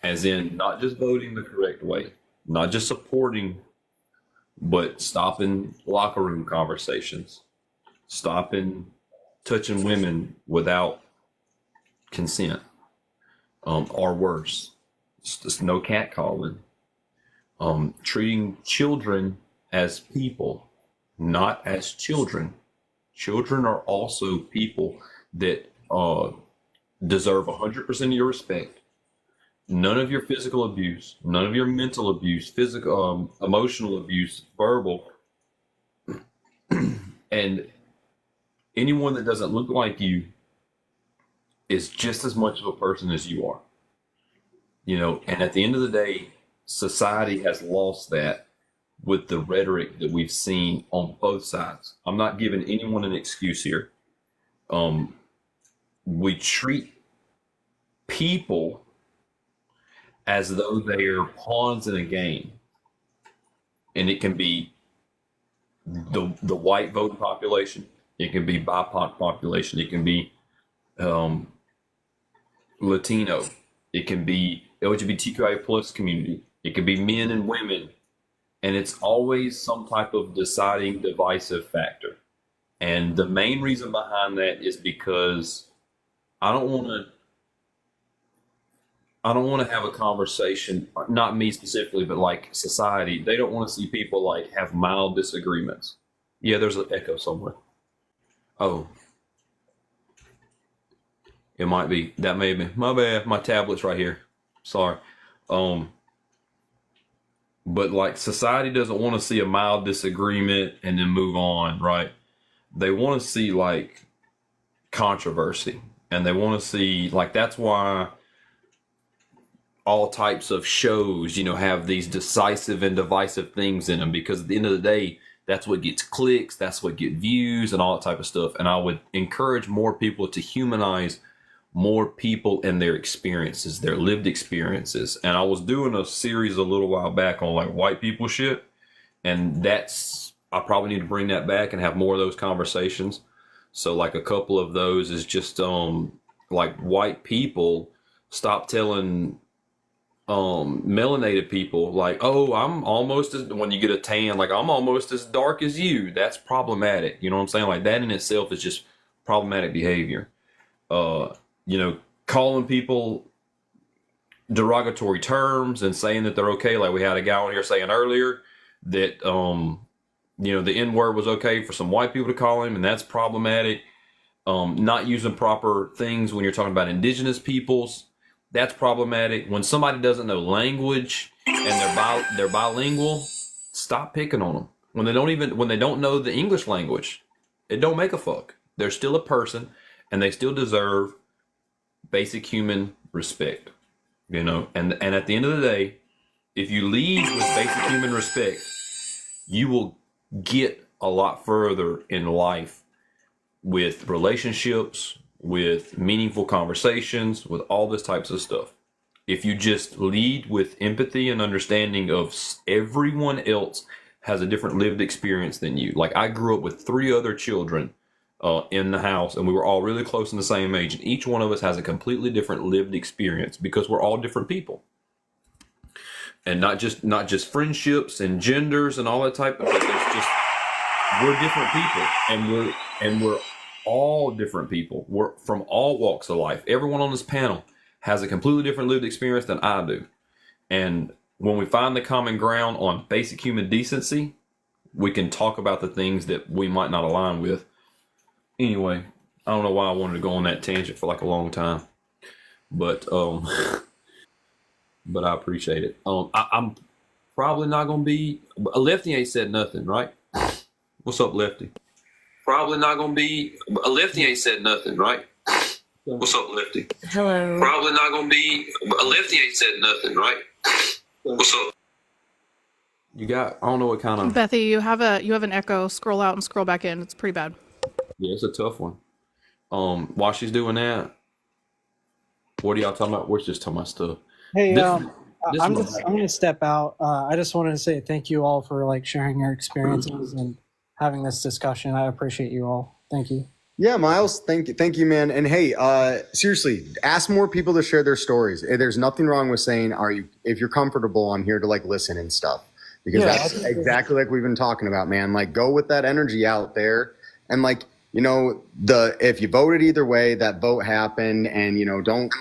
As in, not just voting the correct way, not just supporting, but stopping locker room conversations, stopping touching women without consent, or worse, just no catcalling, treating children as people, not as children. Children are also people that deserve 100% of your respect. None of your physical abuse, none of your mental abuse, physical, emotional abuse, verbal, and anyone that doesn't look like you is just as much of a person as you are. You know, and at the end of the day, society has lost that with the rhetoric that we've seen on both sides. I'm not giving anyone an excuse here. We treat people as though they are pawns in a game. And it can be the white voting population, it can be BIPOC population, it can be Latino, it can be LGBTQIA plus community, it can be men and women, and it's always some type of deciding divisive factor. And the main reason behind that is because I don't want to have a conversation, not me specifically, but like society. They don't want to see people like have mild disagreements. Yeah, there's an echo somewhere. Oh, it might be. That may be. My bad. My tablet's right here. Sorry. But like society doesn't want to see a mild disagreement and then move on, right? They want to see like controversy, and they want to see like, that's why all types of shows, you know, have these decisive and divisive things in them, because at the end of the day, that's what gets clicks, that's what gets views and all that type of stuff. And I would encourage more people to humanize more people and their experiences, their lived experiences. And I was doing a series a little while back on like white people shit, and I probably need to bring that back and have more of those conversations. So like a couple of those is just like white people stop telling melanated people like, oh, I'm almost as, when you get a tan, like I'm almost as dark as you. That's problematic. You know what I'm saying? Like that in itself is just problematic behavior. You know, calling people derogatory terms and saying that they're okay. Like we had a guy on here saying earlier that, you know, the N word was okay for some white people to call him, and that's problematic. Not using proper things when you're talking about indigenous peoples, that's problematic. When somebody doesn't know language and they're bilingual, stop picking on them. When they don't know the English language, it don't make a fuck. They're still a person, and they still deserve basic human respect. You know, and at the end of the day, if you lead with basic human respect, you will get a lot further in life with relationships, with meaningful conversations, with all this types of stuff. If you just lead with empathy and understanding of everyone else has a different lived experience than you. Like I grew up with 3 other children in the house, and we were all really close in the same age, and each one of us has a completely different lived experience because we're all different people. And not just friendships and genders and all that type of, but we're different people, and we're all different people. We're from all walks of life. Everyone on this panel has a completely different lived experience than I do. And when we find the common ground on basic human decency, we can talk about the things that we might not align with. Anyway, I don't know why I wanted to go on that tangent for like a long time, but but I appreciate it. I'm probably not gonna be. Lefty ain't said nothing, right? What's up, Lefty? Probably not gonna be. Lefty ain't said nothing, right? What's up, Lefty? Hello. Probably not gonna be. Lefty ain't said nothing, right? What's up? You got. I don't know what kind of. Bethy, you have an echo. Scroll out and scroll back in. It's pretty bad. Yeah, it's a tough one. While she's doing that, what are y'all talking about? We're just talking about stuff. Hey, This- I'm gonna step out. I just wanted to say thank you all for like sharing your experiences and having this discussion. I appreciate you all. Thank you. Yeah, Miles, thank you, man. And hey, seriously, ask more people to share their stories. There's nothing wrong with saying, if you're comfortable, I'm here to like listen and stuff. Because Yeah, that's exactly like we've been talking about, man. Like, go with that energy out there. And like, you know, if you voted either way, that vote happened, and don't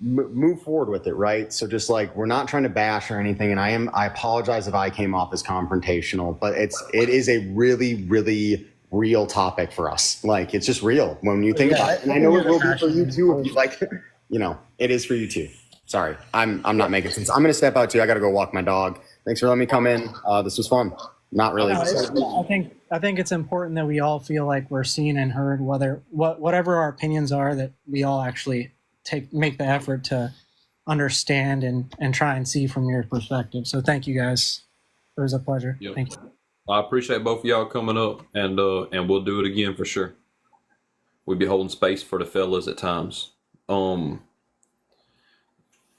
move forward with it, right? So just like, we're not trying to bash or anything, and I apologize if I came off as confrontational, but it is a really, really real topic for us. Like, it's just real when you think about it. And I know it will be for you too, if you like, it is for you too. Sorry, I'm not making sense. I'm gonna step out too. I gotta go walk my dog. Thanks for letting me come in. This was fun. Not really. I think it's important that we all feel like we're seen and heard, whatever our opinions are, that we all actually make the effort to understand and try and see from your perspective. So thank you guys. It was a pleasure. Yep. Thank you. I appreciate both of y'all coming up, and we'll do it again for sure. We'll be holding space for the fellas at times.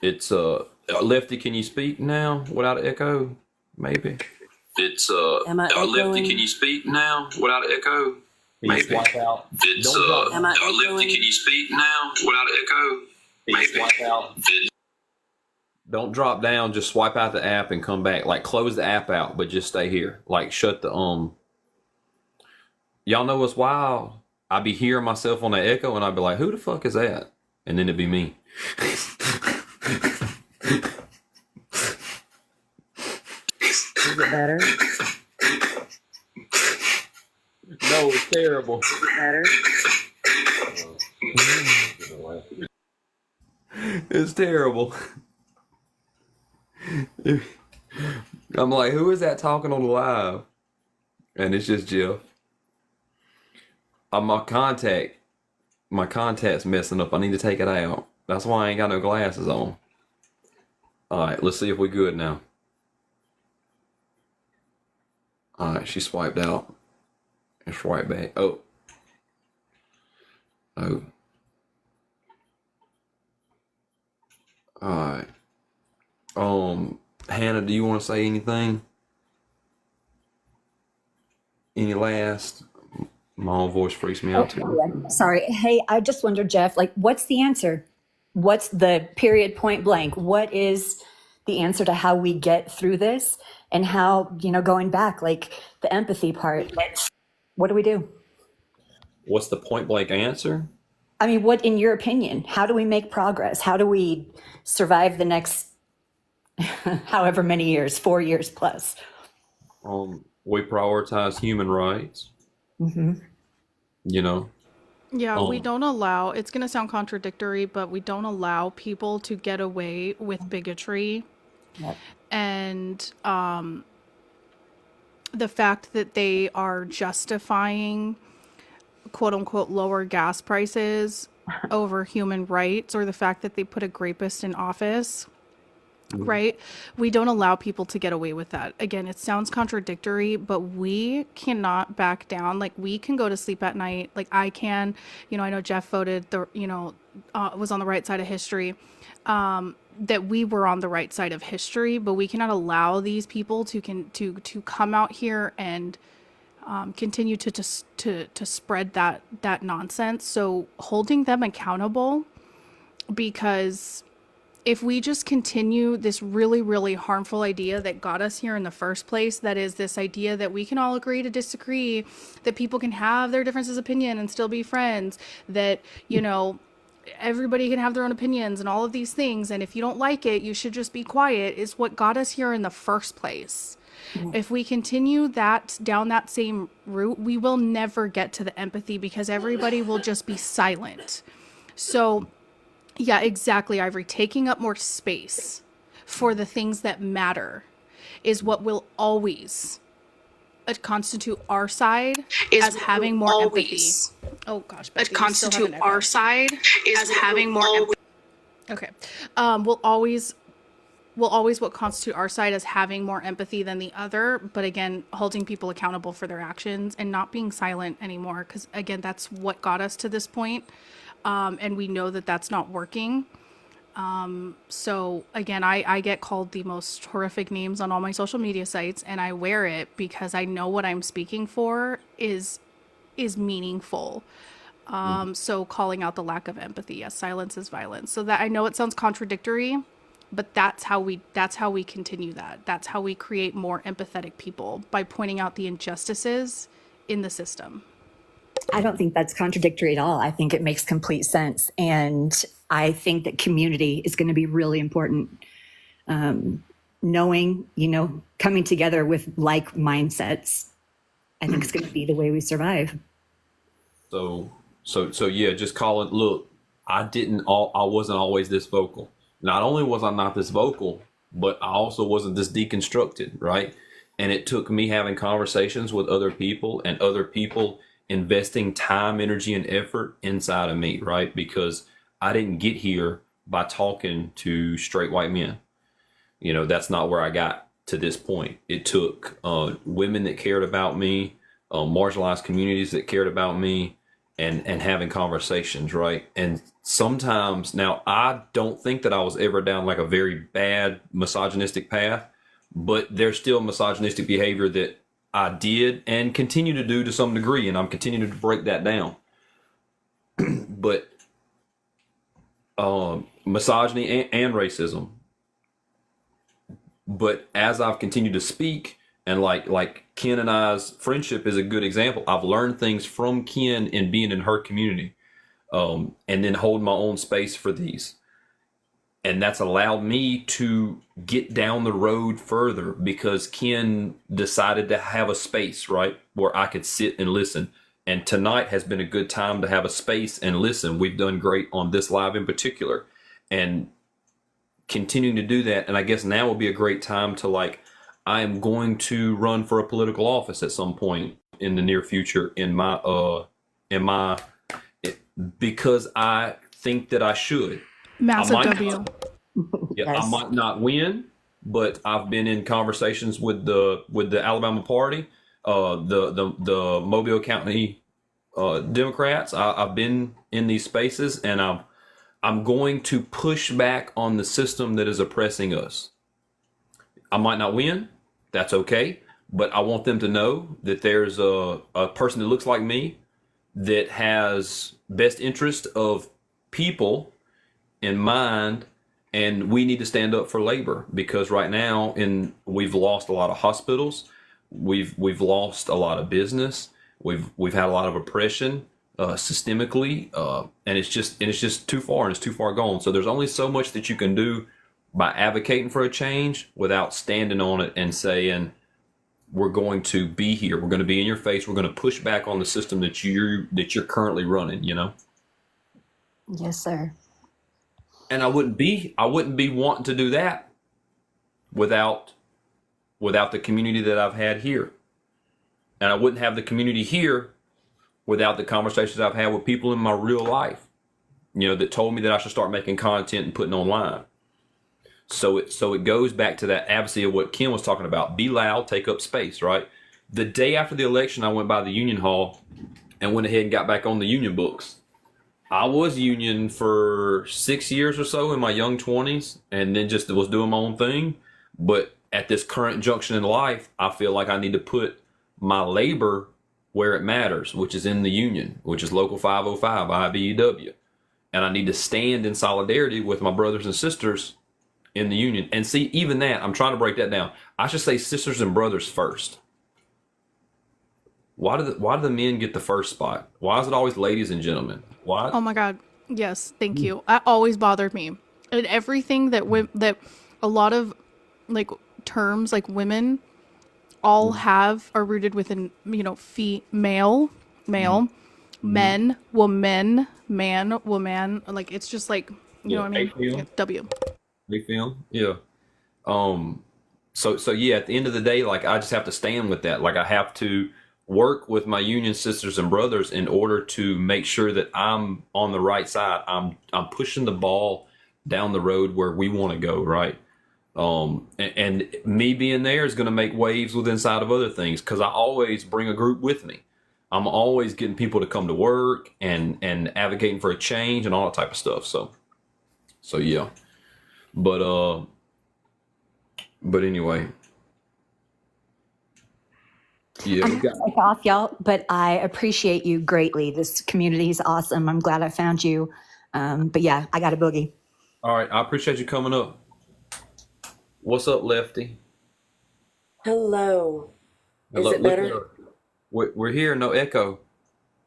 It's Lefty, can you speak now without echo? Maybe. It's Am I Lefty, echoing? can you speak now without echo? Maybe. It's Am I Lefty, echoing? can you speak now without echo? Maybe. Don't drop down, just swipe out the app and come back. Like, close the app out, but just stay here. Like, shut the y'all know what's wild? I'd be hearing myself on the echo, and I'd be like, who the fuck is that? And then it'd be me. Is it better? No, it's terrible. Is it better? It's terrible. I'm like, who is that talking on the live? And it's just Jeff. My contact's messing up. I need to take it out. That's why I ain't got no glasses on. All right, let's see if we're good now. All right, she swiped out and swiped back. Oh. All right. Hannah, do you want to say anything? Any last? My own voice freaks me out too. Sorry. Hey, I just wondered, Jeff, like, what's the answer? What's the period point blank? What is the answer to how we get through this, and how, going back, like the empathy part, what do we do? What's the point blank answer? I mean, what, in your opinion, how do we make progress? How do we survive the next however many years, 4 years plus? We prioritize human rights. Mm-hmm. Yeah, we don't allow, it's going to sound contradictory, but we don't allow people to get away with bigotry. Yep. And the fact that they are justifying quote unquote lower gas prices over human rights, or the fact that they put a rapist in office. Right? We don't allow people to get away with that. Again, it sounds contradictory, but we cannot back down. Like, we can go to sleep at night. Like, I can, I know Jeff voted was on the right side of history, that we were on the right side of history, but we cannot allow these people to come out here and continue to spread that nonsense. So holding them accountable, because if we just continue this really, really harmful idea that got us here in the first place, that is this idea that we can all agree to disagree, that people can have their differences of opinion and still be friends, that, you know, everybody can have their own opinions and all of these things, and if you don't like it, you should just be quiet, is what got us here in the first place. If we continue that down that same route, we will never get to the empathy because everybody will just be silent. So, yeah, exactly, Ivory. Taking up more space for the things that matter is what will always constitute our side as having more empathy. Oh gosh, Becky, constitute our side as having more empathy. Okay, will always what constitute our side as having more empathy than the other, but again, holding people accountable for their actions and not being silent anymore, because again, that's what got us to this point. And we know that that's not working. So again, I get called the most horrific names on all my social media sites, and I wear it because I know what I'm speaking for is meaningful. So calling out the lack of empathy, yes, silence is violence. So that, I know it sounds contradictory, but that's how we continue that. That's how we create more empathetic people, by pointing out the injustices in the system. I don't think that's contradictory at all. I think it makes complete sense. And I think that community is going to be really important. Knowing, you know, coming together with like mindsets, I think it's going to be the way we survive. So yeah, just call it, look, I wasn't always this vocal. Not only was I not this vocal, but I also wasn't this deconstructed, right? And it took me having conversations with other people and other people investing time, energy, and effort inside of me, right? Because I didn't get here by talking to straight white men. You know, that's not where I got to this point. It took women that cared about me, marginalized communities that cared about me, and having conversations, right? And sometimes, now, I don't think that I was ever down like a very bad misogynistic path, but there's still misogynistic behavior that I did and continue to do to some degree, and I'm continuing to break that down. But misogyny and racism. But as I've continued to speak, and like Ken and I's friendship is a good example, I've learned things from Ken in being in her community, and then holding my own space for these. And that's allowed me to get down the road further because Ken decided to have a space, right, where I could sit and listen. And tonight has been a good time to have a space and listen. We've done great on this live in particular, and continuing to do that. And I guess now will be a great time to, like, I am going to run for a political office at some point in the near future because I think that I should. Massive W. Yeah, yes. I might not win, but I've been in conversations with the Alabama Party, the Mobile County Democrats. I've been in these spaces, and I'm going to push back on the system that is oppressing us. I might not win, that's okay, but I want them to know that there's a person that looks like me that has best interest of people in mind, and we need to stand up for labor, because right now we've lost a lot of hospitals, we've lost a lot of business, we've had a lot of oppression systemically, and it's just too far, and it's too far gone. So there's only so much that you can do by advocating for a change without standing on it and saying, we're going to be here, we're going to be in your face, we're going to push back on the system that you're currently running, you know? Yes, sir. And I wouldn't be wanting to do that without the community that I've had here. And I wouldn't have the community here without the conversations I've had with people in my real life, you know, that told me that I should start making content and putting online. So it goes back to that advocacy of what Ken was talking about. Be loud, take up space, right? The day after the election, I went by the Union Hall and went ahead and got back on the union books. I was union for 6 years or so in my young 20s, and then just was doing my own thing. But at this current junction in life, I feel like I need to put my labor where it matters, which is in the union, which is Local 505, IBEW. and I need to stand in solidarity with my brothers and sisters in the union. And see, even that, I'm trying to break that down. I should say sisters and brothers first. Why do the men get the first spot? Why is it always ladies and gentlemen? Why? Oh my God. Yes, thank you. That always bothered me. And everything that a lot of like terms like women all have are rooted within, female, male, men, woman, man, woman. Like it's just like, you know what I mean? Yeah, W. Big film? Yeah. So yeah, at the end of the day, like I just have to stand with that. Like I have to work with my union sisters and brothers in order to make sure that I'm on the right side. I'm pushing the ball down the road where we want to go, right? And me being there is going to make waves with inside of other things, because I always bring a group with me. I'm always getting people to come to work and advocating for a change and all that type of stuff. So yeah. But anyway. Yeah, I'm gonna take off, y'all, but I appreciate you greatly. This community is awesome. I'm glad I found you. But yeah, I got a boogie. All right, I appreciate you coming up. What's up, Lefty? Hello. Is Hello, it better? We're here, no echo.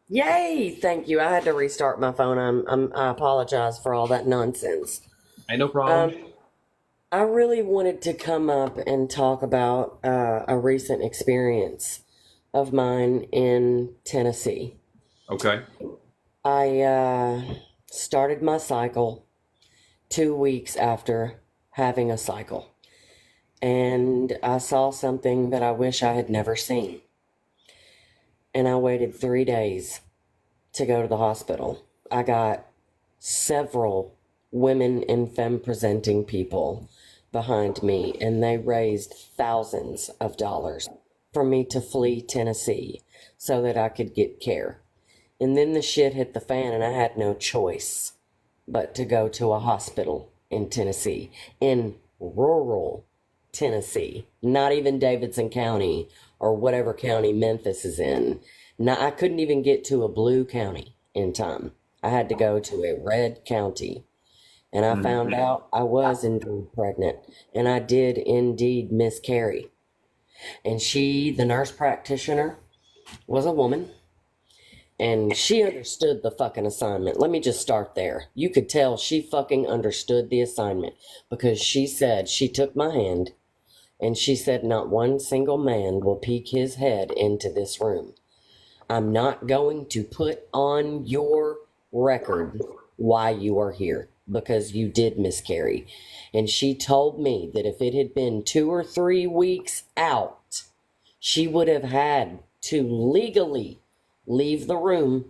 Yay! Thank you. I had to restart my phone. I apologize for all that nonsense. Ain't no problem. I really wanted to come up and talk about a recent experience of mine in Tennessee. Okay. I started my cycle 2 weeks after having a cycle, and I saw something that I wish I had never seen. And I waited 3 days to go to the hospital. I got several women and femme presenting people behind me, and they raised thousands of dollars for me to flee Tennessee so that I could get care. And then the shit hit the fan, and I had no choice but to go to a hospital in Tennessee, in rural Tennessee, not even Davidson County or whatever county Memphis is in. Now, I couldn't even get to a blue county in time. I had to go to a red county. And I found out I was indeed pregnant, and I did indeed miscarry. And she, the nurse practitioner, was a woman, and she understood the fucking assignment. Let me just start there. You could tell she fucking understood the assignment, because she said, she took my hand, and she said, not one single man will peek his head into this room. I'm not going to put on your record why you are here, because you did miscarry. And she told me that if it had been 2 or 3 weeks out, she would have had to legally leave the room,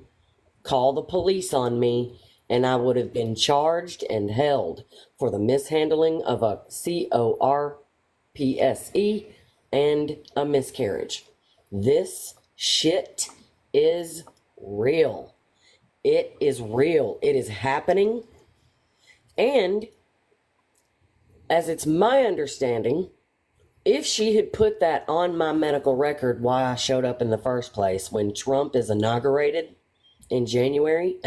call the police on me, and I would have been charged and held for the mishandling of a CORPSE and a miscarriage. This shit is real. It is real. It is happening. And as it's my understanding, if she had put that on my medical record why I showed up in the first place when Trump is inaugurated in January,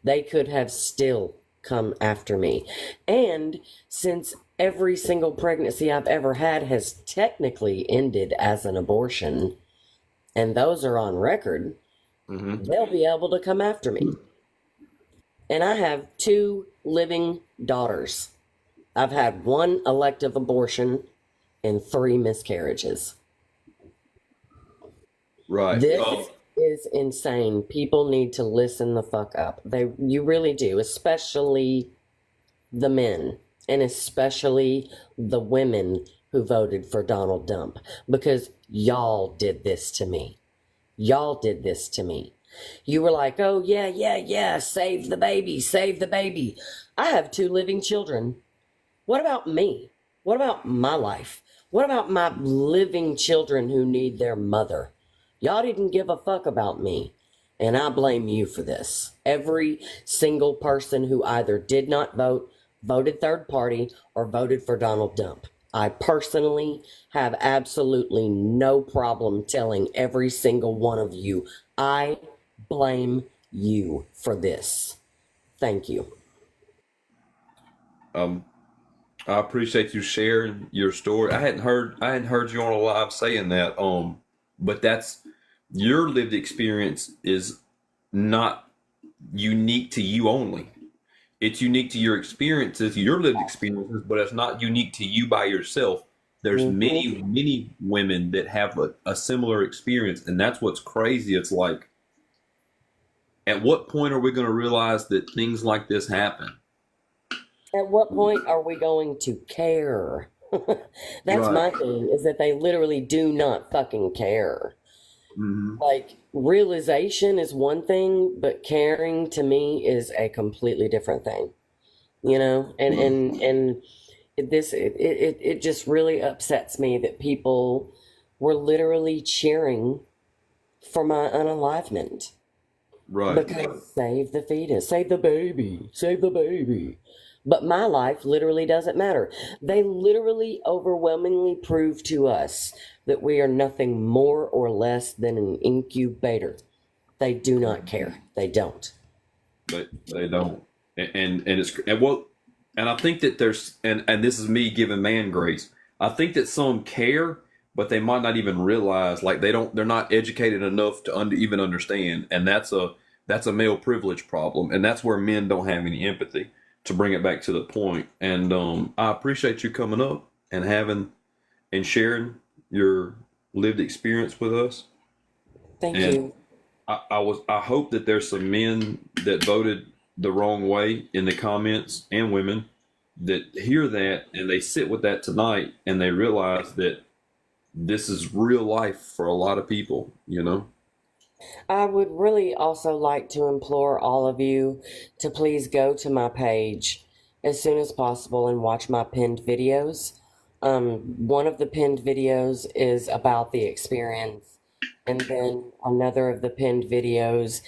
they could have still come after me. And since every single pregnancy I've ever had has technically ended as an abortion, and those are on record, they'll be able to come after me. And I have 2 living daughters. I've had 1 elective abortion and 3 miscarriages. Right. This is insane. People need to listen the fuck up. You really do, especially the men, and especially the women who voted for Donald Trump, because y'all did this to me. Y'all did this to me. You were like, oh, yeah, save the baby, save the baby. I have 2 living children. What about me? What about my life? What about my living children who need their mother? Y'all didn't give a fuck about me, and I blame you for this. Every single person who either did not vote, voted third party, or voted for Donald Trump. I personally have absolutely no problem telling every single one of you, I blame you for this. Thank you. I appreciate you sharing your story. I hadn't heard you on a live saying that. But that's your lived experience is not unique to you only. It's unique to your experiences, your lived experiences, but it's not unique to you by yourself. There's many women that have a similar experience, and that's what's crazy. It's like, at what point are we going to realize that things like this happen? At what point are we going to care? That's my thing, is that they literally do not fucking care. Like, realization is one thing, but caring to me is a completely different thing. You know? And it just really upsets me that people were literally cheering for my unalivement. Right. Because save the fetus, save the baby, save the baby. But my life literally doesn't matter. They literally overwhelmingly prove to us that we are nothing more or less than an incubator. They do not care. They don't. They don't. And I think that there's, and this is me giving man grace. I think that some care, but they might not even realize, like they're not educated enough to even understand. And that's a male privilege problem. And that's where men don't have any empathy, to bring it back to the point. And I appreciate you coming up and sharing your lived experience with us. Thank you. I hope that there's some men that voted the wrong way in the comments, and women that hear that and they sit with that tonight and they realize that this is real life for a lot of people, you know? I would really also like to implore all of you to please go to my page as soon as possible and watch my pinned videos. One of the pinned videos is about the experience, and then another of the pinned videos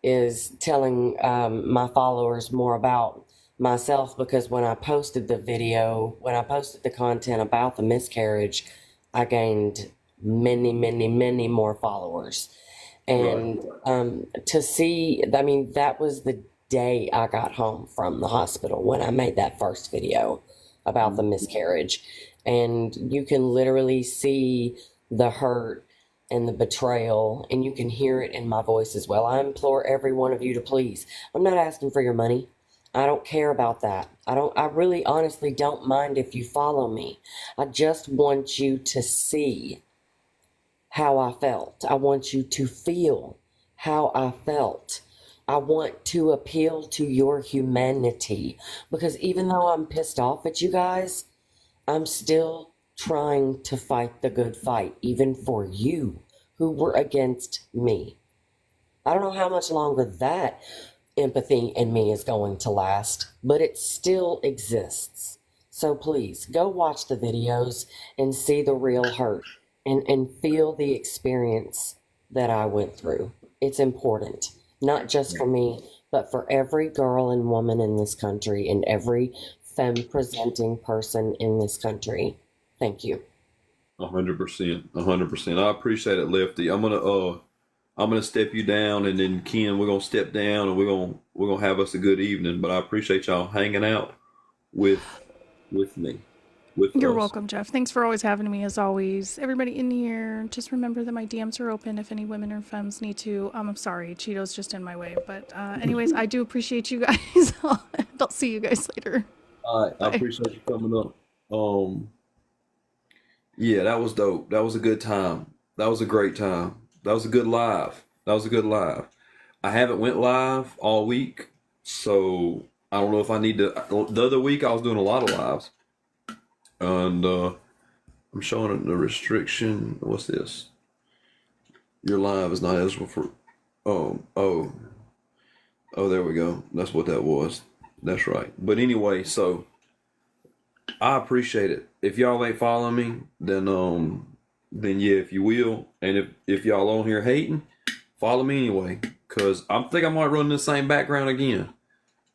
is telling my followers more about myself, because when I posted the content about the miscarriage, I gained many more followers. And to see, I mean, that was the day I got home from the hospital when I made that first video about the miscarriage. And you can literally see the hurt and the betrayal, and you can hear it in my voice as well. I implore every one of you to please, I'm not asking for your money. I don't care about that. I really honestly don't mind if you follow me. I just want you to see how I felt. I want you to feel how I felt. I want to appeal to your humanity, because even though I'm pissed off at you guys, I'm still trying to fight the good fight, even for you who were against me. I don't know how much longer that empathy in me is going to last, but it still exists. So please go watch the videos and see the real hurt and feel the experience that I went through. It's important, not just for me, but for every girl and woman in this country and every femme presenting person in this country. Thank you. 100%. I appreciate it, Lefty. I'm gonna step you down, and then Ken, we're gonna step down, and we're gonna have us a good evening. But I appreciate y'all hanging out with me. You're us. welcome, Jeff. Thanks for always having me, as always. Everybody in here, just remember that my DMs are open if any women or femmes need to. I'm sorry, Cheeto's just in my way. But anyways, I do appreciate you guys. I'll see you guys later. All right, I appreciate you coming up. Yeah, that was dope. That was a good time. That was a great time. That was a good live. I haven't went live all week, so I don't know if I need to. The other week I was doing a lot of lives, and I'm showing the restriction. What's this? Your live is not eligible for. Oh, there we go. That's what that was. That's right. But anyway, so I appreciate it. If y'all ain't following me, then yeah, if you will, and if y'all on here hating, follow me anyway, cause I think I might run the same background again.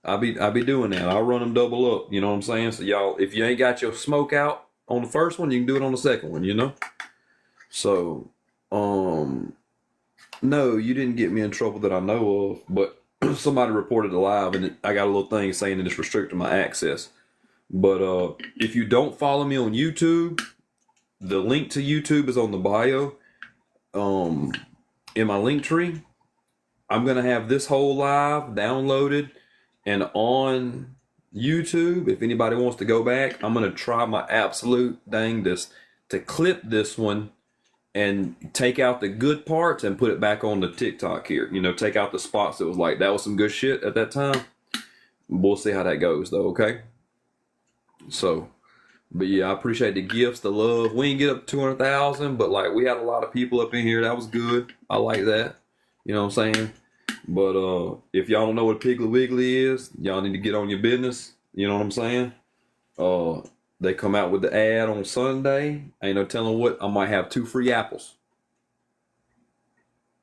I'll be doing that. I'll run them double up. You know what I'm saying? So y'all, if you ain't got your smoke out on the first one, you can do it on the second one. You know. So No, you didn't get me in trouble that I know of, but somebody reported it live, and I got a little thing saying that it's restricting my access. But if you don't follow me on YouTube, the link to YouTube is on the bio. In my link tree, I'm gonna have this whole live downloaded and on YouTube. If anybody wants to go back, I'm gonna try my absolute dangest to clip this one and take out the good parts and put it back on the TikTok here. You know, take out the spots that was like, that was some good shit at that time. We'll see how that goes though, okay? So, but yeah, I appreciate the gifts, the love. We didn't get up to 200,000, but like we had a lot of people up in here. That was good. I like that. You know what I'm saying? But if y'all don't know what Piggly Wiggly is, y'all need to get on your business. You know what I'm saying? They come out with the ad on Sunday. Ain't no telling what. I might have 2 free apples.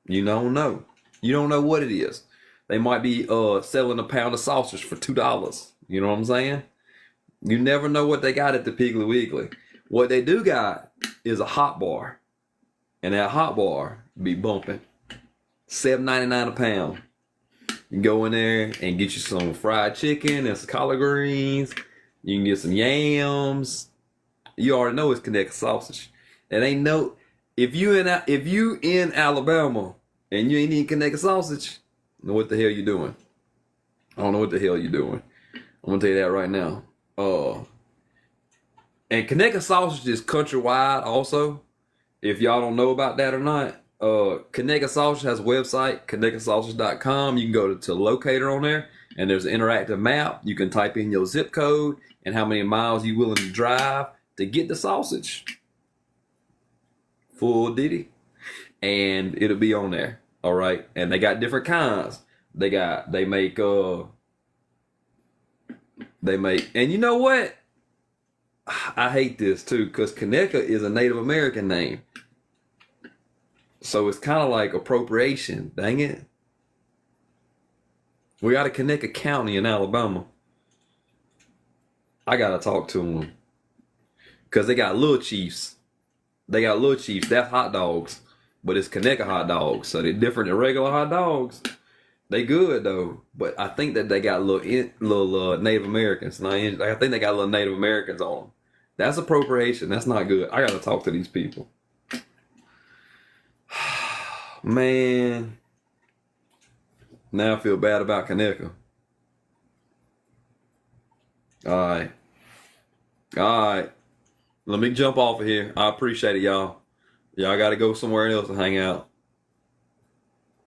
You don't know. You don't know what it is. They might be selling a pound of sausage for $2. You know what I'm saying? You never know what they got at the Piggly Wiggly. What they do got is a hot bar. And that hot bar be bumping. $7.99 a pound. You can go in there and get you some fried chicken and some collard greens. You can get some yams. You already know it's Conecuh sausage. It ain't no. If you in Alabama and you ain't eating Conecuh sausage, what the hell you doing? I don't know what the hell you doing. I'm gonna tell you that right now. And Conecuh sausage is countrywide also. If y'all don't know about that or not, Conecuh Sausage has a website, ConecuhSausage.com. You can go to locator on there, and there's an interactive map. You can type in your zip code and how many miles you're willing to drive to get the sausage. Full ditty. And it'll be on there. All right. And they got different kinds. They make, and you know what? I hate this too, because Conecuh is a Native American name. So it's kind of like appropriation. Dang it. We got a Conecuh County in Alabama. I got to talk to them. Because they got Little Chiefs. That's hot dogs. But it's Conecuh hot dogs. So they're different than regular hot dogs. They good though. But I think that they got little Native Americans. I think they got little Native Americans on them. That's appropriation. That's not good. I got to talk to these people. Man. Now I feel bad about Conecuh. Alright. Alright. Let me jump off of here. I appreciate it, y'all. Y'all got to go somewhere else to hang out.